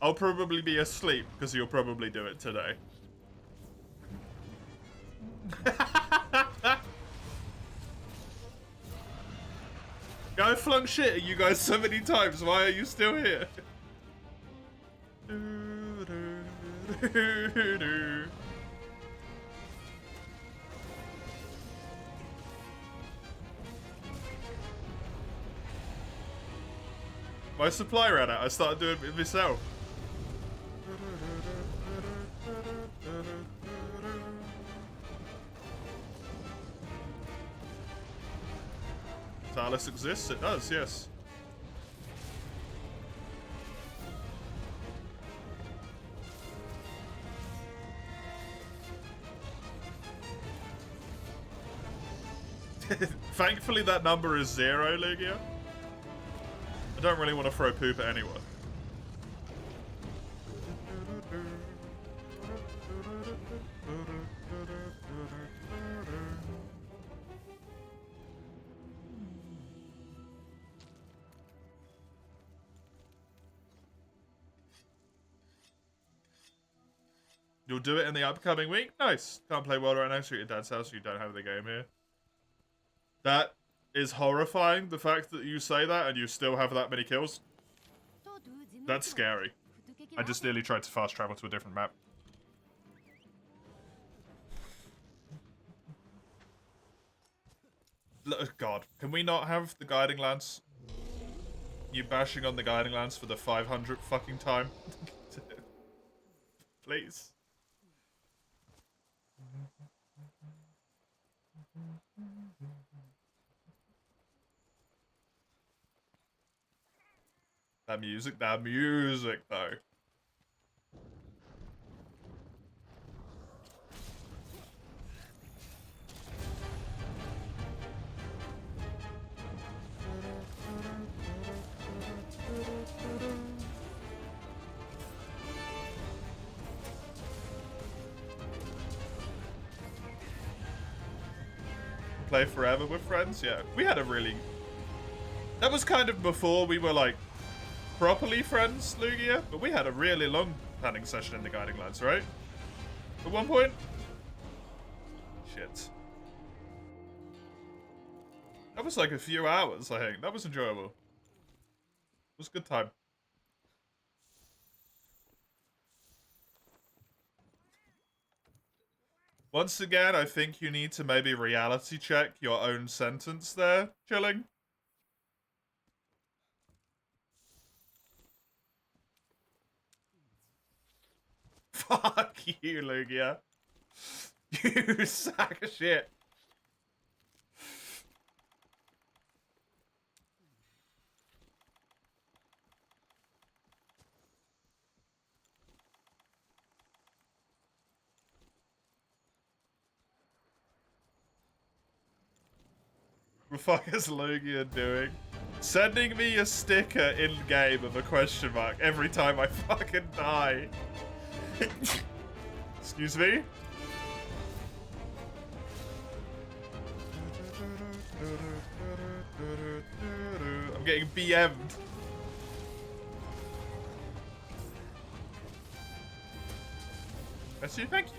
[SPEAKER 1] I'll probably be asleep because you'll probably do it today. I flung shit at you guys so many times. Why are you still here? My supply ran out. I started doing it myself. Talis exists? It does, yes. Thankfully, that number is 0, Lugia. I don't really want to throw poop at anyone. You'll do it in the upcoming week? Nice. Can't play World right now, so at your dad's house, you don't have the game here. That is horrifying, the fact that you say that and you still have that many kills. That's scary. I just nearly tried to fast travel to a different map. God, can we not have the guiding lance? You bashing on the guiding lance for the 500th fucking time? Please. That music though. Play forever with friends? Yeah. We had a really... That was kind of before we were, like, properly friends, Lugia. But we had a really long planning session in the Guiding Lands, right? At one point? Shit. That was like a few hours, I think. That was enjoyable. It was a good time. Once again, I think you need to maybe reality check your own sentence there, Chilling. Fuck you, Lugia. You sack of shit. What the fuck is Lugia doing? Sending me a sticker in-game of a question mark every time I fucking die. Excuse me? I'm getting BM'd. Merci, thank you.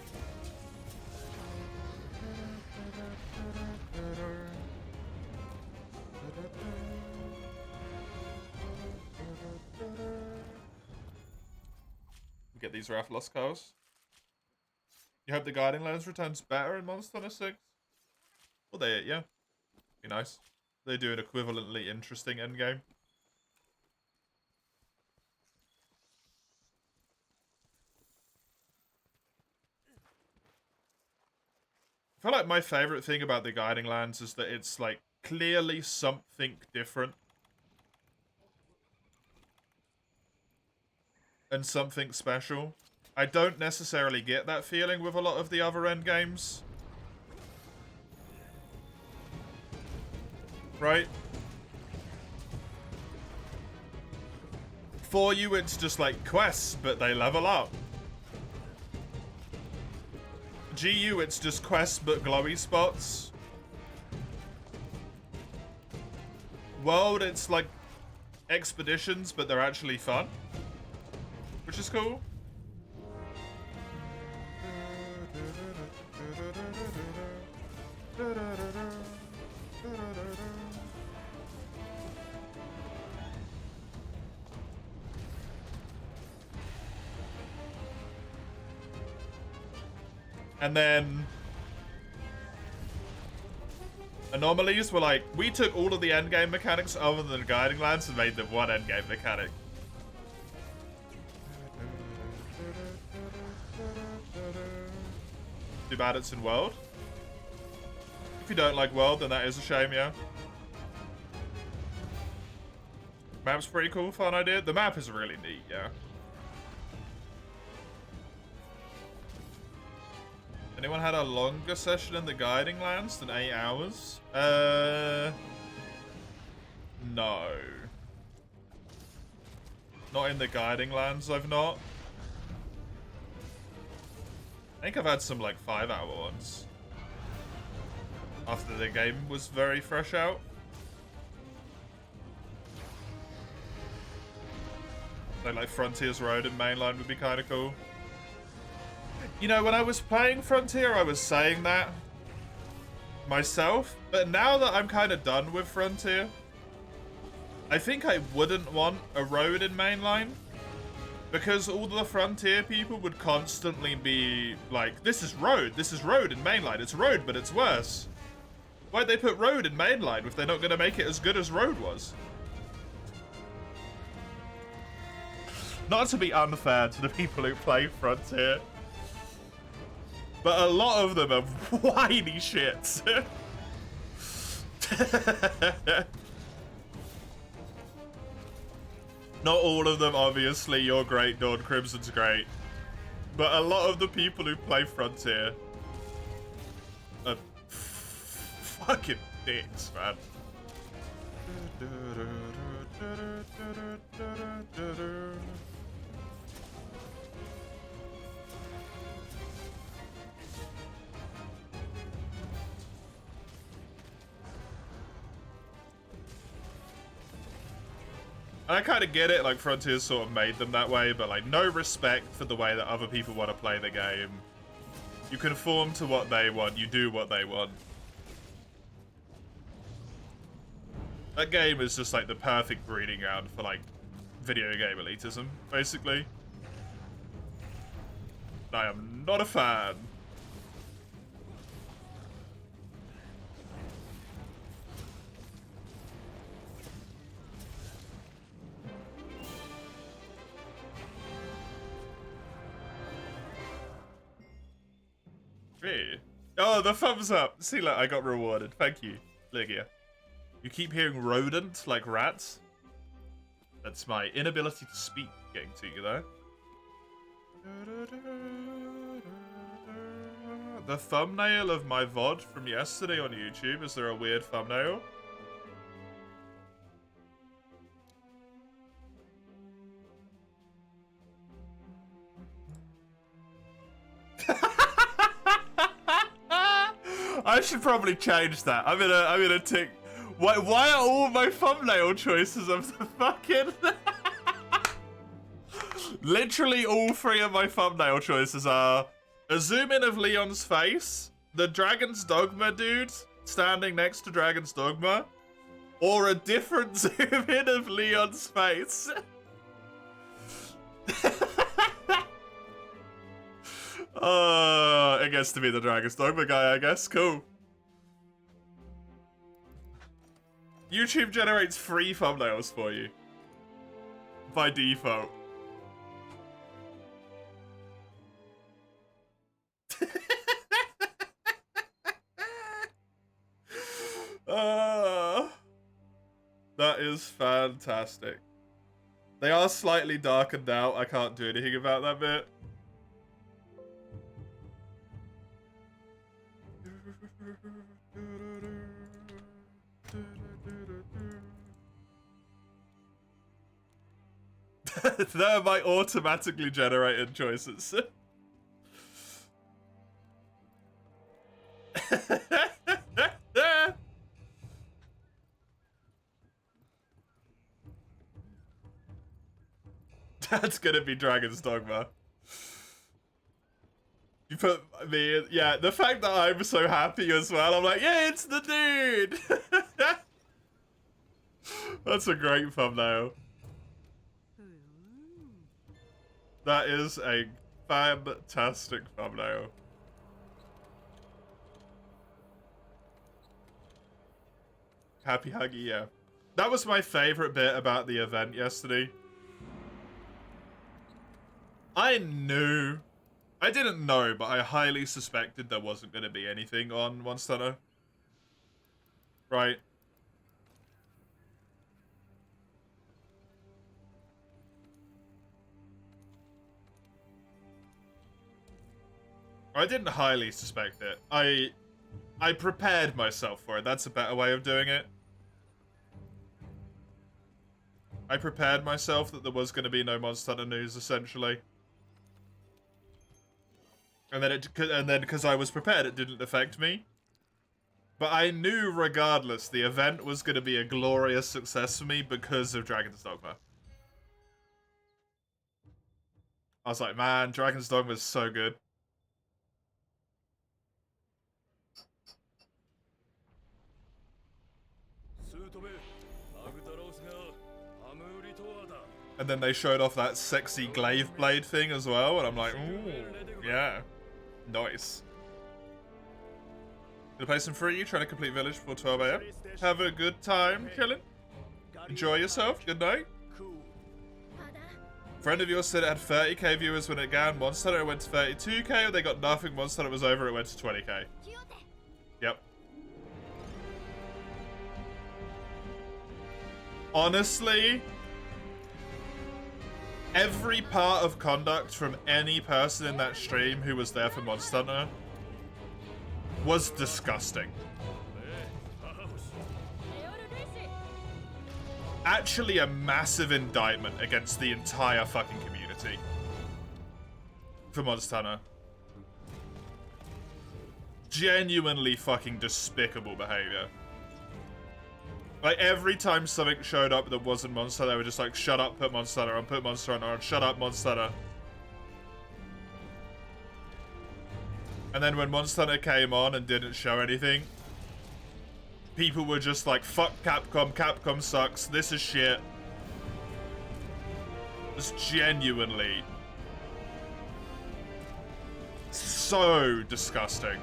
[SPEAKER 1] We get these Rathalos cows. You hope the Guiding Lands returns better in Monster Hunter 6? Well, yeah. Be nice. They do an equivalently interesting endgame. I feel like my favorite thing about the Guiding Lands is that it's, like, clearly something different. And something special. I don't necessarily get that feeling with a lot of the other endgames. Right? For you, it's just like quests, but they level up. GU, it's just quests, but glowy spots. World, it's like expeditions, but they're actually fun. Which is cool. And then anomalies were like, we took all of the endgame mechanics other than the Guiding Lands and made them one endgame mechanic. Too bad it's in World. If you don't like World, then that is a shame, yeah. Map's pretty cool, fun idea. The map is really neat, yeah. Anyone had a longer session in the guiding lands than 8 hours? No. Not in the guiding lands, I've not. I think I've had some like 5-hour ones. After the game was very fresh out. So like Frontiers Road and Mainline would be kind of cool. You know, when I was playing Frontier, I was saying that myself. But now that I'm kind of done with Frontier, I think I wouldn't want a road in Mainline. Because all the Frontier people would constantly be like, this is road in Mainline. It's road, but it's worse. Why'd they put road in Mainline if they're not going to make it as good as road was? Not to be unfair to the people who play Frontier, but a lot of them are whiny shits. Not all of them, obviously. You're great, Dawn Crimson's great. But a lot of the people who play Frontier are fucking dicks, man. And I kind of get it, like, Frontier sort of made them that way, but, like, no respect for the way that other people want to play the game. You conform to what they want, you do what they want. That game is just, like, the perfect breeding ground for, like, video game elitism, basically. I am not a fan. Me? Oh, the thumbs up. See, look, I got rewarded. Thank you, Ligia. You keep hearing rodent like rats? That's my inability to speak getting to you, though. The thumbnail of my VOD from yesterday on YouTube, is there a weird thumbnail? I should probably change that. I'm gonna tick. Why are all my thumbnail choices of the fucking... Literally all 3 of my thumbnail choices are a zoom in of Leon's face, the Dragon's Dogma dude standing next to Dragon's Dogma, or a different zoom in of Leon's face. It gets to be the Dragon's Dogma guy, I guess. Cool. YouTube generates free thumbnails for you. By default. That is fantastic. They are slightly darkened out. I can't do anything about that bit. They're my automatically generated choices. That's gonna be Dragon's Dogma. You put me in, yeah, the fact that I'm so happy as well, I'm like, yeah, it's the dude! That's a great thumbnail. That is a fantastic thumbnail. Happy Huggy, yeah. That was my favorite bit about the event yesterday. I didn't know, but I highly suspected there wasn't going to be anything on One Stunner. Right. I didn't highly suspect it. I prepared myself for it. That's a better way of doing it. I prepared myself that there was going to be no Monster Hunter news, essentially. And then because I was prepared, it didn't affect me. But I knew, regardless, the event was going to be a glorious success for me because of Dragon's Dogma. I was like, man, Dragon's Dogma is so good. And then they showed off that sexy glaive blade thing as well, and I'm like, ooh, yeah, nice. Gonna play some free, trying to complete village before 12 AM. Have a good time, killing. Enjoy yourself, good night. Friend of yours said it had 30k viewers when it began. Monster Hunter went to 32k, or they got nothing. Monster Hunter was over, it went to 20k. Yep. Honestly, every part of conduct from any person in that stream who was there for Monster Hunter was disgusting. Actually a massive indictment against the entire fucking community for Monster Hunter. Genuinely fucking despicable behavior. Like, every time something showed up that wasn't Monster Hunter, they were just like, shut up, put Monster Hunter on, put Monster Hunter on, shut up, Monster Hunter. And then when Monster Hunter came on and didn't show anything, people were just like, fuck Capcom, Capcom sucks, this is shit. It's genuinely so disgusting.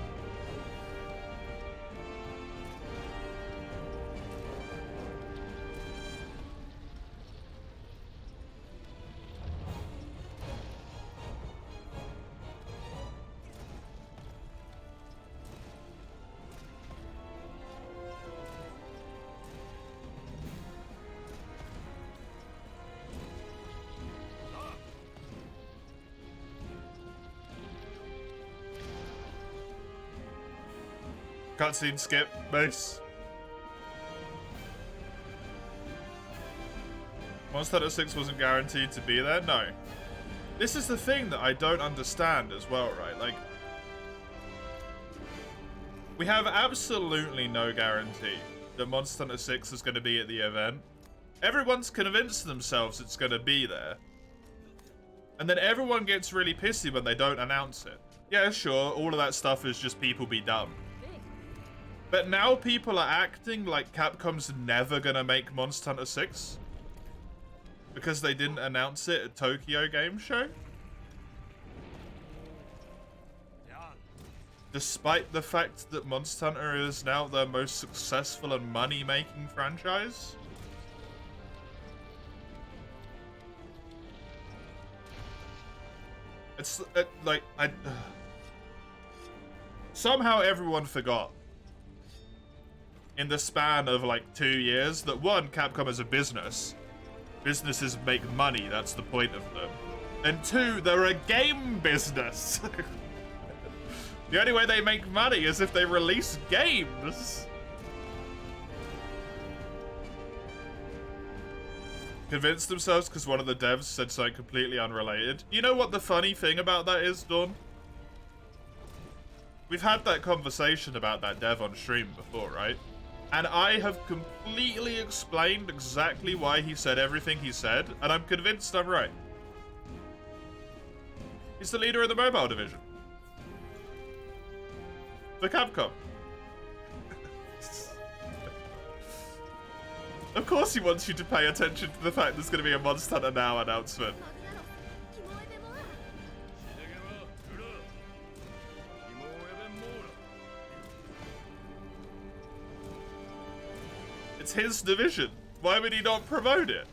[SPEAKER 1] Cutscene skip, base. Monster Hunter 6 wasn't guaranteed to be there? No. This is the thing that I don't understand as well, right? Like, we have absolutely no guarantee that Monster Hunter 6 is going to be at the event. Everyone's convinced themselves it's going to be there. And then everyone gets really pissy when they don't announce it. Yeah, sure, all of that stuff is just people be dumb. But now people are acting like Capcom's never gonna make Monster Hunter 6 because they didn't announce it at Tokyo Game Show. Despite the fact that Monster Hunter is now their most successful and money-making franchise. It's like, somehow everyone forgot in the span of like 2 years that one, Capcom is a business. Businesses make money, that's the point of them. And two, they're a game business. The only way they make money is if they release games. Convinced themselves because one of the devs said something completely unrelated. You know what the funny thing about that is, Dawn? We've had that conversation about that dev on stream before, right? And I have completely explained exactly why he said everything he said, and I'm convinced I'm right. He's the leader of the mobile division. For Capcom. Of course he wants you to pay attention to the fact there's going to be a Monster Hunter Now announcement. It's his division. Why would he not promote it?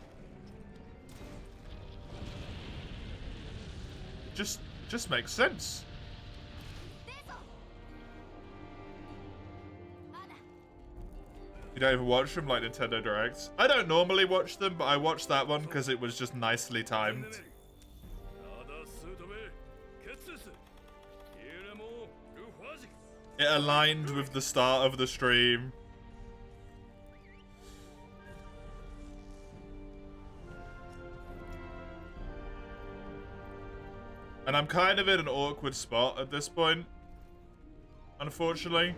[SPEAKER 1] Just makes sense. You don't even watch them like Nintendo Directs? I don't normally watch them, but I watched that one because it was just nicely timed. It aligned with the start of the stream. And I'm kind of in an awkward spot at this point, unfortunately.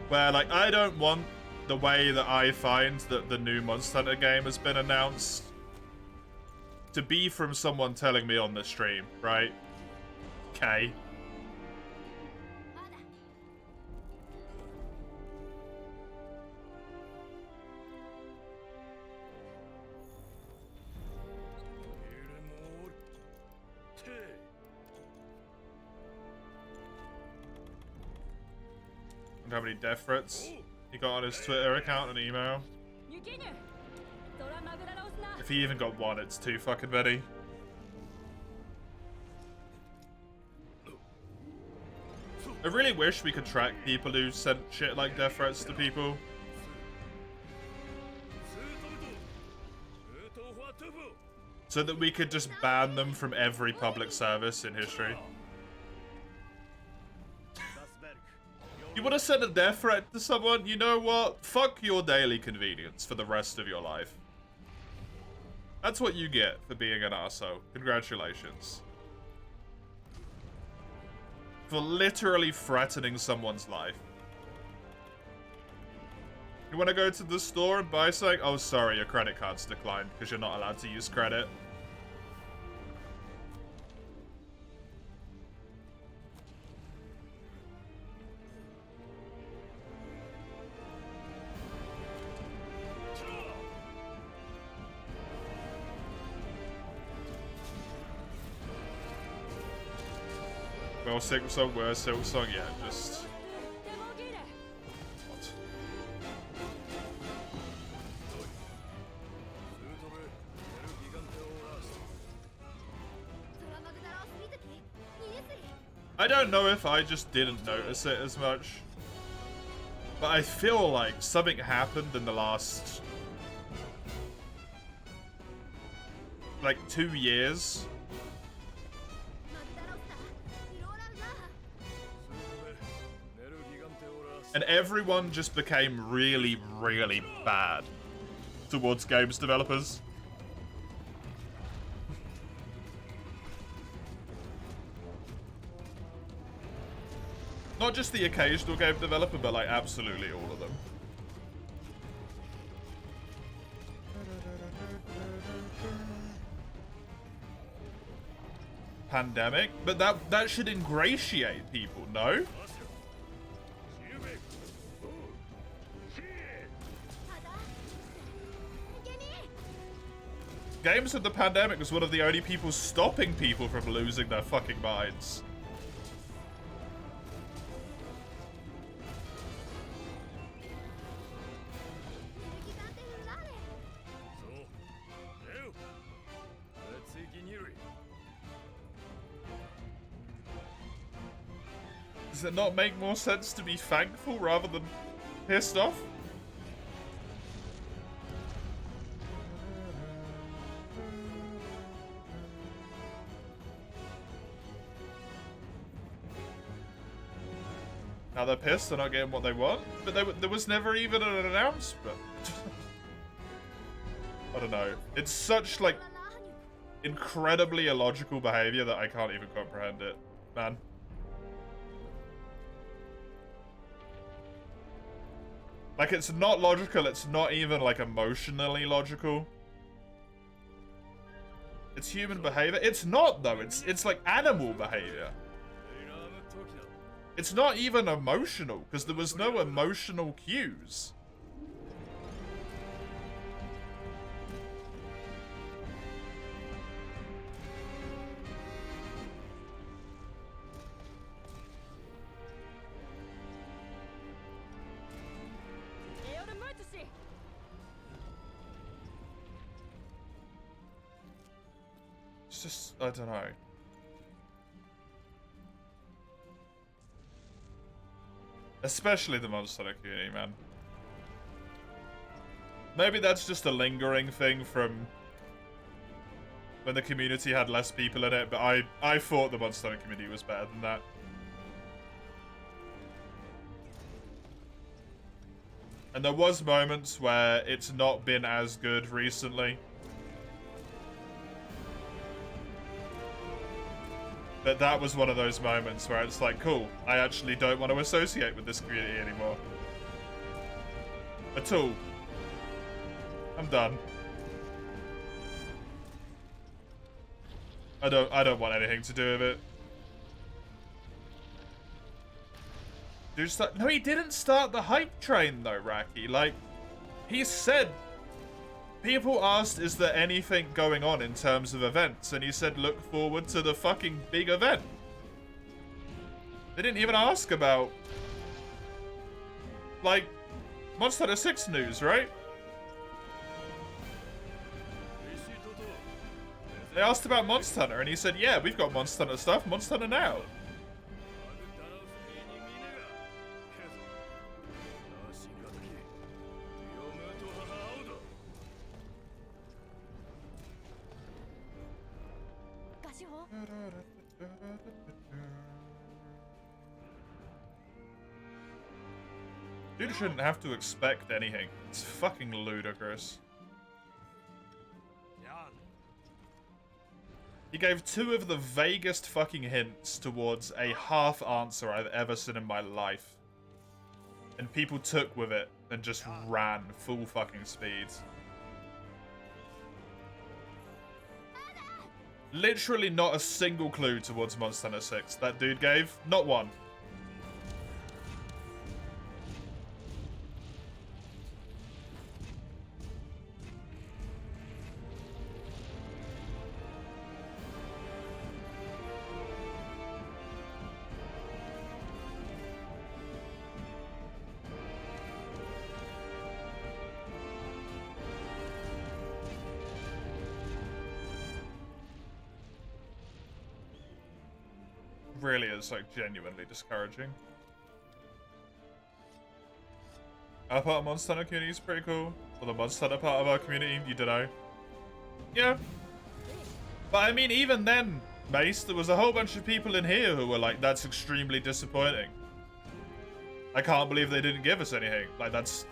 [SPEAKER 1] Where, like, I don't want the way that I find that the new Monster Hunter game has been announced to be from someone telling me on the stream, right? Okay. How many death threats he got on his Twitter account and email. If he even got one, it's too fucking many. I really wish we could track people who sent shit like death threats to people. So that we could just ban them from every public service in history. You want to send a death threat to someone? You know what? Fuck your daily convenience for the rest of your life. That's what you get for being an arsehole. Congratulations. For literally threatening someone's life. You want to go to the store and buy something? Oh, sorry, your credit card's declined because you're not allowed to use credit. Well, Silk Song, worse Silk Song, yeah, just... What? I don't know if I just didn't notice it as much, but I feel like something happened in the last, like, 2 years. And everyone just became really, really bad towards games developers. Not just the occasional game developer, but like absolutely all of them. Pandemic? But that should ingratiate people, no? Games of the Pandemic was one of the only people stopping people from losing their fucking minds. Does it not make more sense to be thankful rather than pissed off? Now they're pissed, they're not getting what they want, but there was never even an announcement. I don't know. It's such, like, incredibly illogical behavior that I can't even comprehend it, man. Like, it's not logical, it's not even, like, emotionally logical. It's human behavior. It's not, though. It's like, animal behavior. It's not even emotional, because there was no emotional cues. It's just, I don't know. Especially the Monster Hunter community, man. Maybe that's just a lingering thing from when the community had less people in it, but I thought the Monster Hunter community was better than that. And there was moments where it's not been as good recently. But that was one of those moments where it's like, cool, I actually don't want to associate with this community anymore. At all. I'm done. I don't want anything to do with it. Dude, no, he didn't start the hype train though, Raki. Like, he said, people asked, is there anything going on in terms of events? And he said, look forward to the fucking big event. They didn't even ask about, like, Monster Hunter 6 news, right? They asked about Monster Hunter, and he said, yeah, we've got Monster Hunter stuff. Monster Hunter now. Dude shouldn't have to expect anything. It's fucking ludicrous. He gave two of the vaguest fucking hints towards a half answer I've ever seen in my life. And people took with it and just ran full fucking speed. Literally not a single clue towards Monster Hunter 6 that dude gave. Not one. Really is like genuinely discouraging. Our part of Monster Hunter community is pretty cool. Or the Monster Hunter part of our community, you don't know. Yeah. But I mean, even then, Mace, there was a whole bunch of people in here who were like, that's extremely disappointing. I can't believe they didn't give us anything. Like, that's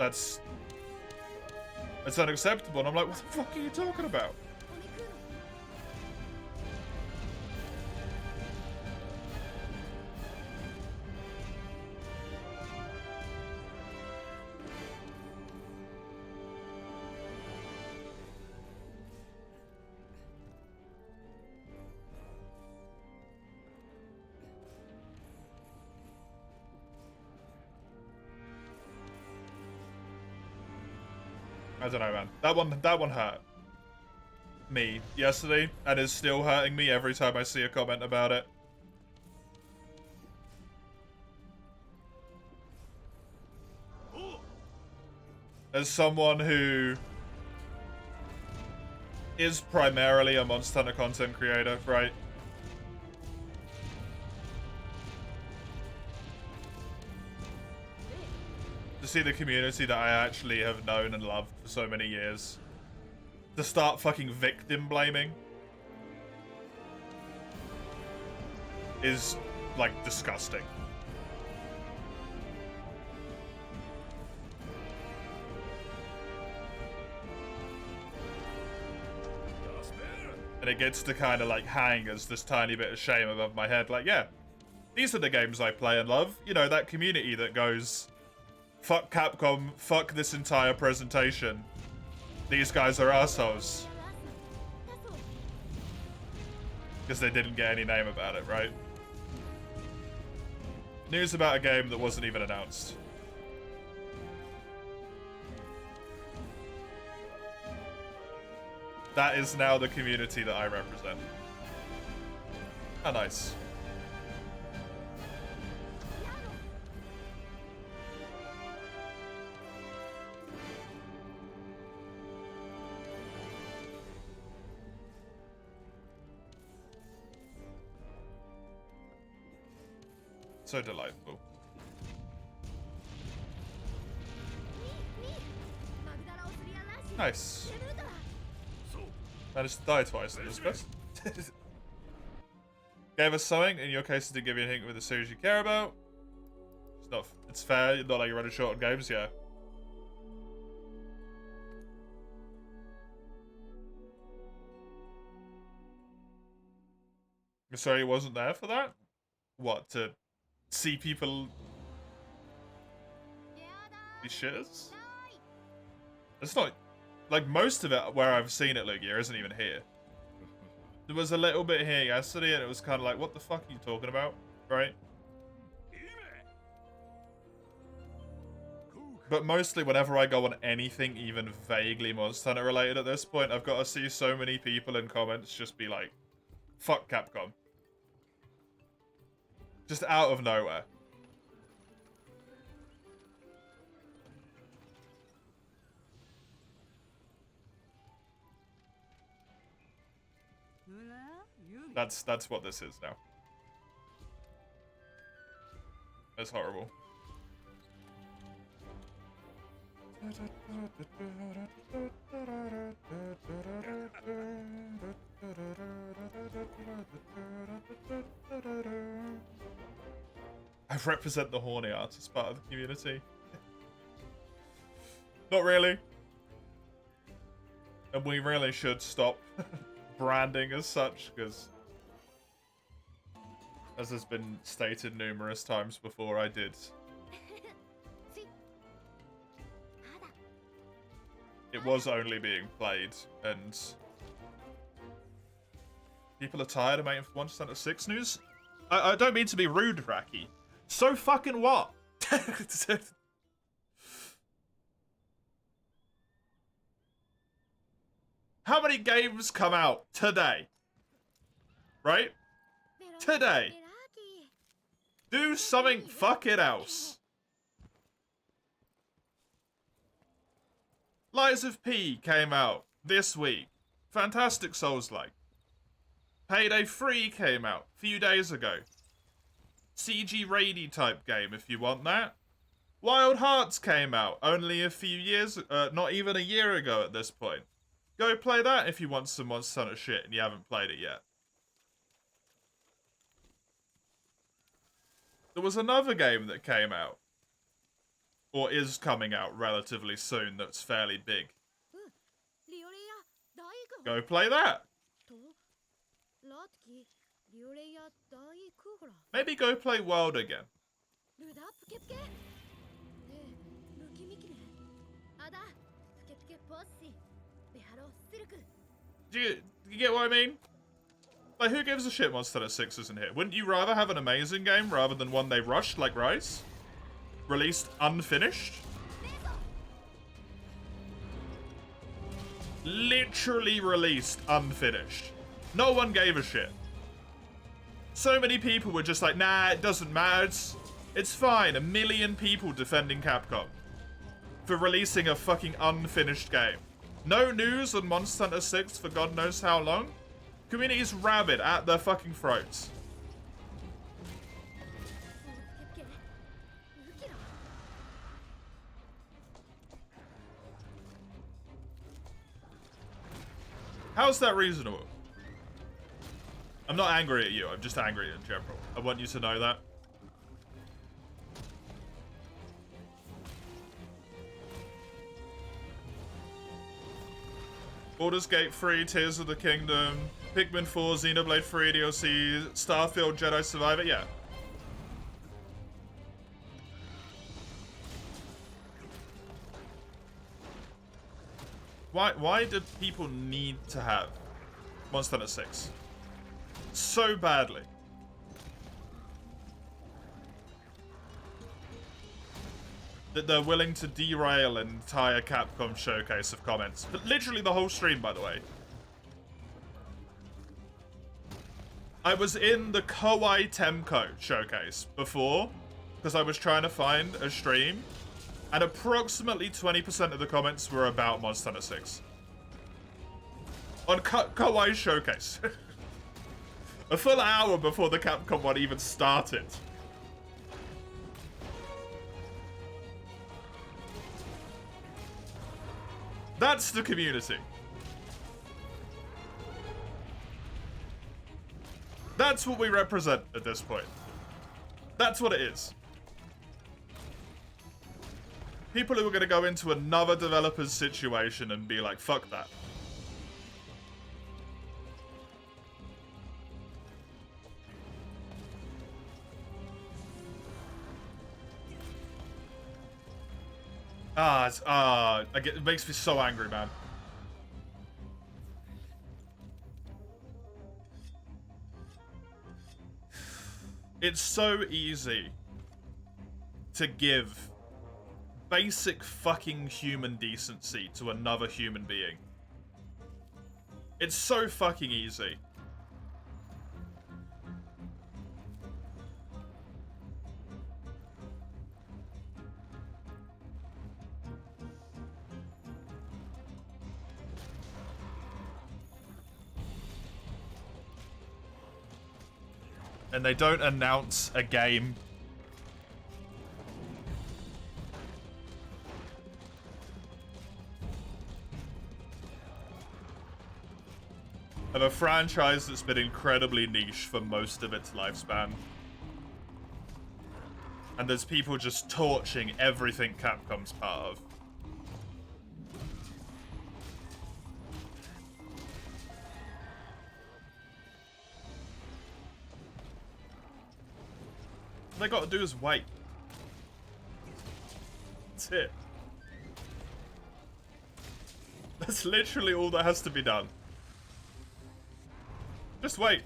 [SPEAKER 1] unacceptable. And I'm like, what the fuck are you talking about? I don't know, man. That one hurt me yesterday, and is still hurting me every time I see a comment about it. As someone who is primarily a Monster Hunter content creator, right? To see the community that I actually have known and loved for so many years, to start fucking victim blaming is, like, disgusting. And it gets to kind of, like, hang as this tiny bit of shame above my head. Like, yeah, these are the games I play and love. You know, that community that goes, fuck Capcom, fuck this entire presentation. These guys are assholes. Because they didn't get any name about it, right? News about a game that wasn't even announced. That is now the community that I represent. How nice. So delightful. Nice. Managed to die twice in this quest. Gave us something. In your case, it did give you a hint with the series you care about. It's not. It's fair. Not like you're running short on games, yeah. So he wasn't there for that? What, to see people be shitters? It's not... Like, most of it where I've seen it, Lugia, isn't even here. There was a little bit here yesterday, and it was kind of like, what the fuck are you talking about? Right? But mostly whenever I go on anything even vaguely Monster Hunter related at this point, I've got to see so many people in comments just be like, fuck Capcom. Just out of nowhere. That's what this is now. That's horrible. I represent the horny artist part of the community. Not really. And we really should stop branding as such, because as has been stated numerous times before, I did. It was only being played, and people are tired of waiting for Monster Hunter 6 news. I don't mean to be rude, Raki. So fucking what? How many games come out today? Right? Today. Do something fucking else. Lies of P came out this week. Fantastic Souls-like. Payday 3 came out a few days ago. CG Raidy type game if you want that. Wild Hearts came out only a few years, not even a year ago at this point. Go play that if you want some Monster Hunter shit and you haven't played it yet. There was another game that came out, or is coming out relatively soon, that's fairly big. Go play that. Maybe go play World again. Do you get what I mean? Like, who gives a shit Monster Hunter 6 isn't here? Wouldn't you rather have an amazing game rather than one they rushed like Rise? Released unfinished? Literally released unfinished. No one gave a shit. So many people were just like, nah, it doesn't matter. It's fine. 1 million people defending Capcom for releasing a fucking unfinished game. No news on Monster Hunter 6 for God knows how long. Community's rabid at their fucking throats. How's that reasonable? I'm not angry at you, I'm just angry in general. I want you to know that. Baldur's Gate 3, Tears of the Kingdom, Pikmin 4, Xenoblade 3 DLC, Starfield, Jedi Survivor, yeah. Why do people need to have Monster Hunter 6? So badly. That they're willing to derail an entire Capcom showcase of comments. But literally the whole stream, by the way. I was in the Koei Temco showcase before, because I was trying to find a stream, and approximately 20% of the comments were about Monster Hunter 6. On Koei showcase. A full hour before the Capcom one even started. That's the community. That's what we represent at this point. That's what it is. People who are going to go into another developer's situation and be like, fuck that. It makes me so angry, man. It's so easy to give basic fucking human decency to another human being. It's so fucking easy. And they don't announce a game. Of a franchise that's been incredibly niche for most of its lifespan. And there's people just torching everything Capcom's part of. All they gotta do is wait. That's it. That's literally all that has to be done. Just wait.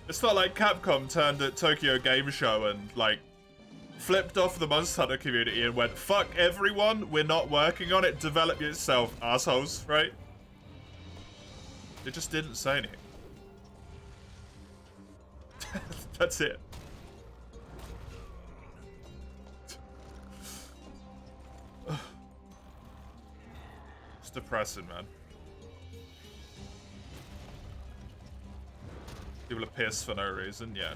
[SPEAKER 1] It's not like Capcom turned at Tokyo Game Show and, like, flipped off the Monster Hunter community and went, fuck everyone, we're not working on it, develop yourself, assholes, right? They just didn't say anything. That's it. It's depressing, man. People are pissed for no reason, yeah.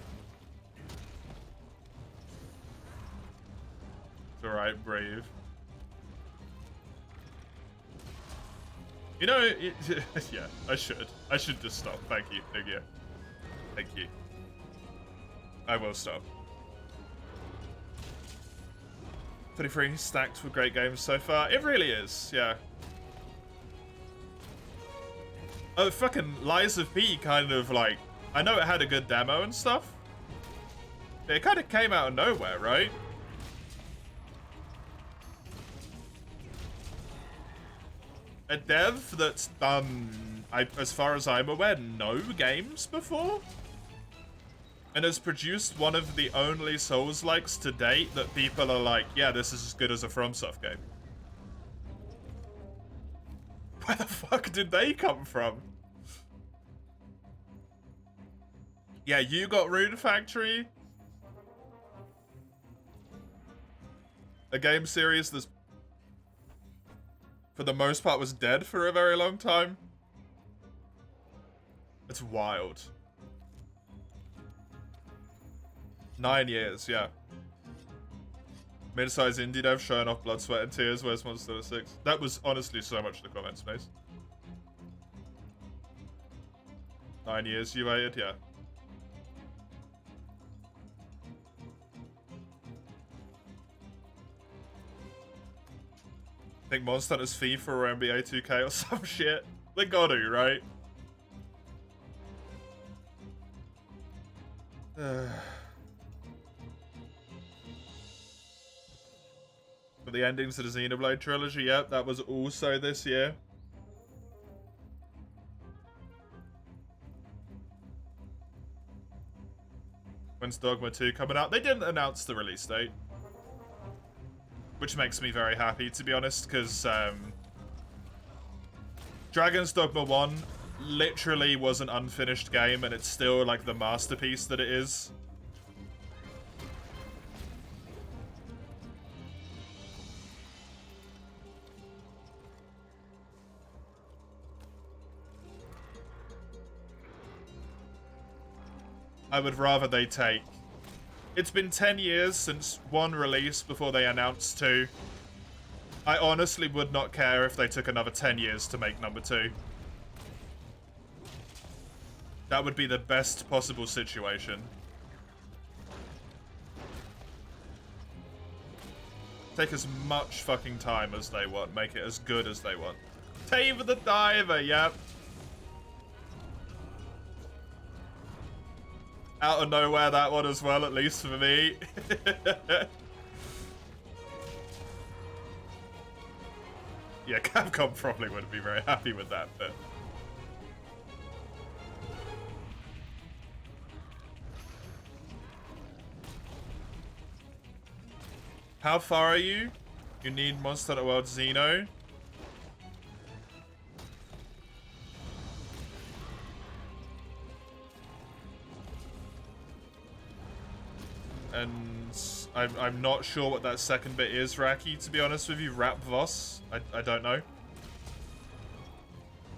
[SPEAKER 1] It's alright, brave. You know, yeah, I should. I should just stop. Thank you. Thank you. Thank you. I will stop. 23 stacked with great games so far. It really is, yeah. Oh, fucking Lies of P kind of like... I know it had a good demo and stuff, but it kind of came out of nowhere, right? A dev that's done, as far as I'm aware, no games before? And has produced one of the only Souls-likes to date that people are like, yeah, this is as good as a FromSoft game. Where the fuck did they come from? Yeah, you got Rune Factory. A game series that's, for the most part, was dead for a very long time. It's wild. 9 years, yeah. Mid-sized indie dev showing off blood, sweat, and tears. Where's Monster Hunter 6? That was honestly so much in the comment space. 9 years you waited, yeah. I think Monster Hunter's FIFA or NBA 2K or some shit. They gotta, right? For the endings of the Xenoblade trilogy, yep, that was also this year. When's Dogma 2 coming out? They didn't announce the release date. Which makes me very happy, to be honest, because Dragon's Dogma 1 literally was an unfinished game, and it's still, like, the masterpiece that it is. I would rather they take... It's been 10 years since one release before they announced 2. I honestly would not care if they took another 10 years to make number 2. That would be the best possible situation. Take as much fucking time as they want. Make it as good as they want. Dave the Diver, yep. Out of nowhere, that one as well, at least for me. Yeah, Capcom probably wouldn't be very happy with that, but... How far are you? You need Monster Hunter World Xeno. And I'm not sure what that second bit is, Raki, to be honest with you. Rap Voss? I don't know.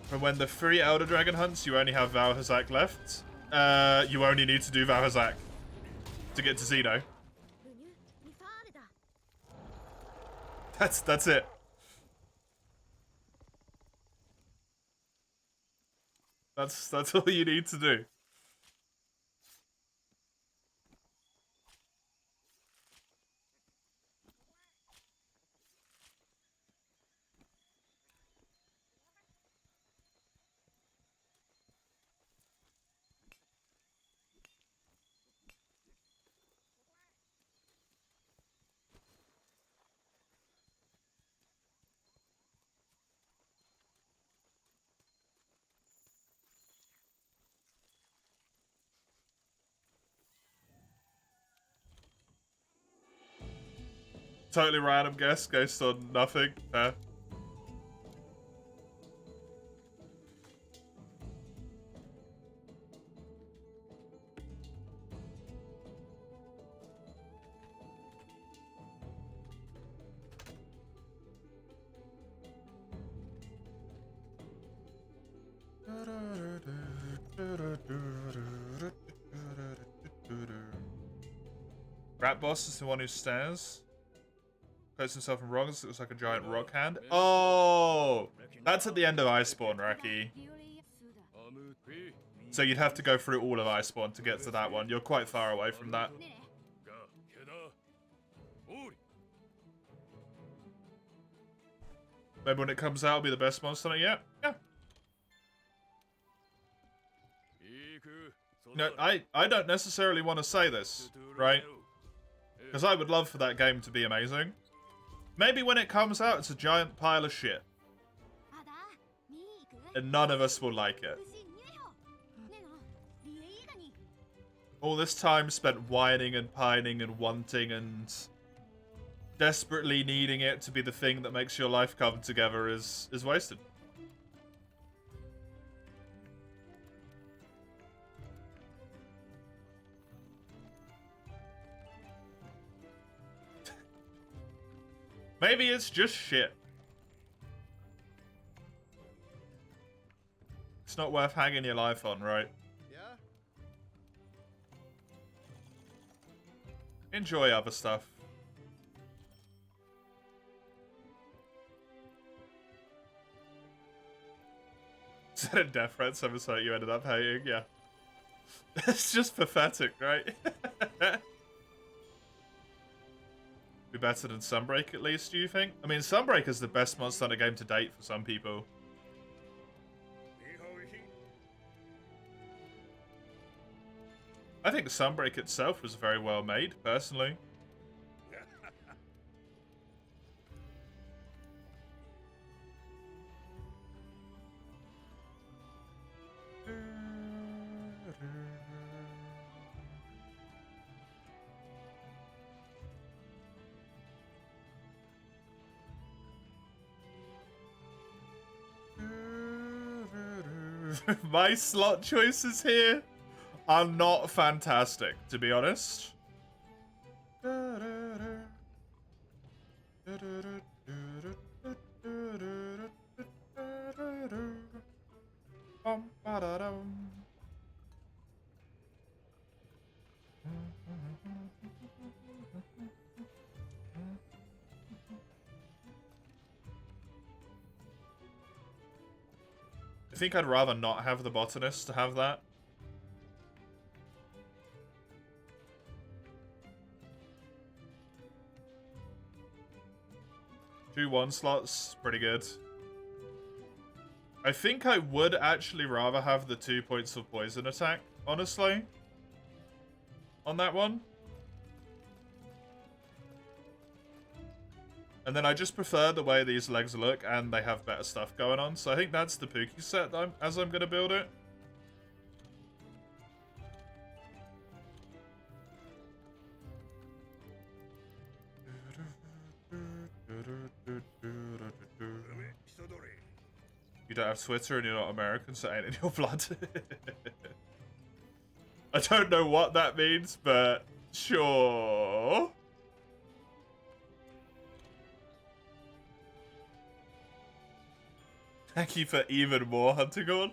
[SPEAKER 1] From when the 3 Elder Dragon hunts, you only have Valhazak left. You only need to do Valhazak to get to Xeno. That's it. That's all you need to do. Totally random guess, based on nothing. Fair. Rat Boss is the one who stares. Puts himself in rocks. It looks like a giant rock hand. Oh! That's at the end of Iceborne, Raki. So you'd have to go through all of Iceborne to get to that one. You're quite far away from that. Maybe when it comes out, it'll be the best monster hunter yet? Yeah. No, I don't necessarily want to say this, right? Because I would love for that game to be amazing. Maybe when it comes out, it's a giant pile of shit. And none of us will like it. All this time spent whining and pining and wanting and desperately needing it to be the thing that makes your life come together is wasted. Maybe it's just shit. It's not worth hanging your life on, right? Yeah. Enjoy other stuff. Said a death threat, so you ended up hating, yeah. It's just pathetic, right? Be better than Sunbreak at least, do you think? I mean, Sunbreak is the best Monster Hunter game to date for some people. I think Sunbreak itself was very well made, personally. My slot choices here are not fantastic, to be honest. I think I'd rather not have the botanist to have that. Two 1 slots, pretty good. I think I would actually rather have the 2 points of poison attack, honestly. On that one. And then I just prefer the way these legs look, and they have better stuff going on. So I think that's the Pukei set that as I'm going to build it. You don't have Twitter and you're not American, so it ain't in your blood. I don't know what that means, but sure. Thank you for even more hunting on.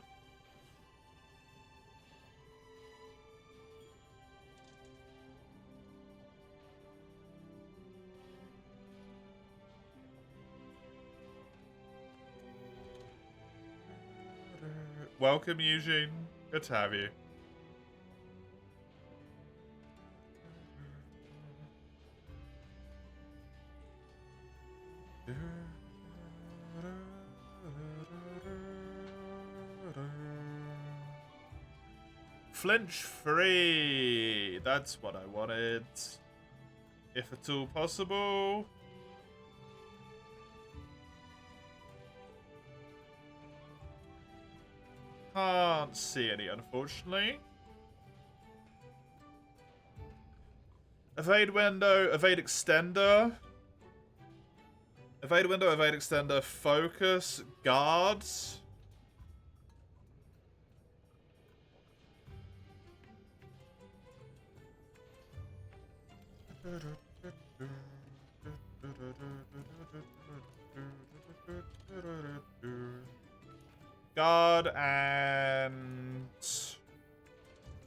[SPEAKER 1] Welcome, Eugene. Good to have you. Flinch free. That's what I wanted. If at all possible. Can't see any, unfortunately. Evade window, evade extender. Evade window, evade extender, focus, guards. Guard, and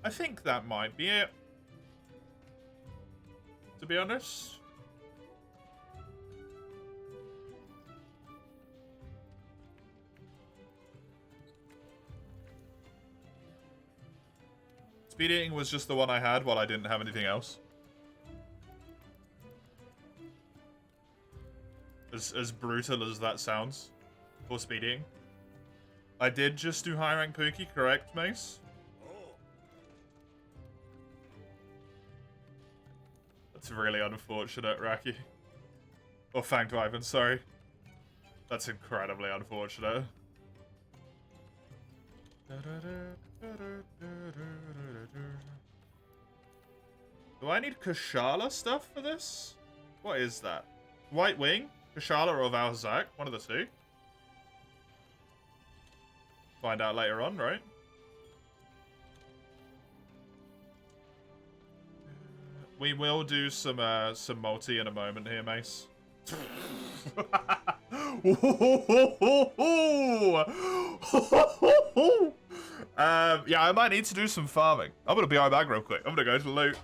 [SPEAKER 1] I think that might be it, to be honest. Speed eating was just the one I had while I didn't have anything else. As brutal as that sounds for speed eating. I did just do high rank Pukei, correct, Mace? That's really unfortunate, Raki. Or Fanged Ivan, sorry. That's incredibly unfortunate. Do I need Kushala stuff for this? What is that? White Wing? Kushala or Valzak? One of the two. Find out later on, right? We will do some multi in a moment here, Mace. Yeah, I might need to do some farming. I'm gonna be right back real quick. I'm gonna go to the loot.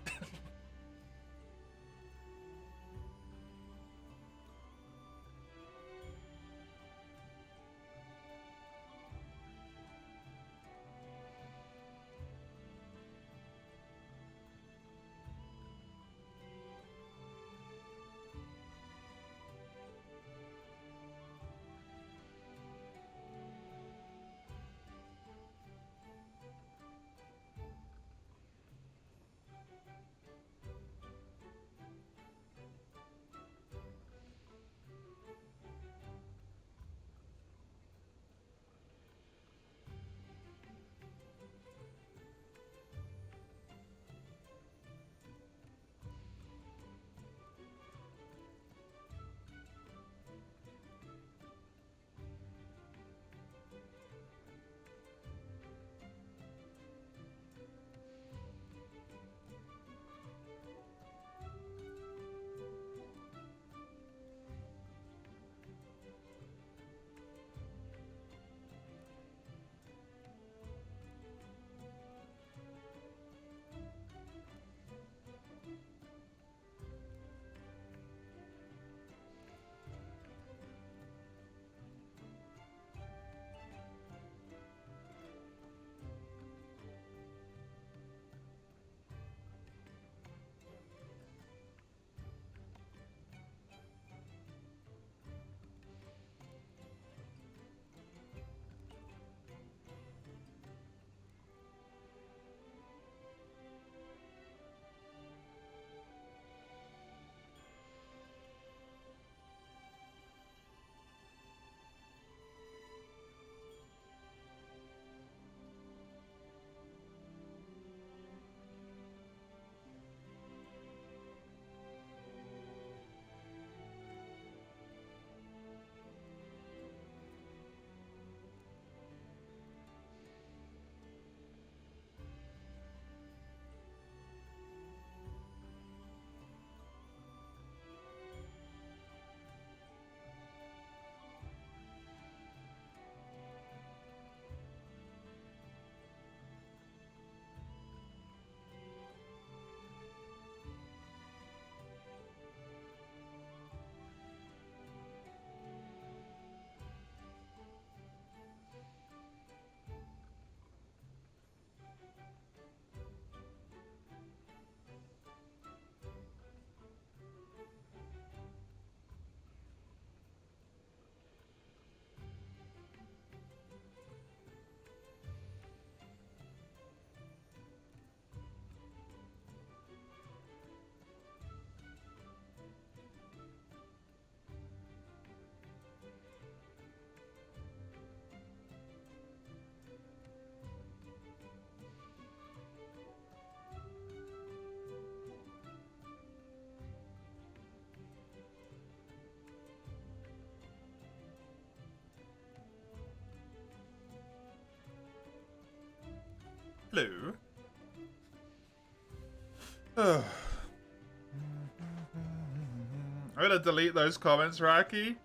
[SPEAKER 1] gonna delete those comments, Raki,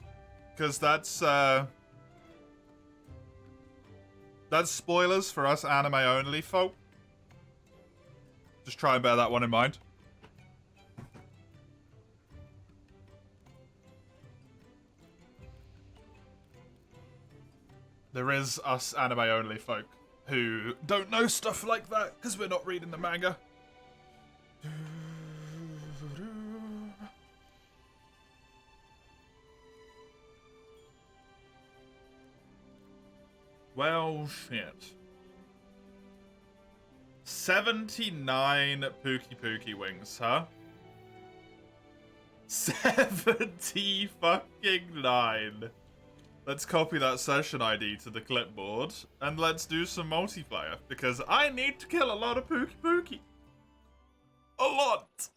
[SPEAKER 1] because that's spoilers for us anime only folk. Just try and bear that one in mind. There is us anime only folk who don't know stuff like that because we're not reading the manga. Well, shit. 79 Pukei wings, huh? 70 fucking 9. Let's copy that session ID to the clipboard, and let's do some multiplayer, because I need to kill a lot of Pukei. A lot!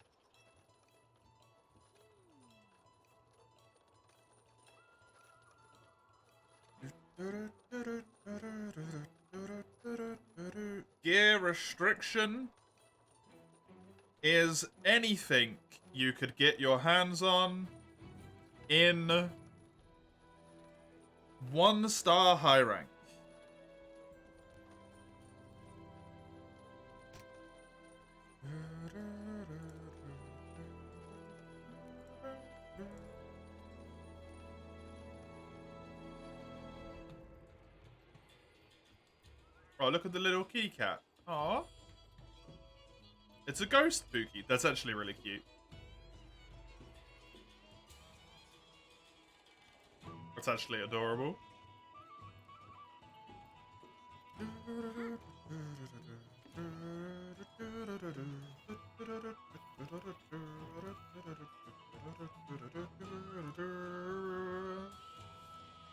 [SPEAKER 1] Gear restriction is anything you could get your hands on in 1-star high rank. Oh, look at the little kitty cat. Aww. It's a ghost Pukei. That's actually really cute. That's actually adorable.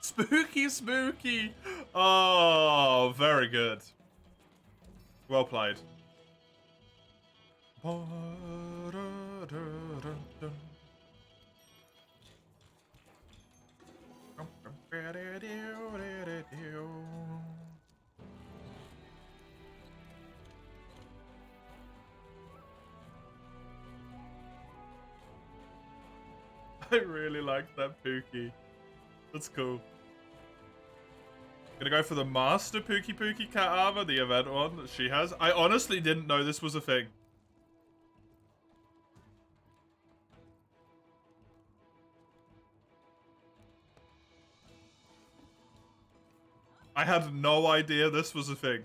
[SPEAKER 1] Spooky! Oh, very good. Well played. I really like that Pukei. That's cool. Gonna go for the Master Pukei cat armor, the event one that she has. I honestly didn't know this was a thing. I had no idea this was a thing.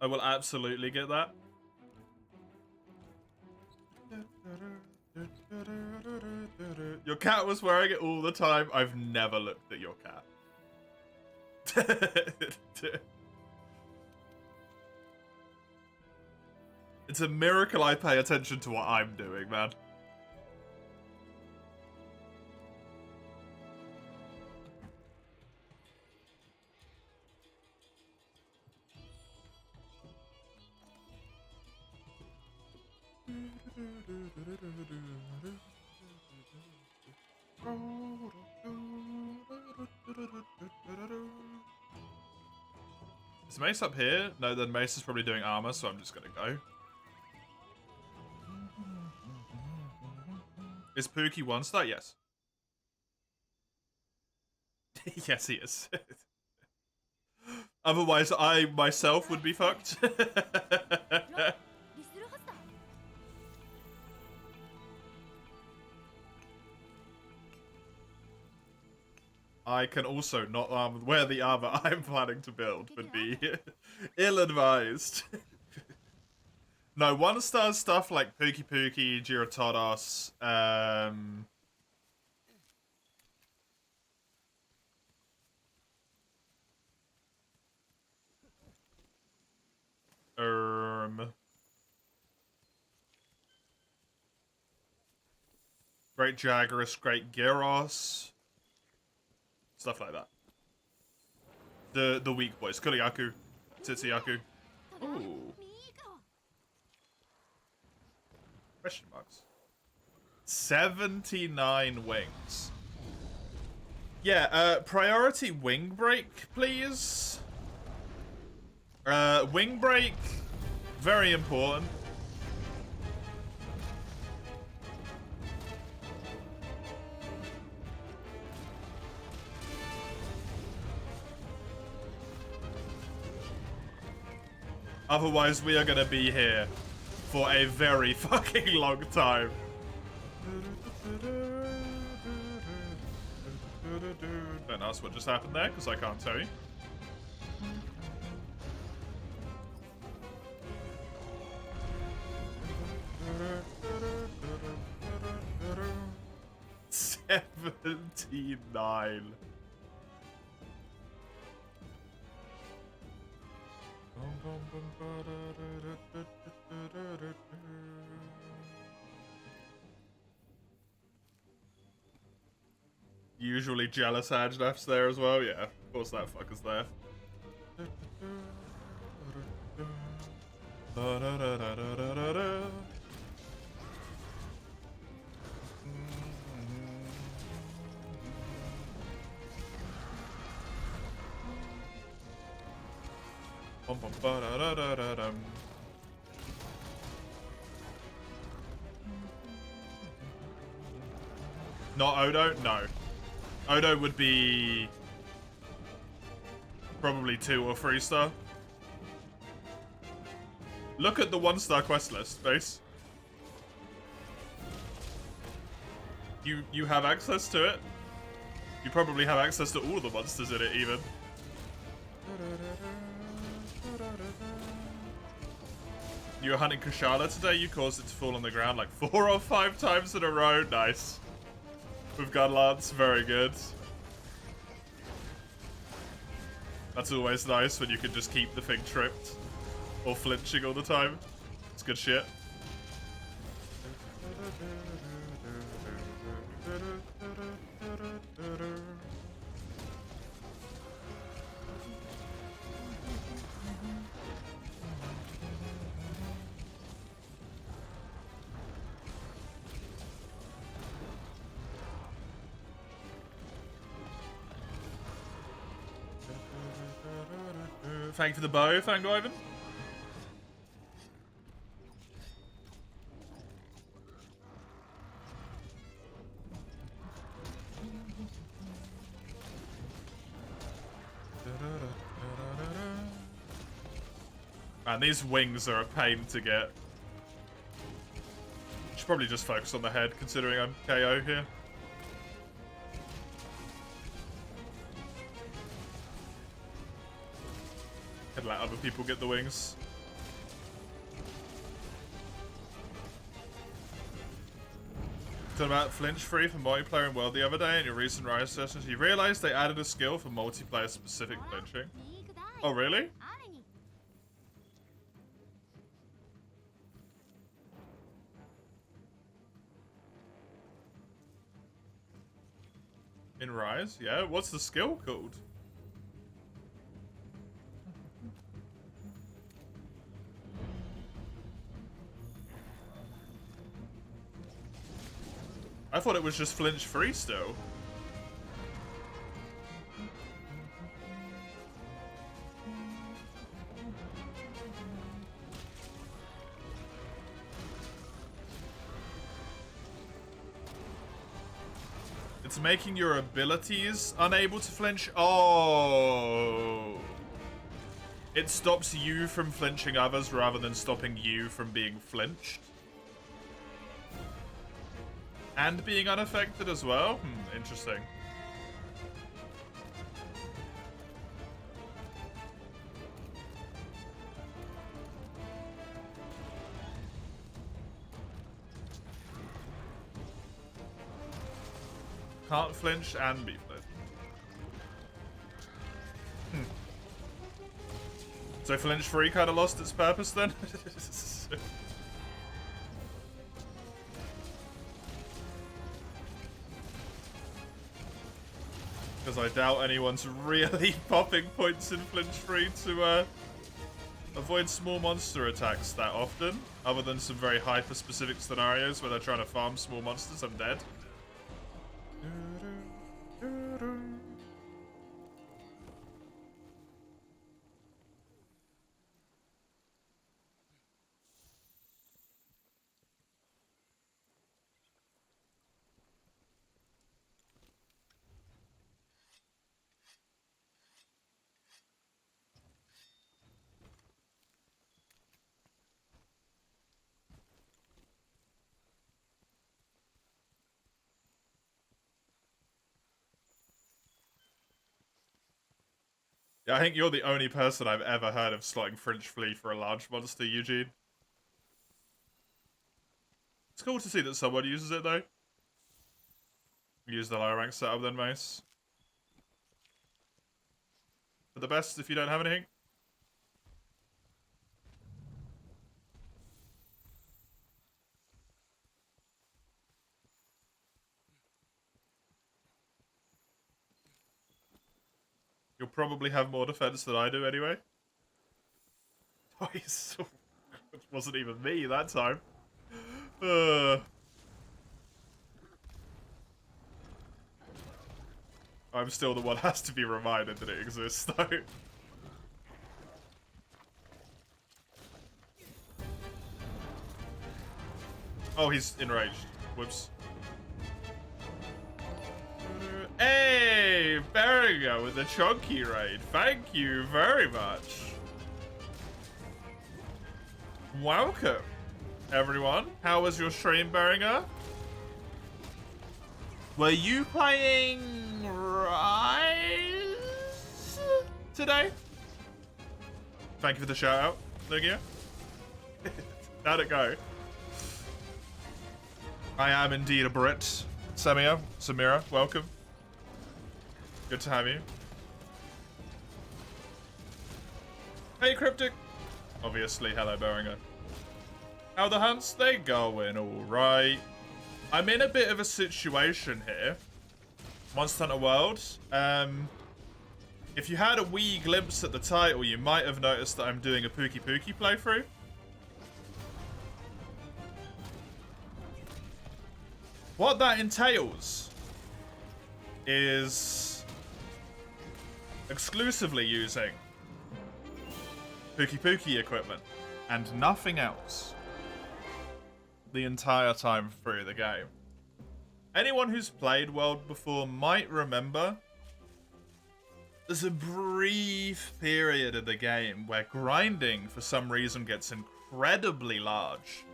[SPEAKER 1] I will absolutely get that. Your cat was wearing it all the time. I've never looked at your cat. It's a miracle I pay attention to what I'm doing, man. Is Mace up here? No, then Mace is probably doing armor, so I'm just gonna go. Is Pukei 1-star? Yes. Yes, he is. Otherwise, I myself would be fucked. I can also not wear the armor I'm planning to build, would be ill-advised. No, 1-star stuff like Pukei, Girotodos, Great Jagras, Great Gyros. Stuff like that. The weak boys. Kuriyaku. Tsuyaku. Ooh. Question marks. 79 wings. Yeah, priority wing break, please. Wing break, very important. Otherwise, we are going to be here for a very fucking long time. Don't ask what just happened there, because I can't tell you. $79. Usually jealous Hajnaf's there as well. Yeah, of course that fucker's there. Not Odo? No. Odo would be probably 2 or 3 star. Look at the 1-star quest list, Base. You have access to it. You probably have access to all the monsters in it, even. You were hunting Kushala today, you caused it to fall on the ground like 4 or 5 times in a row. Nice. With Gunlance, very good. That's always nice when you can just keep the thing tripped. Or flinching all the time. It's good shit. Thank you for the bow, thank you, Ivan. Man, these wings are a pain to get. Should probably just focus on the head, considering I'm KO here. Could let other people get the wings. Talking about flinch free for multiplayer in World the other day in your recent Rise sessions, you realized they added a skill for multiplayer specific flinching. Oh, really? In Rise? Yeah, what's the skill called? I thought it was just flinch free still. It's making your abilities unable to flinch. Oh. It stops you from flinching others rather than stopping you from being flinched. And being unaffected as well? Interesting. Can't flinch and be flinched. So flinch free kind of lost its purpose then? Because I doubt anyone's really popping points in flinch free to avoid small monster attacks that often. Other than some very hyper-specific scenarios where they're trying to farm small monsters, I'm dead. Yeah, I think you're the only person I've ever heard of slotting French Flea for a large monster, Eugene. It's cool to see that someone uses it, though. Use the lower rank setup then, Mace. For the best if you don't have anything. You'll probably have more defense than I do anyway. Oh, it wasn't even me that time. I'm still the one who has to be reminded that it exists, though. Oh, he's enraged. Whoops. Hey, Beringer with the chunky raid. Thank you very much. Welcome, everyone. How was your stream, Beringer? Were you playing Rise today? Thank you for the shout out, Lugia. How'd it go? I am indeed a Brit. Samira, welcome. Good to have you. Hey, Cryptic. Obviously, hello, Beringer. How the hunts? They going alright. I'm in a bit of a situation here. Monster Hunter World. If you had a wee glimpse at the title, you might have noticed that I'm doing a Pukei playthrough. What that entails is exclusively using Pukei equipment and nothing else the entire time through the game. Anyone who's played World before might remember there's a brief period of the game where grinding for some reason gets incredibly large.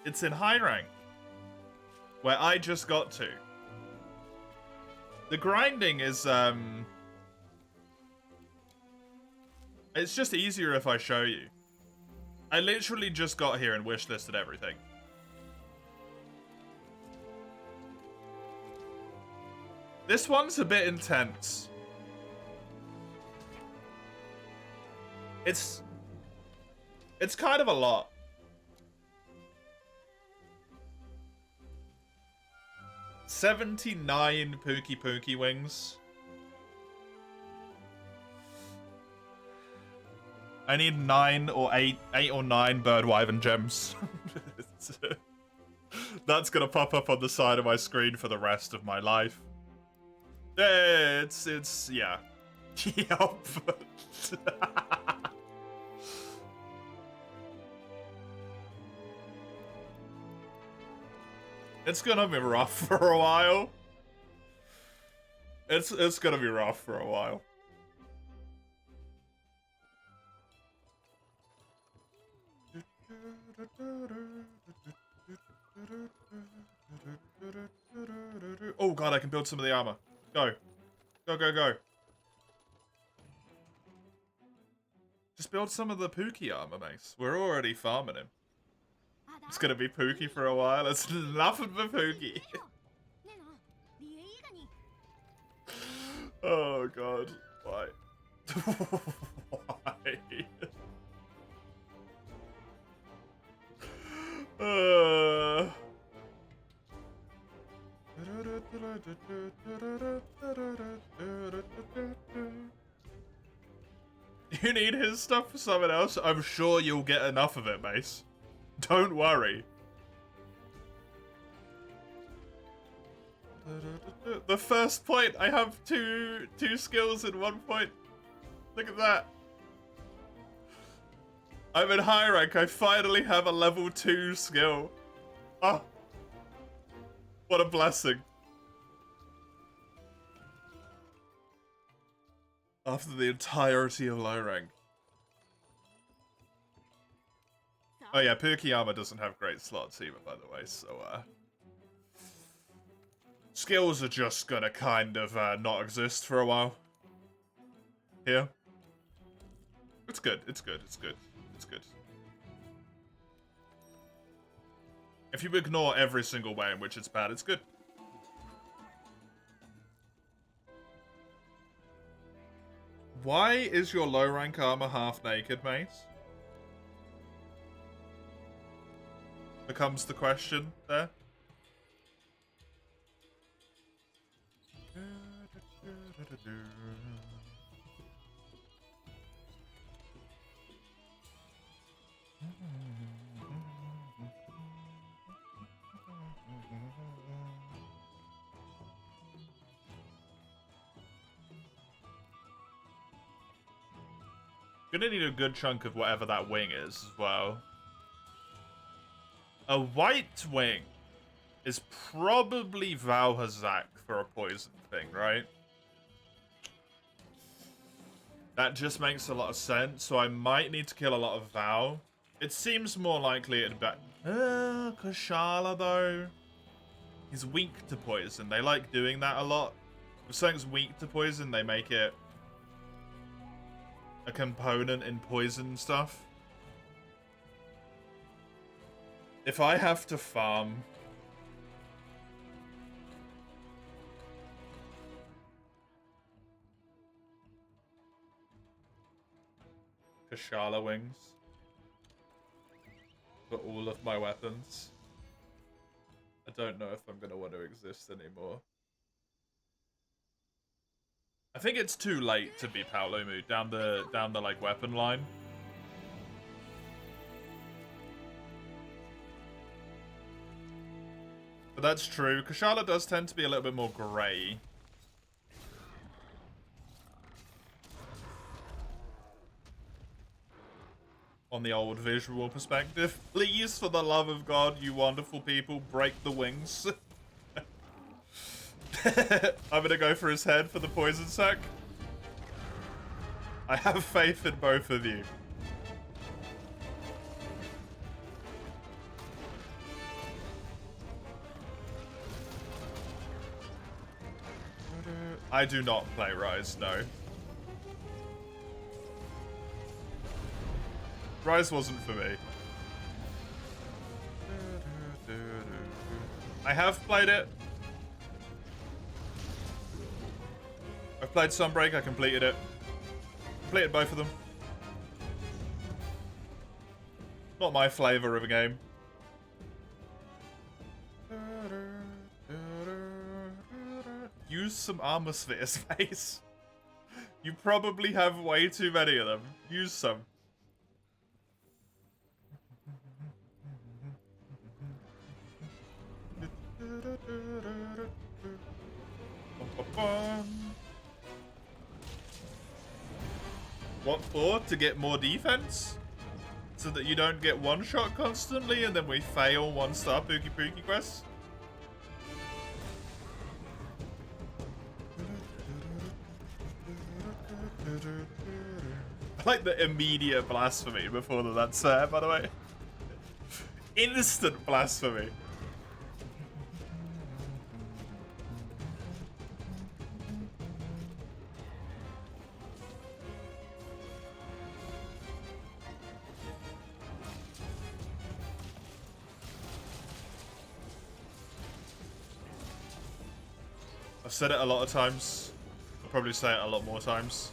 [SPEAKER 1] It's in high rank, where I just got to. The grinding is, it's just easier if I show you. I literally just got here and wishlisted everything. This one's a bit intense. It's kind of a lot. $79 Pukei wings. I need 8 or 9 Birdwyvern gems. That's gonna pop up on the side of my screen for the rest of my life. It's yeah. Yup. It's gonna be rough for a while. It's gonna be rough for a while. Oh god, I can build some of the armor. Go. Go. Just build some of the Pukei armor, Mace. We're already farming him. It's gonna be Pukei for a while. It's nothing but Pukei. Oh god. Why? Why? You need his stuff for someone else? I'm sure you'll get enough of it, Mace. Don't worry. The first point, I have two skills in 1 point. Look at that. I'm in high rank. I finally have a level 2 skill. Oh, what a blessing. After the entirety of low rank. Oh yeah, Pukei armor doesn't have great slots either, by the way, so skills are just gonna kind of not exist for a while. here. It's good. It's good. It's good. It's good. If you ignore every single way in which it's bad, it's good. Why is your low rank armor half naked, mate? Becomes the question there. Gonna need a good chunk of whatever that wing is as well. A white wing is probably Valhazak for a poison thing, right? That just makes a lot of sense, so I might need to kill a lot of Val. It seems more likely it'd be... Kushala, though. He's weak to poison. They like doing that a lot. If something's weak to poison, they make it a component in poison stuff. If I have to farm... Kushala wings for all of my weapons, I don't know if I'm going to want to exist anymore. I think it's too late to be Paolumu down the like weapon line. But that's true. Kushala does tend to be a little bit more grey. On the old visual perspective. Please, for the love of God, you wonderful people, break the wings. I'm gonna go for his head for the poison sack. I have faith in both of you. I do not play Rise, no. Rise wasn't for me. I have played it. I've played Sunbreak, I completed it. Completed both of them. Not my flavour of a game. Use some armor spheres, face. You probably have way too many of them. Use some. What for? To get more defense? So that you don't get one shot constantly and then we fail 1-star Pukei Pukei quests? I like the immediate blasphemy before that's by the way. Instant blasphemy. I've said it a lot of times. I'll probably say it a lot more times.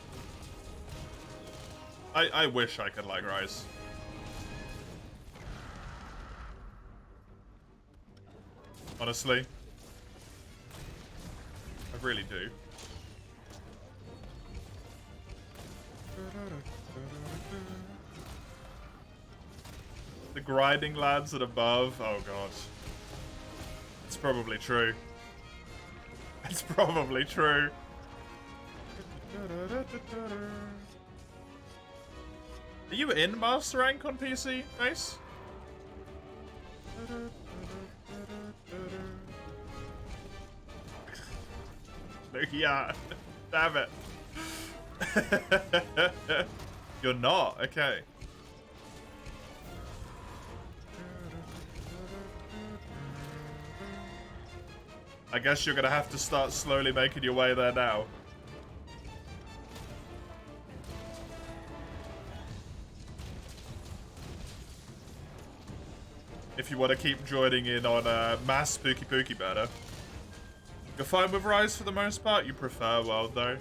[SPEAKER 1] I wish I could like Rise. Honestly. I really do. The grinding lads at above. Oh god. It's probably true. It's probably true. Are you in Master Rank on PC, Ace? Yeah, damn it. You're not? Okay. I guess you're gonna have to start slowly making your way there now. if you want to keep joining in on mass spooky pooky murder. You're fine with Rise for the most part? You prefer World, though?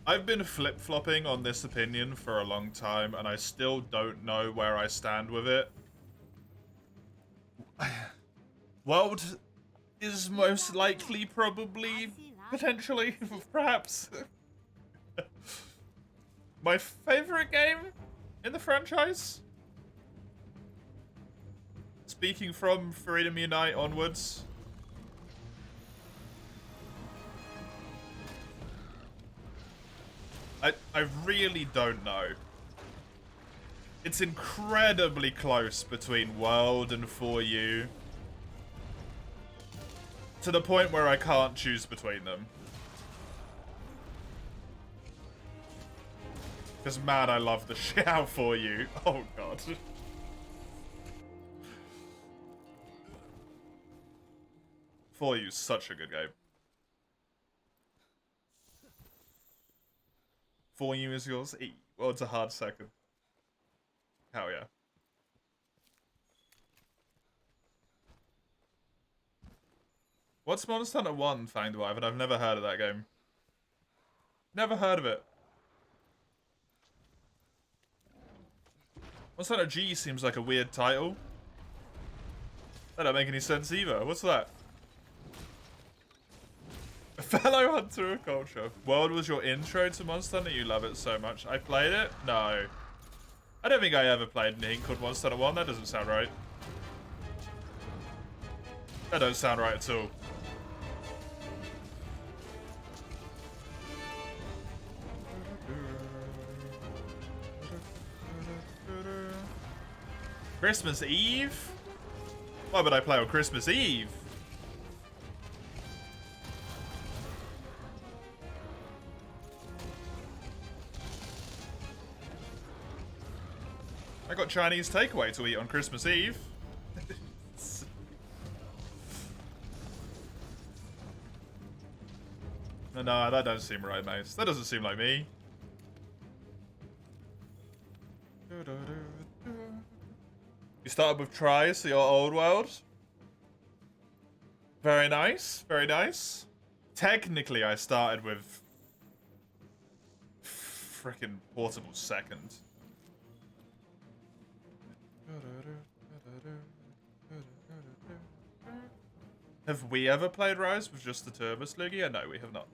[SPEAKER 1] I've been flip-flopping on this opinion for a long time, and I still don't know where I stand with it. World is most likely, probably, potentially, perhaps, my favorite game in the franchise. Speaking from Freedom Unite onwards. I really don't know. It's incredibly close between World and 4U. To the point where I can't choose between them. Because, man, I love the shit out 4U. Oh, God. For You, such a good game. For You is yours. Well, it's a hard second. Hell yeah. What's Monster Hunter 1, Fanged Wife? And I've never heard of that game. Never heard of it. Monster Hunter G seems like a weird title. That don't make any sense either. What's that? A fellow hunter of culture. World was your intro to Monster Hunter? You love it so much. I played it? No. I don't think I ever played anything called Monster Hunter 1. That doesn't sound right. That don't sound right at all. Christmas Eve? Why would I play on Christmas Eve? I got Chinese takeaway to eat on Christmas Eve. No, that doesn't seem right, mate. That doesn't seem like me. You started with tries, so you're old world. Very nice, very nice. Technically, I started with frickin' portable second. Have we ever played Rise with just the two of us, Lugia? No, we have not.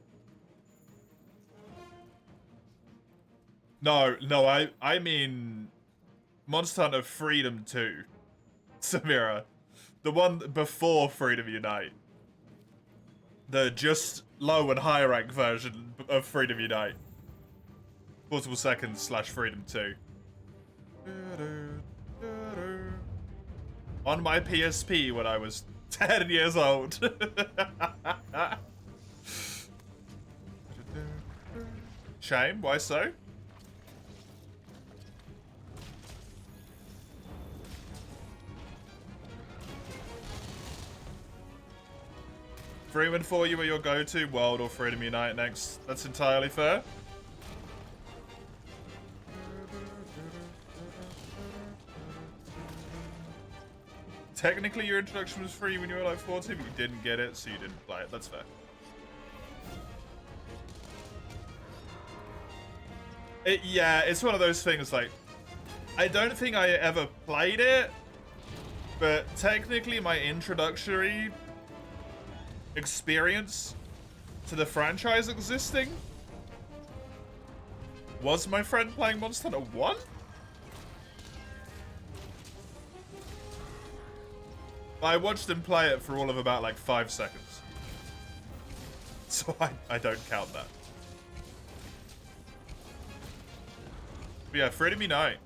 [SPEAKER 1] No, I mean Monster Hunter Freedom 2. Samira. The one before Freedom Unite. The just low and high rank version of Freedom Unite. Portable Second / Freedom 2. On my PSP when I was 10 years old. Shame, why so? Freeman 4U are your go-to, World or Freedom Unite next. That's entirely fair. Technically, your introduction was free when you were like 14, but you didn't get it, so you didn't play it. That's fair. Yeah, it's one of those things, like, I don't think I ever played it, but technically my introductory experience to the franchise existing was my friend playing Monster Hunter 1? I watched him play it for all of about like 5 seconds. So I don't count that. But yeah, Freedom Unite.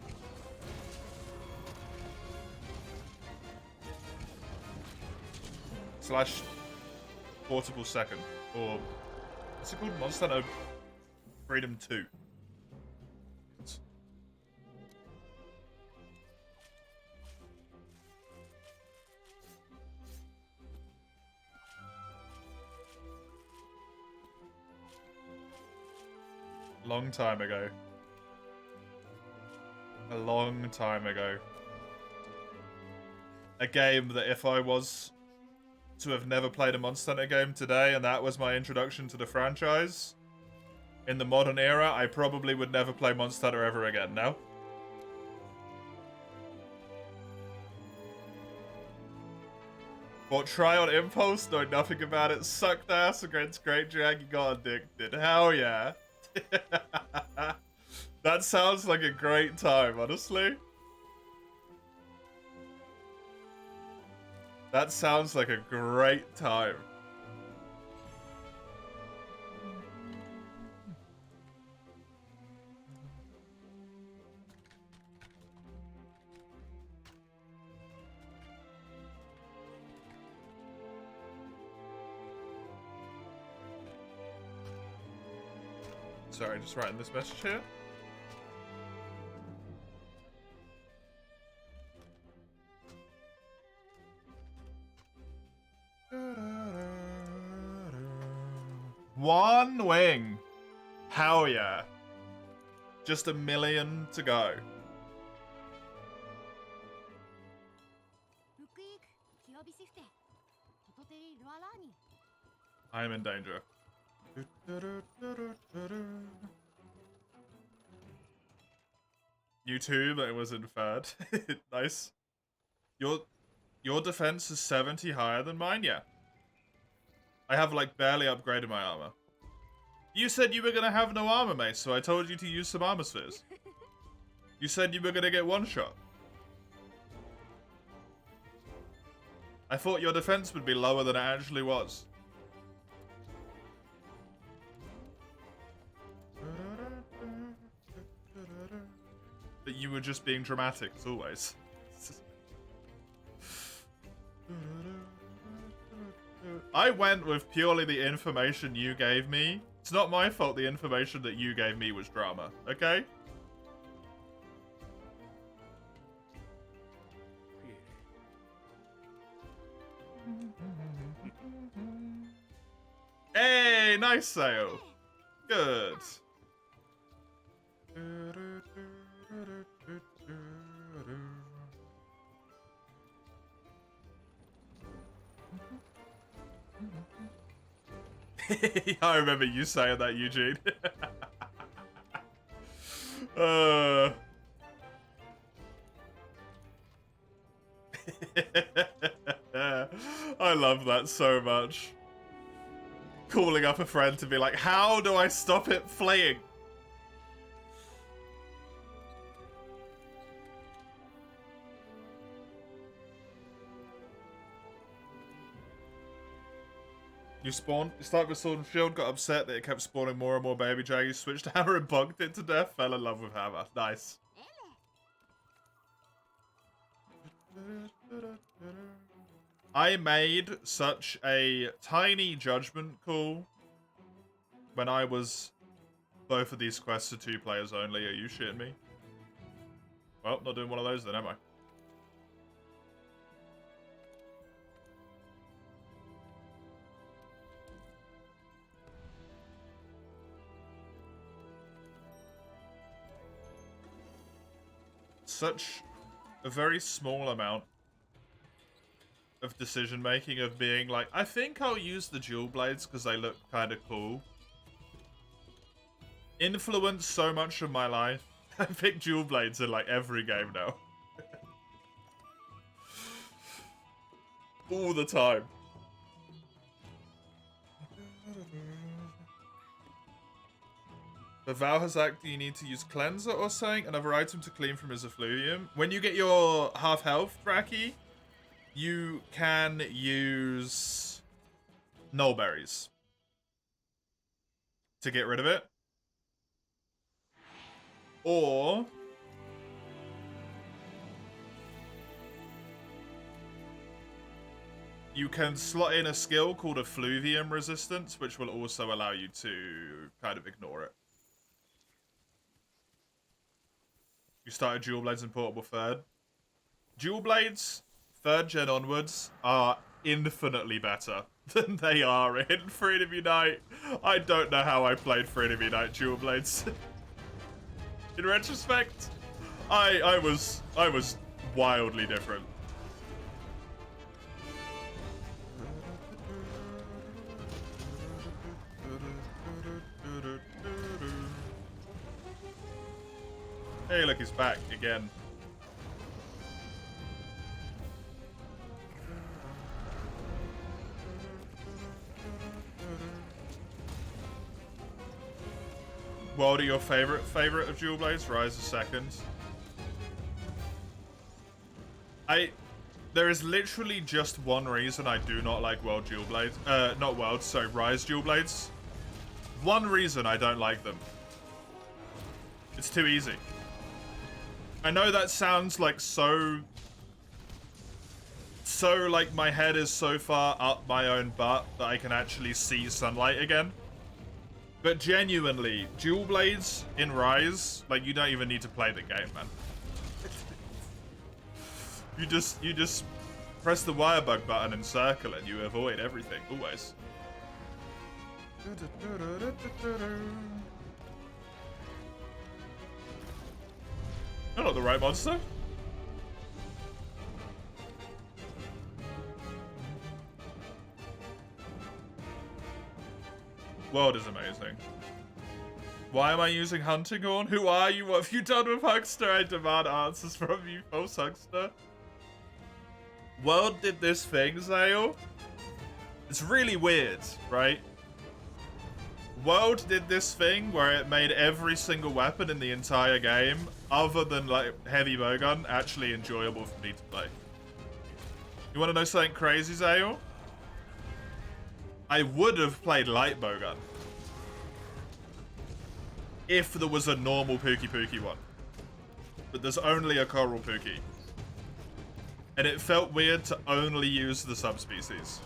[SPEAKER 1] / Portable Second. Or what's it called? Monster Hunter Freedom 2. Long time ago. A long time ago. A game that if I was to have never played a Monster Hunter game today and that was my introduction to the franchise, in the modern era, I probably would never play Monster Hunter ever again, no? What, try on impulse, know nothing about it, sucked ass against Great Dragon, got addicted. Hell yeah. That sounds like a great time, honestly. That sounds like a great time. Sorry, just writing this message here. One wing. Hell yeah. Just 1 million to go. I am in danger. You too, but it was inferred. Nice. Your defense is 70 higher than mine, yeah. I have like barely upgraded my armor. You said you were gonna have no armor, mate, so I told you to use some armor spheres. You said you were gonna get one shot. I thought your defense would be lower than it actually was. But you were just being dramatic, as always. I went with purely the information you gave me. It's not my fault the information that you gave me was drama, okay? Hey, nice sale. Good. I remember you saying that, Eugene. I love that so much. Calling up a friend to be like, how do I stop it fleeing? You spawned, you started with Sword and Shield, got upset that it kept spawning more and more baby jag. You switched to Hammer and bugged it to death. Fell in love with Hammer. Nice. I made such a tiny judgment call when I was both of these quests are 2 players only. Are you shitting me? Well, not doing one of those then, am I? Such a very small amount of decision making of being like, I think I'll use the dual blades because they look kind of cool. Influenced so much of my life. I pick dual blades in like every game now. All the time. The Valhazak, do you need to use cleanser or something? Another item to clean from his effluvium. When you get your half health, Raki, you can use nullberries to get rid of it. Or you can slot in a skill called effluvium resistance, which will also allow you to kind of ignore it. You started dual blades in portable third. Dual blades, 3rd gen onwards, are infinitely better than they are in Freedom Unite. I don't know how I played Freedom Unite dual blades. In retrospect, I was wildly different. Hey, look, he's back again. What are your favorite of Dual Blades? Rise is second. There is literally just one reason I do not like World Dual Blades. Not World, sorry, Rise Dual Blades. One reason I don't like them. It's too easy. I know that sounds like so like my head is so far up my own butt that I can actually see sunlight again. But genuinely, Dual Blades in Rise, like, you don't even need to play the game, man. You just press the wire bug button and circle and you avoid everything, always. You're not the right monster. World is amazing. Why am I using Hunting Horn? Who are you? What have you done with Huckster? I demand answers from you, false Huckster. World did this thing, Zale. It's really weird, right? World did this thing where it made every single weapon in the entire game, other than like heavy bowgun, actually enjoyable for me to play. You want to know something crazy, Zale? I would have played light bowgun if there was a normal Pukei one. But there's only a coral Pukei. And it felt weird to only use the subspecies.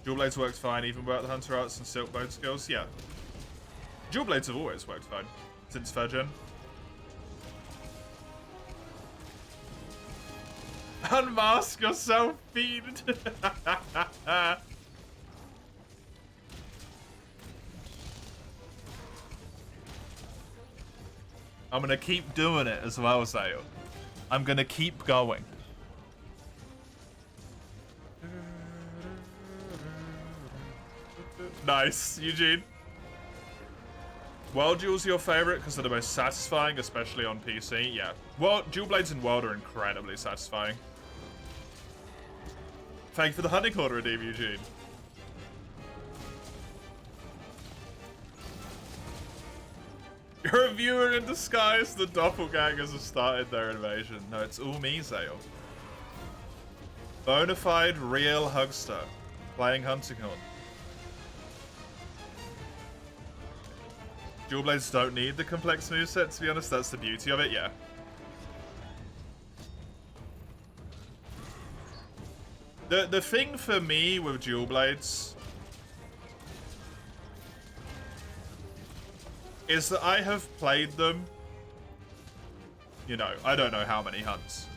[SPEAKER 1] Dual Blades works fine even without the Hunter Arts and Silk Bone skills. Yeah. Dual Blades have always worked fine since 3rd gen. Unmask yourself, fiend! I'm gonna keep doing it as well, Sayo. I'm gonna keep going. Nice, Eugene. World Duels your favorite because they're the most satisfying, especially on PC. Yeah. Well, Dual Blades in World are incredibly satisfying. Thank you for the Hunting Horn redeem, Eugene. You're a viewer in disguise. The doppelgangers have started their invasion. No, it's all me, Zale. Bonafide real Hugster. Playing Hunting Horn. Dual Blades don't need the complex moveset, to be honest. That's the beauty of it, yeah. The thing for me with Dual Blades is that I have played them, you know, I don't know how many hunts.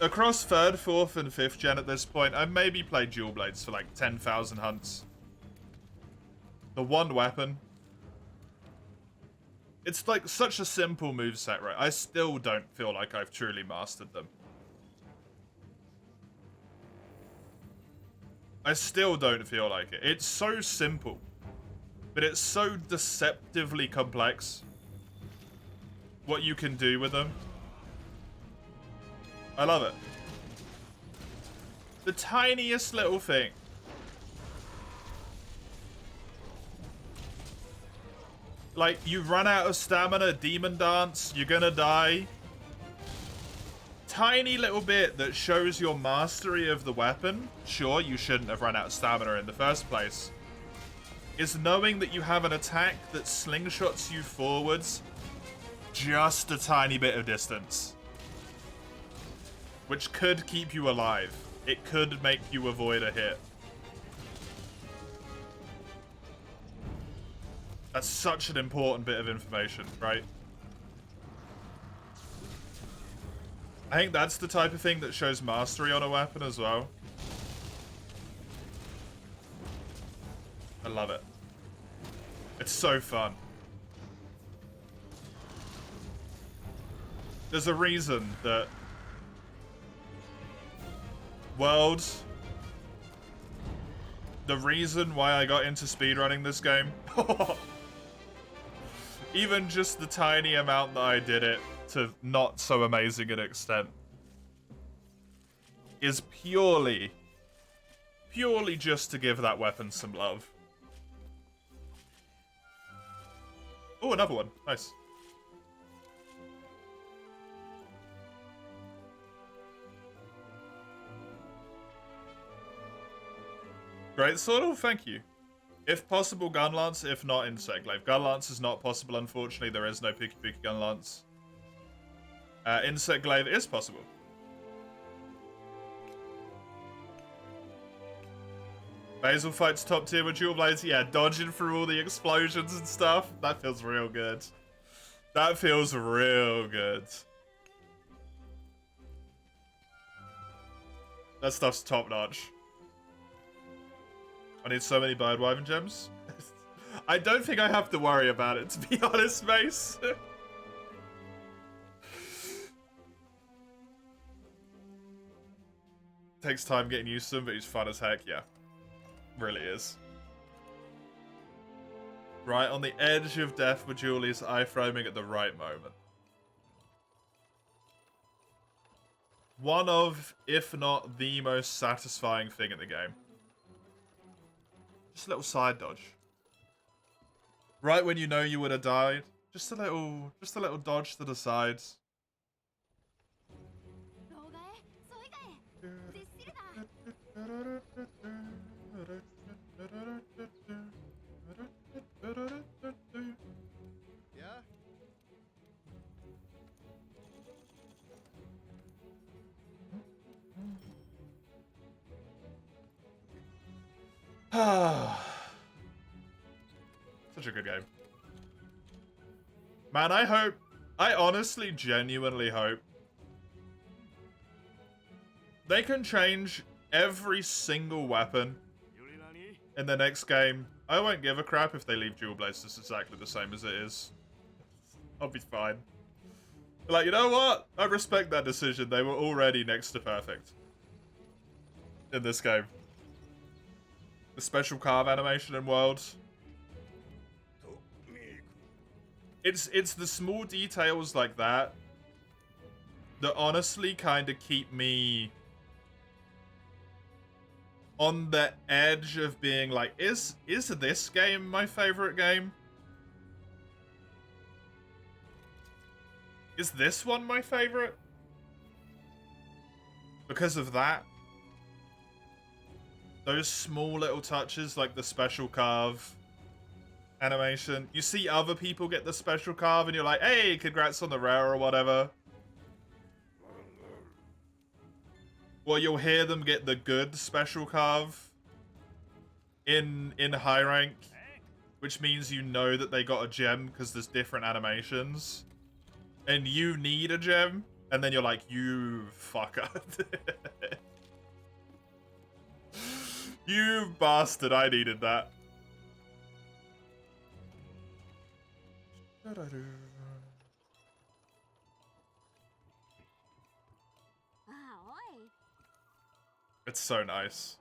[SPEAKER 1] Across 3rd, 4th, and 5th gen at this point, I've maybe played Dual Blades for like 10,000 hunts. The one weapon. It's like such a simple moveset, right? I still don't feel like I've truly mastered them. I still don't feel like it. It's so simple, but it's so deceptively complex what you can do with them. I love it. The tiniest little thing. Like, you run out of stamina, demon dance, you're gonna die. Tiny little bit that shows your mastery of the weapon. Sure, you shouldn't have run out of stamina in the first place. Is knowing that you have an attack that slingshots you forwards just a tiny bit of distance. Which could keep you alive. It could make you avoid a hit. That's such an important bit of information, right? I think that's the type of thing that shows mastery on a weapon as well. I love it. It's so fun. There's a reason that Worlds... The reason why I got into speedrunning this game, even just the tiny amount that I did it to not so amazing an extent, is purely just to give that weapon some love. Oh, another one. Nice. Great sword, thank you. If possible, gun lance. If not, insect glaive. Gun lance is not possible, unfortunately. There is no Pukei gun lance. Insect glaive is possible. Basil fights top tier with dual blades. Yeah, dodging through all the explosions and stuff. That feels real good. That feels real good. That stuff's top notch. I need so many Birdwyvern gems. I don't think I have to worry about it, to be honest, Mace. Takes time getting used to him, but he's fun as heck, yeah. Really is. Right on the edge of death with Julie's iframing at the right moment. One of, if not the most satisfying thing in the game. Just a little side dodge. Right when you know you would have died. Just a little dodge to the sides. Such a good game. Man, I honestly, genuinely hope they can change every single weapon in the next game. I won't give a crap if they leave dual blades just exactly the same as it is. I'll be fine. Like, you know what? I respect that decision. They were already next to perfect in this game. The special carve animation in Worlds. It's the small details like that that honestly kind of keep me on the edge of being like, is this game my favorite game? Is this one my favorite? Because of that. Those small little touches like the special carve animation. You see other people get the special carve and you're like, hey, congrats on the rare or whatever. Well, you'll hear them get the good special carve in high rank, which means you know that they got a gem because there's different animations. And you need a gem, and then you're like, you fucker. You bastard, I needed that. It's so nice.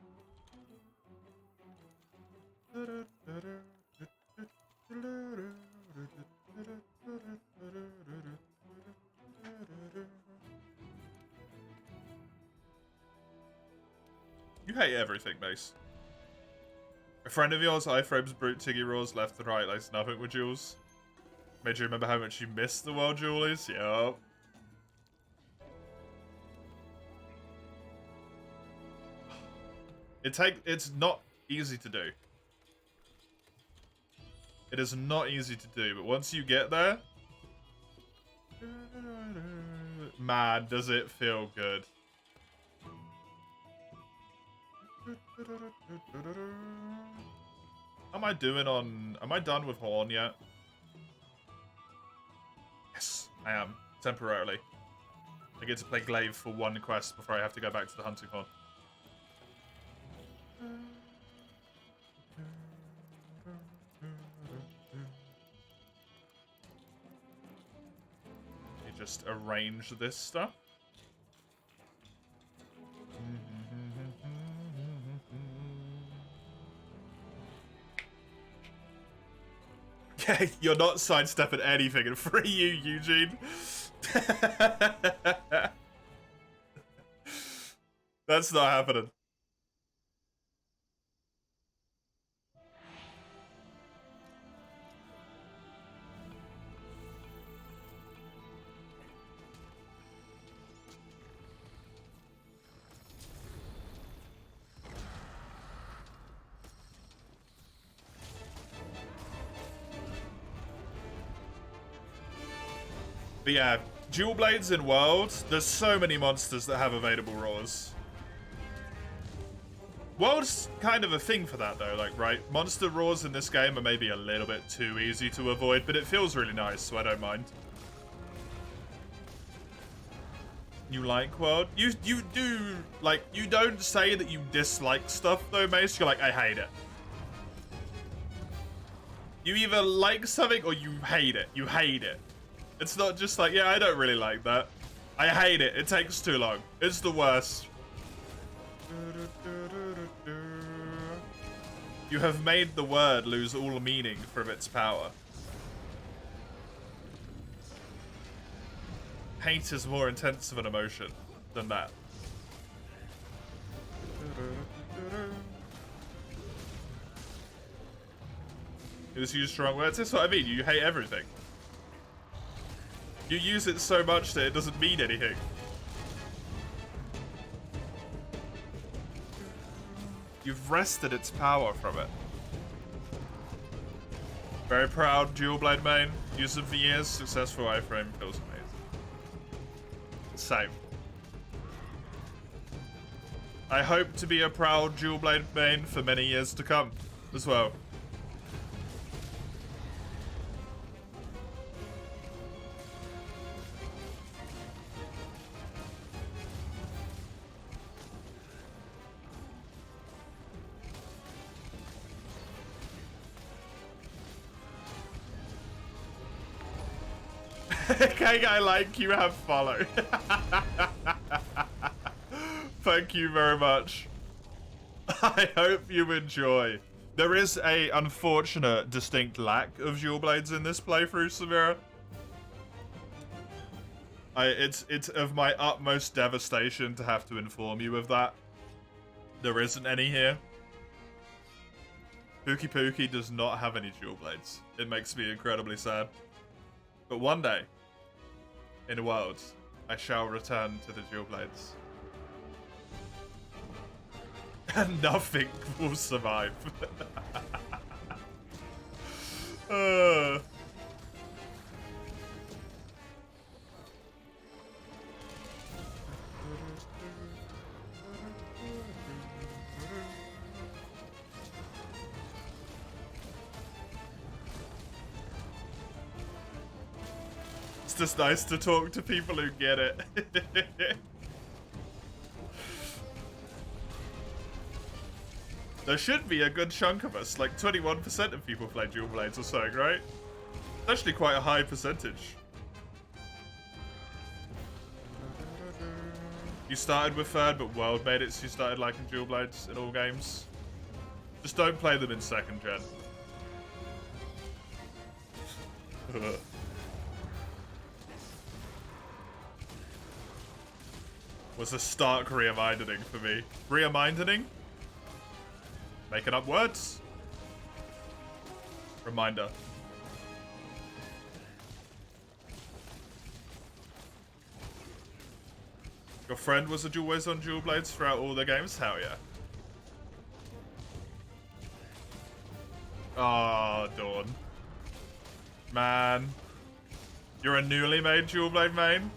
[SPEAKER 1] You hate everything, Mace. A friend of yours, iframes brute Tiggy roars left and right like nothing with Jules. Made you remember how much you missed the world, Julies? Yup. It's not easy to do. It is not easy to do, but once you get there, man, does it feel good. How am I doing on... Am I done with Horn yet? Yes, I am. Temporarily. I get to play Glaive for one quest before I have to go back to the Hunting Horn. just arrange this stuff. Yeah, you're not sidestepping anything and free you, Eugene. That's not happening. But yeah, dual blades in Worlds, there's so many monsters that have available roars. World's kind of a thing for that though, like, right? Monster roars in this game are maybe a little bit too easy to avoid, but it feels really nice, so I don't mind. You like World? You do, like, you don't say that you dislike stuff though, Mace. You're like, I hate it. You either like something or you hate it. You hate it. It's not just like, yeah, I don't really like that. I hate it. It takes too long. It's the worst. You have made the word lose all meaning from its power. Hate is more intense of an emotion than that. You just use strong words. That's what I mean. You hate everything. You use it so much that it doesn't mean anything. You've wrested its power from it. Very proud dual blade main. Used it for years. Successful iframe. Feels amazing. Same. I hope to be a proud dual blade main for many years to come as well. Okay, I like you have follow. Thank you very much. I hope you enjoy. There is a unfortunate distinct lack of dual blades in this playthrough, Samira. It's of my utmost devastation to have to inform you of that. There isn't any here. Pukei does not have any dual blades. It makes me incredibly sad. But one day, in Worlds, I shall return to the dual blades. And nothing will survive. It's just nice to talk to people who get it. There should be a good chunk of us, like 21% of people play dual blades or something, right? It's actually quite a high percentage. You started with third, but World made it so you started liking dual blades in all games. Just don't play them in second gen. Was a stark reminding for me. Reminding? Making up words? Reminder. Your friend was always on dual blades throughout all the games? Hell yeah. Oh, Dawn. Man. You're a newly made dual blade main?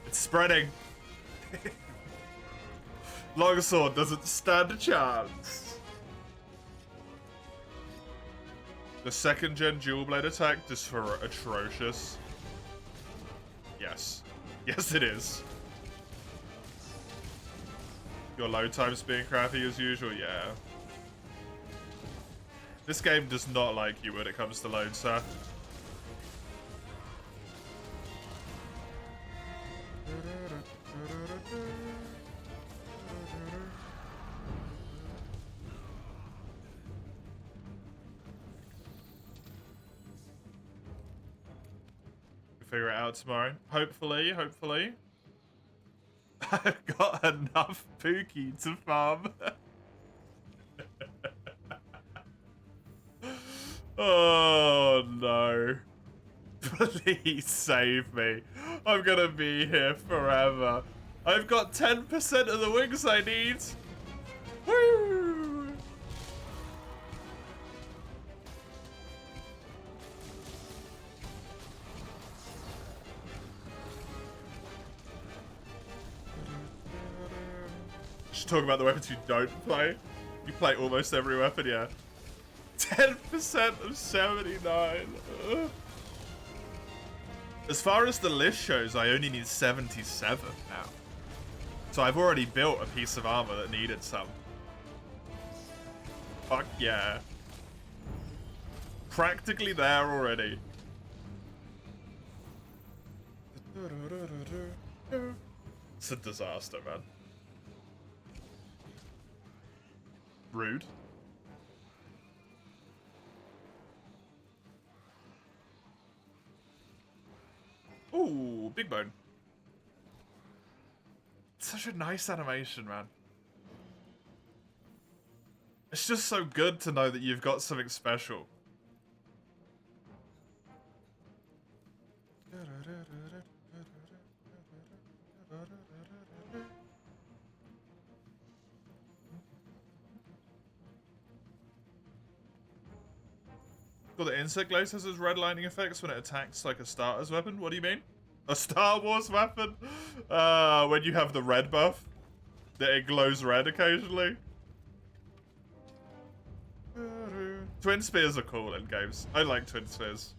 [SPEAKER 1] It's spreading. Longsword doesn't stand a chance. The second gen dual blade attack is for atrocious. Yes. Yes, it is. Your load times being crappy as usual, yeah. This game does not like you when it comes to load, sir. figure it out tomorrow. Hopefully, hopefully. I've got enough Pukei to farm. Oh no. Please save me. I'm gonna be here forever. I've got 10% of the wings I need. Woo! Just talk about the weapons you don't play. You play almost every weapon, yeah. 10% of 79. Ugh. As far as the list shows, I only need 77 now. So I've already built a piece of armor that needed some. Fuck yeah. Practically there already. It's a disaster, man. Rude. Ooh, big bone. Such a nice animation, man. It's just so good to know that you've got something special. Well, the insect glows has its redlining effects when it attacks like a starter's weapon. What do you mean? A Star Wars weapon? When you have the red buff, that it glows red occasionally. Twin spears are cool in games. I like twin spears.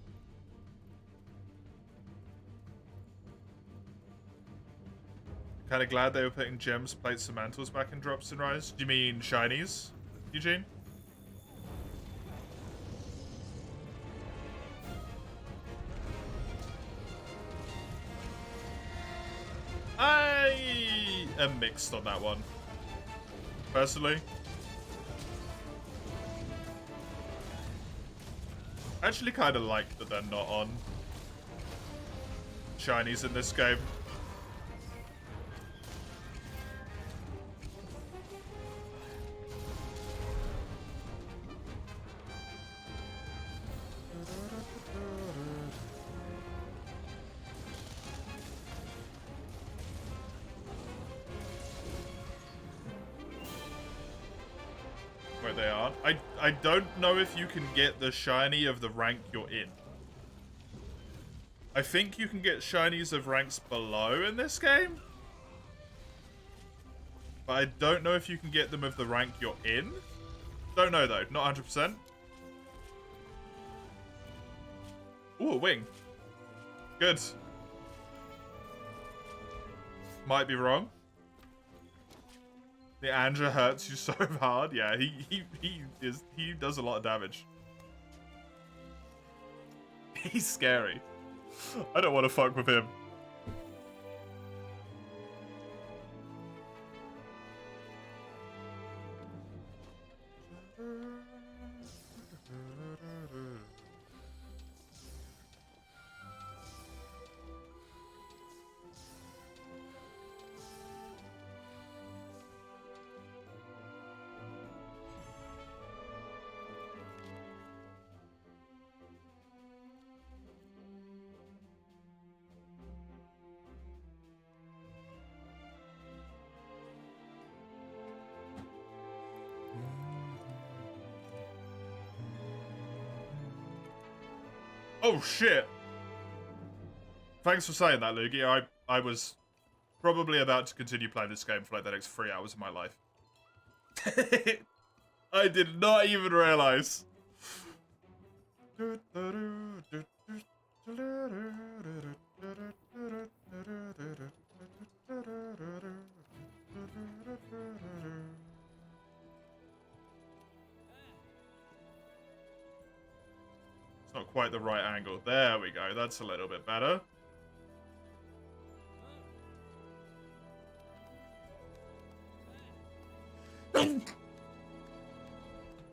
[SPEAKER 1] Kind of glad they were putting gems, plates, and mantles back in drops in Rise. Do you mean shinies, Eugene? I am mixed on that one, personally. I actually kind of like that they're not on shinies in this game. Where they are. I don't know if you can get the shiny of the rank you're in. I think you can get shinies of ranks below in this game. But I don't know if you can get them of the rank you're in. Don't know though, not 100%. Ooh, a wing. Good. Might be wrong. The Anja hurts you so hard. Yeah, he does a lot of damage. He's scary. I don't want to fuck with him. Oh shit! Thanks for saying that, Luigi. I was probably about to continue playing this game for like the next 3 hours of my life. I did not even realize. It's not quite the right angle. There we go. That's a little bit better.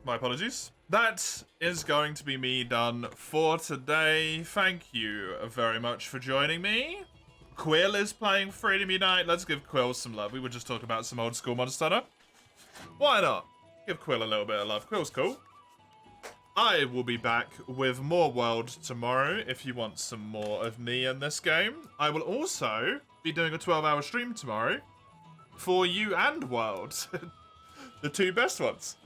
[SPEAKER 1] My apologies. That is going to be me done for today. Thank you very much for joining me. Quill is playing Freedom Unite. Let's give Quill some love. We were just talking about some old school Monster Hunter. Why not? Give Quill a little bit of love. Quill's cool. I will be back with more World tomorrow if you want some more of me in this game. I will also be doing a 12-hour stream tomorrow for you and World. The two best ones.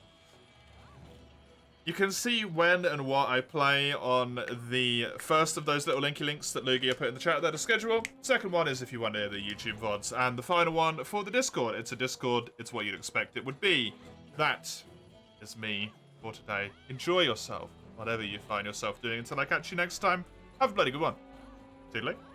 [SPEAKER 1] You can see when and what I play on the first of those little linky links that Lugia put in the chat there to schedule. Second one is if you want to hear the YouTube VODs. And the final one for the Discord. It's a Discord. It's what you'd expect it would be. That is me for today. Enjoy yourself, whatever you find yourself doing. Until I catch you next time, have a bloody good one. See you later.